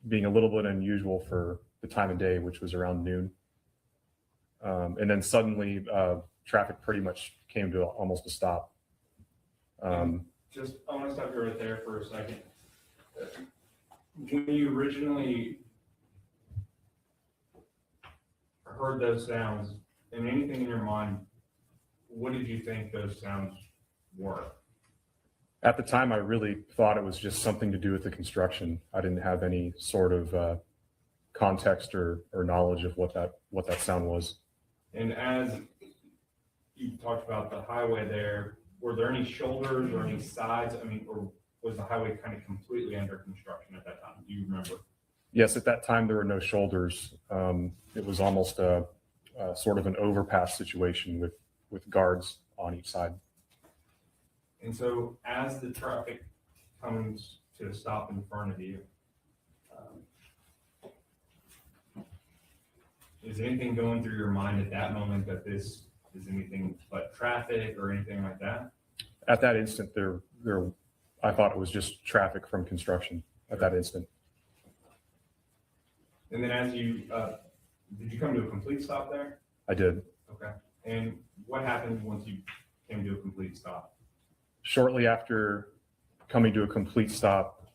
being a little bit unusual for the time of day, which was around noon. And then suddenly traffic pretty much came to almost a stop. I want to stop you right there for a second. When you originally heard those sounds, and anything in your mind, what did you think those sounds were? At the time, I really thought it was just something to do with the construction. I didn't have any sort of context or knowledge of what that sound was. And as you talked about the highway there, were there any shoulders or any sides? I mean, or was the highway kind of completely under construction at that time? Do you remember? Yes, at that time, there were no shoulders. It was almost a sort of an overpass situation with guards on each side. And so as the traffic comes to a stop in front of you, is anything going through your mind at that moment that this is anything but traffic or anything like that? At that instant, I thought it was just traffic from construction at that instant. And then as you, did you come to a complete stop there? I did. Okay. And what happened once you came to a complete stop? Shortly after coming to a complete stop,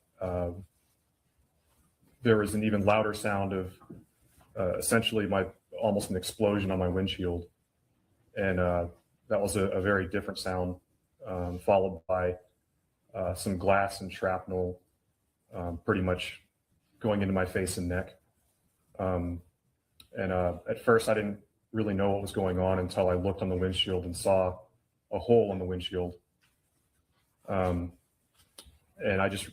there was an even louder sound of essentially almost an explosion on my windshield. And that was a very different sound, followed by some glass and shrapnel pretty much going into my face and neck. And at first I didn't really know what was going on until I looked on the windshield and saw a hole in the windshield. And I just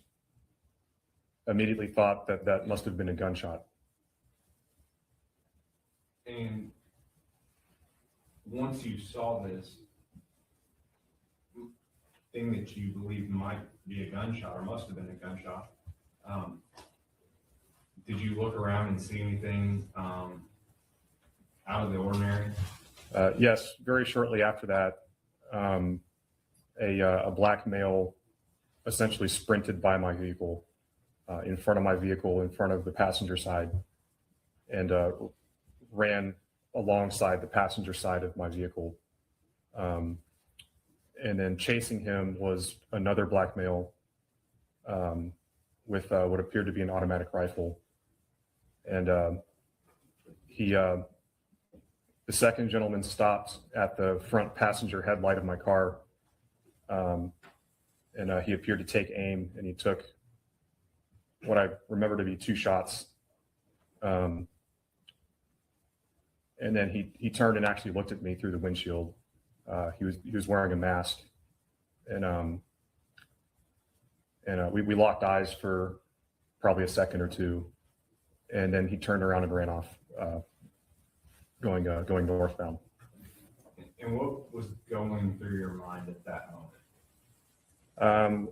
immediately thought that that must have been a gunshot. And once you saw this thing that you believe might be a gunshot or must have been a gunshot, did you look around and see anything out of the ordinary? Yes, very shortly after that, a black male essentially sprinted by my vehicle, in front of my vehicle, in front of the passenger side, and ran alongside the passenger side of my vehicle. And then chasing him was another black male with what appeared to be an automatic rifle. And the second gentleman stopped at the front passenger headlight of my car. And he appeared to take aim, and he took what I remember to be 2 shots. And then he turned and actually looked at me through the windshield. He was wearing a mask, and we locked eyes for probably a second or two, and then he turned around and ran off, going northbound. And what was going through your mind at that moment?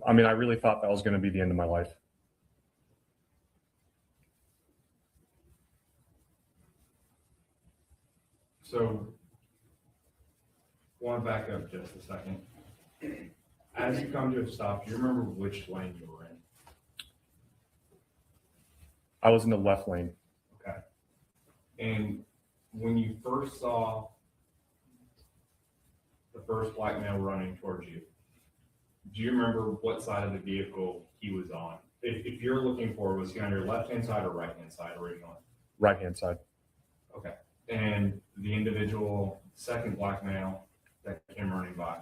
I mean, I really thought that was going to be the end of my life. So, I want to back up just a second. As you come to a stop, do you remember which lane you were in? I was in the left lane. Okay. And when you first saw the first black male running towards you, do you remember what side of the vehicle he was on? If you're looking for, was he on your left-hand side or right-hand side originally? Right-hand side. Okay. And the individual, second black male that came running by,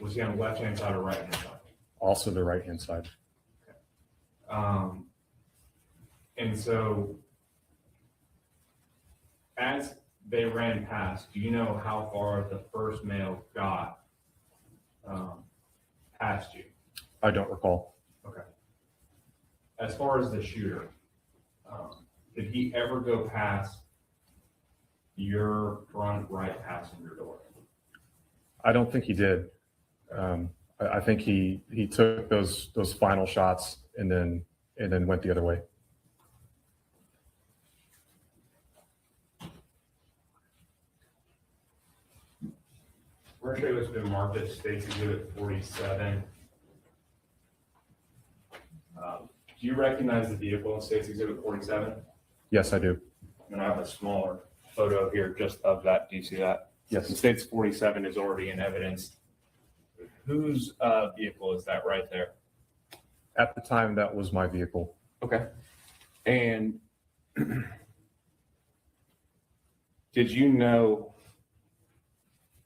was he on the left-hand side or right-hand side? Also the right-hand side. And so as they ran past, do you know how far the first male got past you? I don't recall. Okay. As far as the shooter, did he ever go past your front right passenger door? I don't think he did. I think he took those final shots and then went the other way. We're going to show you what's been marked as State's Exhibit 47. Do you recognize the vehicle in State's Exhibit 47? Yes, I do. And I have a smaller photo here just of that. Do you see that? Yes. And State's 47 is already in evidence. Whose vehicle is that right there? At the time, that was my vehicle. Okay. And did you know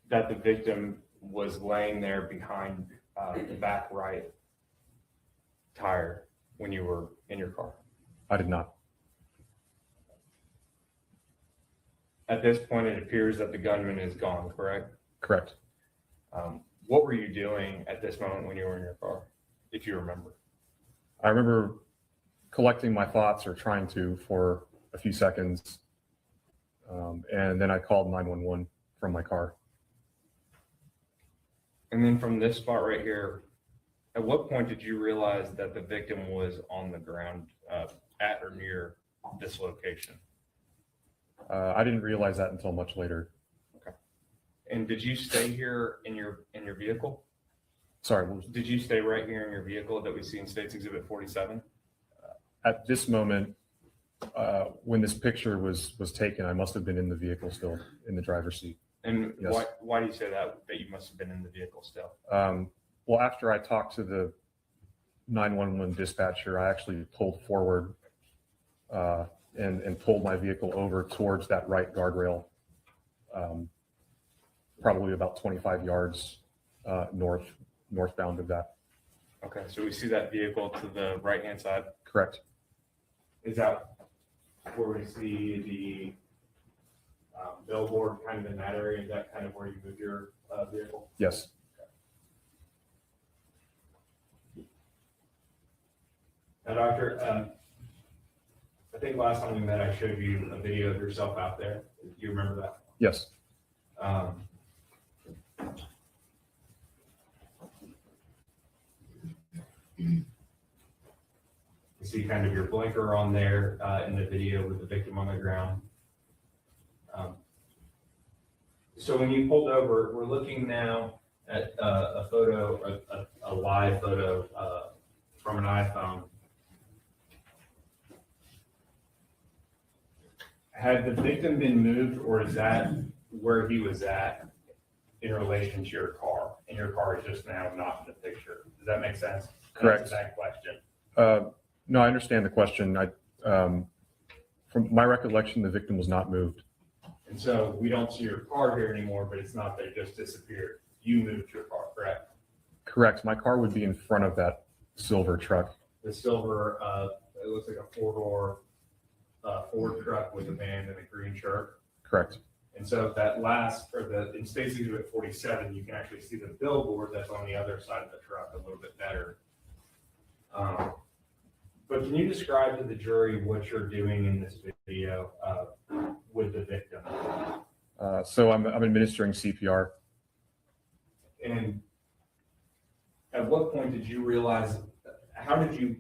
that the victim was laying there behind the back right tire when you were in your car? I did not. At this point, it appears that the gunman is gone, correct? Correct. What were you doing at this moment when you were in your car, if you remember? I remember collecting my thoughts, or trying to, for a few seconds. And then I called 911 from my car. And then from this spot right here, at what point did you realize that the victim was on the ground at or near this location? I didn't realize that until much later. Okay. And did you stay here in your vehicle? Sorry. Did you stay right here in your vehicle that we see in State's Exhibit 47? At this moment, when this picture was taken, I must have been in the vehicle still, in the driver's seat. And yes. why do you say that you must have been in the vehicle still? Well, after I talked to the 911 dispatcher, I actually pulled forward and pulled my vehicle over towards that right guardrail, probably about 25 yards northbound of that. Okay, so we see that vehicle to the right-hand side. Correct. Is that where we see the billboard kind of in that area? Is that kind of where you move your vehicle? Yes. Now, Doctor, I think last time we met, I showed you a video of yourself out there. Do you remember that? Yes. You see kind of your blinker on there in the video with the victim on the ground. So when you pulled over, we're looking now at a photo, a live photo from an iPhone. Had the victim been moved, or is that where he was at in relation to your car? And your car is just now not in the picture. Does that make sense? Correct. That's that question. No, I understand the question. From my recollection, the victim was not moved. And so we don't see your car here anymore, but it's not that it just disappeared. You moved your car, correct? Correct. My car would be in front of that silver truck. The silver, it looks like a four-door Ford truck with a van and a green shirt. Correct. And so that last, in Stacy Exhibit 47, you can actually see the billboard that's on the other side of the truck a little bit better. But can you describe to the jury what you're doing in this video with the victim? So I'm administering CPR. And at what point did you realize, how did you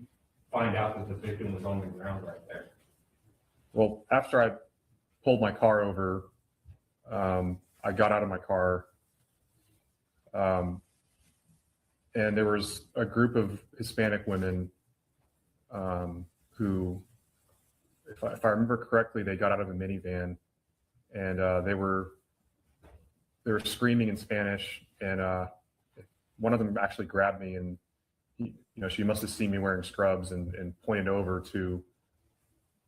find out that the victim was on the ground right there? Well, after I pulled my car over, I got out of my car, and there was a group of Hispanic women who, if I remember correctly, they got out of a minivan, and they were screaming in Spanish, and one of them actually grabbed me, and she must have seen me wearing scrubs and pointed over to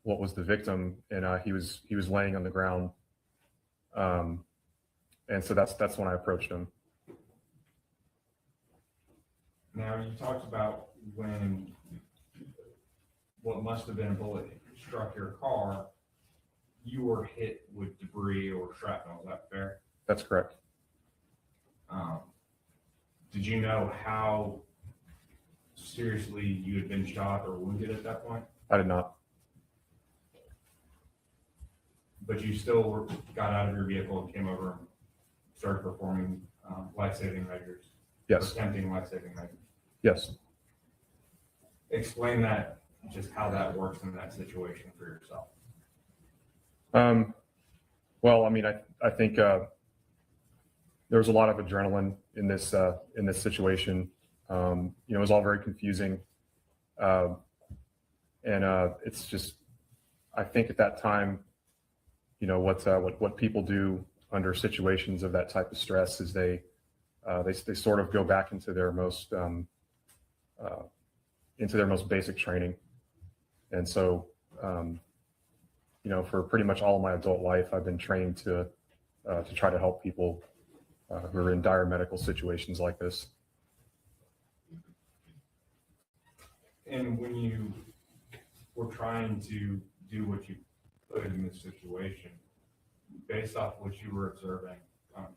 what was the victim, and he was laying on the ground, and so that's when I approached him. Now, you talked about when what must have been a bullet struck your car, you were hit with debris or shrapnel. Is that fair? That's correct. Did you know how seriously you had been shot or wounded at that point? I did not. But you still got out of your vehicle and came over and started performing life-saving measures? Yes. Attempting life-saving measures? Yes. Explain that, just how that works in that situation for yourself. Well, I mean, I think there was a lot of adrenaline in this situation. It was all very confusing, and it's just, I think at that time, what people do under situations of that type of stress is they sort of go back into their most basic training, and so for pretty much all of my adult life, I've been trained to try to help people who are in dire medical situations like this. And when you were trying to do what you could in this situation, based off what you were observing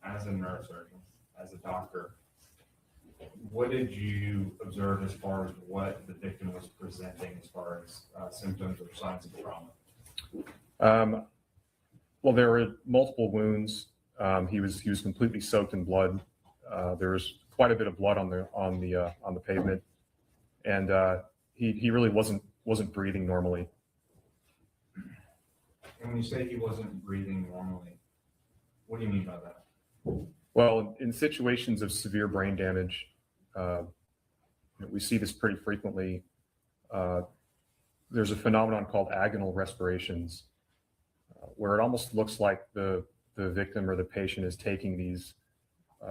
as a neurosurgeon, as a doctor, what did you observe as far as what the victim was presenting as far as symptoms or signs of trauma? Well, there were multiple wounds. He was completely soaked in blood. There was quite a bit of blood on the pavement, and he really wasn't breathing normally. And when you say he wasn't breathing normally, what do you mean by that? Well, in situations of severe brain damage, we see this pretty frequently. There's a phenomenon called agonal respirations, where it almost looks like the victim or the patient is taking these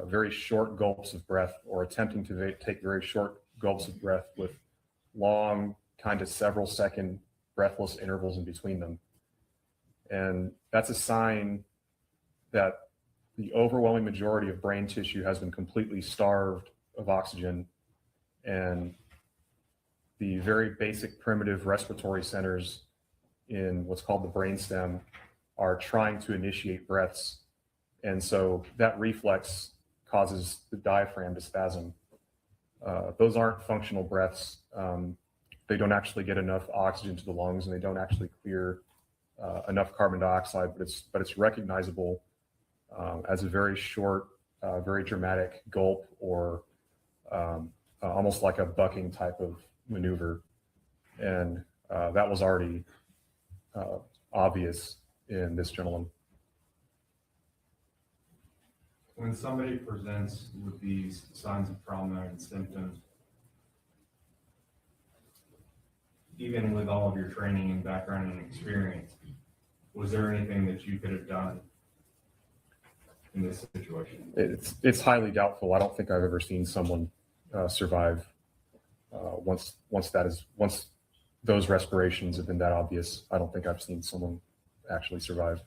very short gulps of breath, or attempting to take very short gulps of breath with long, kind of several second breathless intervals in between them. And that's a sign that the overwhelming majority of brain tissue has been completely starved of oxygen, and the very basic primitive respiratory centers in what's called the brainstem are trying to initiate breaths. And so that reflex causes the diaphragm to spasm. Those aren't functional breaths. They don't actually get enough oxygen to the lungs, and they don't actually clear enough carbon dioxide, but it's recognizable as a very short, very dramatic gulp, or almost like a bucking type of maneuver. And that was already obvious in this gentleman. When somebody presents with these signs of trauma and symptoms, even with all of your training and background and experience, was there anything that you could have done in this situation? It's highly doubtful. I don't think I've ever seen someone survive once those respirations have been that obvious. I don't think I've seen someone actually survive.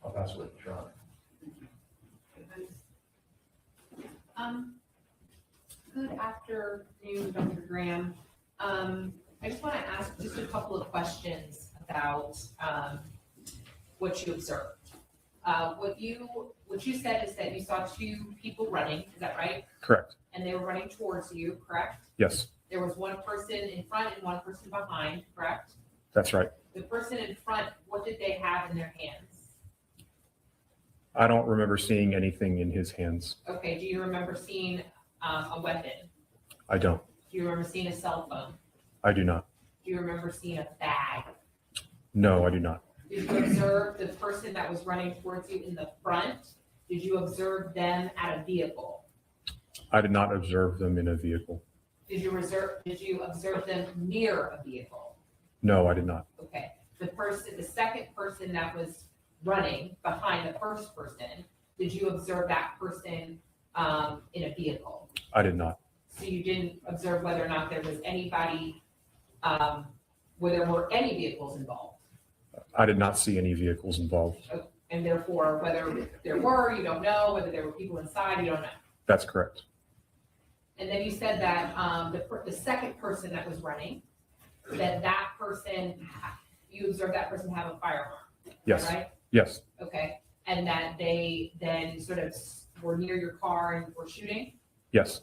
I'll pass it to Sean. Good afternoon, Dr. Graham. I just want to ask just a couple of questions about what you observed. What you said is that you saw two people running, is that right? Correct. And they were running towards you, correct? Yes, There was one person in front and one person behind, correct? that's right. The person in front, what did they have in their hands? I don't remember seeing anything in his hands. Okay, do you remember seeing a weapon? I don't. Do you remember seeing a cell phone? I do not. Do you remember seeing a bag? No, I do not. Did you observe the person that was running towards you in the front? Did you observe them at a vehicle? I did not observe them in a vehicle. Did you observe them near a vehicle? No, I did not. Okay. The second person that was running behind the first person, did you observe that person in a vehicle? I did not. So you didn't observe whether or not there was anybody, where there were any vehicles involved? I did not see any vehicles involved. And therefore, whether there were, you don't know, whether there were people inside, you don't know. That's correct. And then you said that the second person that was running, that person, you observed that person have a firearm, Yes. right? Yes. Okay, and that they then sort of were near your car and were shooting? Yes.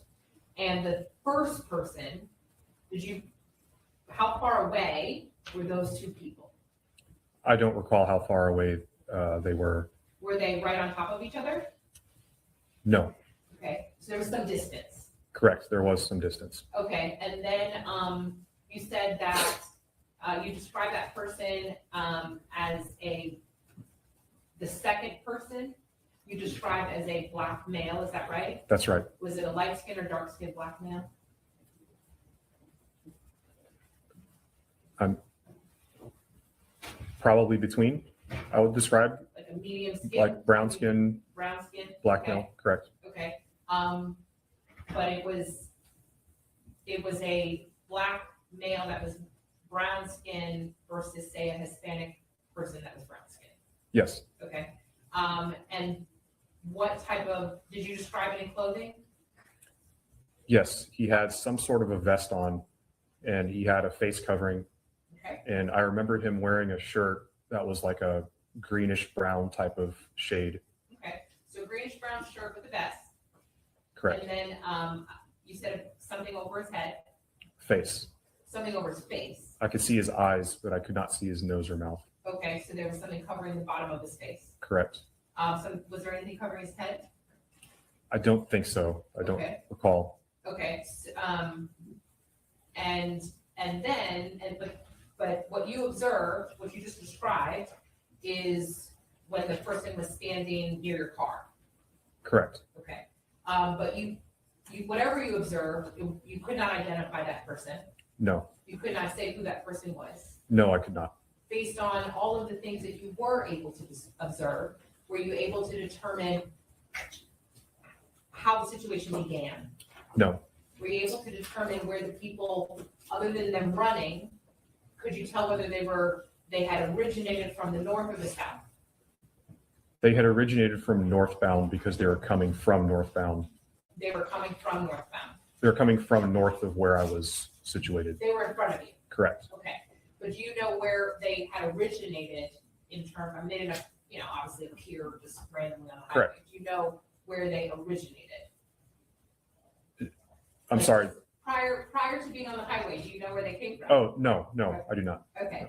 And the first person, how far away were those two people? I don't recall how far away they were. Were they right on top of each other? No. Okay, so there was some distance. Correct. There was some distance. Okay, and then you said that you described that person as the second person you described as a black male, is that right? That's right. Was it a light skinned or dark skinned black male? I'm probably between, I would describe. Like a medium skin? Like brown skin, Brown skin? black Okay. male, correct. Okay, but it was a black male that was brown skin versus say a Hispanic person that was brown skin. Yes. Okay, and what type of, did you describe any clothing? Yes, he had some sort of a vest on, and he had a face covering. Okay. And I remembered him wearing a shirt that was like a greenish brown type of shade. Okay, so greenish brown shirt with a vest. Correct. And then you said something over his head, Face. something over his face. I could see his eyes, but I could not see his nose or mouth. Okay, so there was something covering the bottom of his face. Correct. So was there anything covering his head? I don't think so. I don't Okay. recall. Okay, but what you observed, what you just described, is when the person was standing near your car. Correct. Okay, but you whatever you observed, you could not identify that person. No. You could not say who that person was. No, I could not. Based on all of the things that you were able to observe, were you able to determine how the situation began? No, Were you able to determine where the people, other than them running, could you tell whether they had originated from the north or the south? they had originated from northbound because they were coming from northbound. They were coming from northbound. They were coming from north of where I was situated. They were in front of you. Correct. Okay. But do you know where they had originated in terms, I mean, they didn't, obviously appear just randomly on the highway. Correct. Do you know where they originated? I'm sorry. Prior to being on the highway, do you know where they came from? Oh, no, I do not. Okay.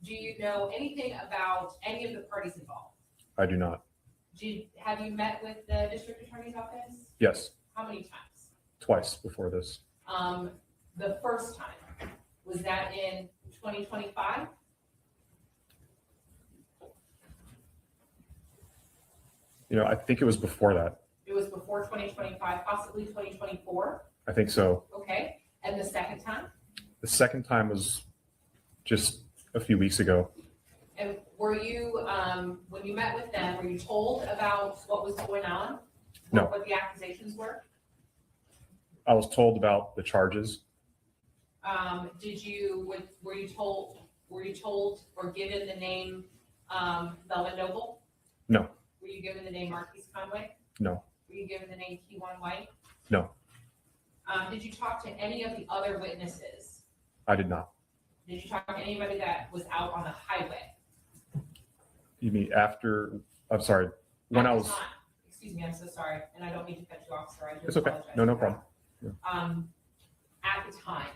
Do you know anything about any of the parties involved? I do not. Have you met with the district attorney's office? Yes, How many times? twice before this. The first time, was that in 2025? I think it was before that. It was before 2025, possibly 2024? I think so. Okay. And the second time? The second time was just a few weeks ago. And were you, when you met with them, were you told about what was going on? No. What the accusations were? I was told about the charges. Were you told or given the name, Melvin Noble? No, Were you given the name Markies Conway? no, Were you given the name Kewon White? no, Did you talk to any of the other witnesses? I did not. Did you talk to anybody that was out on the highway? You mean after, I'm sorry, when At I the was, time? Excuse me, I'm so sorry, and I don't mean to cut you off, sir. I do it's okay. apologize No for problem. that. At the time,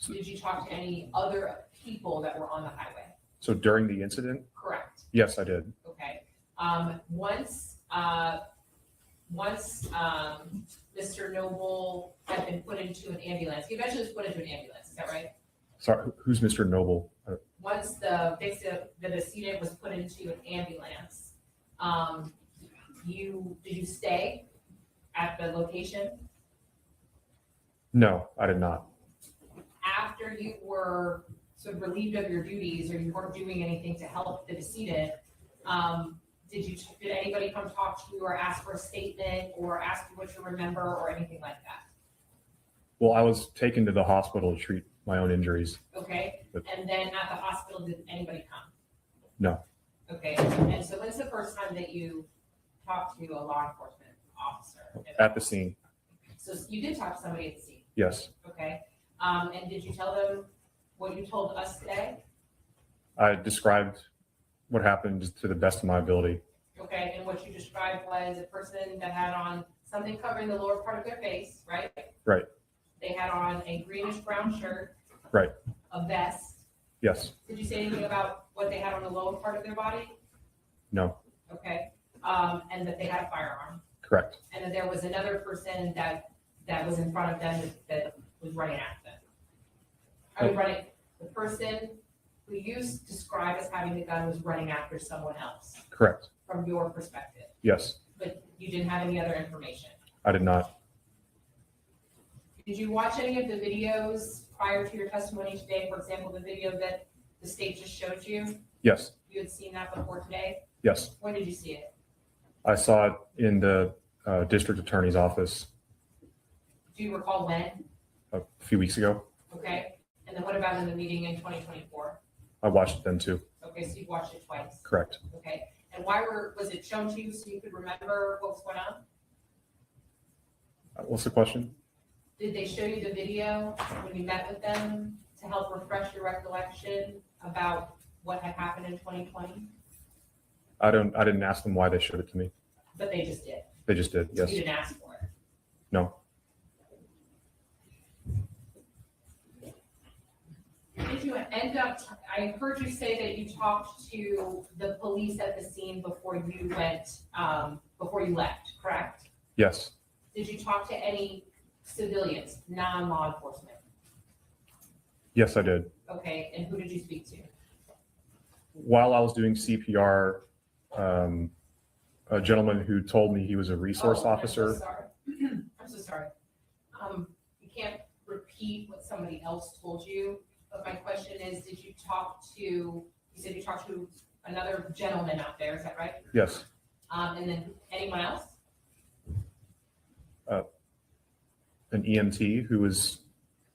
did you talk to any other people that were on the highway? So during the incident? Correct. Yes, I did. Okay. Once Mr. Noble had been put into an ambulance, he eventually was put into an ambulance, is that right? Sorry, who's Mr. Noble? Once the decedent was put into an ambulance, did you stay at the location? No, I did not. After you were sort of relieved of your duties or you weren't doing anything to help the decedent, did anybody come talk to you or ask for a statement or ask you what you remember or anything like that? Well, I was taken to the hospital to treat my own injuries. Okay, and then at the hospital, did anybody come? No, Okay, and so when's the first time that you talked to a law enforcement officer? at the scene. So you did talk to somebody at the scene, Yes, okay? And did you tell them what you told us today? I described what happened to the best of my ability. Okay, and what you described was a person that had on something covering the lower part of their face, right? Right, They had on a greenish brown shirt, right, a vest. yes, Did you say anything about what they had on the lower part of their body? no, Okay, and that they had a firearm, correct, and that there was another person that was in front of them that was running at them. I was running, the person who you described as having the gun was running after someone else, correct, from your perspective, yes, but you didn't have any other information. I did not. Did you watch any of the videos prior to your testimony today? For example, the video that the state just showed you? Yes, You had seen that before today? yes, When did you see it? I saw it in the district attorney's office Do you recall when? a few weeks ago. Okay. And then what about in the meeting in 2024? I watched it then too. Okay, so you've watched it twice. Correct. Okay. And was it shown to you so you could remember what was going on? What's the question? Did they show you the video when you met with them to help refresh your recollection about what had happened in 2020? I didn't ask them why they showed it to me. But they just did. They just did, yes. You didn't ask for it. No, Did you end up, I heard you say that you talked to the police at the scene before you left, correct? yes, Did you talk to any civilians, non-law enforcement? yes, I did. Okay, and who did you speak to? While I was doing CPR, a gentleman who told me he was a resource officer. I'm so sorry. I'm so sorry. You can't repeat what somebody else told you, but my question is, you said you talked to another gentleman out there, is that right? Yes, And then anyone else? an EMT who was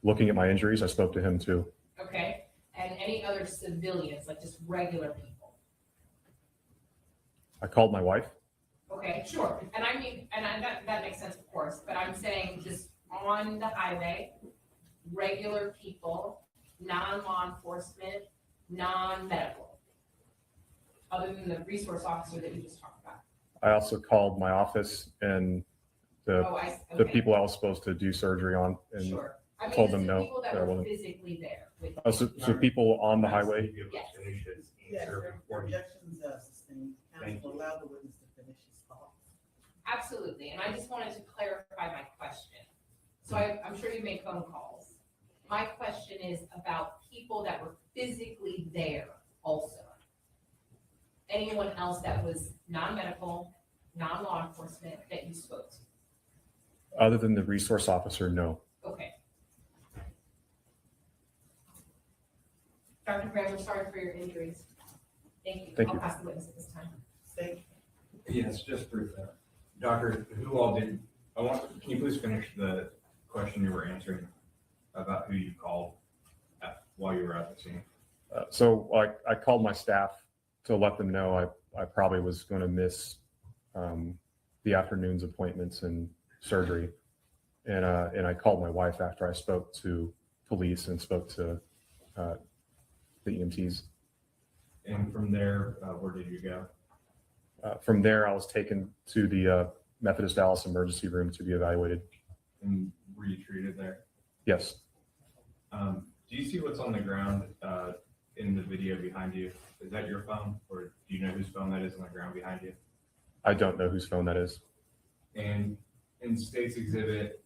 looking at my injuries. I spoke to him too. Okay, and any other civilians, like just regular people? I called my wife. Okay, sure, and I mean, that makes sense, of course, but I'm saying just on the highway, regular people, non-law enforcement, non-medical, other than the resource officer that you just talked about. I also called my office and the Okay. people I was supposed to do surgery on and Sure. I mean, told just them the no. people that that I were wasn't. physically there with So people on the highway. Yes. Yes, objections sustained. Counsel allow the witness to finish his thought. Absolutely, and I just wanted to clarify my question. So I'm sure you made phone calls. My question is about people that were physically there also. Anyone else that was non-medical, non-law enforcement that you spoke to? Other than the resource officer, no. Okay. Dr. Graham, we're sorry for your injuries. Thank you. Thank I'll you. pass the witness at this time. Thank Yes, just briefly. Doctor, who all did, can you please finish the question you were answering about who you called while you were at the scene? So I called my staff to let them know I probably was going to miss the afternoon's appointments and surgery. And I called my wife after I spoke to police and spoke to the EMTs. And from there, where did you go? From there, I was taken to the Methodist Dallas emergency room to be evaluated. And were you treated there? Yes. Do you see what's on the ground in the video behind you? Is that your phone, or do you know whose phone that is on the ground behind you? I don't know whose phone that is. And in State's Exhibit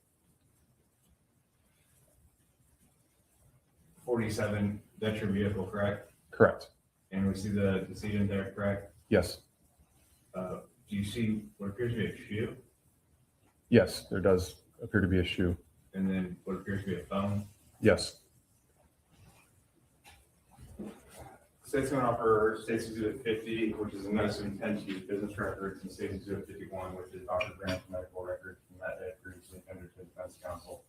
47, that's your vehicle, correct? Correct. And we see the decedent there, correct? Yes. Do you see what appears to be a shoe? Yes, there does appear to be a shoe. And then what appears to be a phone? Yes. State's going to offer State's Exhibit 50, which is a notice of intent to use business records, and State's Exhibit 51, which is Dr. Grant's medical records from that day previously tendered to defense counsel.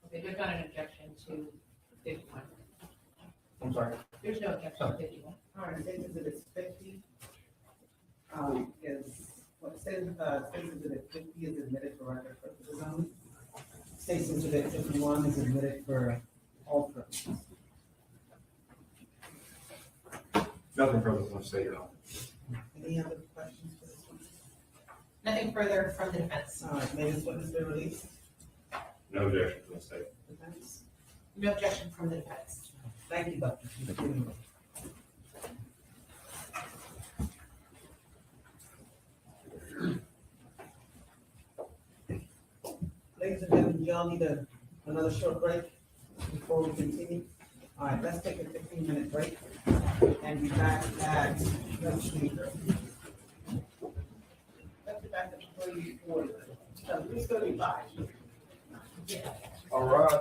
Okay, there's not an objection to 51. I'm sorry. There's no objection to 51. All right, State Exhibit 50 is, what State Exhibit 50 is admitted for record purposes only. State Exhibit 51 is admitted for all purposes. Nothing further from the state at all. Any other questions for this one? Nothing further from the defense. All right, may this witness be released? No objection from the state. Defense? No objection from the defense. Thank you, Doctor. Ladies and gentlemen, y'all need another short break before we continue. All right, let's take a 15-minute break and be back at, let's see. Let's be back at 3:40. 3:35. All right.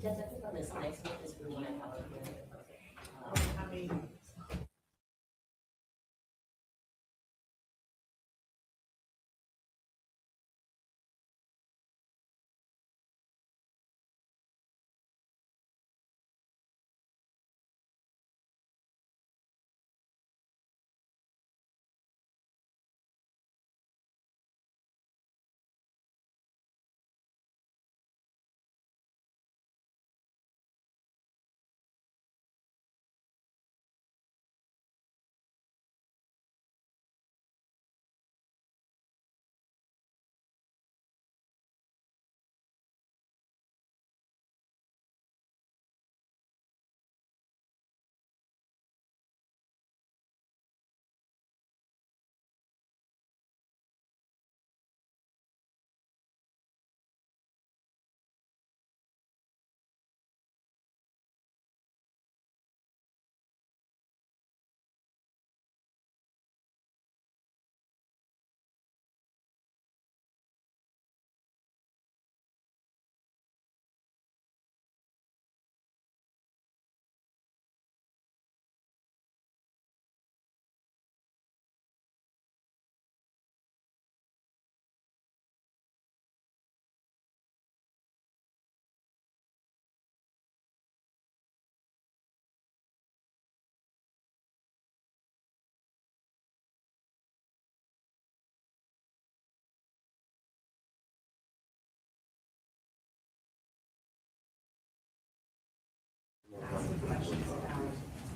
Judge, I think on this next one is we want to have a hearing.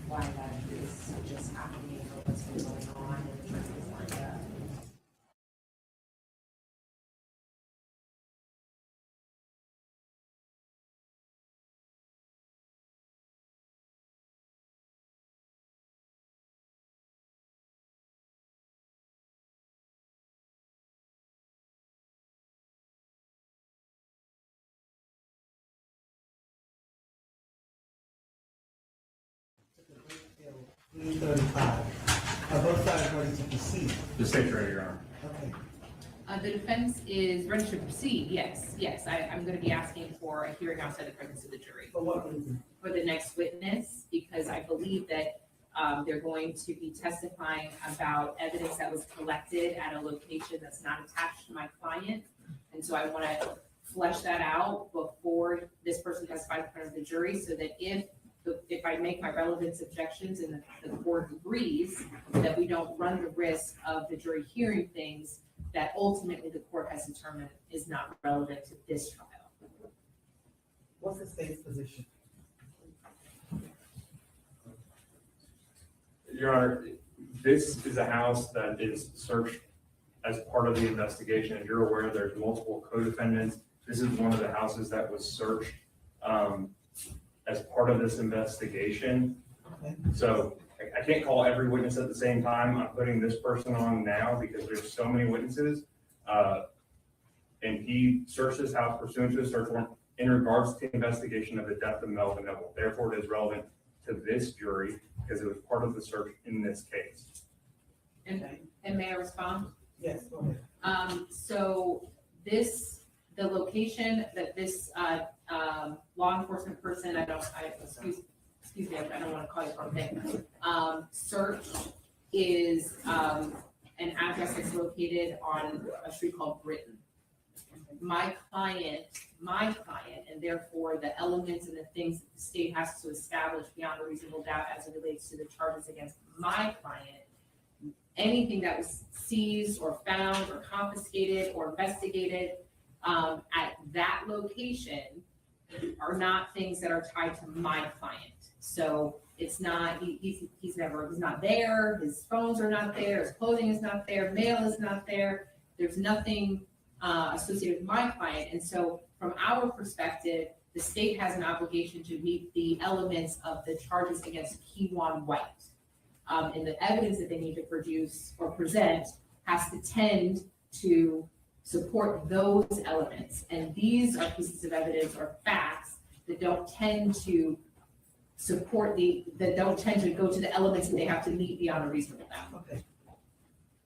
Why that is just happening or what's been going on and things like that. Three 35. Both sides ready to proceed. The state's ready, Your Honor. Okay. The defense is ready to proceed, yes. I'm gonna be asking for a hearing outside the presence of the jury. For what reason? For the next witness, because I believe that they're going to be testifying about evidence that was collected at a location that's not attached to my client. And so I wanna flesh that out before this person testifies in front of the jury, so that if I make my relevance objections and the court agrees, that we don't run the risk of the jury hearing things that ultimately the court has determined is not relevant to this trial. What's the state's position? Your Honor, this is a house that is searched as part of the investigation. As you're aware, there's multiple co-defendants. This is one of the houses that was searched as part of this investigation. Okay. So I can't call every witness at the same time. I'm putting this person on now because there's so many witnesses. And he searched this house pursuant to a search warrant in regards to the investigation of the death of Melvin Noble. Therefore, it is relevant to this jury because it was part of the search in this case. And may I respond? Yes, go ahead. So the location that this law enforcement person, excuse me, I don't want to call you from thing, search is an address that's located on a street called Britain. My client, and therefore the elements and the things that the state has to establish beyond a reasonable doubt as it relates to the charges against my client, anything that was seized or found or confiscated or investigated at that location are not things that are tied to my client. So it's not, he's not there, his phones are not there, his clothing is not there, mail is not there, there's nothing associated with my client. And so from our perspective, the state has an obligation to meet the elements of the charges against Kewon White. And the evidence that they need to produce or present has to tend to support those elements. And these are pieces of evidence or facts that don't tend to that don't tend to go to the elements that they have to meet beyond a reasonable doubt. Okay.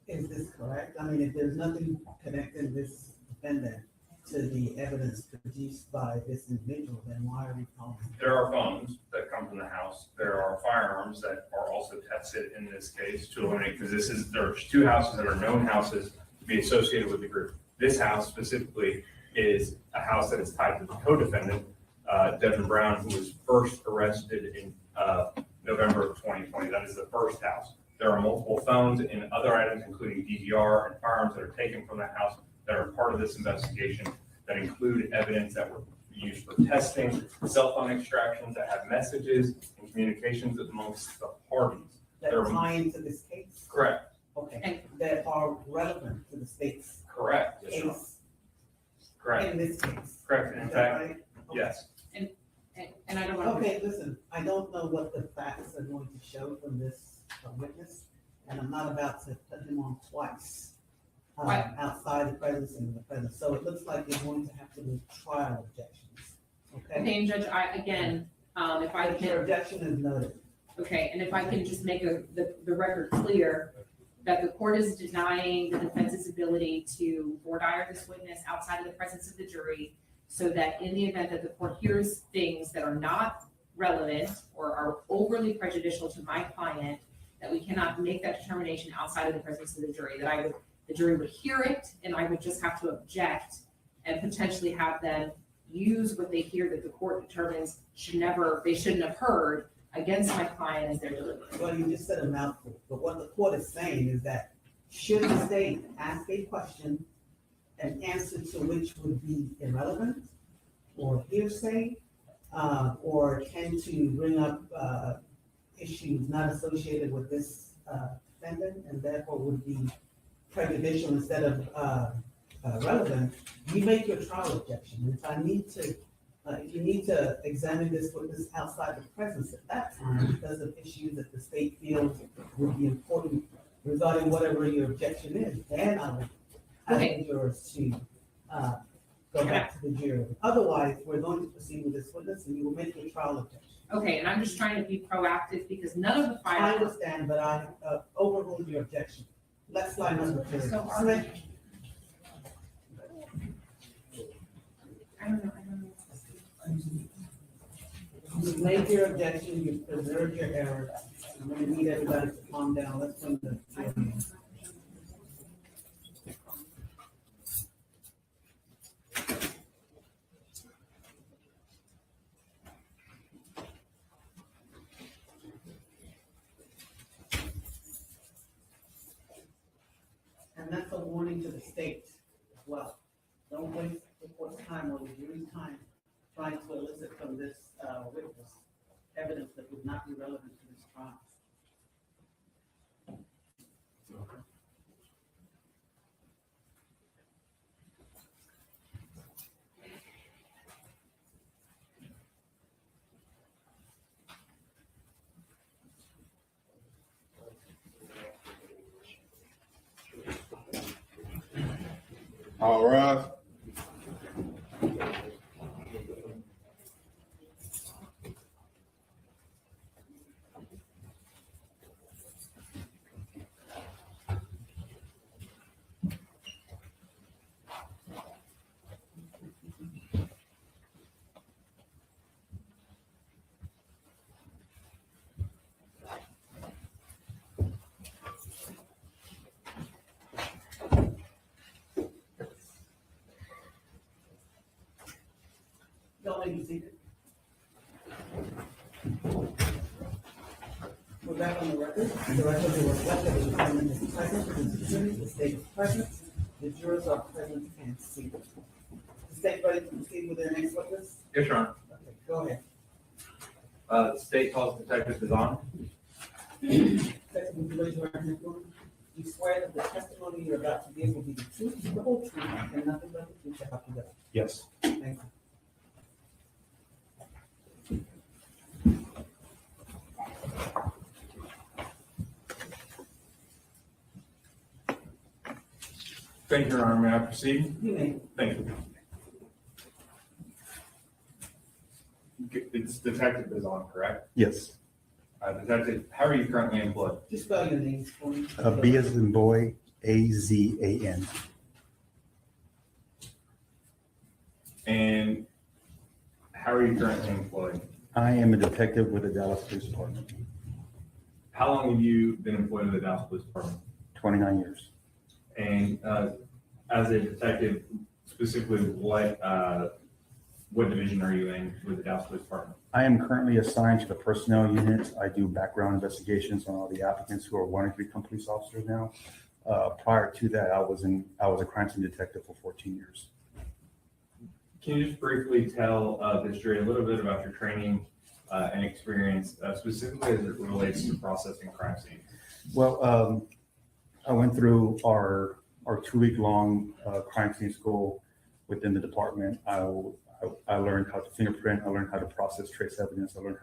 Is this correct? I mean, if there's nothing connecting this defendant to the evidence produced by this individual, then why are we calling? There are phones that come from the house. There are firearms that are also tested in this case to eliminate, because there's two houses that are known houses to be associated with the group. This house specifically is a house that is tied to the co-defendant, Devin Brown, who was first arrested in November of 2020. That is the first house. There are multiple phones and other items, including DVR and firearms that are taken from that house that are part of this investigation that include evidence that were used for testing, cell phone extractions that have messages and communications amongst the parties. That are tying to this case? Correct. Okay, that are relevant to the state's Correct. Yes, Your Honor. case Correct. in this case. Correct. In Is that fact, right? Okay. yes. And I don't want to. Okay, listen, I don't know what the facts are going to show from this witness, and I'm not about to put him on twice. Right. Outside the presence and in the presence, so it looks like you're going to have to make trial objections, okay? Okay, and Judge, if I Your can, objection is noted. okay, and if I can just make the record clear that the court is denying the defense's ability to voir dire this witness outside of the presence of the jury, so that in the event that the court hears things that are not relevant or are overly prejudicial to my client, that we cannot make that determination outside of the presence of the jury, that the jury would hear it, and I would just have to object and potentially have them use what they hear that the court determines they shouldn't have heard against my client as they're delivering. Well, you just said a mouthful, but what the court is saying is that should the state ask a question, an answer to which would be irrelevant or hearsay, or tend to bring up issues not associated with this defendant, and therefore would be prejudicial instead of relevant, you make your trial objection. And if I need to, if you need to examine this witness outside the presence at that time because of issues that the state feels would be important regarding whatever your objection is, then I would ask the jurors to go back to the jury. Otherwise, we're going to proceed with this witness and you will make your trial objection. Okay, and I'm just trying to be proactive because none of the I firearms. understand, but I overruled your objection. Let's slide number 3. So are they? I don't know. You've made your objection, you've preserved your error. I'm gonna need everybody to calm down. Let's bring the jury in. And that's a warning to the state as well. Don't waste the court's time or the jury's time trying to elicit from this witness evidence that would not be relevant to this trial. All right. Y'all may be seated. With that on the record, the record will reflect that the defendant is present and considering the state is present. The jurors are present and seated. The state ready to proceed with their next witness? Yes, Your Honor. Okay, go ahead. The state calls Detective Dizon. Detective, would you raise your hand for me? You swear that the testimony you're about to give will be the truth, the whole truth, and nothing but the truth, so help you God. Yes. Thank you. Thank you, Your Honor. May I proceed? You may. Thank you. It's Detective is on, correct? Yes. Detective, how are you currently employed? Just spell your names for me. B as in boy, AZAN. And how are you currently employed? I am a detective with the Dallas Police Department. How long have you been employed with the Dallas Police Department? 29 years. And as a detective, specifically, what division are you in with the Dallas Police Department? I am currently assigned to the personnel unit. I do background investigations on all the applicants who are wanting to become police officers now. Prior to that, I was a crime scene detective for 14 years. Can you just briefly tell the jury a little bit about your training and experience, specifically as it relates to processing crime scenes? Well, I went through our 2-week-long crime scene school within the department. I learned how to fingerprint. I learned how to process trace evidence. I learned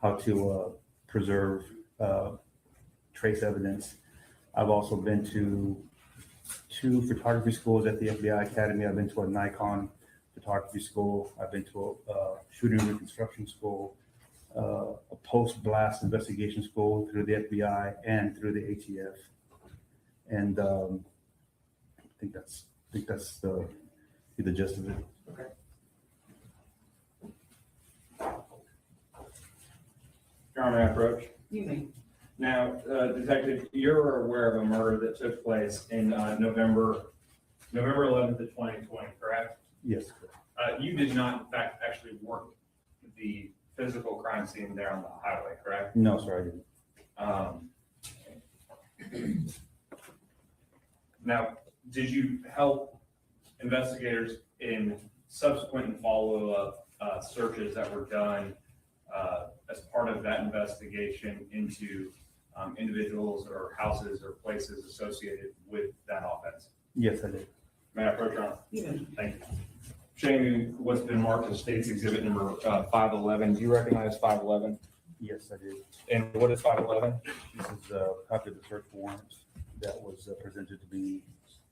how to preserve trace evidence. I've also been to 2 photography schools at the FBI Academy. I've been to a Nikon photography school. I've been to a shooting reconstruction school, a post-blast investigation school through the FBI and through the ATF. And I think that's the gist of it. Okay. Your Honor, I approach. You may. Now, Detective, you're aware of a murder that took place in November 11th of 2020, correct? Yes. You did not, in fact, actually work the physical crime scene there on the highway, correct? No, sir, I didn't. Now, did you help investigators in subsequent and follow-up searches that were done as part of that investigation into individuals or houses or places associated with that offense? Yes, I did. May I approach, Your Honor? Yeah. Thank you. Showing you what's been marked as State's Exhibit number 511. Do you recognize 511? Yes, I did. And what is 511? This is a copy of the search warrant that was presented to me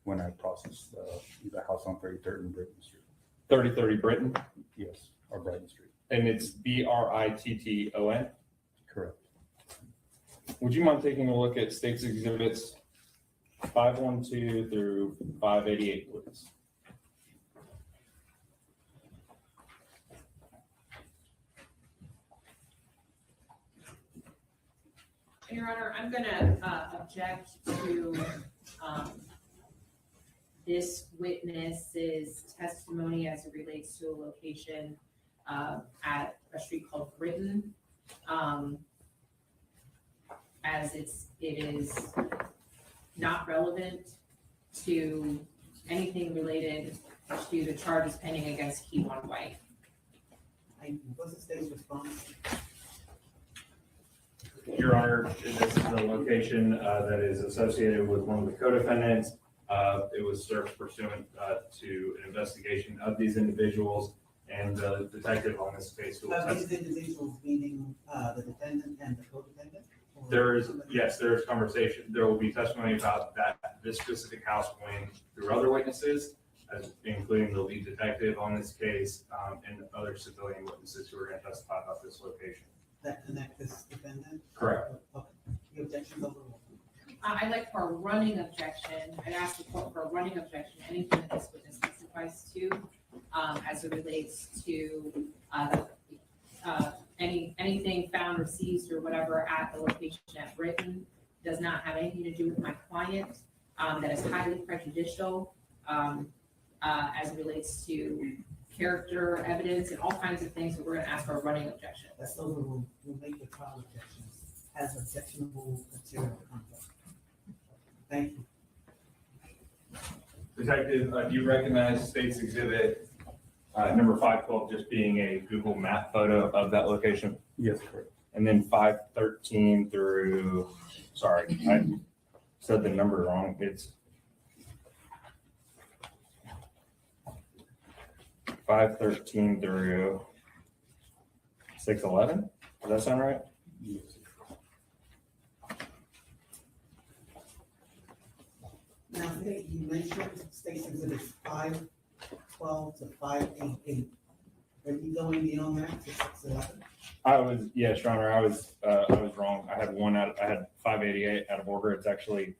when I processed the house on 33rd and Brighton Street. 3030 Brighton? Yes, or Brighton Street. And it's Britton? Correct. Would you mind taking a look at State's Exhibits 512 through 588, please? Your Honor, I'm gonna object to this witness's testimony as it relates to a location at a street called Brighton. As it is not relevant to anything related to the charges pending against Kewon White. What's the state's response? Your Honor, this is a location that is associated with one of the co-defendants. It was searched pursuant to an investigation of these individuals, and the detective on this case who will These individuals meaning the defendant and the co-defendant? there is conversation. There will be testimony about this specific house going through other witnesses, including the lead detective on this case, and other civilian witnesses who are going to testify about this location. That connect this defendant? Correct. Okay. The objection's overruled. I'd like for a running objection. I'd ask the court for a running objection, anything that this witness testifies to, as it relates to anything found or seized or whatever at the location at Brighton does not have anything to do with my client, that is highly prejudicial, as it relates to character evidence and all kinds of things that we're gonna ask for a running objection. That's overruled. We'll make the trial objections as objectionable material content. Thank you. Detective, do you recognize State's Exhibit number 512 just being a Google map photo of that location? Yes, correct. And then 513 through, sorry, I said the number wrong. It's 513 through 611. Does that sound right? Yes. Now, I think you mentioned State's Exhibit 512 to 588. Are you going beyond that to 611? Yes, Your Honor, I was wrong. I had 588 out of order. It's actually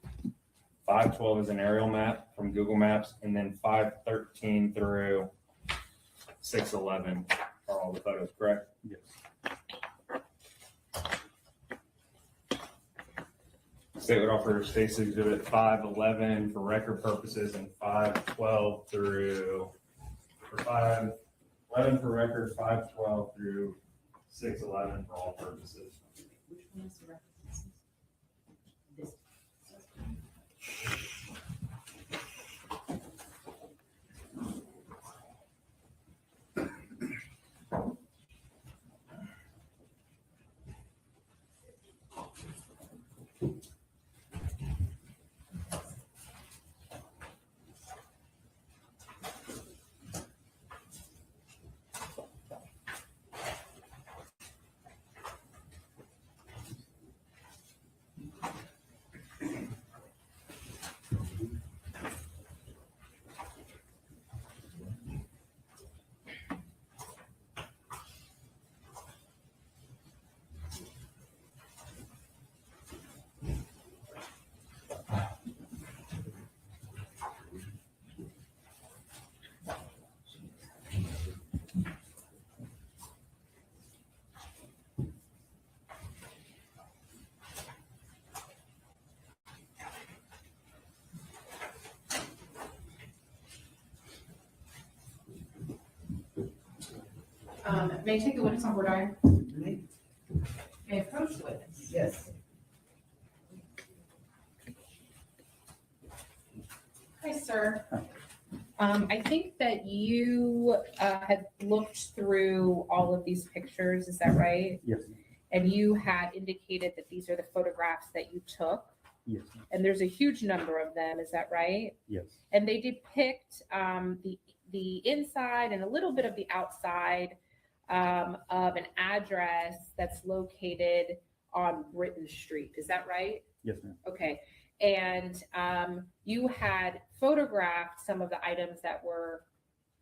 512 is an aerial map from Google Maps, and then 513 through 611 are all the photos, correct? Yes. State would offer State's Exhibit 511 for record purposes and 512 through, for 511 for record, 512 through 611 for all purposes. Which one is the reference? This. May I take the witness on board iron? May I approach the witness? Yes. Hi, sir. I think that you had looked through all of these pictures, is that right? Yes. And you had indicated that these are the photographs that you took, Yes. and there's a huge number of them, is that right? Yes. And they depict the inside and a little bit of the outside of an address that's located on Britton Street. Is that right? Yes, ma'am. Okay. And you had photographed some of the items that were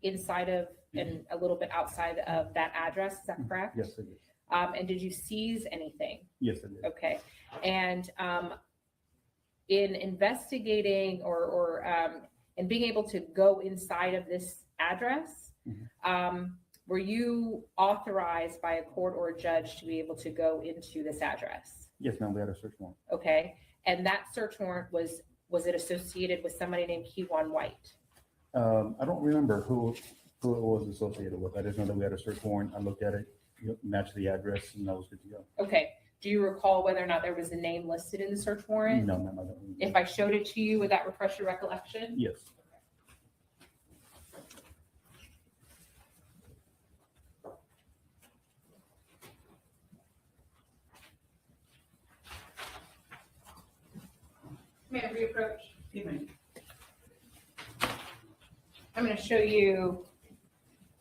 inside of and a little bit outside of that address. Is that correct? Yes, I did. And did you seize anything? Yes, I did. Okay. And in investigating or in being able to go inside of this address, were you authorized by a court or a judge to be able to go into this address? Yes, ma'am. We had a search warrant. Okay. And that search warrant was it associated with somebody named Kewon White? I don't remember who it was associated with. I just know that we had a search warrant. I looked at it, matched the address, and that was good to go. Okay. Do you recall whether or not there was a name listed in the search warrant? No, ma'am, I don't. If I showed it to you, would that refresh your recollection? Yes. May I reapproach? I'm going to show you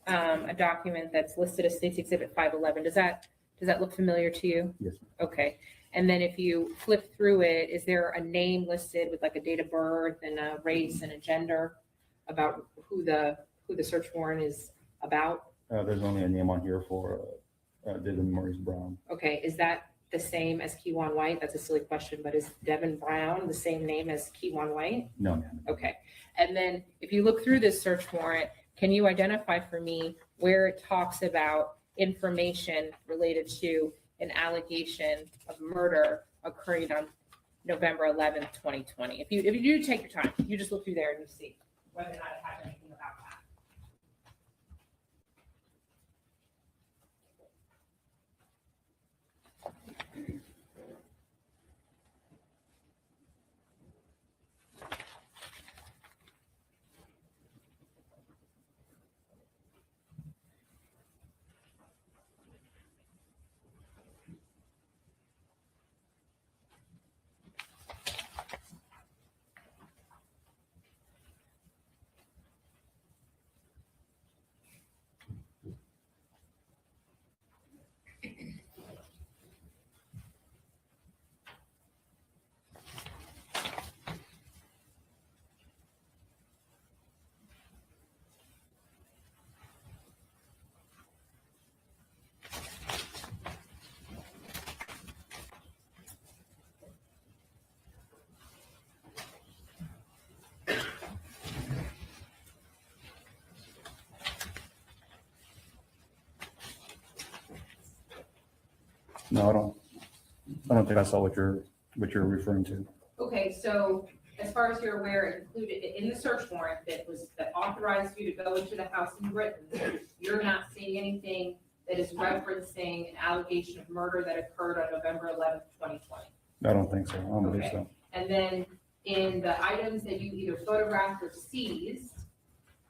a document that's listed as State's Exhibit 511. Does that look familiar to you? Yes. Okay. And then if you flip through it, is there a name listed with like a date of birth and a race and a gender about who the search warrant is about? There's only a name on here for Devin Brown. Okay. Is that the same as Kewon White? That's a silly question, but is Devin Brown the same name as Kewon White? No, ma'am. Okay. And then if you look through this search warrant, can you identify for me where it talks about information related to an allegation of murder occurring on November 11th, 2020? If you do take your time, you just look through there and you see whether or not it has anything about that. No, I don't think I saw what you're referring to. Okay, so as far as you're aware, included in the search warrant that authorized you to go into the house in Britain, you're not seeing anything that is referencing an allegation of murder that occurred on November 11th, 2020. I don't think so. I don't believe Okay. so. And then in the items that you either photographed or seized,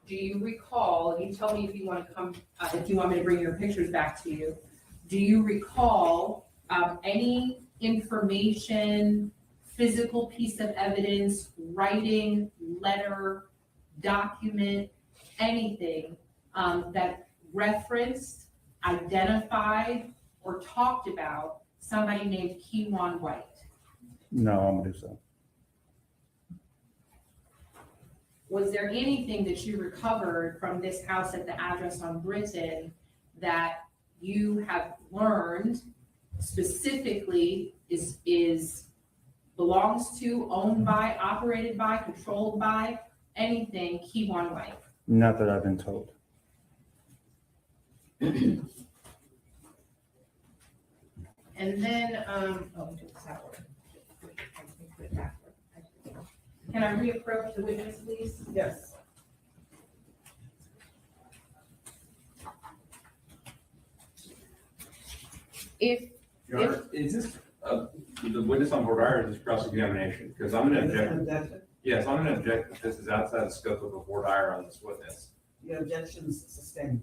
do you recall, and you tell me if you want to come, if you want me to bring your pictures back to you, do you recall any information, physical piece of evidence, writing, letter, document, anything that referenced, identified, or talked about somebody named Kewon White? No, I don't believe so. Was there anything that you recovered from this house at the address on Britain that you have learned specifically belongs to, owned by, operated by, controlled by, anything Kewon White? Not that I've been told. And then, can I reapproach the witness, please? Yes. If Your Honor, is this, the witness on board or is this cross-examination? Because I'm gonna object. Yes, I'm gonna object that this is outside the scope of a board ire on this witness. Your objection is sustained.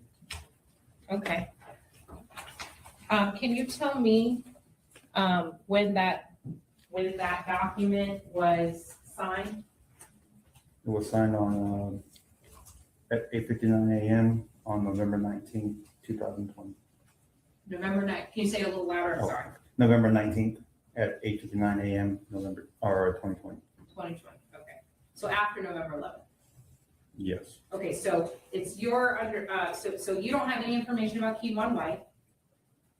Okay. Can you tell me, when that document was signed? It was signed on, at 8:59 a.m. on November 19th, 2020. November 9th, can you say it a little louder? Oh. Sorry, November 19th at 8:59 a.m. November, or 2020. 2020, okay. So after November 11th. Yes. Okay, so it's your so you don't have any information about Kewon White,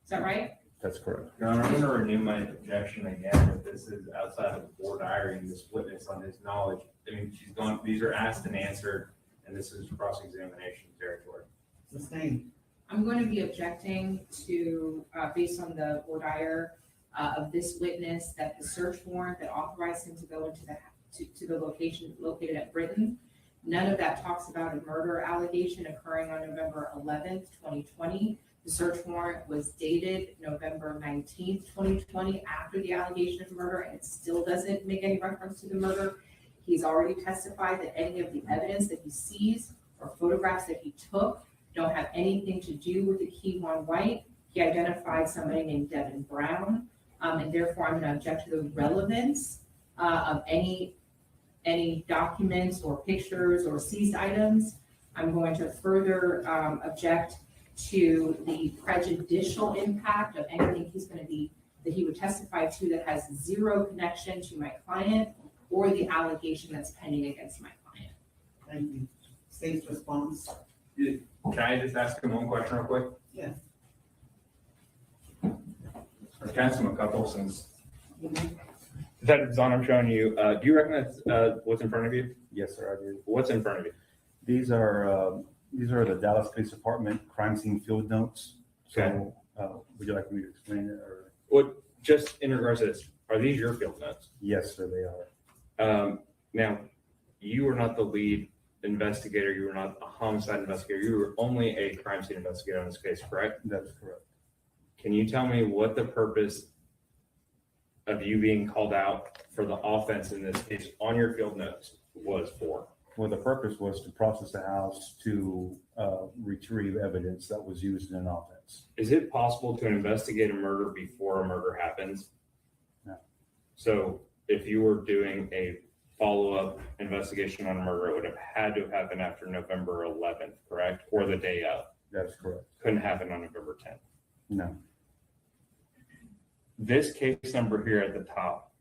is that right? That's correct. Your Honor, I'm gonna renew my objection again that this is outside of the board hiring this witness on his knowledge. I mean, these are asked and answered, and this is cross-examination territory. Sustained. I'm going to be objecting to, based on the board ire of this witness, that the search warrant that authorized him to go into to the location located at Britain, none of that talks about a murder allegation occurring on November 11th, 2020. The search warrant was dated November 19th, 2020, after the allegation of murder, and it still doesn't make any reference to the murder. He's already testified that any of the evidence that he sees or photographs that he took don't have anything to do with the Kewon White. He identified somebody named Devin Brown, and therefore I'm going to object to the relevance of any documents or pictures or seized items. I'm going to further object to the prejudicial impact of anything that he would testify to that has zero connection to my client or the allegation that's pending against my client. Thank you. State's response. Can I just ask him one question real quick? Yes. Or can I ask him a couple since? Detective Zahn, I'm showing you, do you recognize what's in front of you? Yes, sir, I do. What's in front of you? These are the Dallas Police Department crime scene field notes. So, would you like me to explain it or? What, just in regards to this, are these your field notes? Yes, sir, they are. Now, you were not the lead investigator, you were not a homicide investigator, you were only a crime scene investigator in this case, correct? That's correct. Can you tell me what the purpose of you being called out for the offense in this case on your field notes was for? Well, the purpose was to process the house to retrieve evidence that was used in an offense. Is it possible to investigate a murder before a murder happens? No. So if you were doing a follow-up investigation on a murder, it would have had to have happened after November 11th, correct? Or the day of? That is correct. Couldn't happen on November 10th. No. This case number here at the top,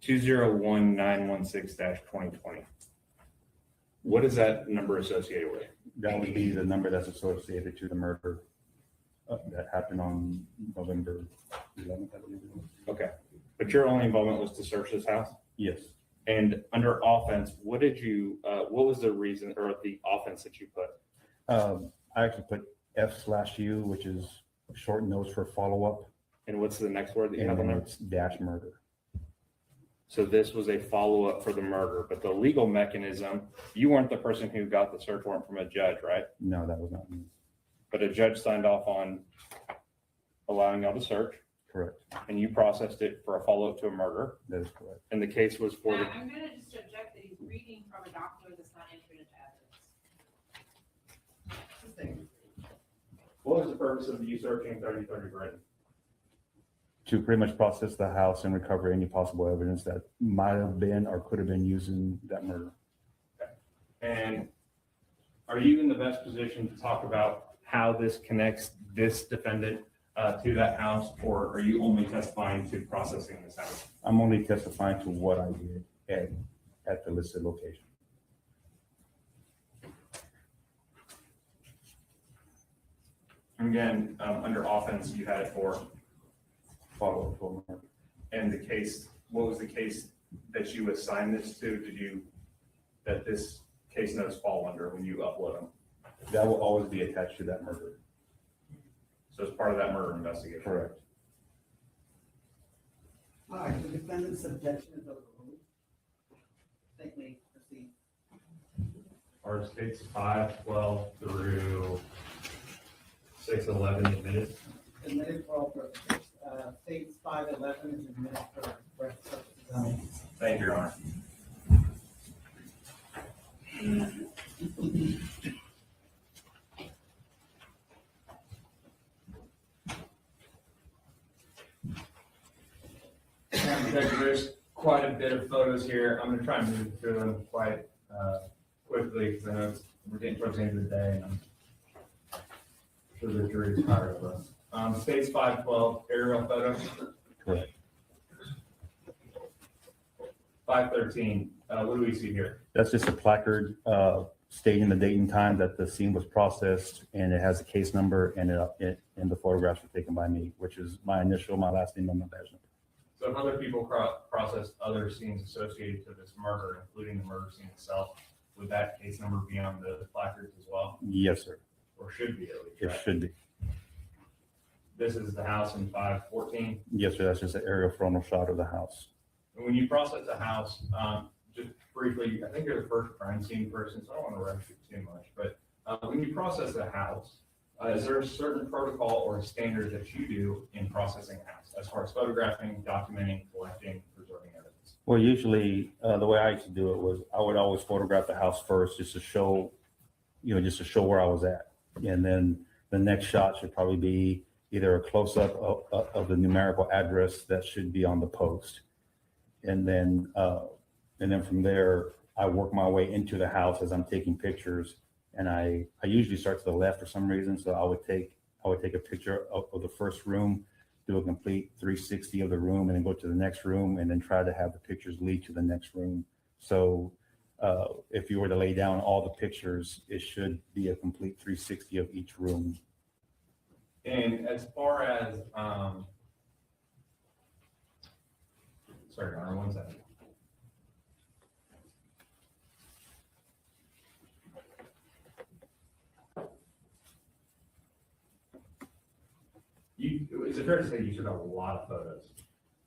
201916-2020. What is that number associated with? That would be the number that's associated to the murder that happened on November 11th, I believe it was. Okay, but your only involvement was to search this house? Yes. And under offense, what was the reason or the offense that you put? I actually put F/U, which is short notes for follow-up. And what's the next word that you And have on then there? it's dash murder. So this was a follow-up for the murder, but the legal mechanism, you weren't the person who got the search warrant from a judge, right? No, that was not me. But a judge signed off on allowing y'all to search, Correct. and you processed it for a follow-up to a murder, That is correct. and the case was for the, Matt, I'm gonna just object that he's reading from a document that's not entered into evidence. what was the purpose of you searching 3030 Britain? To pretty much process the house and recover any possible evidence that might have been or could have been used in that murder. And are you in the best position to talk about how this connects this defendant to that house, or are you only testifying to processing this house? I'm only testifying to what I did at the listed location. Again, under offense, you had it for follow-up to a murder. And the case, what was the case that you assigned this to? That this case notes fall under when you upload them? That will always be attached to that murder. So it's part of that murder investigation? Correct. All right, the defendant's objection is overruled. Thank you. Proceed. Are states 512 through 611 admitted? Admitted for all purposes. States 511 is admitted for rest purposes only. Thank you, Your Honor. There's quite a bit of photos here. I'm going to try and move through them quite quickly because I know we're getting towards the end of the day, and I'm sure the jury's tired of us. States 512 aerial photo. Correct. 513. What do we see here? That's just a placard stating the date and time that the scene was processed, and it has a case number, and and the photographs were taken by me, which is my initial, my last name, and my badge number. So if other people processed other scenes associated to this murder, including the murder scene itself, would that case number be on the placards as well? Yes, sir. Or should be at least? It Right? should be. This is the house in 514. Yes, sir. That's just an aerial frontal shot of the house. And when you process a house, just briefly, I think you're the first crime scene person, so I don't want to rush you too much, but when you process a house, is there a certain protocol or a standard that you do in processing a house as far as photographing, documenting, collecting, preserving evidence? Well, usually the way I used to do it was I would always photograph the house first just to show, just to show where I was at. And then the next shot should probably be either a close-up of the numerical address that should be on the post. And then from there, I work my way into the house as I'm taking pictures. And I usually start to the left for some reason. So I would take a picture of the first room, do a complete 360 of the room, and then go to the next room, and then try to have the pictures lead to the next room. So if you were to lay down all the pictures, it should be a complete 360 of each room. And as far as, sorry, Your Honor, 1 second. Is it fair to say you took a lot of photos?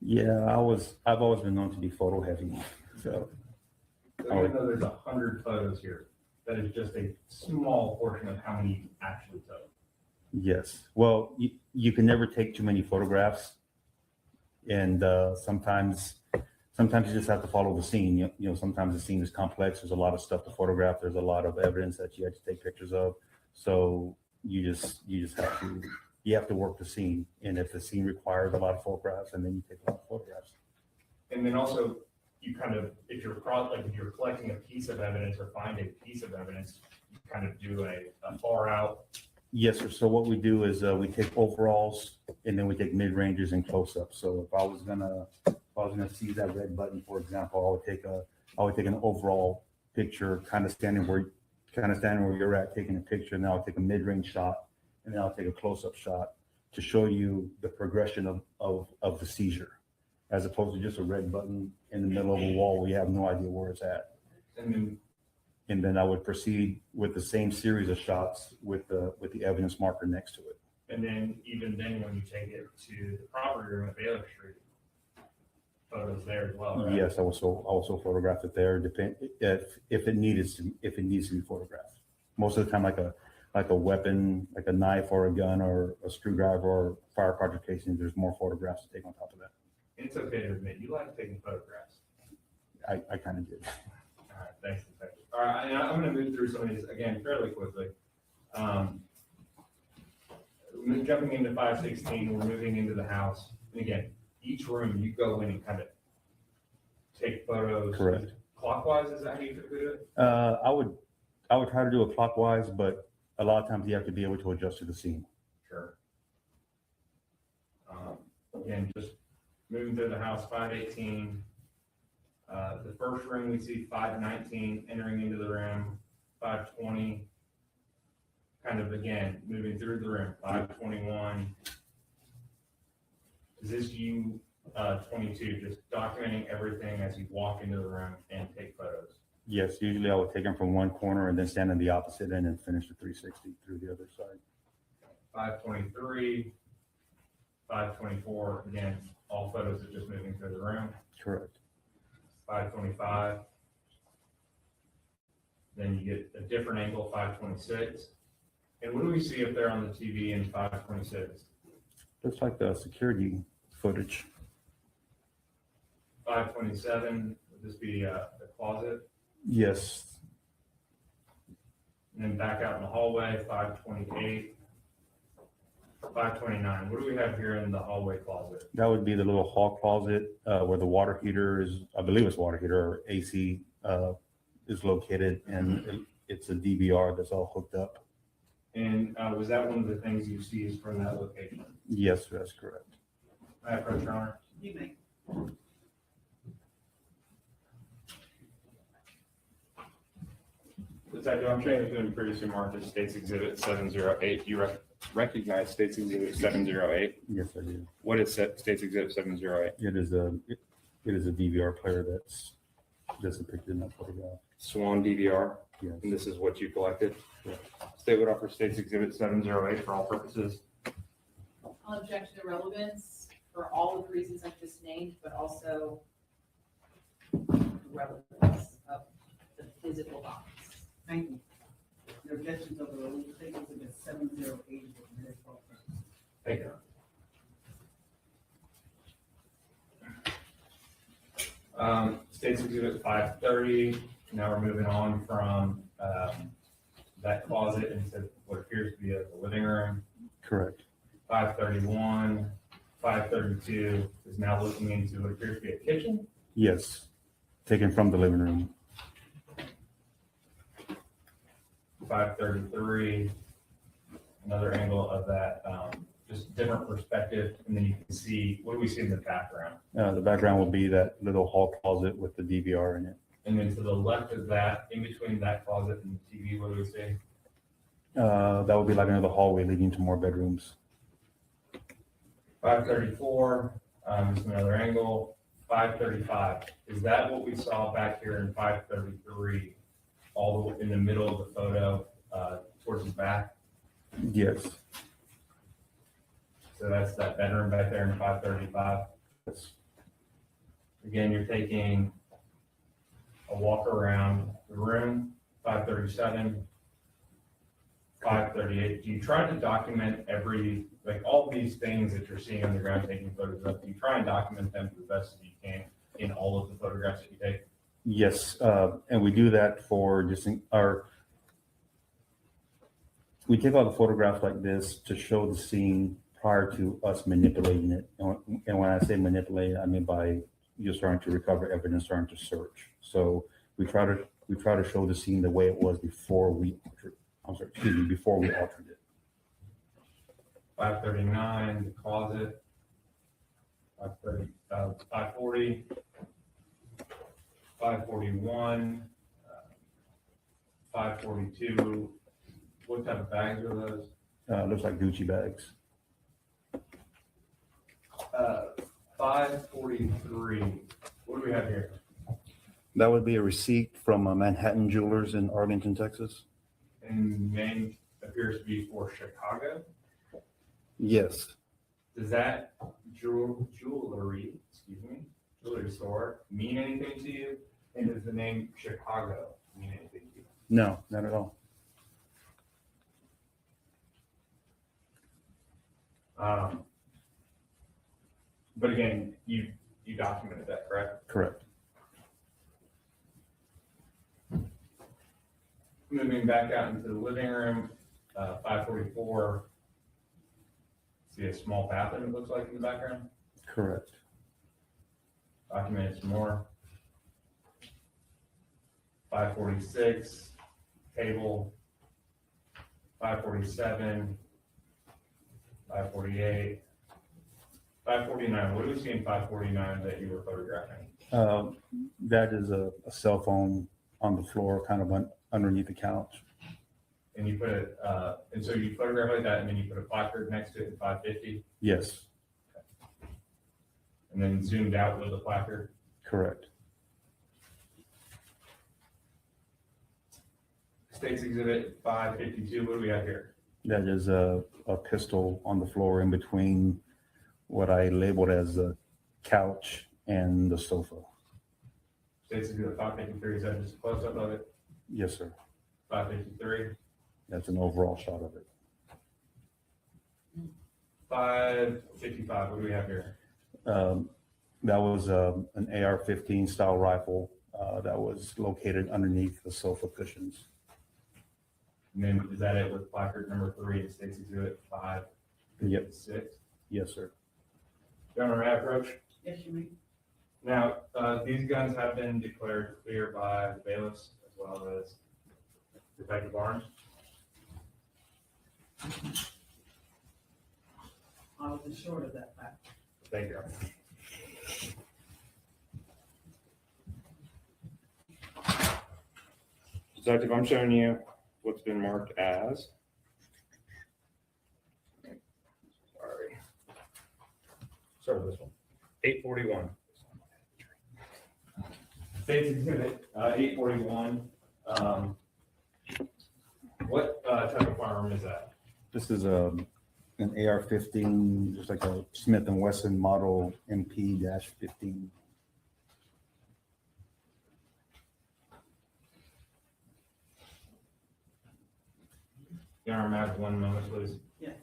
Yeah, I've always been known to be photo heavy. So Even though there's 100 photos here, that is just a small portion of how many you actually took. yes, well, you can never take too many photographs, and sometimes you just have to follow the scene. Sometimes the scene is complex. There's a lot of stuff to photograph. There's a lot of evidence that you have to take pictures of. So you just have to work the scene. And if the scene requires a lot of photographs, and then you take a lot of photographs. And then also, you kind of, if you're collecting a piece of evidence or find a piece of evidence, you kind of do a far out. Yes, sir. So what we do is we take overalls, and then we take mid ranges and close ups. So if I was gonna see that red button, for example, I would take an overall picture, kind of standing where you're at, taking a picture, and then I'll take a mid range shot, and then I'll take a close up shot to show you the progression of the seizure, as opposed to just a red button in the middle of a wall where you have no idea where it's at. And then I would proceed with the same series of shots with the evidence marker next to it. And then even then, when you take it to the property room at Baylor Street, photos there as well, right? Yes, I also photographed it there, if it needs to be photographed. Most of the time, like a weapon, like a knife or a gun or a screwdriver or fire project casing, there's more photographs to take on top of that. It's okay to admit, you like taking photographs. I kind of did. All right, thanks, Detective. All right, and I'm gonna move through some of these again fairly quickly. Jumping into 516, we're moving into the house. And again, each room you go in and kind of take photos. Correct. Clockwise, is that how you do it? I would try to do it clockwise, but a lot of times you have to be able to adjust to the scene. Sure. Again, just moving through the house, 518. The first room we see 519 entering into the room, 520. Kind of again, moving through the room, 521. Is this you, 22, just documenting everything as you walk into the room and take photos? Yes, usually I would take them from one corner and then stand on the opposite end and finish the 360 through the other side. 523, 524, again, all photos are just moving through the room. Correct. 525. Then you get a different angle, 526. And what do we see up there on the TV in 526? Looks like the security footage. 527, would this be the closet? Yes. And then back out in the hallway, 528. 529, what do we have here in the hallway closet? That would be the little hall closet where the water heater is, I believe it's water heater or AC is located, and it's a DVR that's all hooked up. And was that one of the things you seized from that location? Yes, that's correct. I approach your honor. You may. I'm showing you been previously marked as State's Exhibit 708. You recognize State's Exhibit 708? Yes, I do. What is State's Exhibit 708? It is a DVR player that's depicted in that photograph. Swan DVR? Yes. And this is what you collected? Yeah. State would offer State's Exhibit 708 for all purposes. I'll object to the relevance for all of the reasons I've just named, but also the relevance of the physical box. Thank you. The objections of the rule, State Exhibit 708 is very appropriate. Thank you. State's Exhibit 530. Now we're moving on from that closet into what appears to be the living room. Correct. 531, 532 is now looking into what appears to be a kitchen. Yes, taken from the living room. 533, another angle of that, just different perspective, and then you can see, what do we see in the background? The background will be that little hall closet with the DVR in it. And then to the left of that, in between that closet and the TV, what do we see? That would be like another hallway leading to more bedrooms. 534, just another angle. 535, is that what we saw back here in 533, all the way in the middle of the photo, towards the back? Yes. So that's that bedroom back there in 535. Yes. Again, you're taking a walk around the room, 537, 538. Do you try to document like all these things that you're seeing on the ground taking photos of? Do you try and document them the best that you can in all of the photographs that you take? Yes, and we do that for just we take all the photographs like this to show the scene prior to us manipulating it. And when I say manipulate, I mean by you're starting to recover evidence, starting to search. So we try to show the scene the way it was before we altered it. 539, the closet. 540, 541, 542. What type of bags are those? Looks like Gucci bags. 543. What do we have here? That would be a receipt from Manhattan Jewelers in Arlington, Texas. And name appears to be for Chicago. Yes, Does that jewelry store mean anything to you? And does the name Chicago mean anything to you? no, not at all. But again, you documented that, correct? Correct. Moving back out into the living room, 544. See a small bathroom, it looks like, in the background. Correct. Documented some more. 546, table. 547, 548, 549. What do we see in 549 that you were photographing? That is a cell phone on the floor, kind of underneath the couch. And you put it, and so you photograph like that, and then you put a placard next to it in 550, Yes, and then zoomed out with the placard. correct. State's Exhibit 552. What do we have here? That is a pistol on the floor in between what I labeled as the couch and the sofa. State's Exhibit 553. Is that just a close up of it? Yes, sir. 553. That's an overall shot of it. 555. What do we have here? That was an AR-15 style rifle that was located underneath the sofa cushions. And then is that it with placard number 3 at State's Exhibit 556? Yes, sir. Governor, may I approach? Yes, you may. Now, these guns have been declared clear by the bailiffs as well as Detective Barnes. I was assured of that fact. Thank you. Detective, I'm showing you what's been marked as. Sorry. Start with this one. 841. State's Exhibit 841. What type of firearm is that? This is an AR-15, just like a Smith & Wesson model MP-15. Your Honor, may I have 1 moment, please? Yes.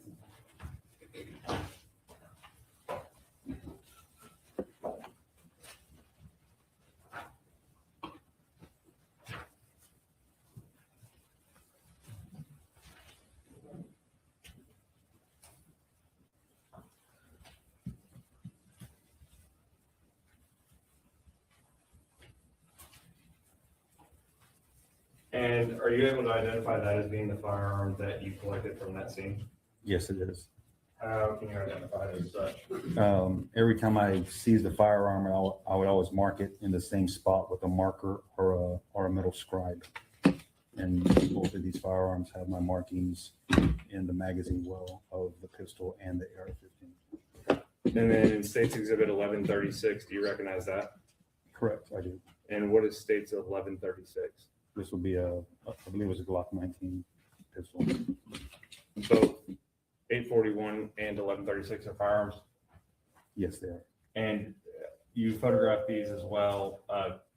And are you able to identify that as being the firearm that you collected from that scene? Yes, it is. How can you identify it as such? Every time I seize the firearm, I would always mark it in the same spot with a marker or a metal scribe. And both of these firearms have my markings in the magazine well of the pistol and the AR-15. And then in State's Exhibit 1136, do you recognize that? Correct, I do. And what is State's 1136? This will be I believe it was a Glock 19 pistol. Both 841 and 1136 are firearms? Yes, they are. And you photographed these as well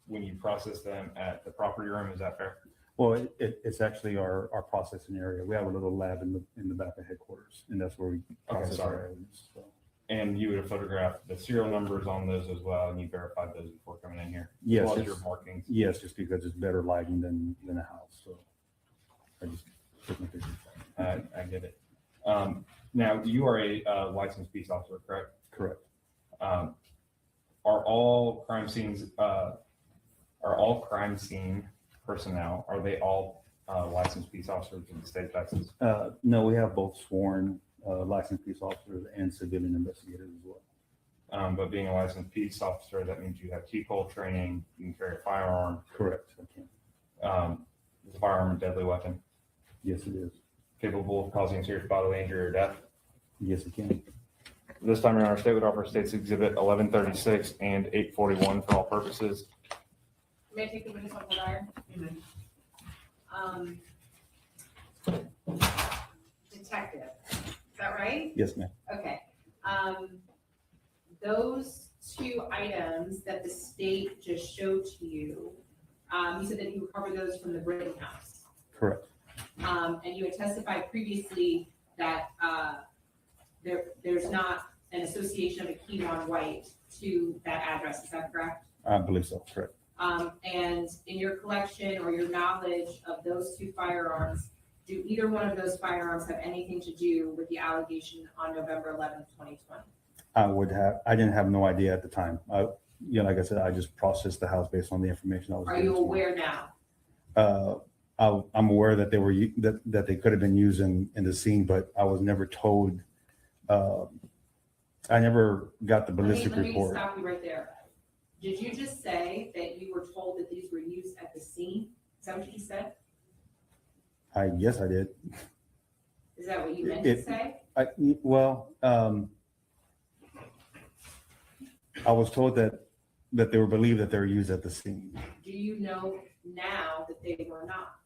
when you processed them at the property room, is that fair? Well, it's actually our processing area. We have a little lab in the back of headquarters, and that's where we process our evidence. So. And you would have photographed the serial numbers on those as well, and you verified those before coming in here? Yes. As well as your markings? Yes, just because it's better lighting than a house, so I just took my pictures. I get it. Now, you are a licensed peace officer, correct? Correct. Are all crime scenes, personnel, are they all licensed peace officers in the state of Texas? No, we have both sworn licensed peace officers and civilian investigators as well. But being a licensed peace officer, that means you have keyhole training, you can carry a firearm. Correct, I can. Is a firearm a deadly weapon? Yes, it is. Capable of causing serious bodily injury or death? Yes, it can. This time, Your Honor, State would offer State's Exhibit 1136 and 841 for all purposes. May I take the witness off the wire? Detective, that right? Yes, ma'am. Okay. Those two items that the state just showed to you, you said that you recovered those from the Britton house. Correct. And you had testified previously that there's not an association of a Kewon White to that address, is that correct? I believe so, correct. And in your collection or your knowledge of those two firearms, do either one of those firearms have anything to do with the allegation on November 11th, 2020? I didn't have no idea at the time. Like I said, I just processed the house based on the information I was Are given you to me. aware now? I'm aware that that they could have been used in the scene, but I was never told. I never got the ballistic Let me report. stop you right there. Did you just say that you were told that these were used at the scene? Is that what you just said? Yes, I did. Is that what you meant to say? I was told that they were believed that they were used at the scene. Do you know now that they were not?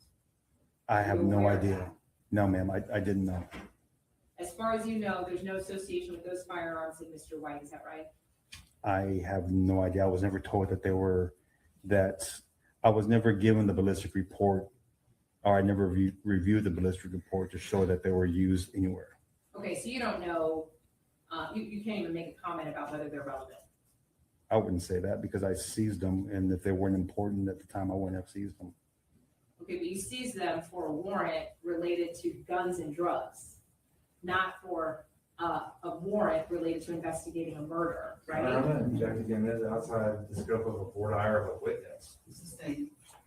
I have You're no aware of idea. that? No, ma'am, I didn't know. As far as you know, there's no association with those firearms in Mr. White, is that right? I have no idea. I was never told I was never given the ballistic report, or I never reviewed the ballistic report to show that they were used anywhere. Okay, so you don't know, you can't even make a comment about whether they're relevant. I wouldn't say that because I seized them, and if they weren't important at the time, I wouldn't have seized them. Okay, but you seized them for a warrant related to guns and drugs, not for a warrant related to investigating a murder, right? I'm gonna object again, that's outside the scope of a board hire of a witness.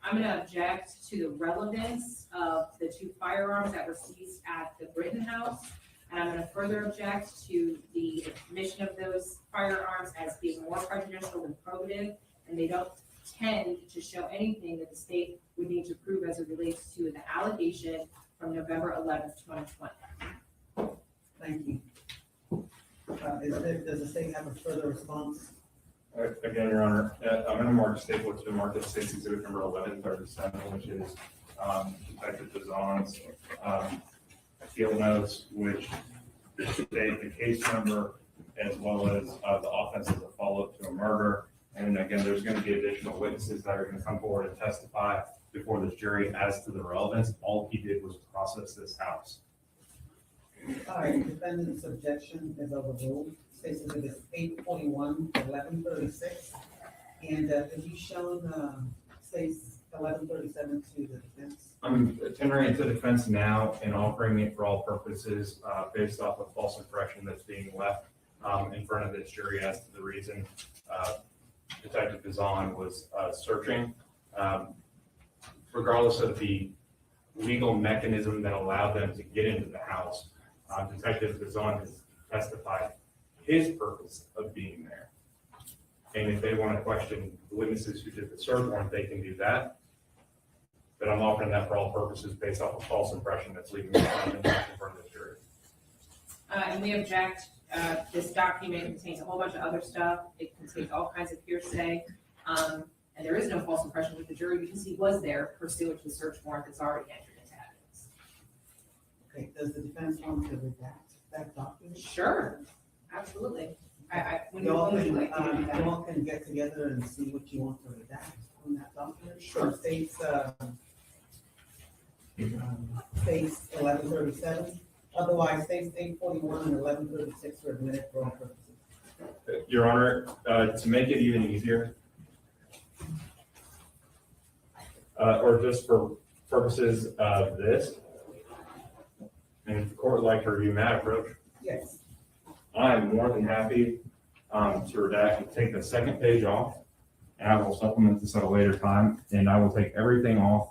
I'm gonna object to the relevance of the two firearms that were seized at the Britton house. And I'm gonna further object to the admission of those firearms as being more prejudicial than probative, and they don't tend to show anything that the state would need to prove as it relates to the allegation from November 11th, 2020. Thank you. Does the state have a further response? Again, Your Honor, I'm going to mark staple to Markies State's exhibit number 1137, which is Detective Bazan's field notes, which state the case number as well as the offense as a follow-up to a murder. And again, there's going to be additional witnesses that are going to come forward and testify before this jury as to the relevance. All he did was process this house. All right, defendant's objection is overruled. State's exhibit 841, 1136. And have you shown state's 1137 to the defense? I'm tendering it to defense now and offering it for all purposes based off of false impression that's being left in front of this jury as to the reason Detective Bazan was searching. Regardless of the legal mechanism that allowed them to get into the house, Detective Bazan has testified his purpose of being there. And if they want to question the witnesses who did the search warrant, they can do that. But I'm offering that for all purposes based off of false impression that's leaving me in front of the jury. And we object, this document contains a whole bunch of other stuff. It contains all kinds of hearsay. And there is no false impression with the jury because he was there pursuant to the search warrant that's already entered into evidence. Okay, does the defense want to redact that document? Sure, absolutely. When Y'all would you like to do that? y'all can get together and see what you want to redact on that document. Sure. States 1137. Otherwise, states 841 and 1136 are admitted for all purposes. Your Honor, to make it even easier, or just for purposes of this, and if the court would like to review that approach, Yes. I'm more than happy to redact and take the second page off, and I will supplement this at a later time, and I will take everything off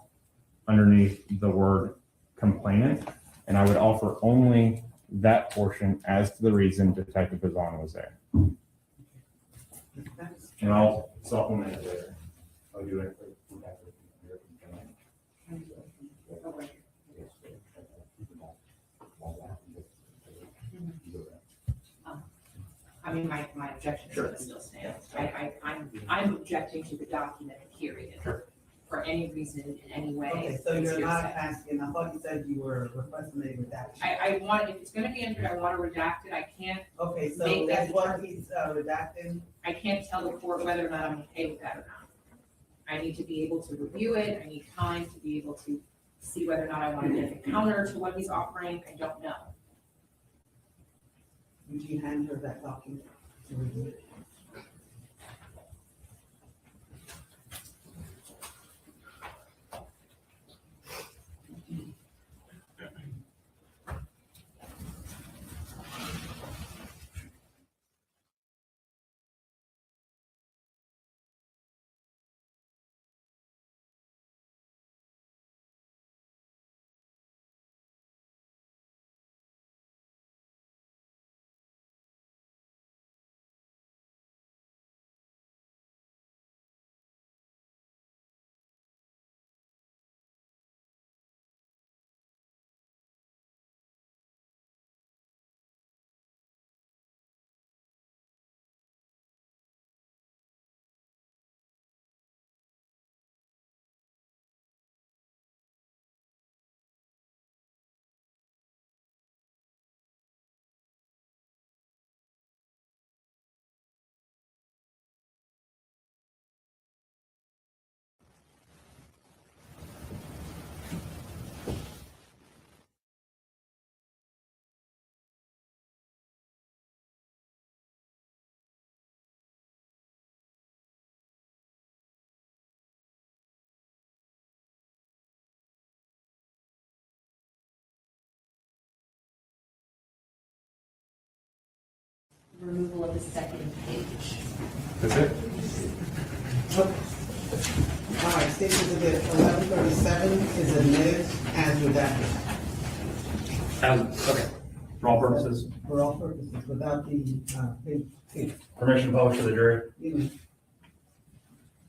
underneath the word complainant, and I would offer only that portion as to the reason Detective Bazan was there. And I'll supplement it later. I'll do it. I mean, my objection still stands. I'm objecting to the document, period. for any reason in any way. Okay, so it's you're not hearsay. asking, I thought you said you were requesting a redaction. I want, if it's gonna be entered, I want to redact it. I can't Okay, so make that that's what he's redacting. I can't tell the court whether or not I'm okay with that or not. I need to be able to review it. I need time to be able to see whether or not I want to give a counter to what he's offering. I don't know. Would you hand her that document to review? Removal of the second page. That's it? All right, Statement of the 1137 is admitted as redacted. Okay. For all purposes, For all purposes, without the page. permission to publish to the jury.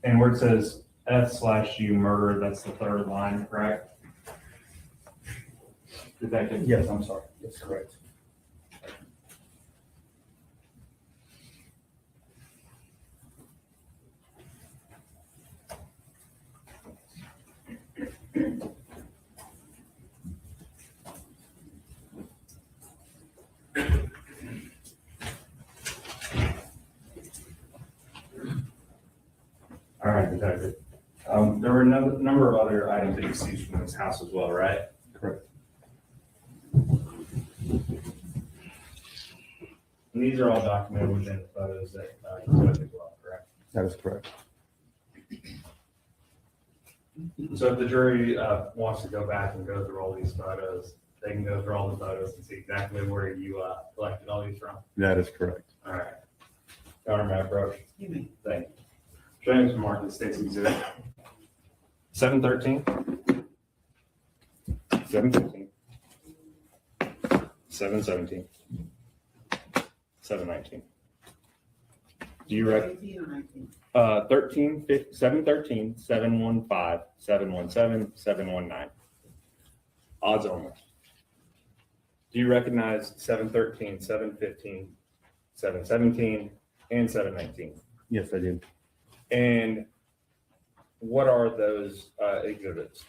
And where it says F/U murder, that's the third line, correct? Did that get? Yes, I'm sorry. That's correct. All right, detective. There were a number of other items that you seized from this house as well, right? Correct. And these are all documented within the photos that you took as well, correct? That is correct. So if the jury wants to go back and go through all these photos, they can go through all the photos and see exactly where you collected all these from. That is correct. All right. Governor approach. You may. Thank you. James Markies State's Exhibit 713, 715, 717, 719. Do you rec? 18 or 19? 13, 713, 715, 717, 719. Odds only. Do you recognize 713, 715, 717, and 719? Yes, I do. And what are those exhibits?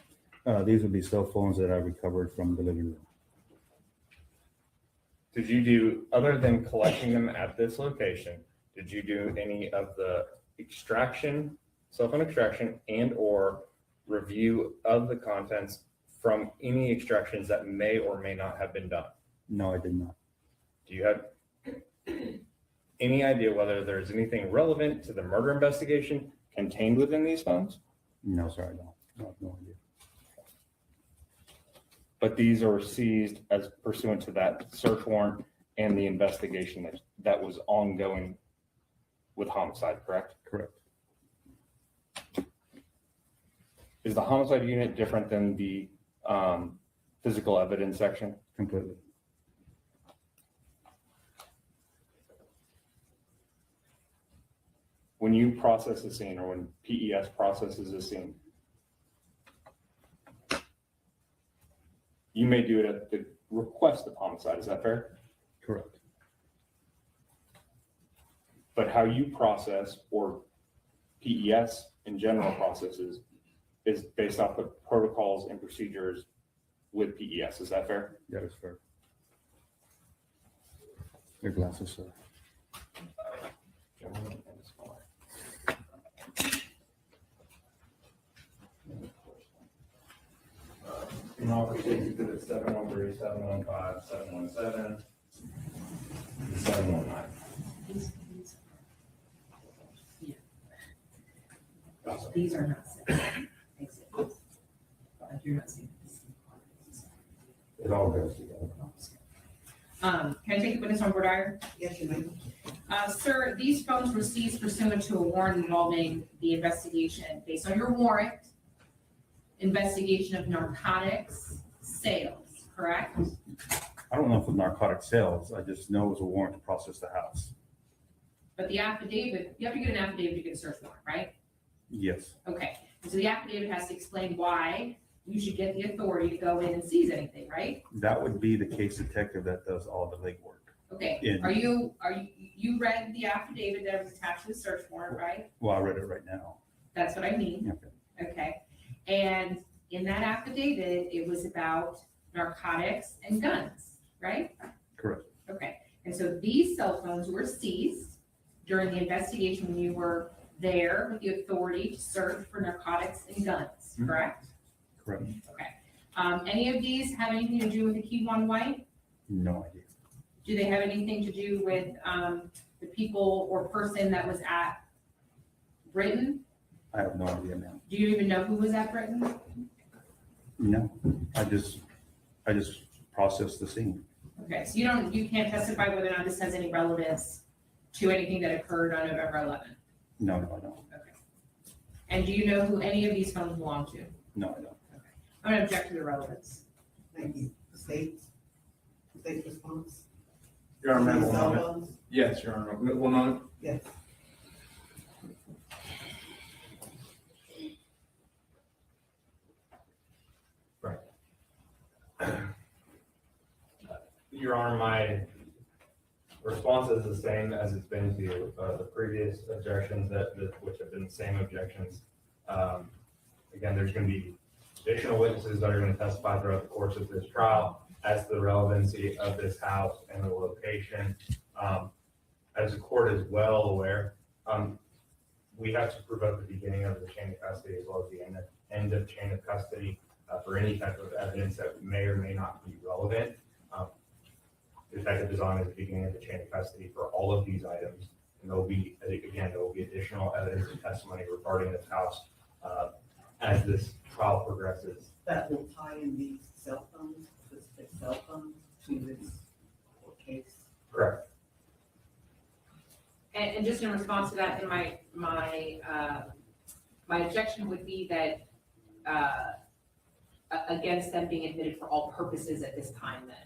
These would be cell phones that I recovered from the living room. Did you do, other than collecting them at this location, did you do any of the extraction, cell phone extraction, and or review of the contents from any extractions that may or may not have been done? No, I did not. Do you have any idea whether there's anything relevant to the murder investigation contained within these phones? No, sir, I don't. I have no idea. But these are seized as pursuant to that search warrant and the investigation that was ongoing with homicide, correct? Correct. Is the homicide unit different than the physical evidence section? Completely. When you process a scene or when PES processes a scene, you may do it at the request of homicide, is that fair? Correct. But how you process or PES in general processes is based off of protocols and procedures with PES. Is that fair? That is fair. Your glasses, sir. And all proceeds exhibit 713, 715, 717, 719. These are not separate exhibits. Like you're not seeing this. It all goes together. Can I take the witness on board, Iyer? Yes, you may. Sir, these phones were seized pursuant to a warrant involving the investigation based on your warrant, investigation of narcotics sales, correct? I don't know if it's narcotic sales. I just know it was a warrant to process the house. But the affidavit, you have to get an affidavit to get a search warrant, right? Yes, Okay, so the affidavit has to explain why you should get the authority to go in and seize anything, right? that would be the case detective that does all the legwork. Okay, In- you read the affidavit that was attached to the search warrant, right? Well, I read it right now. That's what I mean. Okay. Okay, and in that affidavit, it was about narcotics and guns, right? Correct. Okay, and so these cell phones were seized during the investigation when you were there with the authority to search for narcotics and guns, Mhm. correct? Correct. Okay. Any of these have anything to do with the Kewon White? No idea. Do they have anything to do with the people or person that was at Britain? I have no idea, ma'am. Do you even know who was at Britain? No, I just processed the scene. Okay, so you can't testify whether or not this has any relevance to anything that occurred on November 11th? No, I don't. Okay. And do you know who any of these phones belong to? No, I don't. I'm gonna object to the relevance. Thank you. State response? Your Honor, These one cell moment. phones? Yes, Your Honor, one moment. Yes. Your Honor, my response is the same as it's been to the previous objections which have been the same objections. Again, there's going to be additional witnesses that are going to testify throughout the course of this trial as to the relevancy of this house and the location. As the court is well aware, we have to prove at the beginning of the chain of custody as well as the end of chain of custody for any type of evidence that may or may not be relevant. Detective is on at the beginning of the chain of custody for all of these items. And there will be additional evidence and testimony regarding this house as this trial progresses. That will tie in these cell phones, specific cell phones to this case. Correct. And just in response to that, then my objection would be that against them being admitted for all purposes at this time then.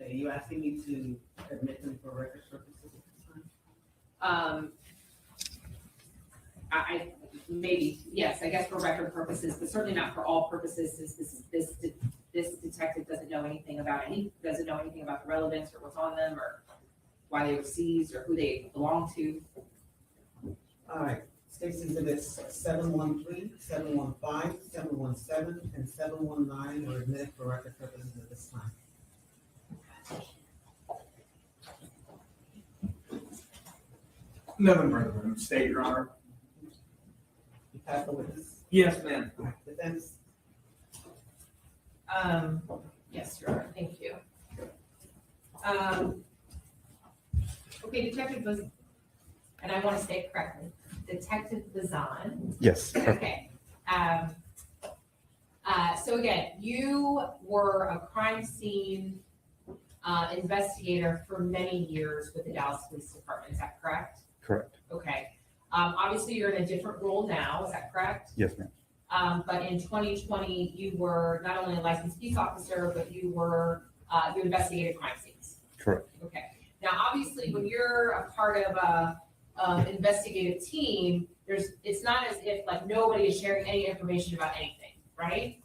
Okay, you asking me to admit them for record purposes at this time? I maybe, yes, I guess for record purposes, but certainly not for all purposes, since this detective doesn't know anything about it. He doesn't know anything about the relevance or what's on them or why they were seized or who they belong to. All right, State's exhibits 713, 715, 717, and 719 are admitted for record purposes at this time. Melvin Noble, State, Your Honor. You pass the witness. Yes, ma'am. Defense. Yes, Your Honor, thank you. Okay, Detective Bazan, and I want to say it correctly, Detective Bazan. Yes. Okay. So again, you were a crime scene investigator for many years with the Dallas Police Department, is that correct? Correct. Okay. Obviously, you're in a different role now, is that correct? Yes, ma'am. But in 2020, you were not only a licensed peace officer, but you were, you investigated crime scenes. Correct. Okay. Now, obviously, when you're a part of a investigative team, it's not as if like nobody is sharing any information about anything, right?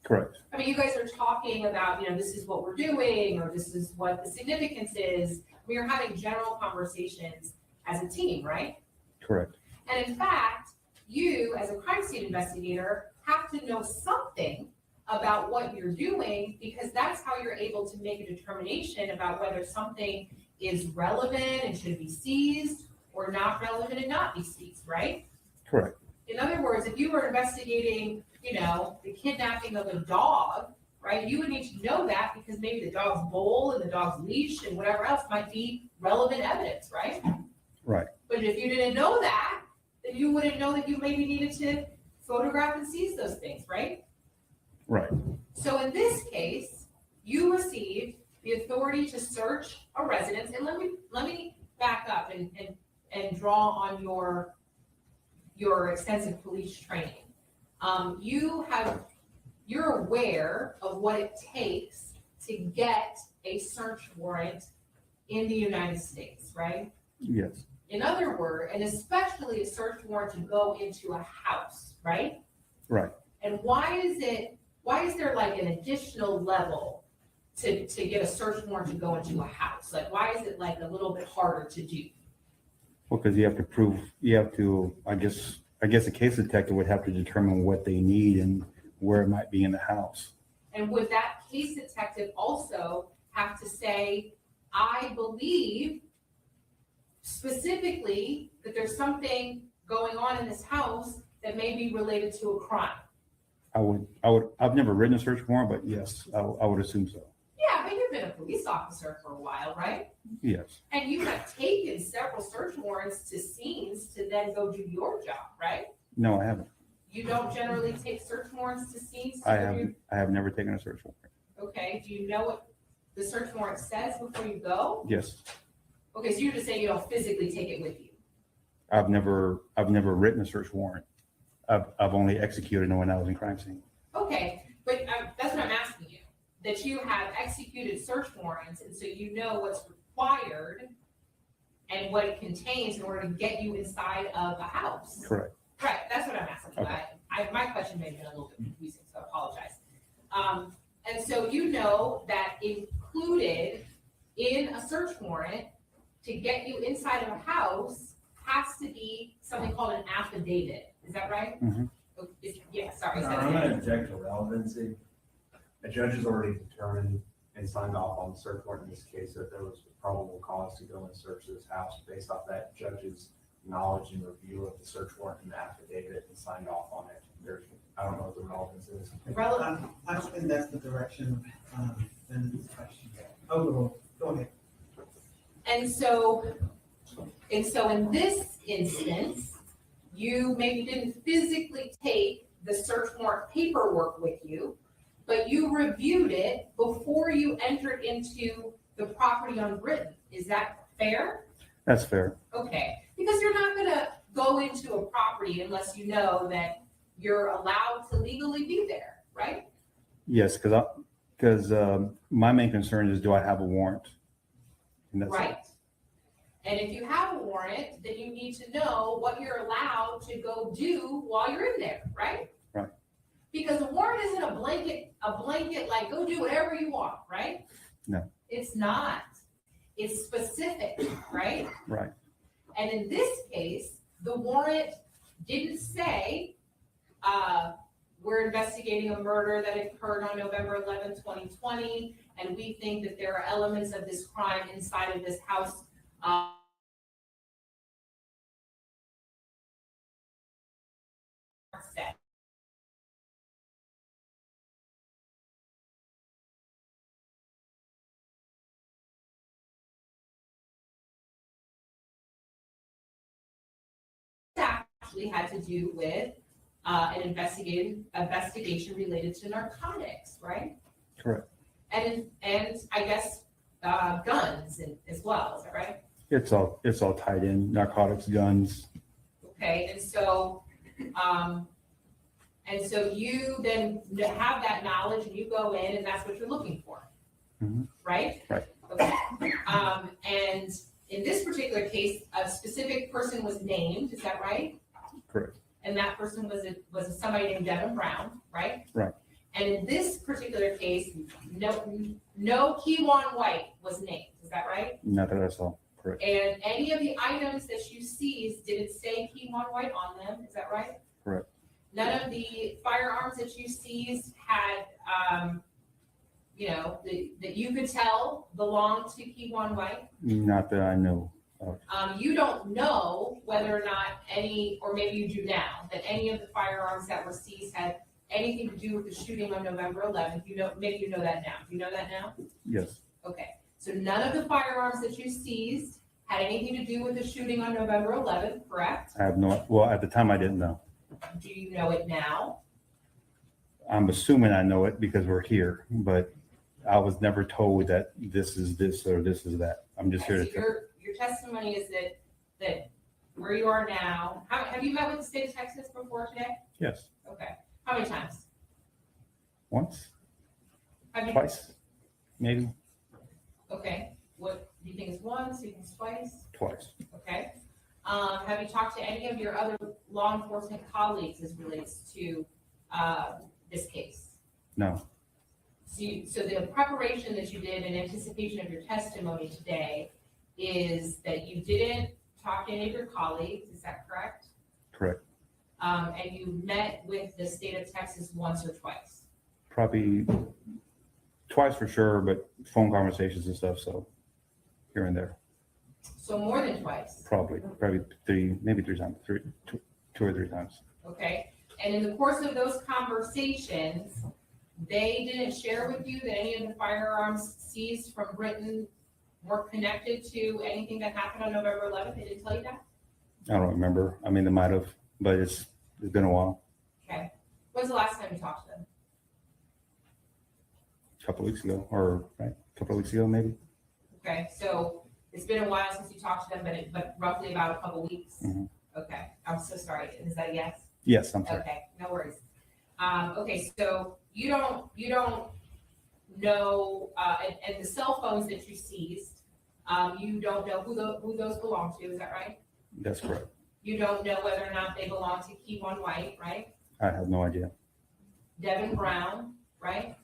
Correct. I mean, you guys are talking about, this is what we're doing, or this is what the significance is. We are having general conversations as a team, right? Correct. And in fact, you, as a crime scene investigator, have to know something about what you're doing, because that's how you're able to make a determination about whether something is relevant and should be seized or not relevant and not be seized, right? Correct. In other words, if you were investigating, the kidnapping of a dog, right, you would need to know that because maybe the dog's bowl and the dog's leash and whatever else might be relevant evidence, right? Right. But if you didn't know that, then you wouldn't know that you maybe needed to photograph and seize those things, right? Right. So in this case, you received the authority to search a residence, and let me back up and draw on your extensive police training. You're aware of what it takes to get a search warrant in the United States, right? Yes. In other words, and especially a search warrant to go into a house, right? Right. And why is there like an additional level to get a search warrant to go into a house? Like, why is it like a little bit harder to do? Well, because I guess a case detective would have to determine what they need and where it might be in the house. And would that case detective also have to say, I believe specifically that there's something going on in this house that may be related to a crime? I've never written a search warrant, but yes, I would assume so. Yeah, but you've been a police officer for a while, right? Yes. And you have taken several search warrants to scenes to then go do your job, right? No, I haven't. You don't generally take search warrants to scenes? I have never taken a search warrant. Okay, do you know what the search warrant says before you go? Yes. Okay, so you're just saying you don't physically take it with you? I've never written a search warrant. I've only executed when I was in crime scene. Okay, but that's what I'm asking you, that you have executed search warrants, and so you know what's required and what it contains in order to get you inside of a house. Correct. Right, that's what I'm asking you. Okay. My question may have been a little bit confusing, so I apologize. And so you know that included in a search warrant to get you inside of a house has to be something called an affidavit. Is that right? Mm-hmm. Yeah, sorry. No, I'm gonna object to relevancy. A judge has already determined and signed off on the search warrant in this case that there was probable cause to go and search this house based off that judge's knowledge and review of the search warrant and the affidavit and signed off on it. I don't know what the relevance is. I don't think that's the direction, in this question. Overall, go ahead. And so in this instance, you maybe didn't physically take the search warrant paperwork with you, but you reviewed it before you entered into the property on Britain. Is that fair? That's fair. Okay, because you're not gonna go into a property unless you know that you're allowed to legally be there, right? Yes, because my main concern is, do I have a warrant? And that's it. Right. And if you have a warrant, then you need to know what you're allowed to go do while you're in there, right? Right. Because a warrant isn't a blanket, like go do whatever you want, right? No. It's not. It's specific, right? Right. And in this case, the warrant didn't say, we're investigating a murder that occurred on November 11, 2020, and we think that there are elements of this crime inside of this house. Set. Actually had to do with an investigation related to narcotics, right? Correct. And I guess guns as well, is that right? It's all tied in, narcotics, guns. Okay, and so you then have that knowledge and you go in and that's what you're looking for, right? Right. Okay. And in this particular case, a specific person was named, is that right? Correct. And that person was somebody named Devin Brown, right? Right. And in this particular case, no Kewon White was named, is that right? Not that I saw. Correct. And any of the items that you seized, did it say Kewon Kewon White on them, is that right? Correct. None of the firearms that you seized had, that you could tell belonged to Kewon White? Not that I know of. You don't know whether or not any, or maybe you do now, that any of the firearms that were seized had anything to do with the shooting on November 11th. Maybe you know that now. Do you know that now? Yes. Okay. So none of the firearms that you seized had anything to do with the shooting on November 11th, correct? I have no, well, at the time I didn't know. Do you know it now? I'm assuming I know it because we're here, but I was never told that this is this or this is that. I'm just here So to. your testimony is that where you are now, have you met with the state of Texas before today? Yes. Okay. How many times? Once, Have you? twice, maybe Okay. What, do you think it's once, do you think it's twice? twice. Okay. Have you talked to any of your other law enforcement colleagues as relates to, this case? No, So the preparation that you did in anticipation of your testimony today is that you didn't talk to any of your colleagues, is that correct? correct. And you met with the state of Texas once or twice? Probably twice for sure, but phone conversations and stuff. So here and there, So more than twice, probably three, maybe three times, two or three times. okay? And in the course of those conversations, they didn't share with you that any of the firearms seized from Britain were connected to anything that happened on November 11th? They didn't tell you that? I don't remember. I mean, they might have, but it's been a while. Okay. When's the last time you talked to them? A couple of weeks ago, or right, a couple of weeks ago, maybe. Okay, so it's been a while since you talked to them, but roughly about a couple weeks? Mhm. Okay, I'm so sorry. Is that a yes? Yes, I'm sorry. Okay, no worries. Okay, so you don't know, and the cell phones that you seized, you don't know who those belong to, is that right? That's correct. You don't know whether or not they belong to Kewon White, right? I have no idea. Devin Brown, right?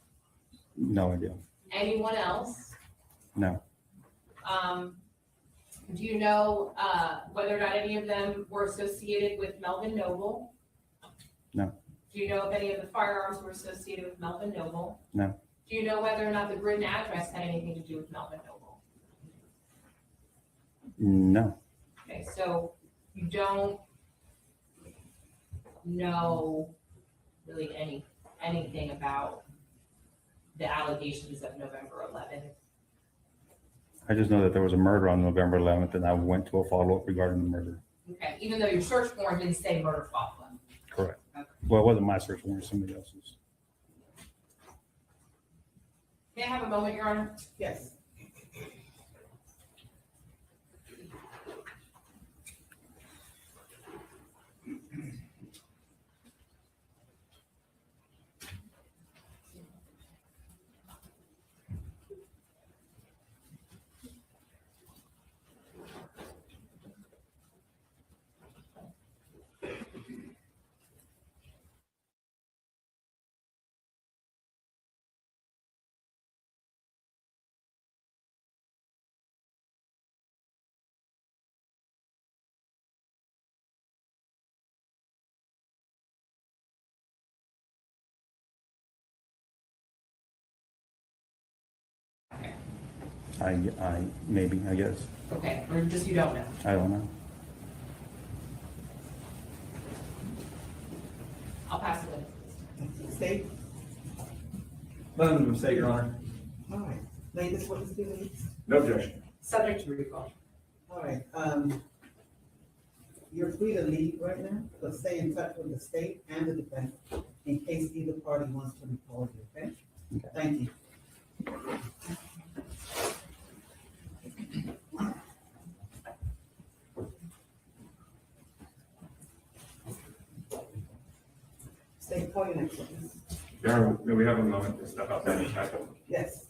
No idea. Anyone else? No. Do you know, whether or not any of them were associated with Melvin Noble? No. Do you know if any of the firearms were associated with Melvin Noble? No. Do you know whether or not the Britain address had anything to do with Melvin Noble? No. Okay, so you don't know really anything about the allegations of November 11th? I just know that there was a murder on November 11th, and I went to a follow-up regarding the murder. Okay, even though your search warrant didn't say murder follow-up? Correct. Well, it wasn't my search warrant, somebody else's. May I have a moment, Your Honor? Yes. Maybe, I guess. Okay, or just you don't know? I don't know. I'll pass it in. State? None of them say, Your Honor. All right. Latest witness, please. No objection. Subject to recall. All right, you're free to leave right now, but stay in touch with the state and the defense in case either party wants to recall you, okay? Thank you. State, call your next witness. Your Honor, may we have a moment to step outside and check? Yes.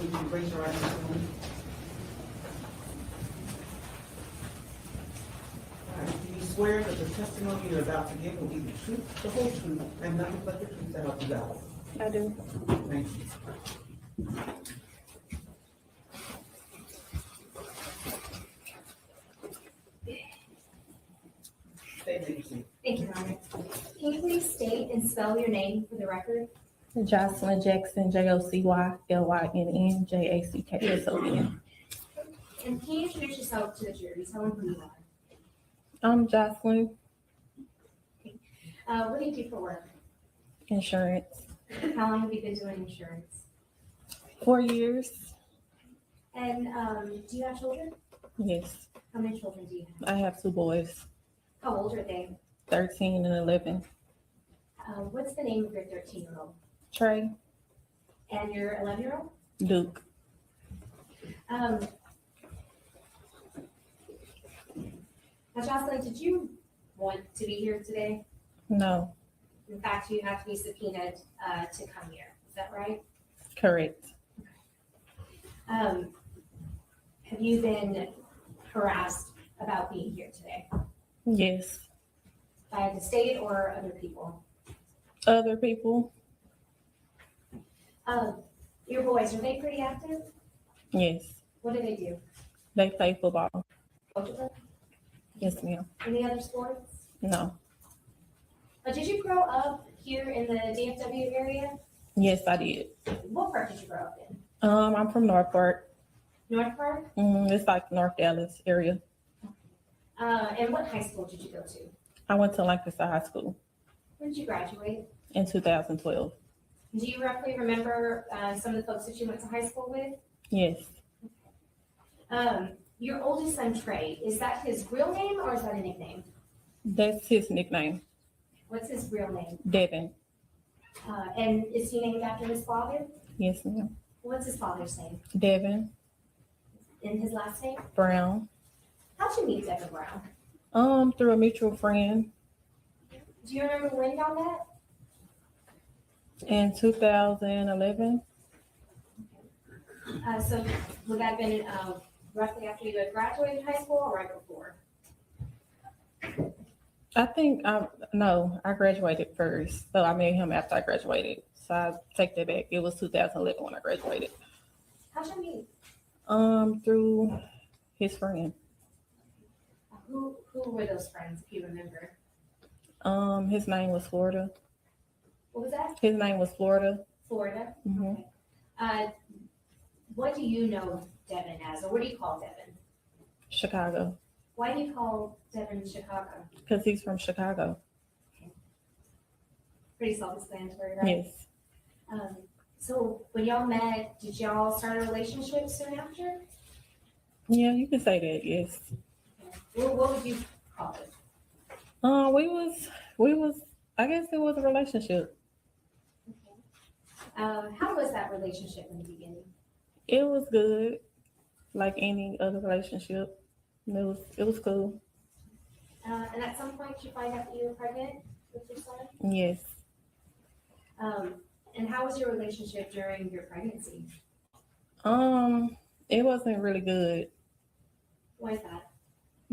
Would you raise your right hand for me? All right, do you swear that the testimony you're about to give will be the truth, the whole truth, and nothing but the truth, so help you God? I do. Thank you. Thank you, Your Honor. Can you please state and spell your name for the record? Jocelyn Jackson, JOCYLYNN, And can you introduce yourself to the jury? Tell them who you are. I'm Jocelyn, What do you do for work? insurance, How long have you been doing insurance? 4 years, And do you have children? yes. How many children do you have? I have 2 boys, How old are they? 13 and 11. What's the name of your 13-year-old? Trey, And your 11-year-old? Duke, Now, Jocelyn, did you want to be here today? no, In fact, you have to be subpoenaed to come here. Is that right? correct, Have you been harassed about being here today yes. by the state or other people? Other people, Your boys, are they pretty active? yes. What do they do? They play football, Both of them? yes ma'am, Any other sports? no, Did you grow up here in the DFW area? yes I did. What part did you grow up in? I'm from North Park, North Park? it's like North Dallas area. And what high school did you go to? I went to Lancaster High School When did you graduate? in 2012, Do you roughly remember some of the folks that you went to high school with? yes. Your oldest son, Trey, is that his real name or is that a nickname? That's his nickname, What's his real name? Devin, And is he named after his father? yes ma'am, What's his father's name? Devin And his last name? Brown, How'd you meet Devin Brown? through a mutual friend Do you remember when y'all met? in 2011, So would that have been roughly after you had graduated high school or right before? I think, no, I graduated first, so I met him after I graduated, so I take that back, it was 2011 when I graduated, How'd you meet? through his friend. Who were those friends, if you remember? His name was Florida, What was that? his name was Florida. Florida? Mhm. What do you know Devin as, or what do you call Devin? Chicago, Why do you call Devin Chicago? because he's from Chicago, Pretty self-explanatory, right? yes. So when y'all met, did y'all start a relationship soon after? Yeah, you can say that, yes. What would you call it? We was, I guess it was a relationship. How was that relationship in the beginning? It was good, like any other relationship. It was cool. And at some point you find out that you were pregnant with your son? Yes. And how was your relationship during your pregnancy? It wasn't really good Why is that?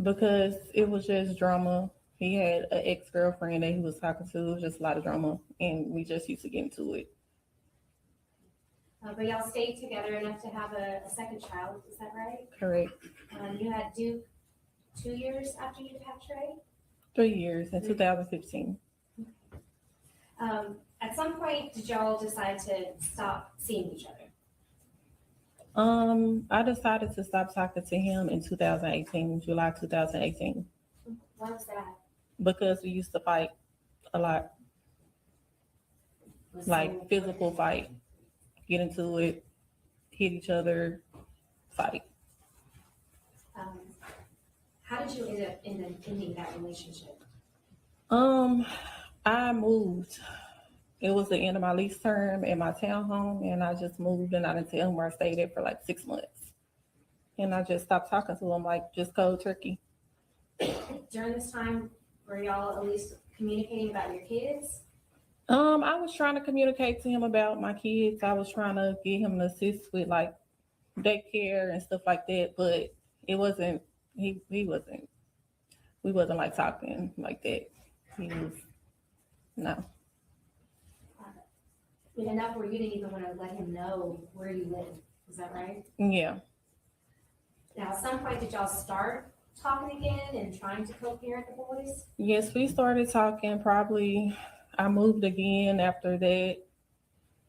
because it was just drama. He had an ex-girlfriend that he was talking to. It was just a lot of drama, and we just used to get into it. But y'all stayed together enough to have a second child, is that right? Correct. You had Duke 2 years after you had Trey? 3 years in 2015. At some point, did y'all decide to stop seeing each other? I decided to stop talking to him in 2018, July 2018, Why was that? because we used to fight a lot, like So- physical fight, get into it, hit each other, fight. How did you end up ending that relationship? I moved. It was the end of my lease term in my townhome, and I just moved, and I didn't tell him where I stayed at for like 6 months. And I just stopped talking to him, like just cold turkey. During this time, were y'all at least communicating about your kids? I was trying to communicate to him about my kids. I was trying to get him to assist with like daycare and stuff like that, but it wasn't, we wasn't like talking like that. He was, no. Enough where you didn't even want to let him know where you live, is that right? Yeah. Now, at some point, did y'all start talking again and trying to co-parent the boys? Yes, we started talking probably, I moved again after that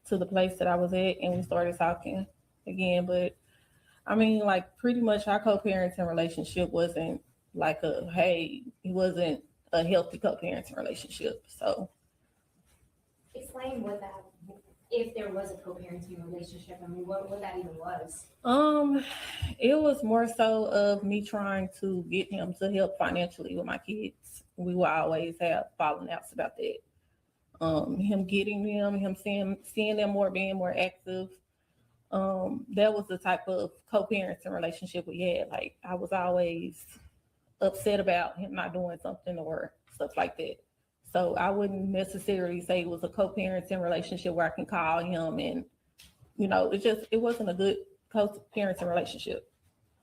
to the place that I was at, and we started talking again. But I mean, like, pretty much our co-parenting relationship wasn't like it wasn't a healthy co-parenting relationship. So Explain what that, if there was a co-parenting relationship, I mean, what that even was. it was more so of me trying to get him to help financially with my kids. We will always have falling outs about that. Him getting them, him seeing them more, being more active. That was the type of co-parenting relationship we had. Like, I was always upset about him not doing something or stuff like that. So I wouldn't necessarily say it was a co-parenting relationship where I can call him and, it wasn't a good co-parenting relationship.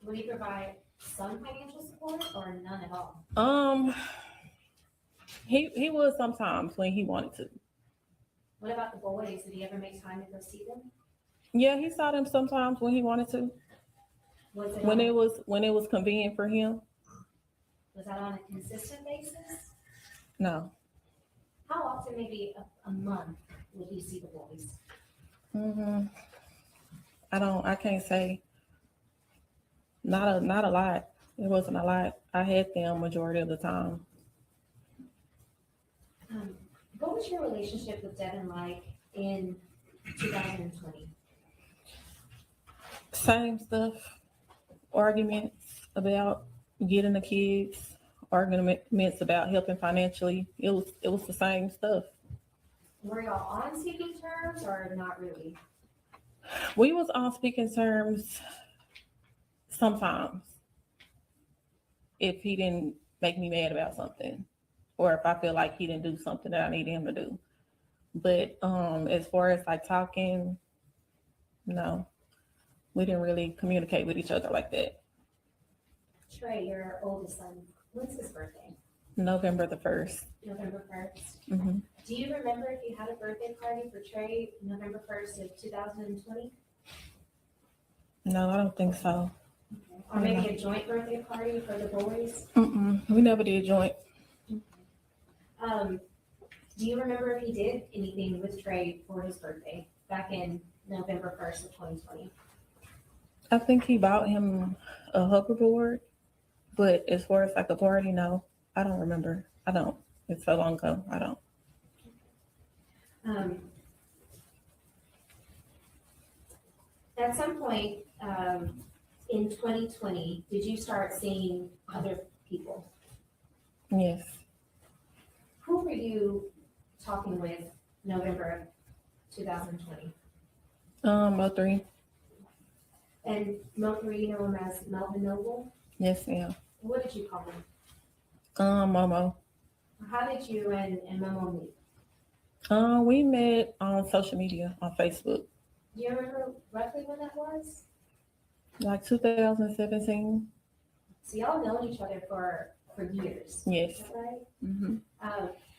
Would he provide some financial support or none at all? He was sometimes when he wanted to. What about the boys? Did he ever make time to go see them? Yeah, he saw them sometimes when he wanted to. When it was convenient for him. Was that on a consistent basis? No. How often, maybe a month, would he see the boys? I can't say. Not a lot. It wasn't a lot. I had them majority of the time. What was your relationship with Devin like in 2020? Same stuff. Arguments about getting the kids, arguments about helping financially. It was the same stuff. Were y'all on speaking terms or not really? We was on speaking terms sometimes if he didn't make me mad about something, or if I feel like he didn't do something that I needed him to do. But as far as like talking, no, we didn't really communicate with each other like that. Trey, your oldest son, when's his birthday? November 1st. November 1st. Mm-hmm. Do you remember if you had a birthday party for Trey November 1st of 2020? No, I don't think so. Or maybe a joint birthday party for the boys? We never did joint. Do you remember if he did anything with Trey for his birthday back in November 1st of 2020? I think he bought him a hoverboard, but as far as like a party, no, I don't remember. I don't. It's so long ago. I don't. At some point in 2020, did you start seeing other people? Yes. Who were you talking with November 2020? MO3. And MO3, you know him as Melvin Noble? Yes, ma'am. What did you call him? Momo. How did you and Momo meet? We met on social media, on Facebook. Do you remember roughly when that was? Like 2017. So y'all known each other for years. Yes. Is that right? Mm-hmm.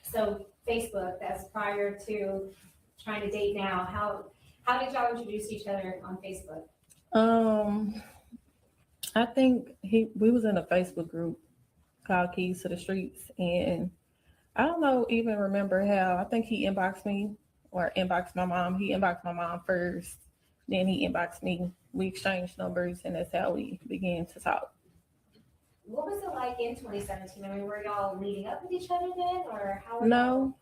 So Facebook, that's prior to trying to date now. How did y'all introduce each other on Facebook? I think we was in a Facebook group called Keys to the Streets, and I don't even remember how. I think he inboxed me or inboxed my mom. He inboxed my mom first, then he inboxed me. We exchanged numbers, and that's how we began to talk. What was it like in 2017? I mean, were y'all meeting up with each other then, or how? No,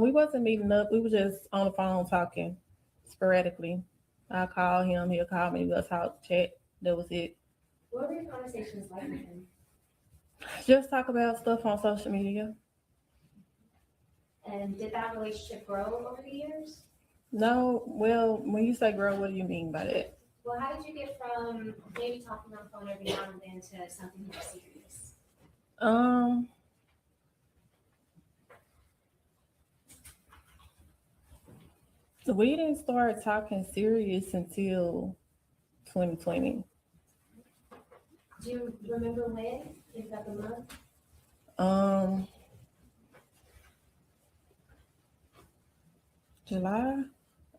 we wasn't meeting up. We were just on the phone talking sporadically. I call him, he'll call me, we'll talk, chat. That was it. What were your conversations like with him? Just talk about stuff on social media. And did that relationship grow over the years? No, well, when you say grow, what do you mean by that? Well, how did you get from maybe talking on the phone every now and then to something more serious? So we didn't start talking serious until 2020. Do you remember when? Is that the month? July?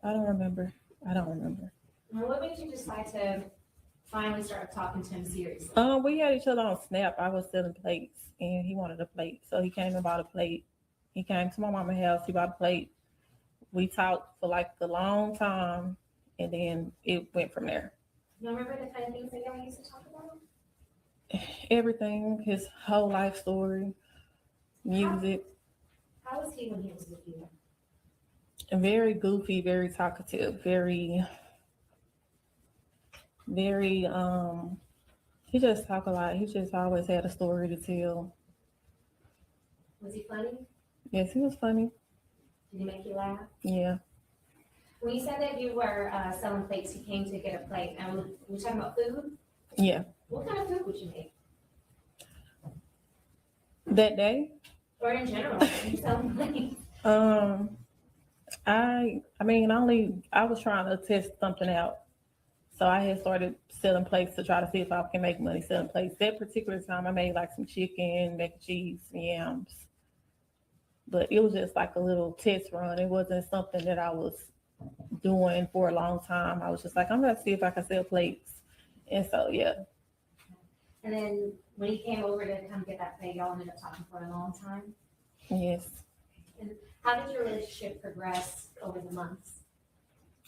I don't remember. And what made you decide to finally start talking to him seriously? We had each other on Snap. I was selling plates and he wanted a plate. So he came and bought a plate. He came to my mama's house, he bought a plate. We talked for like a long time and then it went from there. You remember the kind of things that y'all used to talk about? Everything, his whole life story, music. How was he when he was with you? Very goofy, very talkative, very, he just talk a lot. He just always had a story to tell. Was he funny? Yes, he was funny. Did he make you laugh? Yeah. When you said that you were selling plates, he came to get a plate. And we're talking about food? Yeah. What kind of food would you make? That day? Or in general, when you selling plates? I was trying to test something out. So I had started selling plates to try to see if I can make money selling plates. That particular time I made like some chicken, mac and cheese, yams. But it was just like a little test run. It wasn't something that I was doing for a long time. I was just like, I'm gonna see if I can sell plates. And so yeah. And then when he came over to come get that plate, y'all ended up talking for a long time? Yes. And how did your relationship progress over the months?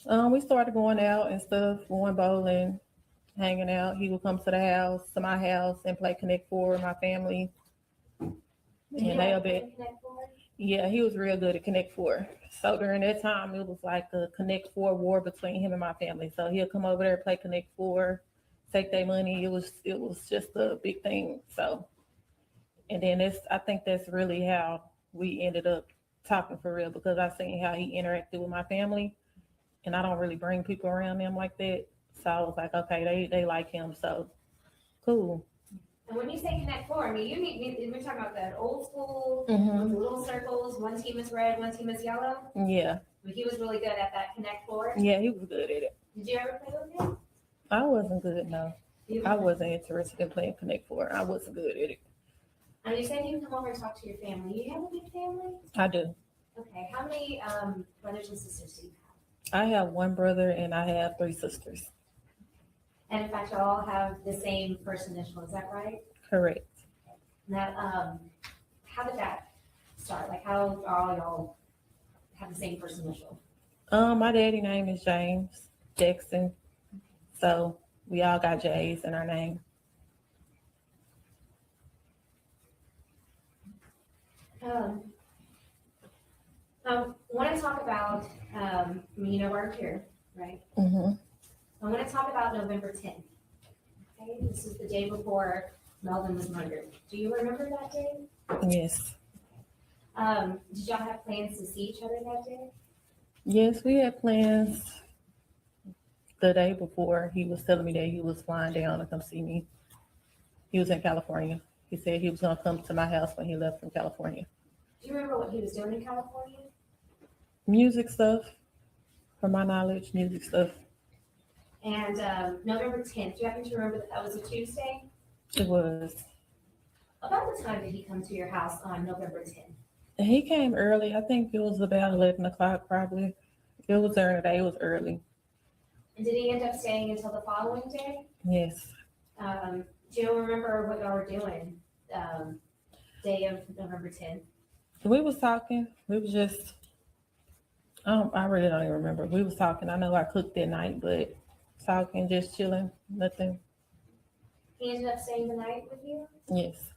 We started going out and stuff, going bowling, hanging out. He would come to my house, and play Connect Four with my family. And they'll be, yeah, he was real good at Connect Four. So during that time, it was like a Connect Four war between him and my family. So he'll come over there, play Connect Four, take their money. It was just a big thing. So, and then I think that's really how we ended up talking for real, because I seen how he interacted with my family. And I don't really bring people around them like that. So I was like, okay, they like him, so cool. And when you say Connect Four, I mean, we're talking about that old school, with the little circles, one team is red, one team is yellow? Yeah. But he was really good at that Connect Four? Yeah, he was good at it. Did you ever play with him? I wasn't good, no. You I wasn't interested in playing Connect Four. I wasn't good at it. And you said you come over and talk to your family. You have a big family? I do. Okay, how many brothers and sisters do you have? I have one brother and I have 3 sisters. And in fact, you all have the same first initial, is that right? Correct. Now, how did that start? Like, how all y'all have the same first initial? My daddy name is James Jackson. So we all got J's in our name. I want to talk about, we're here, right? Mm-hmm. I want to talk about November 10th. Okay, this is the day before Melvin was murdered. Do you remember that day? Yes. Did y'all have plans to see each other that day? Yes, we had plans the day before. He was telling me that he was flying down to come see me. He was in California. He said he was going to come to my house when he left from California. Do you remember what he was doing in California? Music stuff. From my knowledge, music stuff. And November 10th, do you happen to remember that was a Tuesday? It was. About what time did he come to your house on November 10th? He came early. I think it was about 11 o'clock probably. It was during the day. It was early. And did he end up staying until the following day? Yes. Do you remember what y'all were doing day of November 10th? We was talking. We was just, I really don't even remember. We was talking. I know I cooked that night, but talking, just chilling, nothing. He ended up staying the night with you? Yes.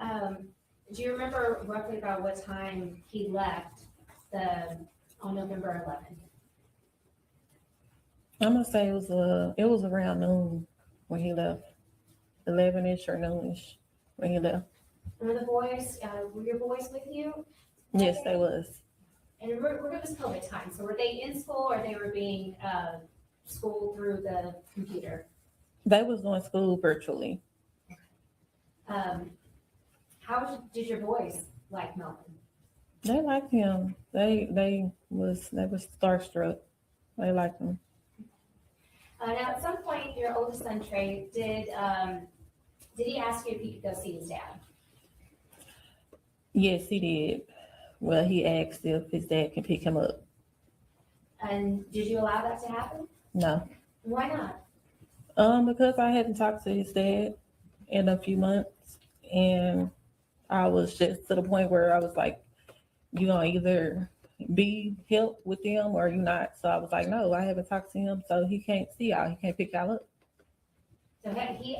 Do you remember roughly about what time he left on November 11th? I'm gonna say it was around noon when he left, 11ish or noonish when he left. And were your boys with you? Yes, they was. And it was COVID time, so were they in school or they were being schooled through the computer? They was doing school virtually. How did your boys like Melvin? They liked him. They was starstruck. They liked him. Now, at some point, your oldest son, Trey, did he ask you if you could go see his dad? Yes, he did. Well, he asked if his dad can pick him up. And did you allow that to happen? No. Why not? Because I hadn't talked to his dad in a few months, and I was just to the point where I was like, you gonna either be help with them or you not. So I was like, no, I haven't talked to him, so he can't see y'all. He can't pick y'all up. So had you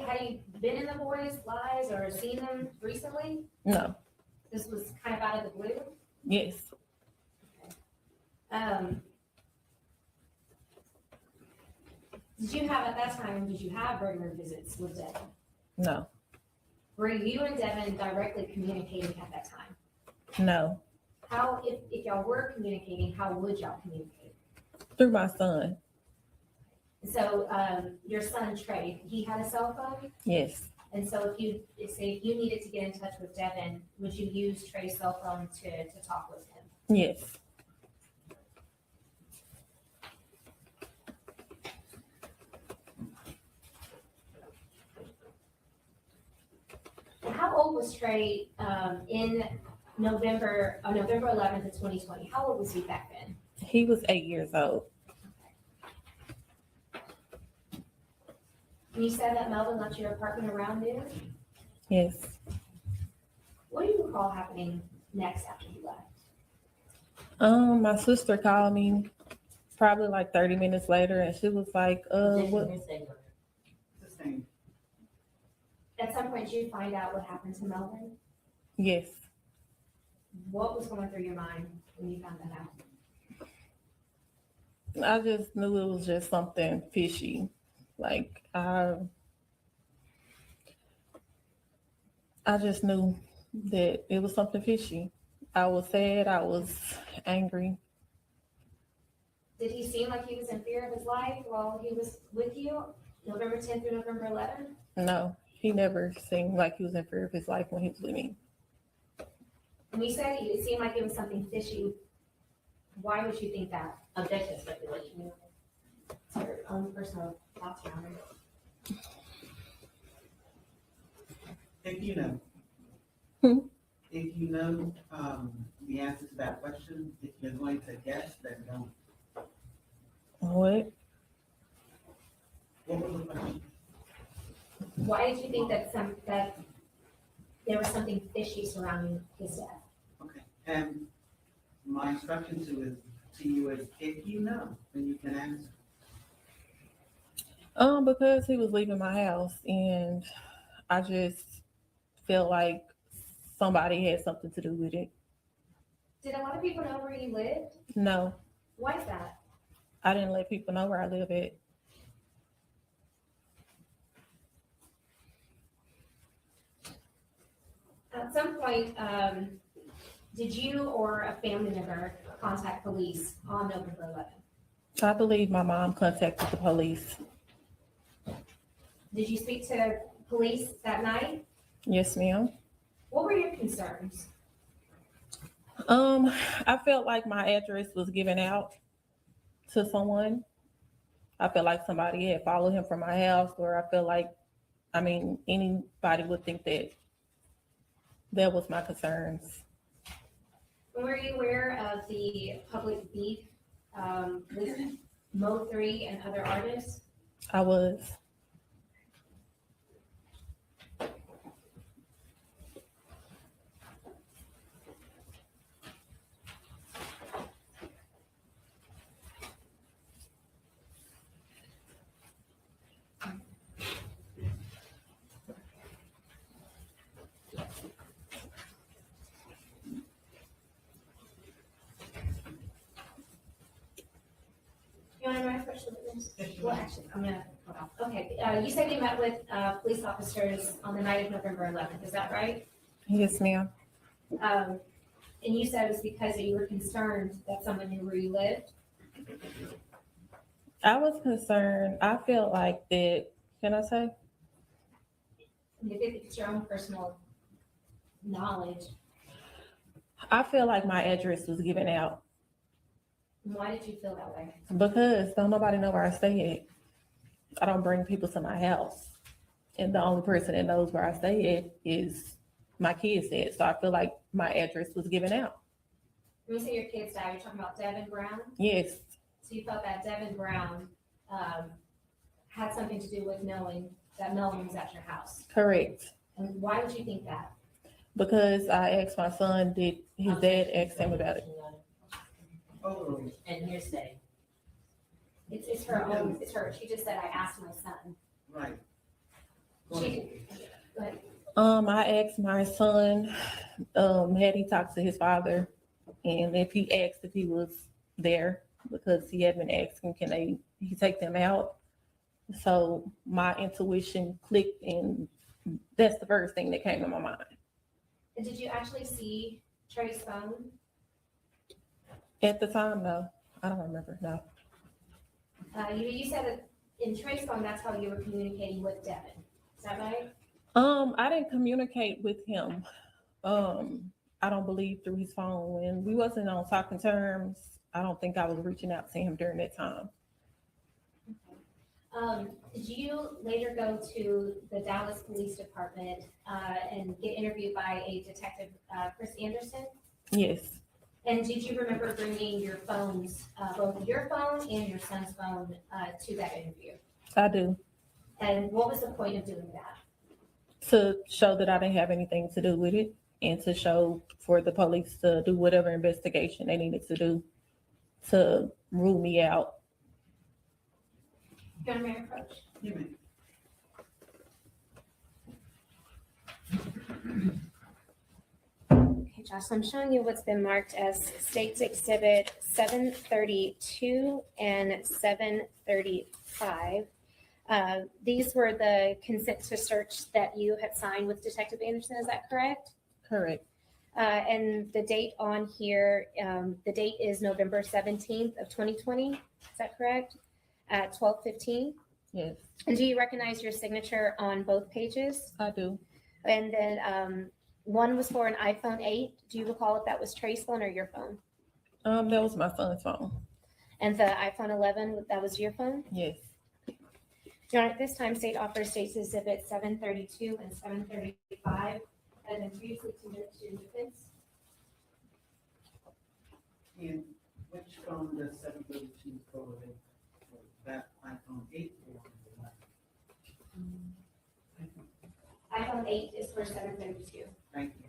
been in the boys' lives or seen them recently? No. This was kind of out of the blue? Yes. Did you have, at that time, did you have regular visits with Devin? No. Were you and Devin directly communicating at that time? No. How, if y'all were communicating, how would y'all communicate? Through my son. So, your son Trey, he had a cell phone? Yes. And so if you needed to get in touch with Devin, would you use Trey's cell phone to talk with him? Yes. How old was Trey in November 11th of 2020? How old was he back then? He was 8 years old. And you said that Melvin left your apartment around noon? Yes. What do you recall happening next after he left? My sister called me probably like 30 minutes later, and she was like, what? At some point, did you find out what happened to Melvin? Yes. What was going through your mind when you found that out? I just knew it was just something fishy. Like, I just knew that it was something fishy. I was sad. I was angry. Did he seem like he was in fear of his life while he was with you, November 10th through November 11th? No, he never seemed like he was in fear of his life when he was with me. When you said it seemed like it was something fishy, why would you think that? Objective speculation. It's your own personal thoughts around it. If you know. If you know the answer to that question, if you're going to guess, then don't. What? What was the question? Why did you think that there was something fishy surrounding his death? Okay, and my instruction to you is if you know, then you can answer. Because he was leaving my house, and I just felt like somebody had something to do with it. Did a lot of people know where you lived? No, Why is that? I didn't let people know where I live at. At some point, did you or a family member contact police on November 11th? I believe my mom contacted the police. Did you speak to police that night? Yes, ma'am. What were your concerns? I felt like my address was given out to someone. I felt like somebody had followed him from my house, or I felt like, anybody would think that that was my concerns. Were you aware of the public beef with MO3 and other artists? I was. You want to know my first witness? Well, actually, I'm gonna hold off. Okay, you said you met with police officers on the night of November 11th, is that right? Yes, ma'am. And you said it was because you were concerned that someone knew where you lived? I was concerned. I felt like that, can I say? If it's your own personal knowledge, I feel like my address was given out why did you feel that way? because don't nobody know where I stay at. I don't bring people to my house. And the only person that knows where I stay at is my kids said. So I feel like my address was given out. When you say your kids died, you're talking about Devin Brown? Yes, So you felt that Devin Brown had something to do with knowing that Melvin was at your house? correct. And why would you think that? Because I asked my son, did his dad ask him about it? And here's Dave. It's her own, it's her, she just said, I asked my son. Right. She, go ahead. I asked my son, had he talked to his father, and if he asked if he was there, because he had been asking, can he take them out? So my intuition clicked, and that's the first thing that came to my mind. And did you actually see Trey's phone? At the time, no, I don't remember, no. You said that in Trey's phone, that's how you were communicating with Devin. Is that right? I didn't communicate with him. I don't believe through his phone. When we wasn't on talking terms, I don't think I was reaching out to him during that time. Did you later go to the Dallas Police Department and get interviewed by a detective, Chris Anderson? Yes, And did you remember bringing your phones, both your phone and your son's phone, to that interview? I do. And what was the point of doing that? To show that I didn't have anything to do with it, and to show for the police to do whatever investigation they needed to do to rule me out. Your Mayor approach. Okay, Josh, so I'm showing you what's been marked as State's Exhibit 732 and 735. These were the consent to search that you had signed with Detective Anderson, is that correct? Correct. And the date on here, the date is November 17th of 2020, is that correct? At 12:15? Yes, And do you recognize your signature on both pages? I do. And then one was for an iPhone 8. Do you recall if that was Trey's phone or your phone? That was my son's phone. And the iPhone 11, that was your phone? Yes. Your Honor, at this time, State offers State's Exhibit 732 and 735 that have been previously submitted to defense. And which phone does 732 correlate? That iPhone 8 or the iPhone 8 is for 732. Thank you.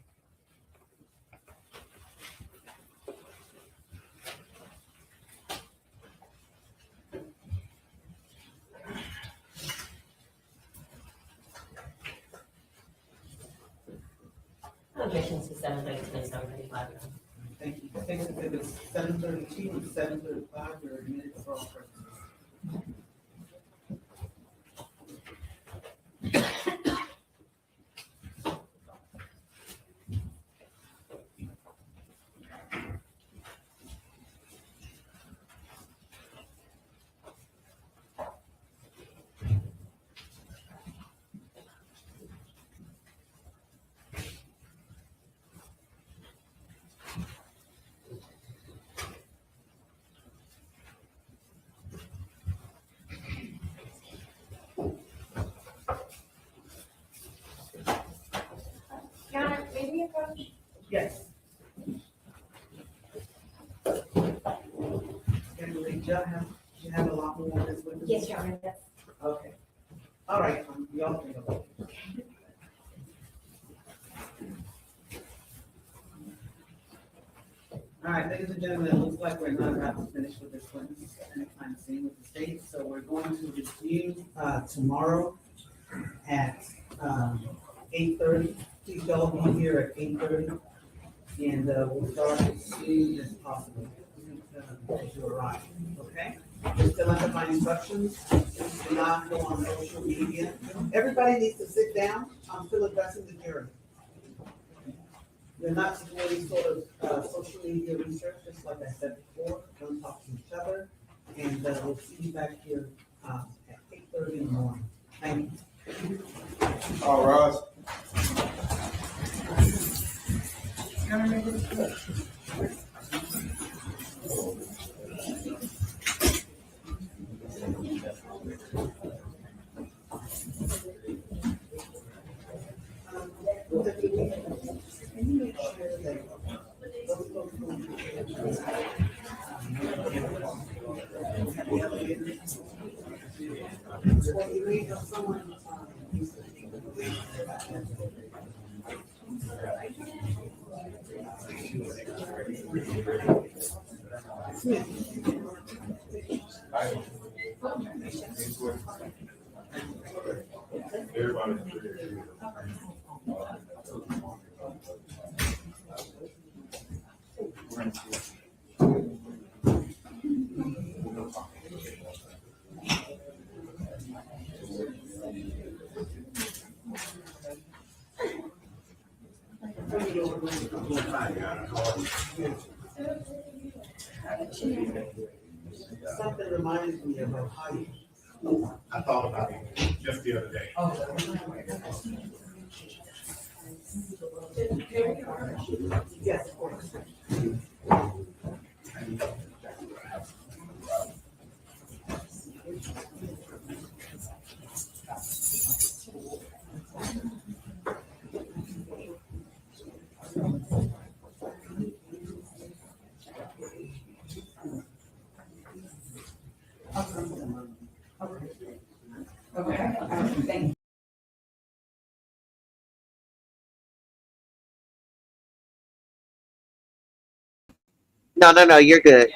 Objections to 732 and 735. Thank you. State's Exhibit 732 and 735 are admitted for all purposes. Your Honor, may we approach? Yes. And you have a lot more of this witness? Yes, Your Honor, that's. Okay. All right, y'all can go. All right, ladies and gentlemen, it looks like we're not about to finish with this witness anytime soon with the state, so we're going to review tomorrow at 8:30. Please y'all be here at 8:30, and we'll start as soon as possible as you arrive, okay? You're still under my instructions. Do not go on social media. Everybody needs to sit down. I'm still addressing the jury. You're not to do any sort of social media research, just like I said before. Don't talk to each other. And we'll see you back here at 8:30 in the morning. Thank you. All rise. Something reminds me of Ohio. I thought about it just the other day. Yes, of course. Okay, thank you. No, you're good.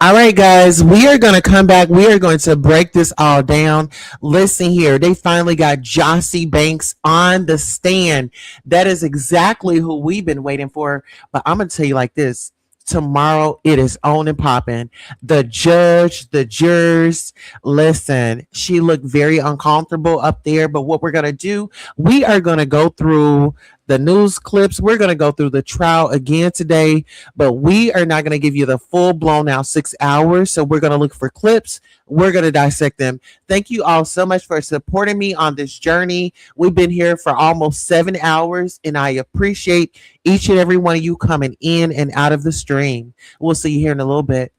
All right, guys, we are going to come back. We are going to break this all down. Listen here. They finally got Jossie Banks on the stand. That is exactly who we've been waiting for. But I'm going to tell you like this. Tomorrow it is on and popping. The judge, the jurors, listen, she looked very uncomfortable up there. But what we're going to do, we are going to go through the news clips. We're going to go through the trial again today, but we are not going to give you the full blown out 6 hours. So we're going to look for clips. We're going to dissect them. Thank you all so much for supporting me on this journey. We've been here for almost 7 hours, and I appreciate each and every one of you coming in and out of the stream. We'll see you here in a little bit.